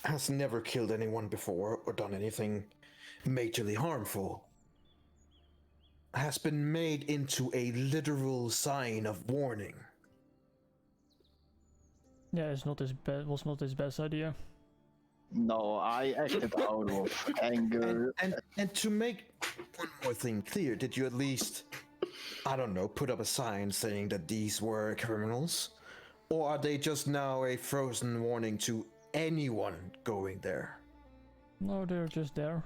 has never killed anyone before or done anything majorly harmful, has been made into a literal sign of warning. Yeah, it's not his was not his best idea. No, I acted out of anger. And to make one more thing clear, did you at least, I don't know, put up a sign saying that these were criminals? Or are they just now a frozen warning to anyone going there? No, they're just there.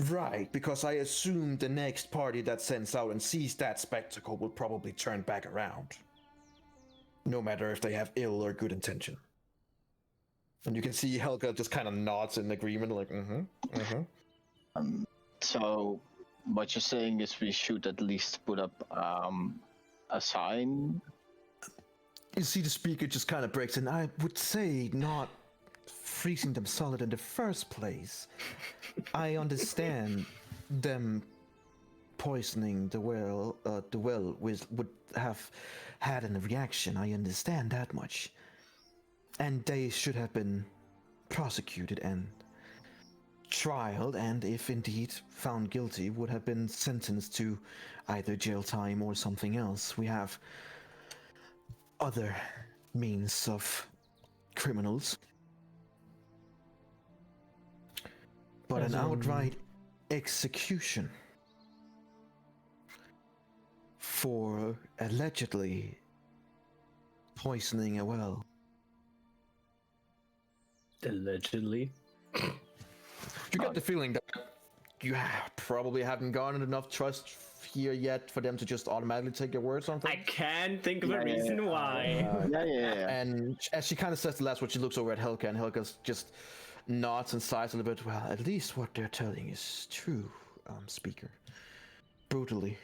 Right, because I assume the next party that sends out and sees that spectacle will probably turn back around. No matter if they have ill or good intention. And you can see Helga just kind of nods in agreement, like, So, what you're saying is we should at least put up a sign. You see the speaker just kind of breaks in. I would say not freezing them solid in the first place. I understand them poisoning the well would have had a reaction. I understand that much. And they should have been prosecuted and trialed, and if indeed found guilty, would have been sentenced to either jail time or something else. We have other means of criminals. But As an in- outright execution for allegedly poisoning a well. Allegedly. You get the feeling that you probably haven't garnered enough trust here yet for them to just automatically take your word or something. I can't think of a Yeah, reason why. Yeah. And as she kind of says the last word, she looks over at Helga, and Helga just nods and sighs a little bit. Well, at least what they're telling is true, speaker. Brutally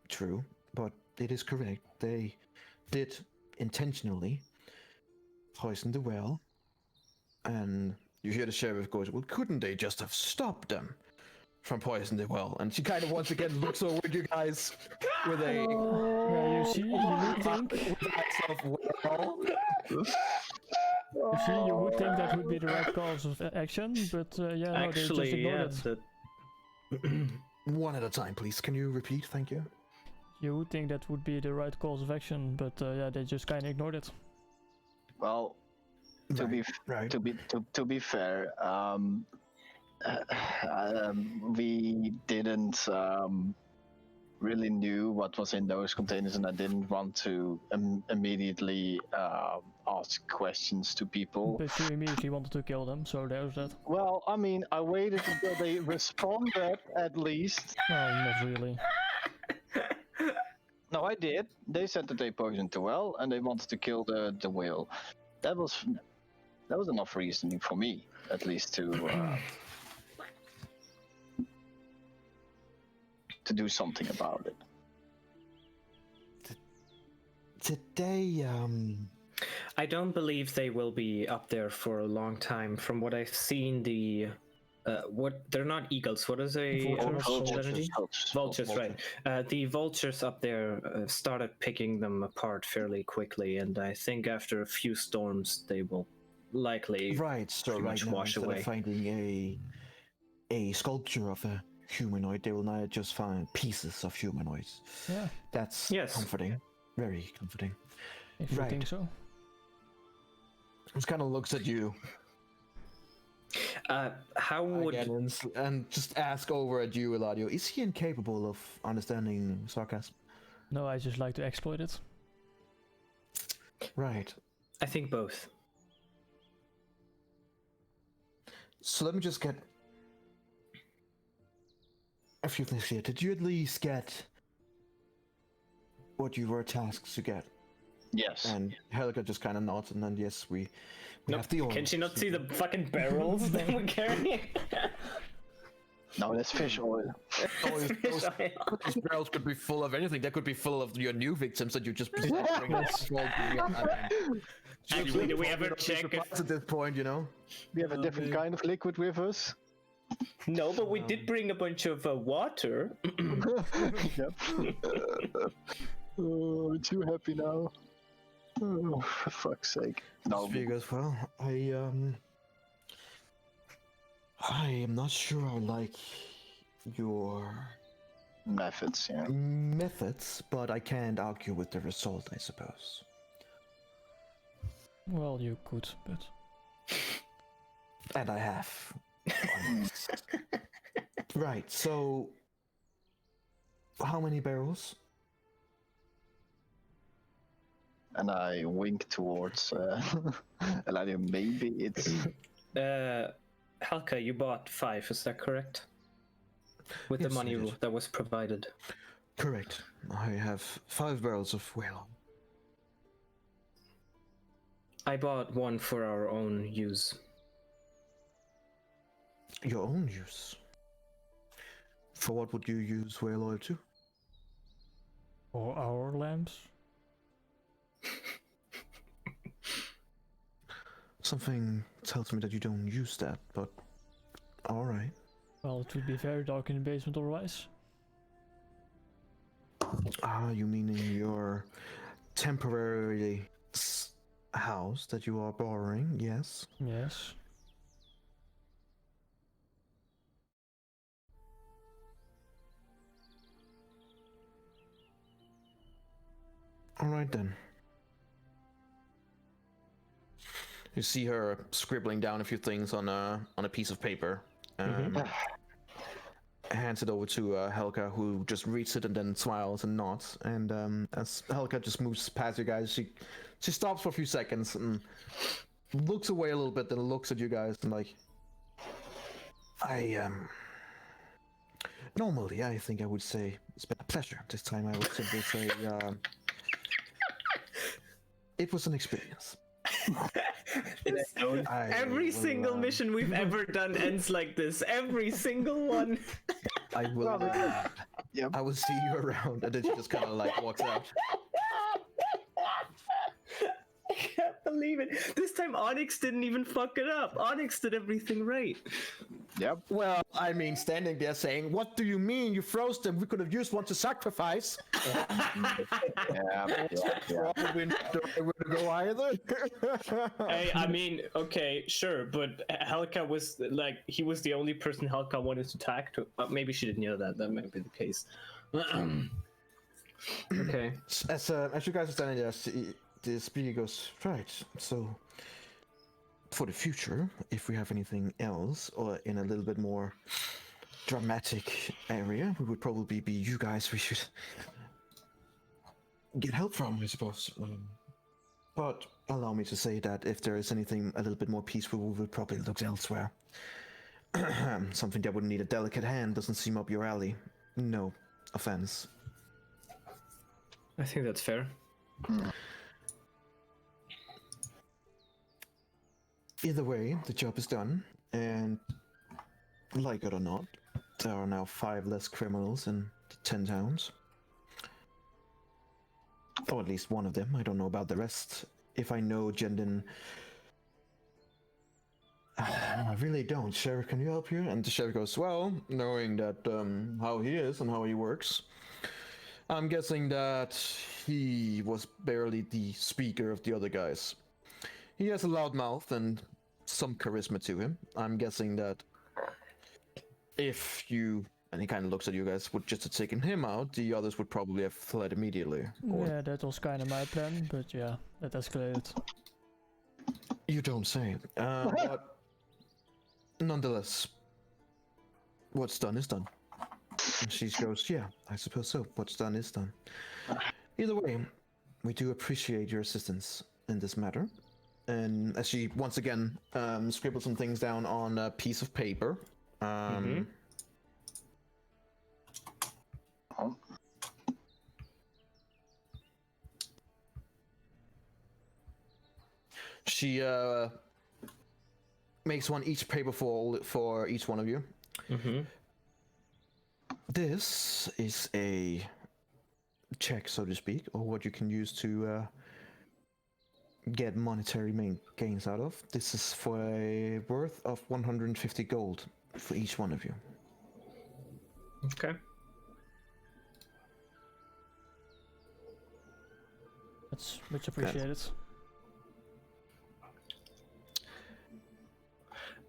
true, but it is correct. They did intentionally poison the well, and you hear the sheriff goes, well, couldn't they just have stopped them from poisoning the well? And she kind of once again looks over at you guys with a... Yeah, you would think. You see, you would think that would be the right course of action, but yeah, no, they just Actually, ignored yeah. it. One at a time, please. Can you repeat? Thank you. You would think that would be the right course of action, but yeah, they just kind of ignored it. Well, to be fair, we didn't really knew what was in those containers, and I didn't want to immediately ask questions to people. But you immediately wanted to kill them, so there's that. Well, I mean, I waited until they responded at least. No, not really. No, I did. They said that they poisoned the well and they wanted to kill the whale. That was enough reasoning for me, at least, to do something about it. Did they, I don't believe they will be up there for a long time. From what I've seen, they're not eagles. What is a Vultures. Vultures, right? The vultures up there started picking them apart fairly quickly, and I think after a few storms, they will likely right, so pretty right much now, wash instead away. of finding a sculpture of a humanoid, they will now just find pieces of humanoids. Yeah, That's Yes. comforting. Very comforting. if you Right. think so. Just kind of looks at you How would again and just ask over at you, Eladio. Is he incapable of understanding sarcasm? No, I just like to exploit it. Right. I think both? So let me just get a few things here. Did you at least get what you were tasked to get? Yes. And Helga just kind of nods, and then yes, we Nope. have the order. Can she not see the fucking barrels they were carrying? No, that's fish oil. Those barrels could be full of anything. They could be full of your new victims that you just bring. Actually, do we ever check if... at this point? You know. We have a different kind of liquid with us. No, but we did bring a bunch of water. Yep. Oh, I'm too happy now. Oh, for fuck's sake. No. Figures, well, I am not sure I like your Methods, yeah. methods, but I can't argue with the result, I suppose. Well, you could, but And I have. Right, so how many barrels? And I wink towards Eladio. Maybe it's Helka, you bought 5, is that correct? With Yes, the money I did. that was provided. Correct. I have 5 barrels of whale. I bought 1 for our own use. Your own use. For what would you use whale oil to? or our lamps. Something tells me that you don't use that, but alright. Well, it would be very dark in the basement otherwise. Ah, you mean in your temporary house that you are borrowing? Yes. Yes. All right then. You see her scribbling down a few things on a piece of paper. Hands it over to Helga, who just reads it and then smiles and nods. And as Helga just moves past you guys, she stops for a few seconds and looks away a little bit, then looks at you guys and like, normally I think I would say it's been a pleasure. This time I would simply say it was an experience. Every single mission we've ever done ends like this. Every single one. I will. I will see you around, and then she just kind of like walks out. I can't believe it. This time Onyx didn't even fuck it up. Onyx did everything right. Yep. Well, I mean, standing there saying, "What do you mean? You froze them? We could have used one to sacrifice." Yeah. Probably not the right way to go either. Hey, I mean, okay, sure, but Helka was like, he was the only person Helka wanted to talk to. Maybe she didn't know that. That might be the case. Okay. As you guys are standing there, the speaker goes, right, so for the future, if we have anything else, or in a little bit more dramatic area, it would probably be you guys we should get help from, I suppose. But allow me to say that if there is anything a little bit more peaceful, we would probably look elsewhere. Something that would need a delicate hand doesn't seem up your alley. No offense. I think that's fair. Either way, the job is done, and like it or not, there are now 5 less criminals in the 10 towns. Or at least one of them. I don't know about the rest. If I know Jendon... I really don't. Sheriff, can you help here? And the sheriff goes, well, knowing that how he is and how he works, I'm guessing that he was barely the speaker of the other guys. He has a loud mouth and some charisma to him. I'm guessing that if you, and he kind of looks at you guys, would just have taken him out, the others would probably have fled immediately. Or... Yeah, that was kind of my plan, but yeah, that escalated. You don't say. But nonetheless, what's done is done. And she goes, yeah, I suppose so. What's done is done. Either way, we do appreciate your assistance in this matter. And as she once again scribbled some things down on a piece of paper. She makes one each paper for each one of you. This is a check, so to speak, or what you can use to get monetary gains out of. This is for a worth of 150 gold for each one of you. Okay. That's much appreciated.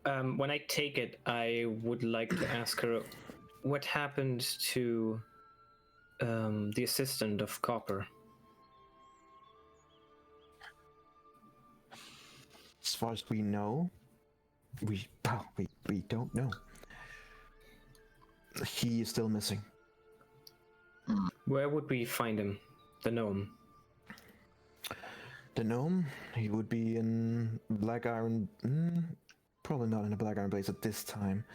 When I take it, I would like to ask her what happened to the assistant of Copper. As far as we know, we don't know. He is still missing. Where would we find him? The gnome. The gnome? He would be in Black Iron. Probably not in the Black Iron Blaze at this time.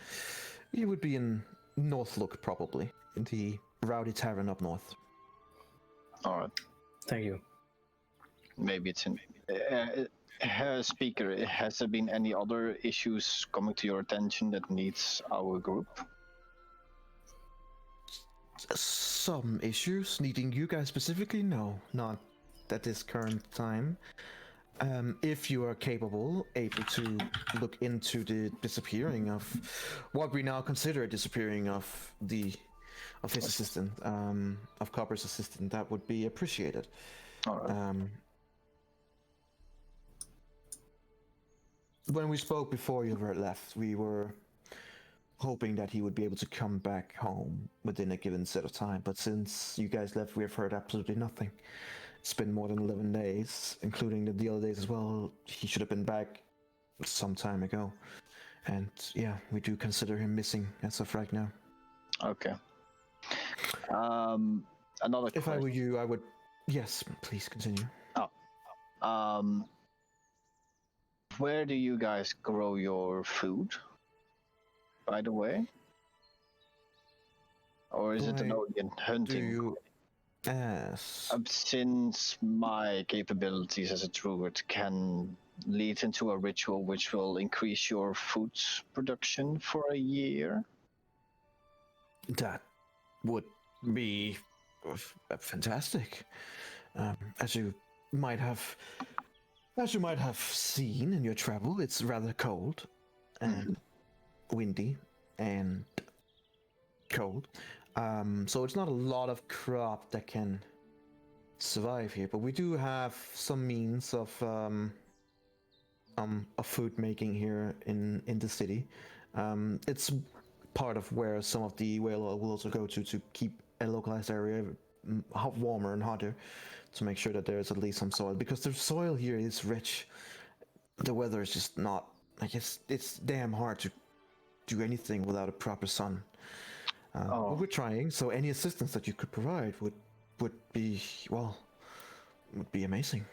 He would be in Northlook, probably, in the Rowdy Tavern up north. All right. Thank you. Maybe it's in. Speaker, has there been any other issues coming to your attention that needs our group? Some issues needing you guys specifically? No, not at this current time. If you are able to look into the disappearing of what we now consider a disappearing of his assistant, of Copper's assistant, that would be appreciated. All right. When we spoke before you were left, we were hoping that he would be able to come back home within a given set of time, but since you guys left, we have heard absolutely nothing. It's been more than 11 days, including the other days as well. He should have been back some time ago. And yeah, we do consider him missing as of right now. Okay. Another If question. I were you, I would... Yes, please continue. Where do you guys grow your food, by the way? Or is it an Why Odin Do hunting? you... Yes. Since my capabilities as a druid can lead into a ritual which will increase your food production for a year. That would be fantastic. As you might have seen in your travel, it's rather cold and windy and cold. So it's not a lot of crop that can survive here, but we do have some means of food making here in the city. It's part of where some of the whale oil will also go to keep a localized area warmer and hotter, to make sure that there's at least some soil, because the soil here is rich. The weather is just not, like, it's damn hard to do anything without a proper sun. But we're trying, so any assistance that you could provide would be amazing.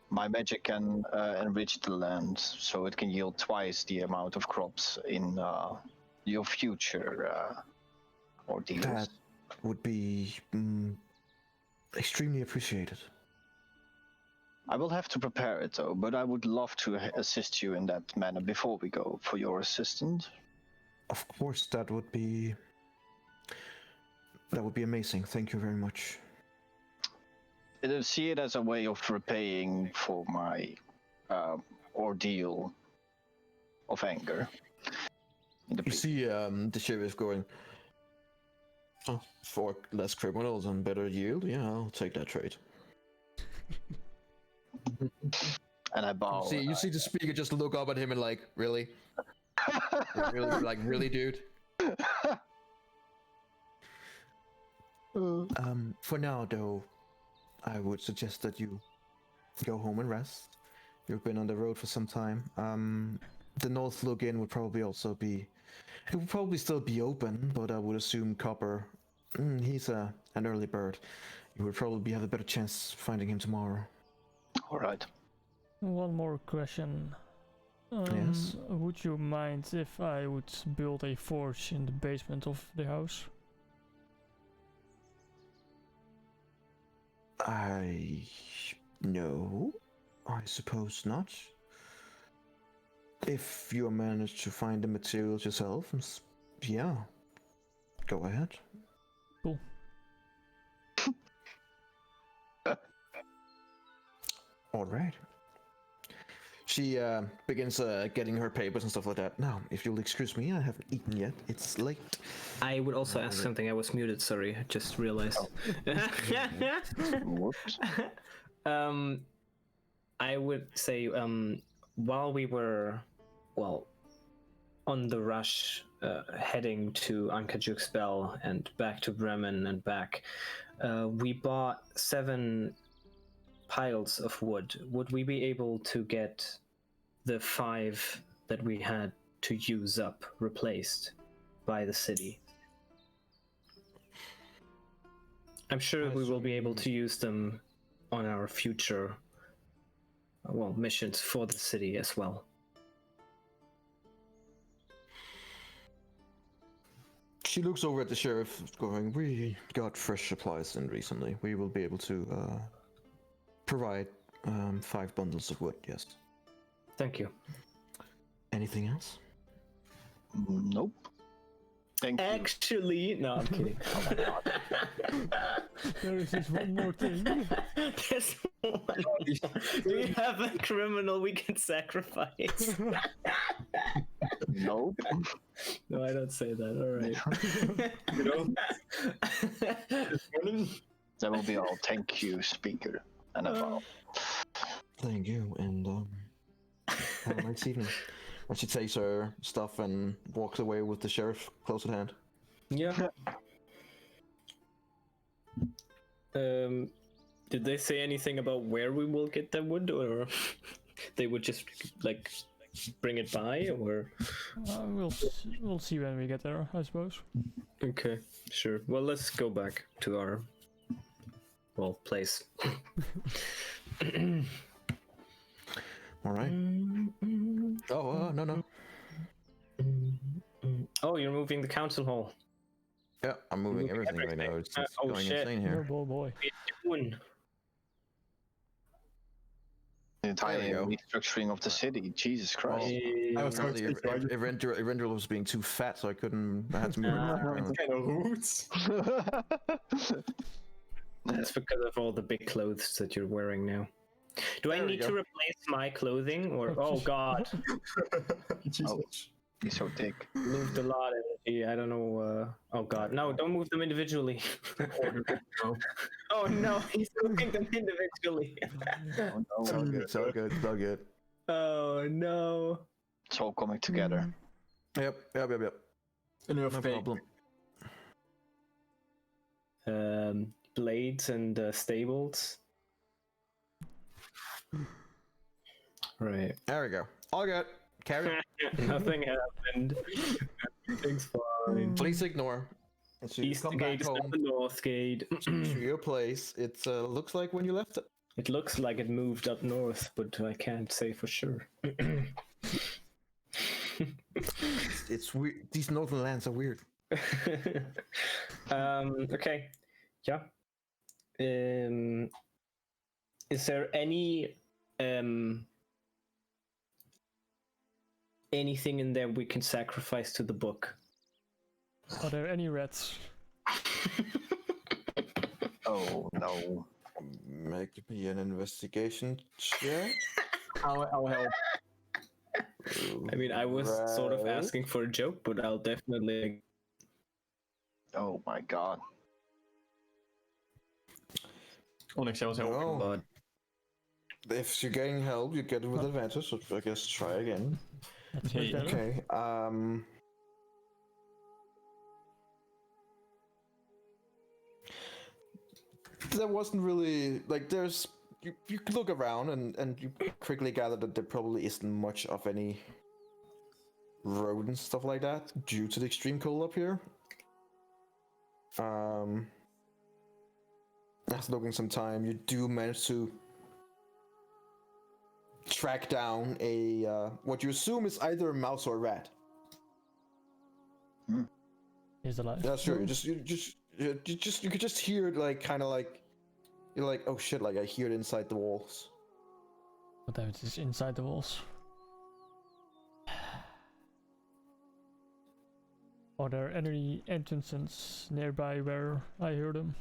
My magic can enrich the land, so it can yield twice the amount of crops in your future ordeals. That would be extremely appreciated. I will have to prepare it though, but I would love to assist you in that manner before we go for your assistant. Of course, that would be amazing. Thank you very much. See it as a way of repaying for my ordeal of anger. You see the sheriff going, oh, for less criminals and better yield? Yeah, I'll take that trade. And I bow. You see the speaker just look up at him and like, really? Really, like, really, dude? For now, though, I would suggest that you go home and rest. You've been on the road for some time. The North Look Inn would probably also be... It would probably still be open, but I would assume Copper... he's an early bird. You would probably have a better chance finding him tomorrow. Alright. One more question. Yes? Would you mind if I would build a forge in the basement of the house? No, I suppose not. If you manage to find the materials yourself, yeah, go ahead. Cool. All right. She begins getting her papers and stuff like that. Now, if you'll excuse me, I haven't eaten yet. It's late. I would also ask something. I was muted. Sorry, I just realized. Whoops. I would say while we were, on the rush, heading to Ankajuk's Bell and back to Bremen and back, we bought 7 piles of wood. Would we be able to get the 5 that we had to use up replaced by the city? I'm sure we will be able to use them on our future missions for the city as well. She looks over at the sheriff, going, we got fresh supplies in recently. We will be able to provide 5 bundles of wood, yes. Thank you. Anything else? Nope. Thank you. Actually, no, I'm kidding. There is just one more thing. There's one. We have a criminal we can sacrifice. Nope. No, I don't say that. All right. That will be all. Thank you, speaker. And a bow. Thank you, and have a nice evening. And she takes her stuff and walks away with the sheriff close at hand. Yeah. Did they say anything about where we will get the wood, or they would just like bring it by, or? We'll see when we get there, I suppose. Okay, sure. Well, let's go back to our place. All right. Oh, no. Oh, you're moving the council hall. Yeah, I'm moving everything right now. It's going insane here. Oh boy. What are you doing? The entire There you go. restructuring of the city. Jesus Christ. I was going to say, Eberron was being too fat, so I had to move it around. kind of rude. That's because of all the big clothes that you're wearing now. Do I There we need go. to replace my clothing, or oh god, Jesus. He's so thick. moved a lot of energy. I don't know. Oh god, no! Don't move them individually. Oh no, he's moving them individually. Oh, It's all no. good. It's all good. It's all good. Oh no. It's all coming together. Yep. Enough No big. problem. Blades and stables. Right. There we go. All good. Carry on. Nothing happened. Everything's fine. Please ignore. So you East come gate back is home not the north gate. to your place. It looks like when you left it. It looks like it moved up north, but I can't say for sure. It's weird. These northern lands are weird. Okay. Yeah. Is there any anything in there we can sacrifice to the book? Are there any rats? Oh no. Make me an investigation check. I'll help. I mean, I was sort of Right. asking for a joke, but I'll definitely. Oh my god. Onyx zelfs help. Oh, But if you're getting help, you get it with advantage. So I guess try again. That's Hey. much better. Okay. There wasn't really like there's you could look around and you quickly gather that there probably isn't much of any rodents, stuff like that, due to the extreme cold up here. After looking some time, you do manage to track down a what you assume is either a mouse or a rat. He's alive. Yeah, sure. You could just hear it, like, kind of like you're like, oh shit, like I hear it inside the walls. What damn, it is inside the walls. Are there any entrances nearby where I hear them?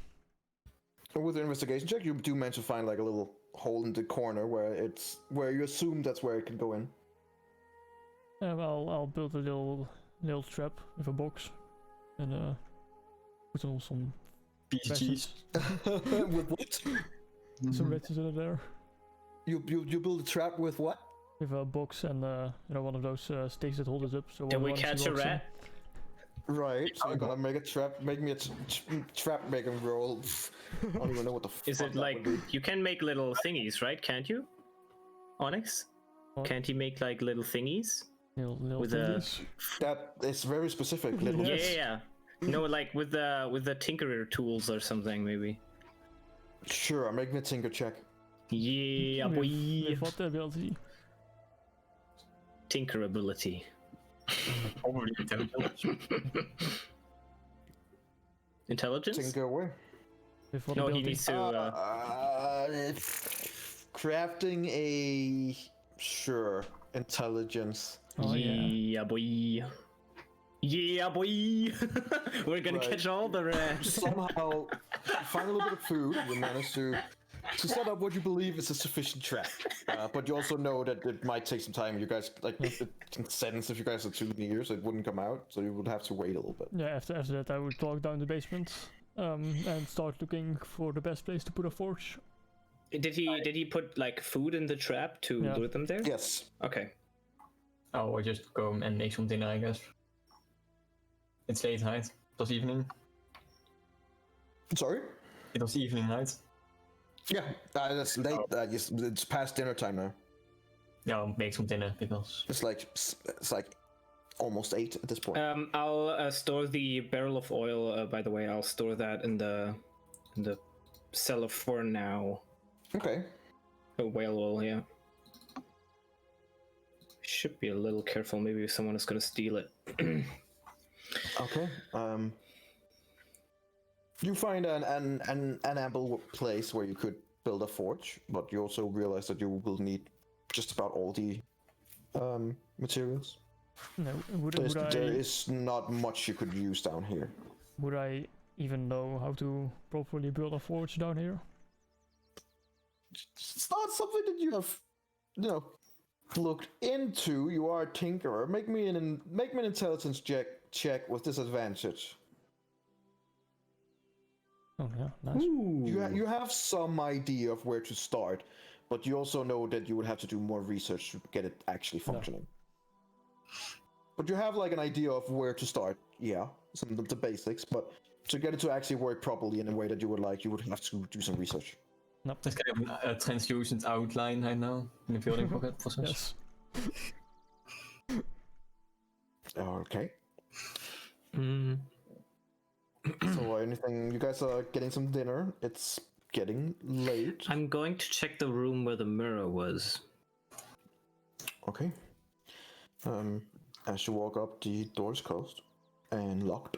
And with the investigation check, you do manage to find like a little hole in the corner where you assume that's where it can go in. I'll build a little trap with a box and put some Piece of cheese. With what? some wedges in there You build a trap with what? with a box and one of those stakes that hold it up. So Can we once he catch a walks in- rat? Right. So you're gonna make a trap. Make me a trap making roll. I don't even know what the. Is fuck it that like would be. you can make little thingies, right? Can't you, Onyx? What? Can't he make like little thingies? Little with a- thingies. That is very specific. Little. Yeah, Yes. yeah, yeah. No, like with the tinkerer tools or something, maybe. Sure. I'm making a tinker check. Yeah, With- boy. with what ability? Tinker ability. Probably intelligence. Intelligence? Tinker away. With what No, he ability? needs to. Crafting a sure intelligence. Oh yeah. Yeah, boy. Yeah, boy. We're gonna Right. catch all the rats. Somehow, you find a little bit of food. You manage to set up what you believe is a sufficient trap. But you also know that it might take some time. You guys it can sense if you guys are too near, so it wouldn't come out. So you would have to wait a little bit. Yeah. After that, I would walk down the basement and start looking for the best place to put a forge. Did he put like food in the trap to Yeah. lure them there? Yes. Okay. Oh, I just go and make some dinner, I guess. It's late night. It was evening. Sorry. It was evening night. Yeah, that's late. It's past dinner time now. Ja, make some dinner because It's like almost 8 at this point. I'll store the barrel of oil. By the way, I'll store that in the cellar for now. Okay. Oh, whale oil, yeah. Should be a little careful. Maybe someone is gonna steal it. Okay. You find an ample place where you could build a forge, but you also realize that you will need just about all the materials. No, There is not much you could use down here. would I even know how to properly build a forge down here? It's not something that you have, looked into. You are a tinkerer. Make me an intelligence check with disadvantage. Oh yeah, nice. You have some idea of where to start, but you also know that you would have to do more research to get it actually functioning. But you have like an idea of where to start. Yeah, some of the basics, but to get it to actually work properly in a way that you would like, you would have to do some research. there's kind of a translucent outline I know in the building pocket for such. Yes. Okay. Mm. So anything? You guys are getting some dinner. It's getting late. I'm going to check the room where the mirror was. Okay. As you walk up, the door's closed and locked.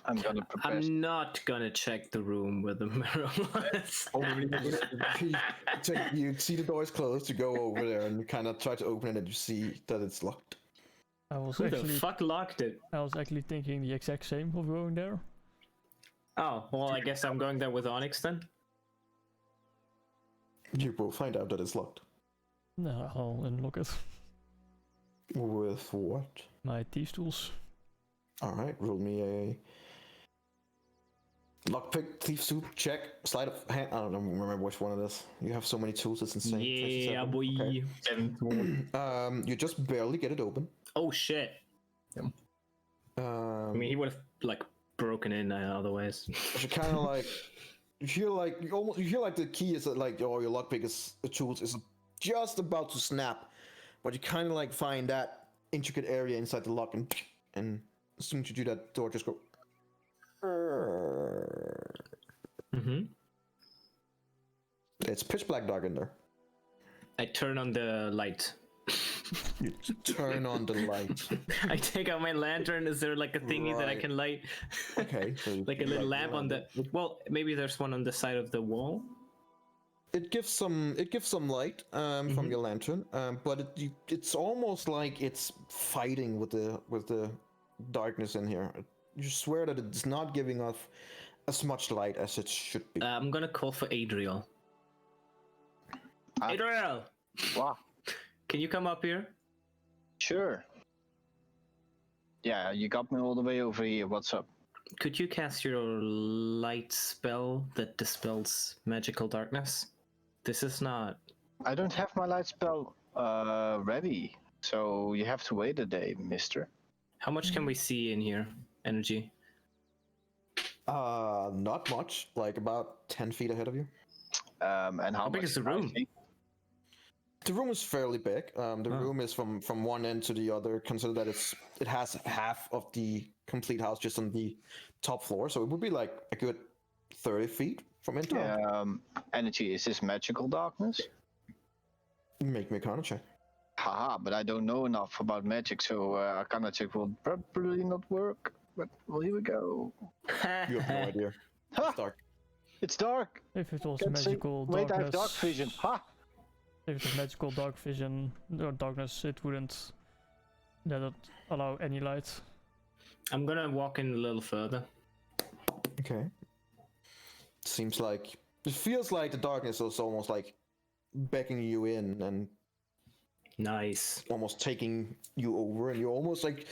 I'm gonna prepare. I'm not gonna check the room where the mirror was. You see the door's closed. You go over there and you kind of try to open it, and you see that it's locked. Who the fuck locked it? I was actually thinking the exact same of going there. Oh, well, I guess I'm going there with Onyx then. You will find out that it's locked. No, I'll unlock it. With what? My thieves tools. Alright, roll me a lockpick, thief soup, check, sleight of hand. I don't remember which one it is. You have so many tools, it's insane. Yeah, 57. boy. Okay. You just barely get it open. Oh shit. I mean, he would have like broken in otherwise. You kind of like you feel like the key is like your lockpick is the tools is just about to snap, but you kind of like find that intricate area inside the lock, and as soon as you do that, door just go. Mm-hmm. It's pitch black dark in there. I turn on the light. You turn on the light. I take out my lantern. Is there like a thingy that I can light? Okay. So like a little lamp on the. Well, maybe there's one on the side of the wall. It gives some light from your lantern, but it's almost like it's fighting with the darkness in here. You swear that it's not giving off as much light as it should be. I'm gonna call for Adriel. Adriel, Wow. can you come up here? Sure. Yeah, you got me all the way over here. What's up? Could you cast your light spell that dispels magical darkness? This is not. I don't have my light spell ready, so you have to wait a day, mister. How much can we see in here? Energy. Not much. Like about 10 feet ahead of you. And how big much is the can I room? see? The room is fairly big. The room is from one end to the other. Consider that it has half of the complete house just on the top floor, so it would be like a good 30 feet from end to end. Energy, is this magical darkness? Make me a Arcana check. Haha, but I don't know enough about magic, so Arcana check will probably not work. But well, here we go. You have no idea. Ha! It's dark. It's dark. If it was Can't see. magical Wait, I darkness, have dark vision. Ha! if it was magical dark vision or darkness, it wouldn't allow any light. I'm gonna walk in a little further. Okay. Seems like it feels like the darkness is almost like beckoning you in and Nice. almost taking you over, and you're almost like,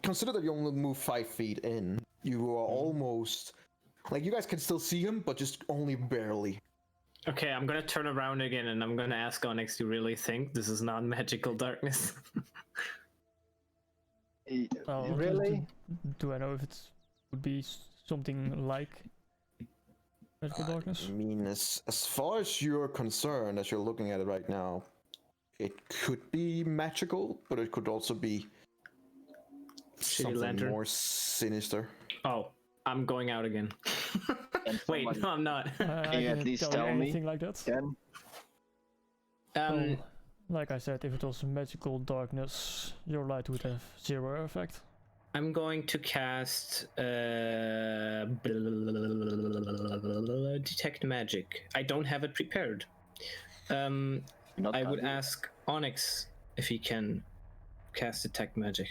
consider that you only move 5 feet in. You are almost like, you guys can still see him, but just only barely. Okay, I'm gonna turn around again and I'm gonna ask Onyx, you really think this is not magical darkness? Oh, Really? Do I know if it would be something like Magical darkness. I mean, as far as you're concerned, as you're looking at it right now, it could be magical, but it could also be something lantern. more sinister. Oh, I'm going out again. Wait, someone- no, I'm not. I Can you at didn't least tell tell you me? anything like that. Again? Well, like I said, if it was magical darkness, your light would have 0 effect. I'm going to cast detect magic. I don't have it prepared. Not I would done. ask Onyx if he can cast detect magic.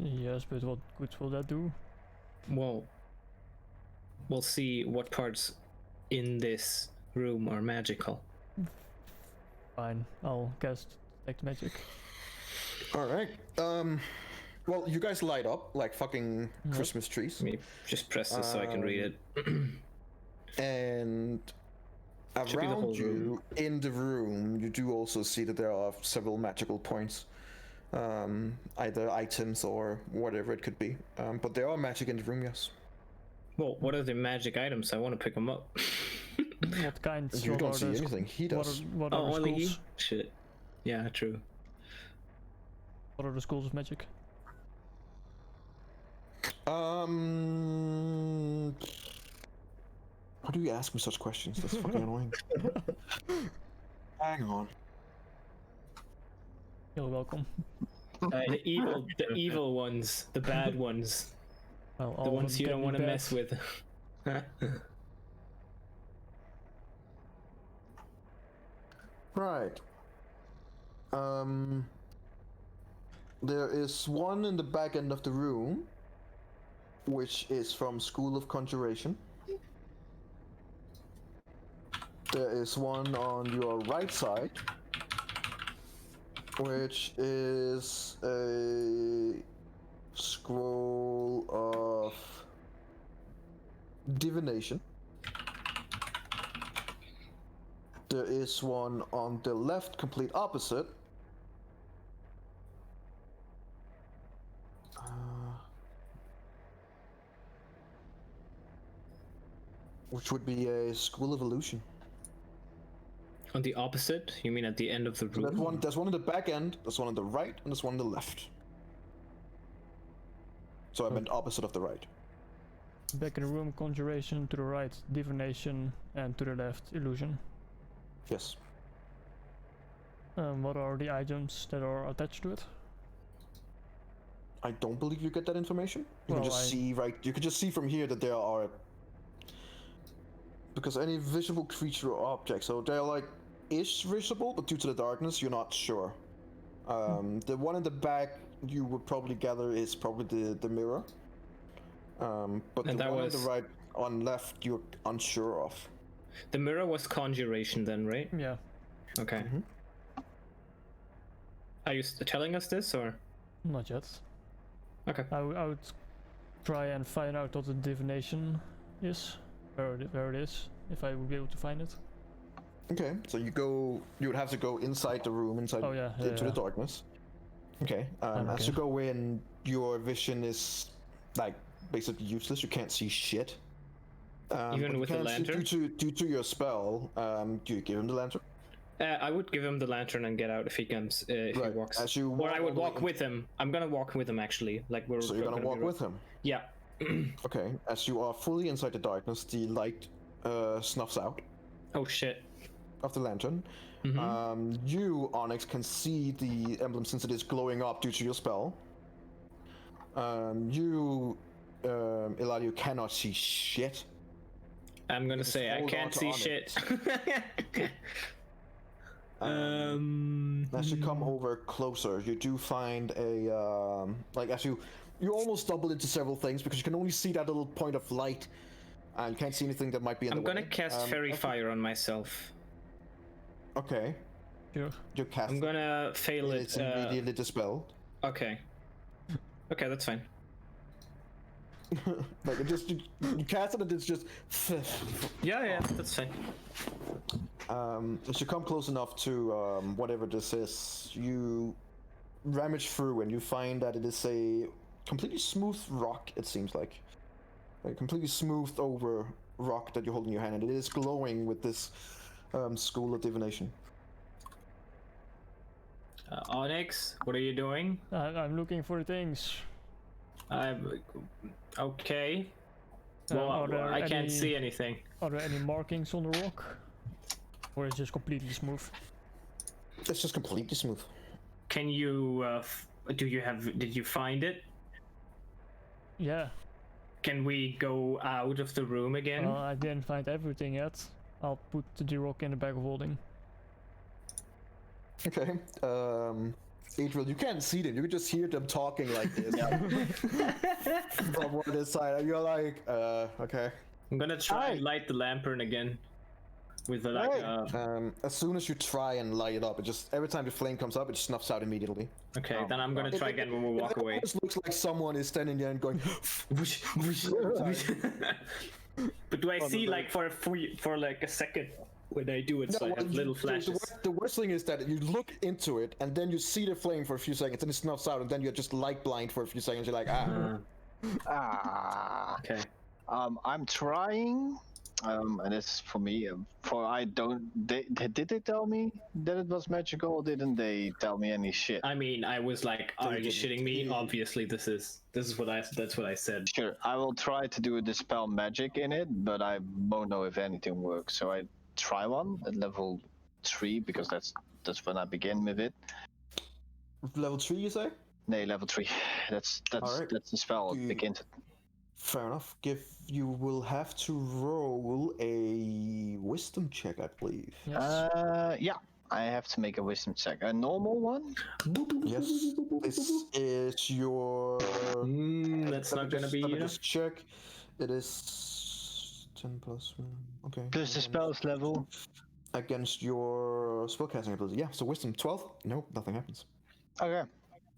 Yes, but what good will that do? Well, we'll see what parts in this room are magical. Fine, I'll cast detect magic. All right. Well, you guys light up like fucking Christmas trees, Let me just press this so I can read it. and Should be the whole around you in the room, you do also see that there are several magical points, either items or whatever it could be. But there are magic in the room, yes. Well, what are the magic items? I want to pick them up. What kinds? You what don't are see the anything. He What does. are, what Oh, are the only he? schools? Shit. Yeah, true. What are the schools of magic? Why do you ask me such questions? That's fucking annoying. Hang on. You're welcome. The evil ones, the bad ones, Well, all the of ones them you can don't be want to bad. mess with. Right. There is one in the back end of the room, which is from School of Conjuration. There is one on your right side, which is a scroll of divination. There is one on the left, complete opposite. Which would be a School of Illusion. On the opposite? You mean at the end of the So room? there's one in the back end, there's one on the right, and there's one on the left. So I meant opposite of the right. Back in the room, conjuration to the right, divination, and to the left, illusion. Yes. What are the items that are attached to it? I don't believe you get that information. You Well, can just see you can just see from here that there are, because any visible creature or object, so they're like ish visible, but due to the darkness, you're not sure. The one in the back you would probably gather is probably the mirror. But And the that one was- on the right, on left, you're unsure of. The mirror was conjuration then, right? Yeah, Okay. Are you telling us this or? not yet. Okay. I would try and find out what the divination is, where it is, if I would be able to find it. Okay, so you would have to go inside the room, into the darkness. Okay, as you go in, your vision is like basically useless. You can't see shit. Even but you with the can see- lantern? Due to your spell, do you give him the lantern? I would give him the lantern and get out if he comes, if he Right, walks. as you Or I would all the way walk with him. I'm gonna walk with him actually. Like we're. So you're gonna walk with him. Yeah. Okay, as you are fully inside the darkness, the light snuffs out Oh shit. of the lantern. You, Onyx, can see the emblem since it is glowing up due to your spell. You, Eladio, cannot see shit. I'm gonna say I hold can't on to see Onyx. shit. As you come over closer, you do find a like as you almost stumble into several things because you can only see that little point of light, and you can't see anything that might be in I'm the way. gonna cast fairy fire on myself. Okay, Sure. you cast. I'm gonna fail it. It's immediately dispelled. Okay. Okay, that's fine. Like it just you cast it and it's just. Yeah, that's fine. As you come close enough to whatever this is, you rummage through and you find that it is a completely smooth rock. It seems like a completely smoothed over rock that you hold in your hand, and it is glowing with this school of divination. Onyx, what are you doing? I'm looking for things. Okay. Are Well, there I can't any- see anything. Are there any markings on the rock? Or is it just completely smooth? It's just completely smooth. Can you? Did you find it? Yeah. Can we go out of the room again? I didn't find everything yet. I'll put the rock in the bag of holding. Okay. Adriel, you can't see them. You can just hear them talking like this from one this side. And you're like, okay. I'm gonna try and light the lantern again. With the As soon as you try and light it up, it just every time the flame comes up, it snuffs out immediately. Okay, then I'm gonna try again when we walk away. It almost looks like someone is standing there and going. Whoosh, whoosh, whoosh. But do I see like for like a second when I do it? So I have little flashes. The worst thing is that you look into it and then you see the flame for a few seconds and it snuffs out and then you're just light blind for a few seconds. You're like, Okay. I'm trying. And it's for me. Did they tell me that it was magical, or didn't they tell me any shit? I mean, I was like, "Are you shitting me?" Obviously, that's what I said. Sure, I will try to do a dispel magic in it, but I won't know if anything works. So I try one at level 3 because that's when I begin with it. level 3, you say? No, level 3. That's Alright. that's the spell it begins. Fair enough. You will have to roll a wisdom check, I believe. Yes. Yeah, I have to make a wisdom check. A normal one? Yes. This is your. That's not gonna be Let me enough. just check. It is 10 plus 1. Okay. Plus the spell's level. Against your spellcasting ability. Yeah. So wisdom 12. Nope. Nothing happens. Okay.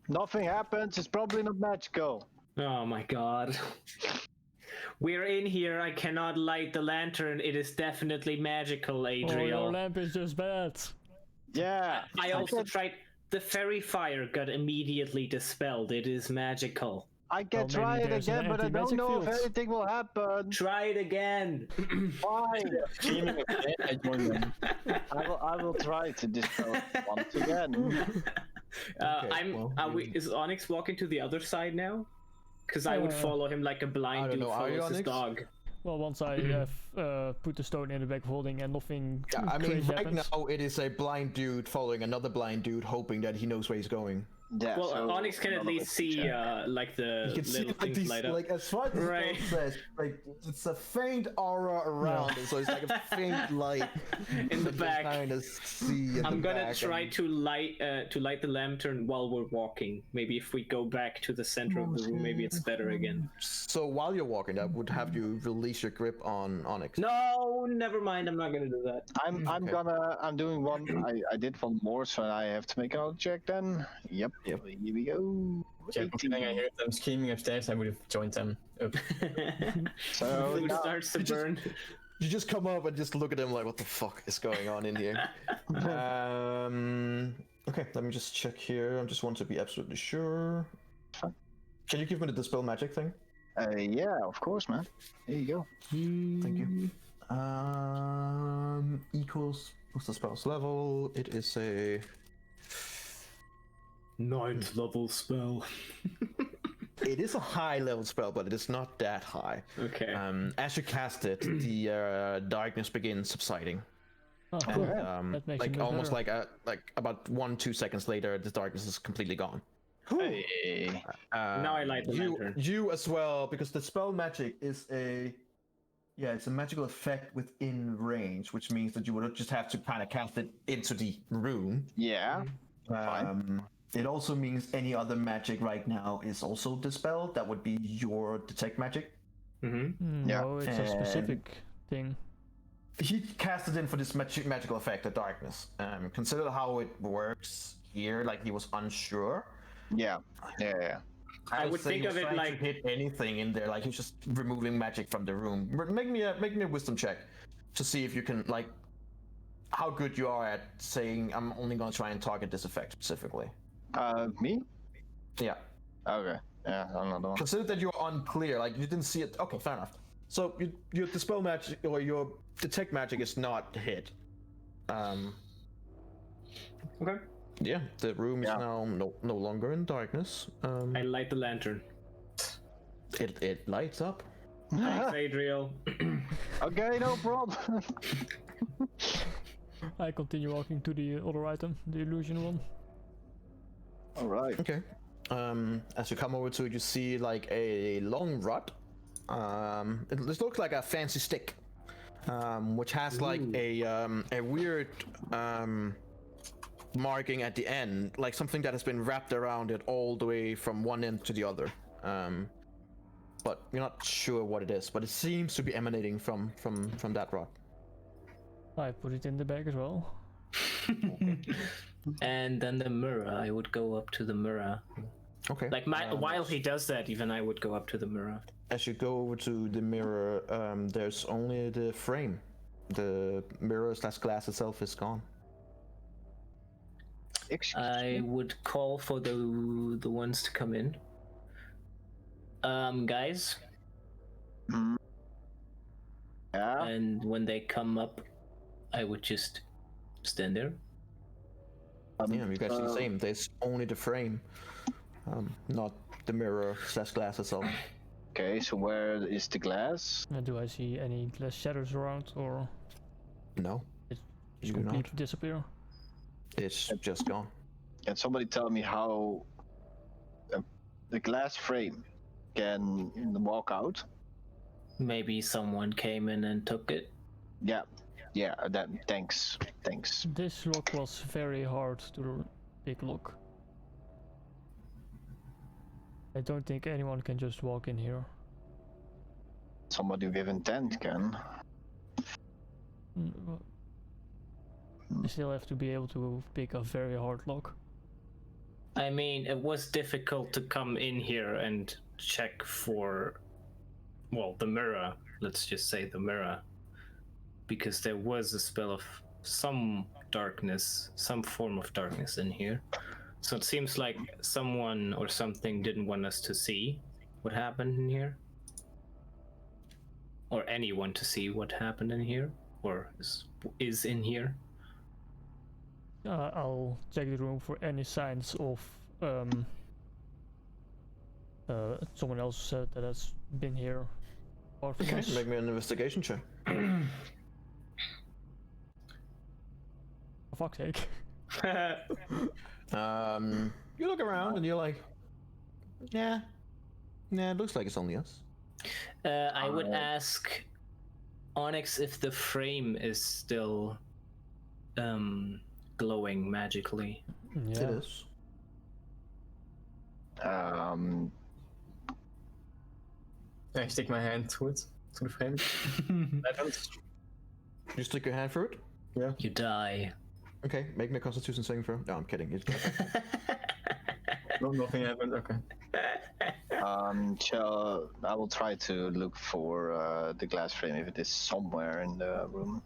Nothing happens. It's probably not magical. Oh my god. We're in here. I cannot light the lantern. It is definitely magical, Oh, your Adriel. lamp is just bad. Yeah. I also tried. The fairy fire got immediately dispelled. It is magical. I can Well, try maybe it there's an again, but I don't anti-magic know if field. anything will happen. Try it again. Fine. Screaming again, I join them. I will try to dispel it once again. Is Onyx walking to the other side now? Because I would follow him like a blind I don't dude know, are you, follows his Onyx? dog. Well, once I have put the stone in the bag of holding and nothing Yeah, I mean, crazy right happens. now it is a blind dude following another blind dude, hoping that he knows where he's going. Yeah, Well, so Onyx can at another least see check. like the You can see little like things these, light up. like as far as the Right. spell says, like it's a faint aura around it, so it's like a faint light In the back. Kind of see. In I'm the gonna back try and- to light the lantern while we're walking. Maybe if we go back to the center of the room, maybe it's better again. So while you're walking, that would have you release your grip on Onyx. No, never mind. I'm not gonna do that. I'm doing one. I did one more, so I have to make another check then. Yep. Here we go. Yeah, considering I heard them screaming upstairs, I would have joined them. Oops. So Food now- starts to burn. You just come up and just look at him like, what the fuck is going on in here? Okay, let me just check here. I just want to be absolutely sure. Can you give me the dispel magic thing? Yeah, of course, man. There you go. Thank you. Equals what's the spell's level? It is a 9th level spell. it is a high level spell, but it is not that high. Okay. As you cast it, the darkness begins subsiding. Oh, And, cool. um, That makes like it almost better. like about 1-2 seconds later, the darkness is completely gone. Hey. Now I light the lantern. You as well, because the spell magic is it's a magical effect within range, which means that you would just have to kind of cast it into the room. Yeah. Fine. It also means any other magic right now is also dispelled. That would be your detect magic. Mm-hmm. Yeah. No, it's a specific thing. He cast it in for this magical effect of darkness. Consider how it works here, like he was unsure. Yeah. I would say think he was of it trying to like- hit anything in there, like he's just removing magic from the room. Make me a wisdom check to see if you can like how good you are at saying I'm only gonna try and target this effect specifically. Me? Yeah. Okay. Yeah, another one. Consider that you're unclear, like you didn't see it. Okay, fair enough. So your dispel magic or your detect magic is not hit. Okay. Yeah, the room is now no longer in darkness. I light the lantern. It lights up. Thanks, Adriel. Okay, no problem. I continue walking to the other item, the illusion one. All right. Okay. As you come over to it, you see like a long rod. This looks like a fancy stick, which has like a weird marking at the end, like something that has been wrapped around it all the way from one end to the other. But you're not sure what it is, but it seems to be emanating from that rod. I put it in the bag as well. And then the mirror. I would go up to the mirror. Okay. Like while he does that, even I would go up to the mirror. As you go over to the mirror, there's only the frame. The mirror / glass itself is gone. I would call for the ones to come in. Guys. Yeah. And when they come up, I would just stand there. Yeah, you guys see the same. There's only the frame, not the mirror / glass itself. Okay, so where is the glass? Do I see any glass shadows around, or No, it's you do completely not. disappear? It's just gone. Can somebody tell me how the glass frame can walk out? Maybe someone came in and took it. Yeah, that. Thanks. This lock was very hard to pick lock. I don't think anyone can just walk in here. Somebody with intent can. You still have to be able to pick a very hard lock. I mean, it was difficult to come in here and check for, well, the mirror. Let's just say the mirror. Because there was a spell of some darkness, some form of darkness in here. So it seems like someone or something didn't want us to see what happened in here. Or anyone to see what happened in here, or is in here. I'll check the room for any signs of someone else that has been here. Okay, make me an investigation check. For fuck's sake. You look around and you're like, yeah, it looks like it's only us. I would ask Onyx if the frame is still glowing magically. Yeah. It is. I stick my hand through it, through the frame. You stick your hand through it? Yeah. You die. Okay, make me a Constitution saving throw. No, I'm kidding. No, nothing happened. Okay. I will try to look for the glass frame if it is somewhere in the room.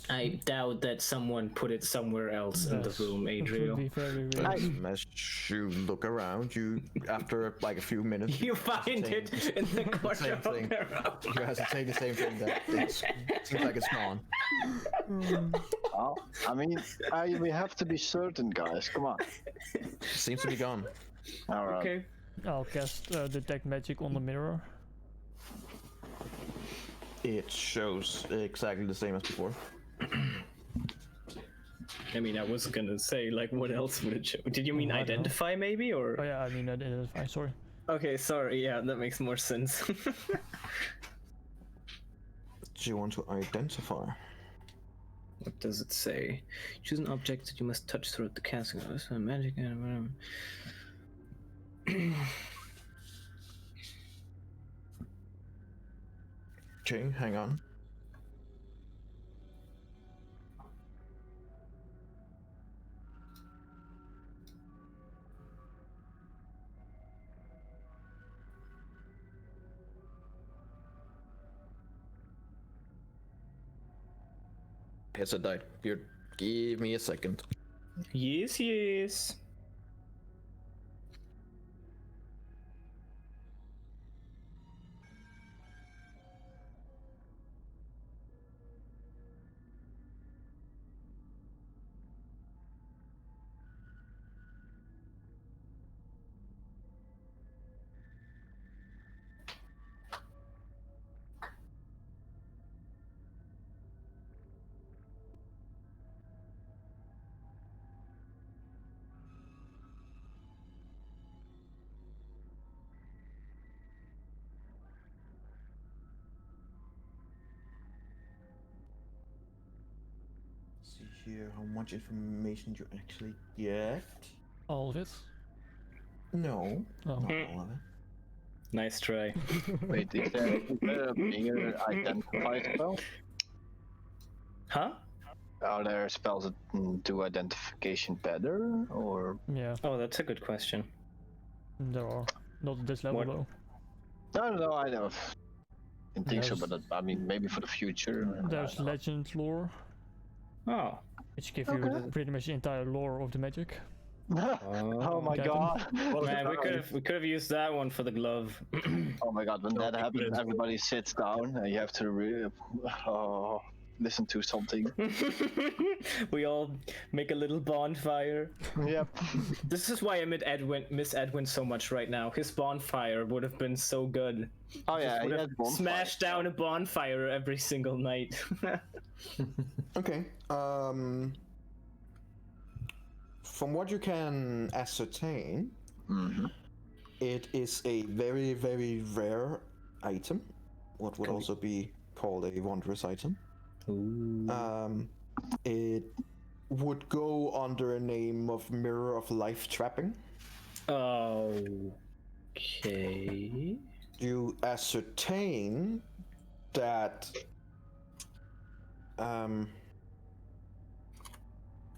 I doubt that someone put it somewhere else in the room, Adriel. It would be very weird. As you look around, you after like a few minutes, You find it in the corner same of thing. the room. You guys are saying the same thing. That it seems like it's gone. Well, I mean, we have to be certain, guys. Come on. Seems to be gone. All right. Okay. I'll cast detect magic on the mirror. It shows exactly the same as before. I mean, I was gonna say, like, what else would it show? Did you mean I don't know. identify, maybe, or? Oh yeah, I mean identify. Sorry. Okay, sorry. Yeah, that makes more sense. Do you want to identify? What does it say? Choose an object that you must touch throughout the casting. Magic and whatever. Okay, hang on. Yes, I died. Here, give me a second. Yes. here how much information you actually get. All of it. No, Oh. not all of it. Nice try. Wait, is there a bigger identified spell? Huh? Are there spells that do identification better, or? Yeah, Oh, that's a good question. there are. Not at this level What? No, though. I don't think so, There's- but I mean, maybe for the future. There's legend lore, Oh. which give you pretty much the entire lore of the magic. Oh my Captain. god! Man, we could have used that one for the glove. Oh my god! When that happens, everybody sits down, and you have to listen to something. We all make a little bonfire. Yep. This is why I miss Edwin so much right now. His bonfire would have been so good. Oh yeah, he Would has have bonfire. smashed down a bonfire every single night. Okay. From what you can ascertain, Mhm. it is a very, very rare item. What would also be called a wondrous item. Ooh. It would go under a name of Mirror of Life Trapping. Okay. You ascertain that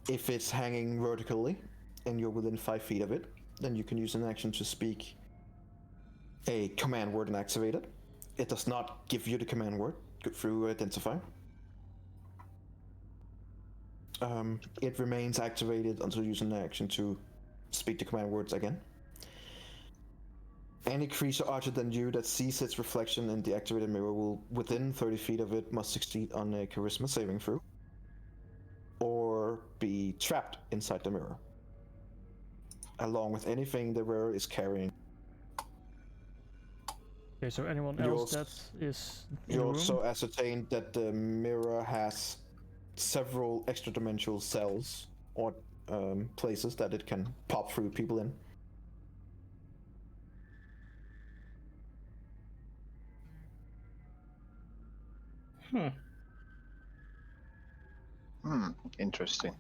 if it's hanging vertically and you're within 5 feet of it, then you can use an action to speak a command word and activate it. It does not give you the command word through identifier. It remains activated until you use an action to speak the command words again. Any creature larger than you that sees its reflection in the activated mirror will, within 30 feet of it, must succeed on a charisma saving throw, or be trapped inside the mirror, along with anything the mirror is carrying. Okay, so anyone You else also- that is in You the also room? ascertain that the mirror has several extra dimensional cells or places that it can pop through people in. Interesting.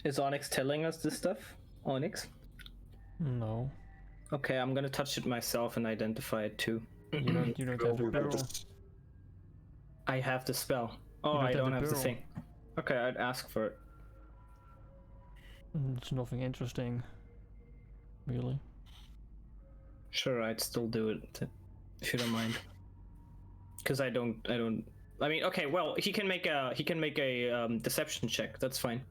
Is Onyx telling us this stuff? Onyx? No, Okay, I'm gonna touch it myself and identify it too. you don't have the You barrel. just- I have the spell. Oh, don't I have don't the have the barrel. thing. Okay, I'd ask for it. It's nothing interesting, really. Sure, I'd still do it if you don't mind. Because I don't. I mean, okay. Well, he can make a deception check. That's fine.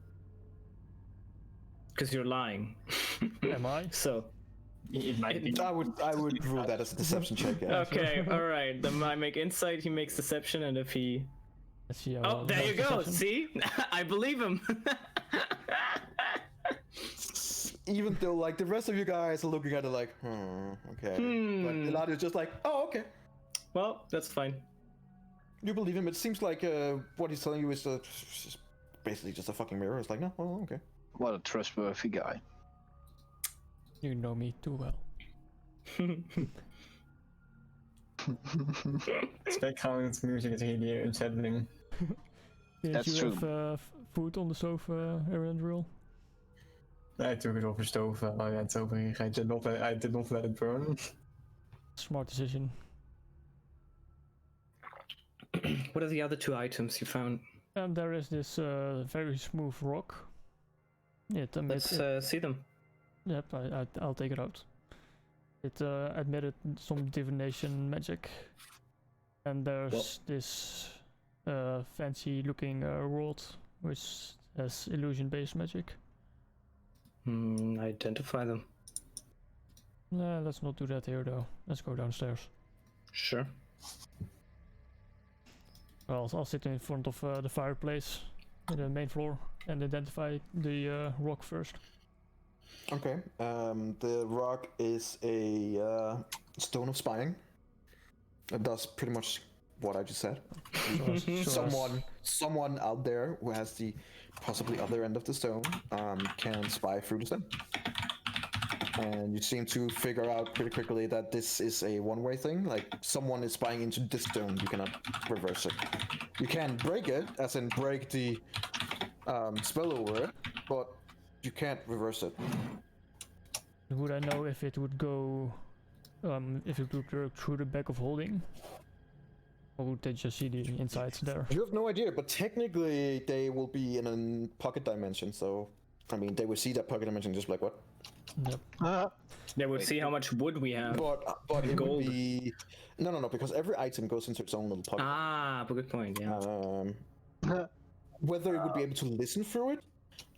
Because you're lying. Am I? So. It might be. I would rule that as a deception check. Yeah. Okay. All right. Then I make insight. He makes deception, and if he. Let's see how Oh, well there you that's go. perception. See, I believe him. Even though like the rest of you guys are looking at it like, okay. But Eladio's just like, oh, okay. Well, that's fine. You believe him. It seems like what he's telling you is basically just a fucking mirror. It's like, no, well, okay. What a trustworthy guy. You know me too well. This background music is really unsettling. Did That's you true. have food on the sofa, Erendril? I took it off the stove. It's over here. I did not let it burn. Smart decision. What are the other two items you found? And there is this very smooth rock. It Let's see them. Yep, I'll take it out. It admitted some divination magic. And there's this fancy looking rod which has illusion based magic. Identify them. Let's not do that here though. Let's go downstairs. Sure. Well, I'll sit in front of the fireplace in the main floor and identify the rock first. Okay. The rock is a stone of spying. It does pretty much what I just said. Someone out there who has the possibly other end of the stone can spy through the stone. And you seem to figure out pretty quickly that this is a one-way thing. Like, someone is spying into this stone, you cannot reverse it. You can break it, as in break the spell over it, but you can't reverse it. Would I know if it would go, if it would work through the bag of holding? Or would they just see the insides there? You have no idea, but technically they will be in a pocket dimension, so I mean they will see that pocket dimension just like what? Yep. They would see how much wood we have. But it would be no, because every item goes into its own little pocket. Ah, good point. Yeah. Whether it would be able to listen through it,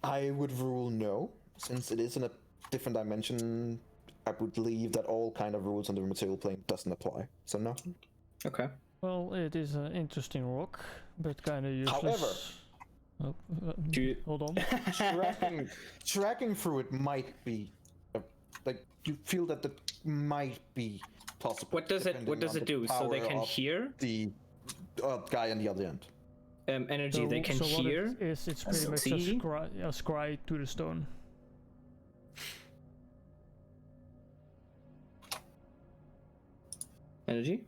I would rule no, since it is in a different dimension. I would believe that all kind of rules on the material plane doesn't apply. So no. Okay. Well, it is an interesting rock, but kind of useless. However, hold on. tracking through it might be, like you feel that that might be possible. What does it do? So they can hear the guy on the other end. Energy. They can hear. What it is, it's pretty much a scry to the stone. Energy.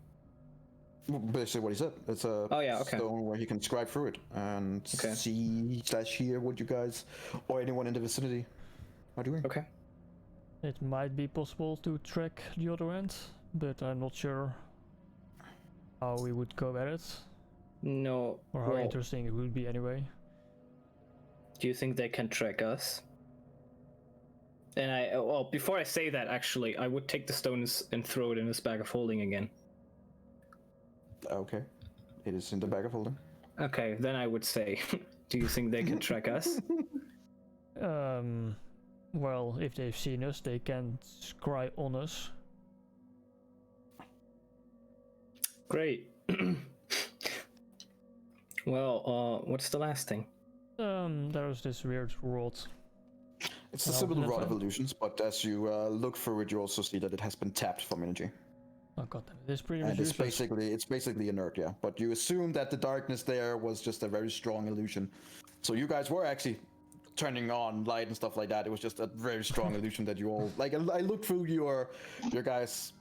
Basically what he said. It's a stone where he can scribe through it and see/hear what you guys or anyone in the vicinity are doing. Okay. It might be possible to track the other end, but I'm not sure how we would go at it. No. Or how interesting it would be anyway. Do you think they can track us? And before I say that, actually, I would take the stones and throw it in this bag of holding again. Okay. It is in the bag of holding. Okay, then I would say, do you think they can track us? Well, if they've seen us, they can scry on us. Great. Well, what's the last thing? There's this weird rod. It's a similar rod of illusions, but as you look through it, you also see that it has been tapped from energy. Oh god, it's pretty much and it's basically inert, yeah. But you assume that the darkness there was just a very strong illusion. So you guys were actually turning on light and stuff like that. It was just a very strong illusion that you all like. I looked through your guys'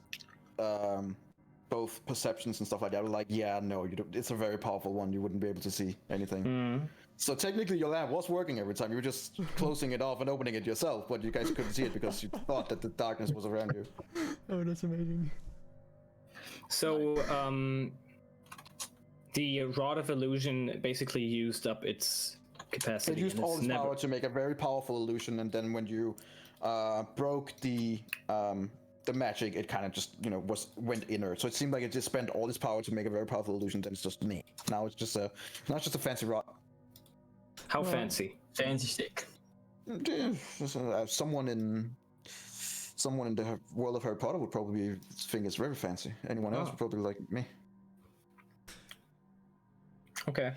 both perceptions and stuff like that. I was like, yeah, no, you don't. It's a very powerful one. You wouldn't be able to see anything. So technically, your lamp was working every time. You were just closing it off and opening it yourself, but you guys couldn't see it because you thought that the darkness was around you. Oh, that's amazing. So, the rod of illusion basically used up its capacity. It used all its power to make a very powerful illusion, and then when you broke the magic, it kind of just went inert. So it seemed like it just spent all its power to make a very powerful illusion. Then it's just me. Now it's just a fancy rod. How fancy? Fancy stick. Someone in the world of Harry Potter would probably think it's very fancy. Anyone else would probably like me. Okay.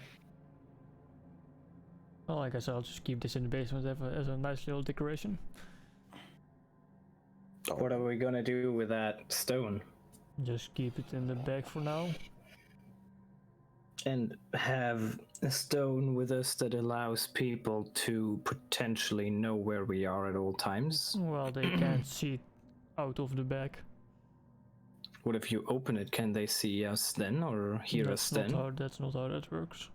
Well, I guess I'll just keep this in the basement as a nice little decoration. What are we gonna do with that stone? Just keep it in the bag for now. And have a stone with us that allows people to potentially know where we are at all times. Well, they can't see out of the bag. What if you open it? Can they see us then or hear us then? That's not how that works.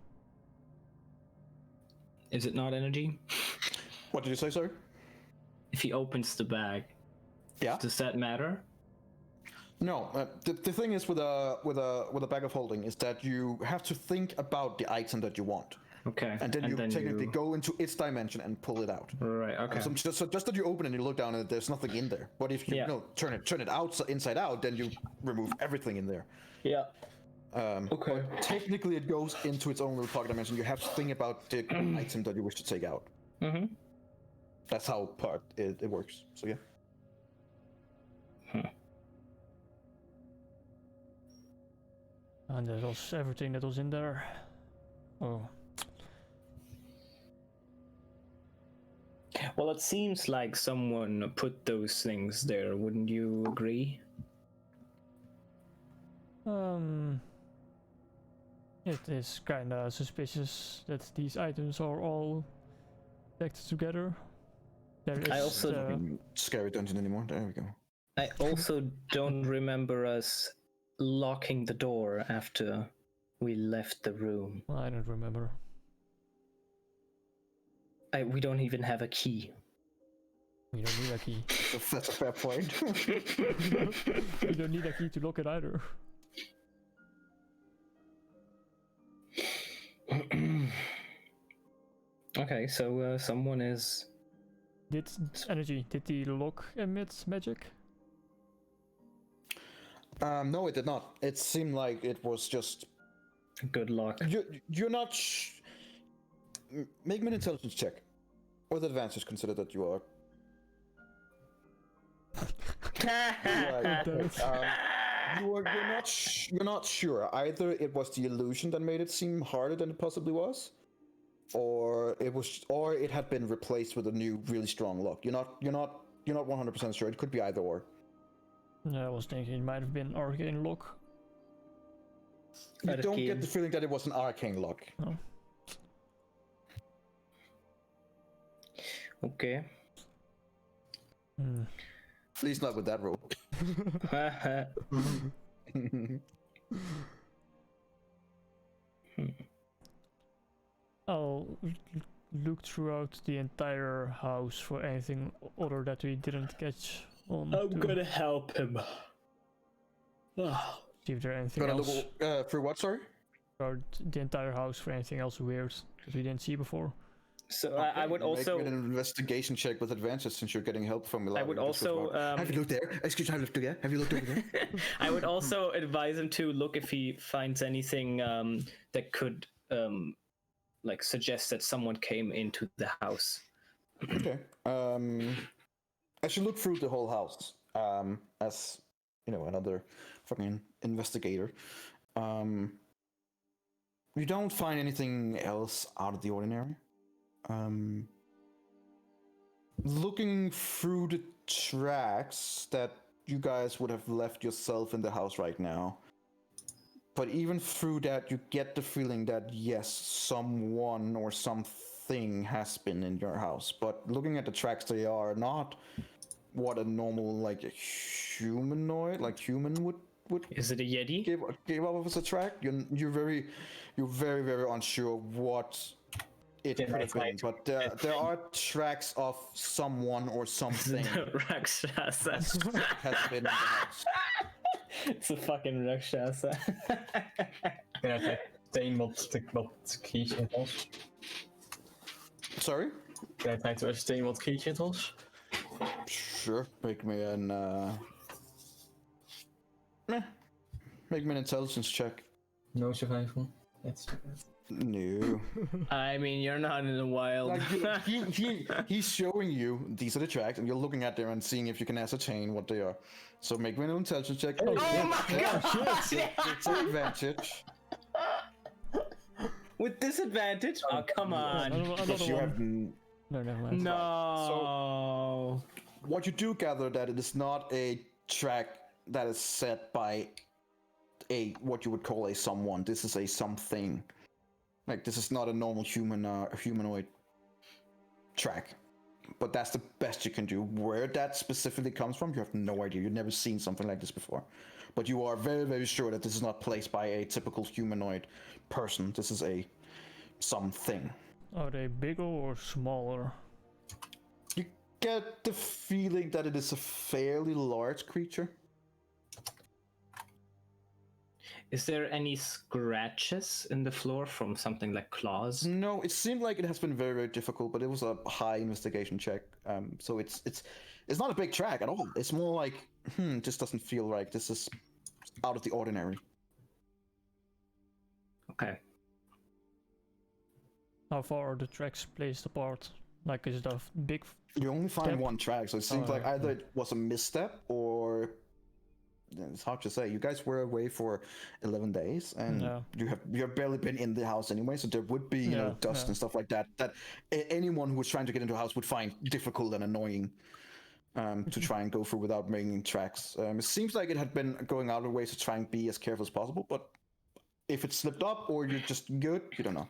Is it not energy? What did you say, sir? If he opens the bag, does that matter? No, the thing is with a bag of holding is that you have to think about the item that you want. Okay. And then you technically go into its dimension and pull it out. Right. Okay. So just that you open it and you look down and there's nothing in there. But if you turn it out inside out, then you remove everything in there. Yeah. Okay. Technically, it goes into its own little pocket dimension. You have to think about the item that you wish to take out. Mm-hmm. That's how it works. So yeah. And that was everything that was in there. Oh. Well, it seems like someone put those things there. Wouldn't you agree? It is kinda suspicious that these items are all packed together. I also scary dungeon anymore. There we go. I also don't remember us locking the door after we left the room. I don't remember. We don't even have a key. We don't need a key. That's a fair point. We don't need a key to lock it either. Okay, so someone is. Did the lock emit magic? No, it did not. It seemed like it was just. Good luck. You're not. Make me an intelligence check. With advantage, consider that you are. You're not sure. Either it was the illusion that made it seem harder than it possibly was, or it had been replaced with a new, really strong lock. You're not 100% sure. It could be either or. Yeah, I was thinking it might have been arcane lock. You don't get the feeling that it was an arcane lock. No. Okay. Please not with that roll. I'll look throughout the entire house for anything other that we didn't catch on. I'm gonna help him. See if there's anything Gonna else. look through what? Sorry. Throughout the entire house for anything else weird that we didn't see before. So I would also make an investigation check with advantage since you're getting help from. I would also have you looked there? Excuse me, have you looked over there? I would also advise him to look if he finds anything that could like suggest that someone came into the house. Okay. As you look through the whole house, as you know, another fucking investigator, you don't find anything else out of the ordinary. Looking through the tracks that you guys would have left yourself in the house right now, but even through that, you get the feeling that yes, someone or something has been in your house. But looking at the tracks, they are not what a normal, like, a humanoid, like human would. Is it a Yeti? Give up as a track. You're very unsure what it could have been, but there are tracks of someone or something Rakshasa has been in the house. It's a fucking Rakshasa. Kan ik meteen wat kiesjetels? Sorry? Kan ik meteen wat kiesjetels? Sure. Make me an intelligence check. No survival. That's No. I mean, you're not in the wild. Like he's showing you these are the tracks, and you're looking at them and seeing if you can ascertain what they are. So make me an intelligence check. Oh my god! It's an advantage. With disadvantage? Oh, come on. Because you have No, never mind. No. So what you do gather that it is not a track that is set by a what you would call a someone. This is a something. Like this is not a normal humanoid track. But that's the best you can do. Where that specifically comes from, you have no idea. You've never seen something like this before. But you are very, very sure that this is not placed by a typical humanoid person. This is a something. Are they bigger or smaller? You get the feeling that it is a fairly large creature. Is there any scratches in the floor from something like claws? No, it seemed like it has been very, very difficult, but it was a high investigation check. So it's not a big track at all. It's more like, it just doesn't feel like this is out of the ordinary. Okay. How far are the tracks placed apart? Like, is it a big... You only find step? one track, so it seems like either it was a misstep or... It's hard to say. You guys were away for 11 days, and you've barely been in the house anyway. So there would be, you know, dust and stuff like that. That anyone who was trying to get into a house would find difficult and annoying to try and go through without making tracks. It seems like it had been going out of the way to try and be as careful as possible. But if it slipped up or you're just good, you don't know.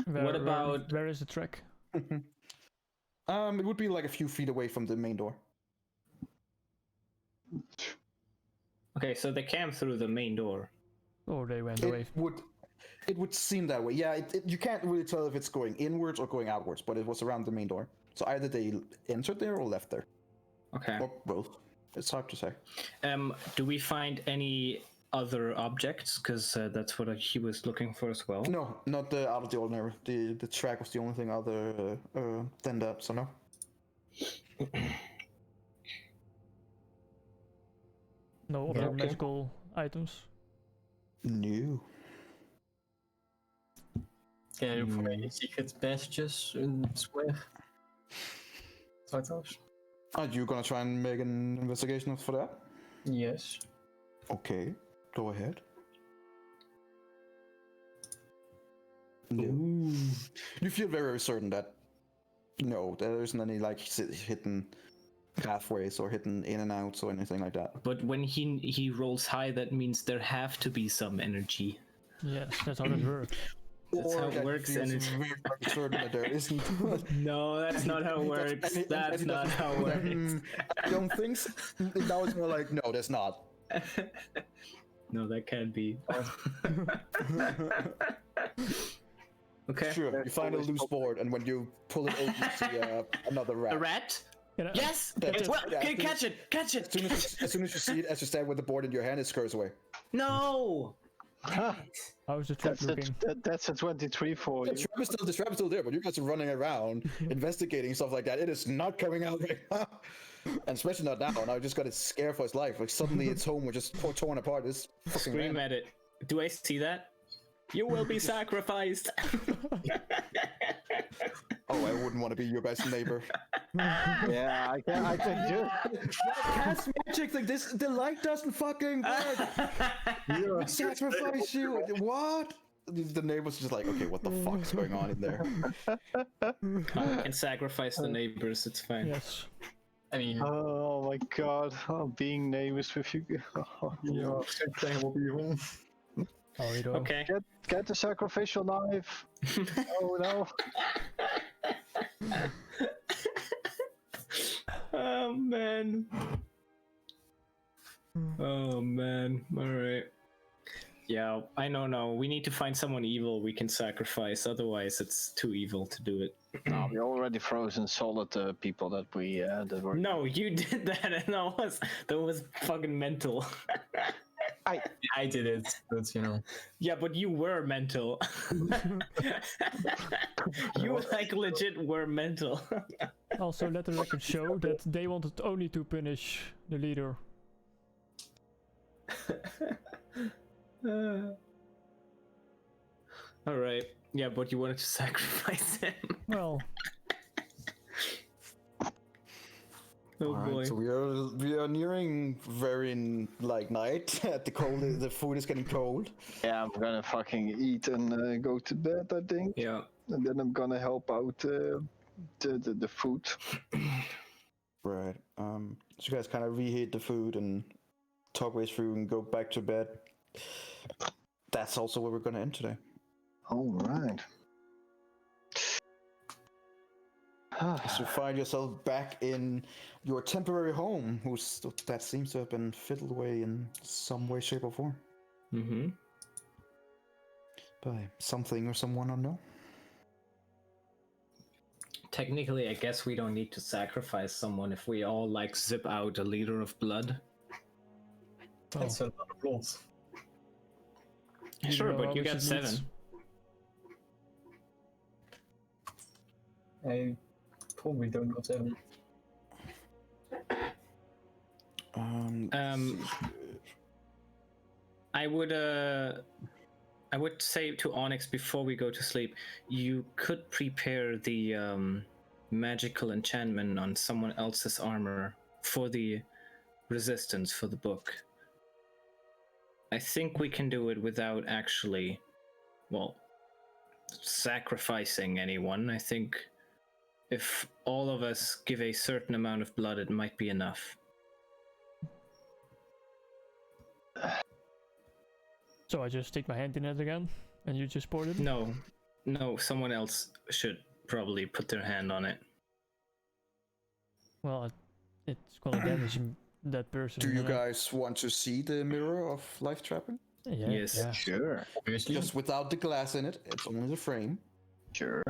Where is the track? It would be like a few feet away from the main door. Okay, so they came through the main door. Or they went away. It would seem that way. Yeah, you can't really tell if it's going inwards or going outwards, but it was around the main door. So either they entered there or left there, Okay. or both. It's hard to say. Do we find any other objects? Because that's what he was looking for as well. No, not the out of the ordinary. The track was the only thing other than that. So no. No other Okay. magical items. No. Can I look for any secret passages in the square? Titles? Are you gonna try and make an investigation for that? Yes. Okay, go ahead. No. You feel very, very certain that no, there isn't any like hidden pathways or hidden in and outs or anything like that. But when he rolls high, that means there have to be some energy. Yes, that's how that works. That's how it that works, you and feel it's very, very certain that there isn't. no, that's not how it works. That's not how it works. I don't think so. Now it's more like no, there's not. No, that can't be. Okay. Sure, you find a loose board, and when you pull it over, you see another rat. A rat? Can I- Yes. That's- Well, yeah, okay, catch it! Catch it! As soon as you see it, as you stand with the board in your hand, it scurries away. No. How's the trap looking? That's a 23 for The you. trap is still there, but you guys are running around, investigating stuff like that. It is not coming out right now. And especially not now. Now I just got it scared for its life. Like suddenly its home was just torn apart. It's fucking Scream random. at it. Do I see that? You will be sacrificed. Oh, I wouldn't want to be your best neighbor. Yeah, I can do. Cast magic like this. The light doesn't fucking work. We sacrifice you. What? The neighbor's just like, okay, what the fuck's going on in there? I can sacrifice the neighbors. It's fine. Yes. I mean, Oh my god, being neighbors with you. ja, zeggen we op hier. Oh, you don't. Okay. Get the sacrificial knife. Oh no. Oh man. Oh man. All right. Yeah, I don't know. We need to find someone evil we can sacrifice. Otherwise, it's too evil to do it. No, we already frozen solid people that we that were. No, you did that, and that was fucking mental. I did it, but you know. Yeah, but you were mental. You like legit were mental. Also, let the record show that they wanted only to punish the leader. All right. Yeah, but you wanted to sacrifice him. Well, Oh Alright, boy. so we are nearing very like night. At the cold, the food is getting cold. Yeah, I'm gonna fucking eat and go to bed, I think. Yeah. And then I'm gonna help out the food. Right. So you guys kind of reheat the food and talk ways through and go back to bed. That's also where we're gonna end today. All right. So you find yourself back in your temporary home, that seems to have been fiddled away in some way, shape, or form Mm-hmm. by something or someone unknown. Technically, I guess we don't need to sacrifice someone if we all like zip out a liter of blood. That's a lot of blood. Sure, know but how you much got it 7. needs. I probably don't got 7. I would say to Onyx before we go to sleep, you could prepare the magical enchantment on someone else's armor for the resistance for the book. I think we can do it without actually, well, sacrificing anyone. I think if all of us give a certain amount of blood, it might be enough. so I just stick my hand in it again, and you just pour it? No, someone else should probably put their hand on it. Well, it's gonna damage that person. Do you and guys want to see the mirror of life trapping? Yeah, Yes. yeah. Sure. Obviously. Just without the glass in it. It's only the frame. Sure.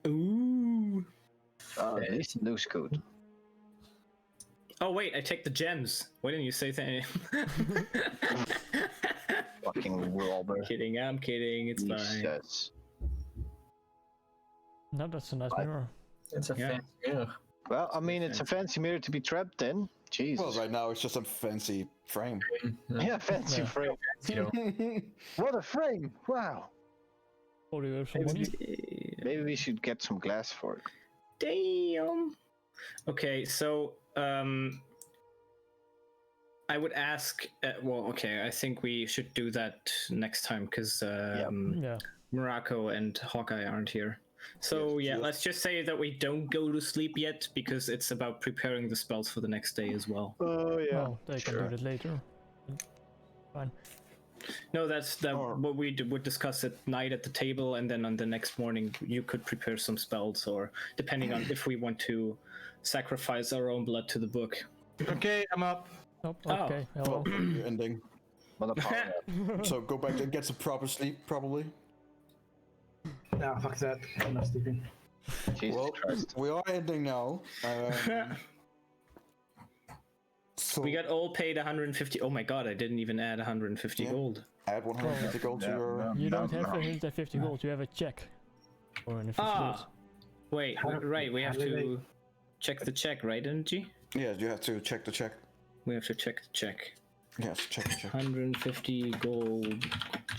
Ooh. At least it looks good. Oh wait, I take the gems. Why didn't you say that? Fucking robber. Kidding, I'm kidding. It's fine. Jesus. No, that's a nice What? mirror. It's a Yeah. fancy mirror. Well, I mean, it's a fancy mirror to be trapped in. Jesus. Well, right now it's just a fancy frame. Yeah, fancy Yeah. frame. You know, What a frame! Wow. Oh, do you have some money? Maybe we should get some glass for it. Damn. Okay, so I would ask. Well, okay, I think we should do that next time because Yeah. Morocco and Hawkeye aren't here. So Yes, yeah, yes. let's just say that we don't go to sleep yet because it's about preparing the spells for the next day as well. Oh, yeah. Well, they can do that later. Fine. No, that's that. Or- What we would discuss at night at the table, and then on the next morning you could prepare some spells, or depending on if we want to sacrifice our own blood to the book. Okay, I'm up. Oh, Oh. okay. Hello. Well, you're ending. What a power. So go back and get some proper sleep, probably. Nah, fuck that. I'm not sleeping. Jesus Well, Christ. we are ending now. So We got all paid 150. Oh my god, I didn't even add 150 Yeah. gold. add 150 gold to your. You don't have 150 gold, you have a check. Or an 50 gold. Ah, wait, right. We have how do to check the check, right, Energy? Yeah, you have to check the check. We have to check the check. Yes, check the check. 150 gold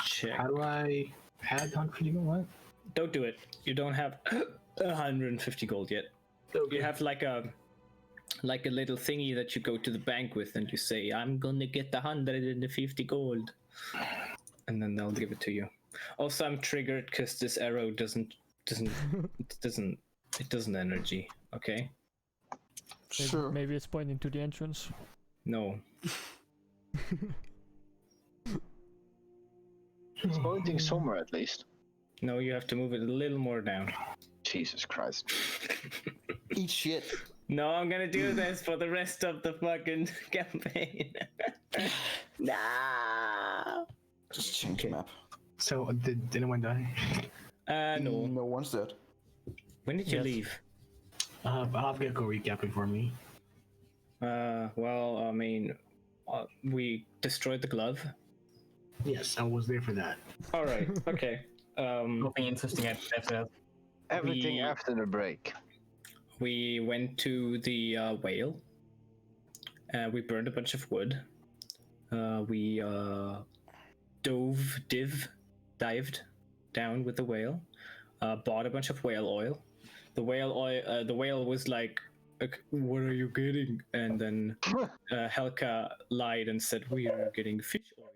check. How do I add 150 gold? What? Don't do it. You don't have 150 gold yet. Okay. You have like a little thingy that you go to the bank with, and you say, "I'm gonna get 150 gold," and then they'll give it to you. Also, I'm triggered because this arrow doesn't energy. Okay. Sure. Maybe it's pointing to the entrance. No. It's pointing somewhere at least. No, you have to move it a little more down. Jesus Christ. Eat shit. No, I'm gonna do this for the rest of the fucking campaign. No. Just change the map. So, did anyone die? No. No one's dead. When did you Yes. leave? I'll get go recapping for me. Well, I mean, we destroyed the glove. Yes, I was there for that. All right. Okay. nothing interesting after that. Everything We- after the break. We went to the whale. We burned a bunch of wood. We dived down with the whale. Bought a bunch of whale oil. The whale was like, "What are you getting?" And then Helka lied and said, "We are getting fish oil."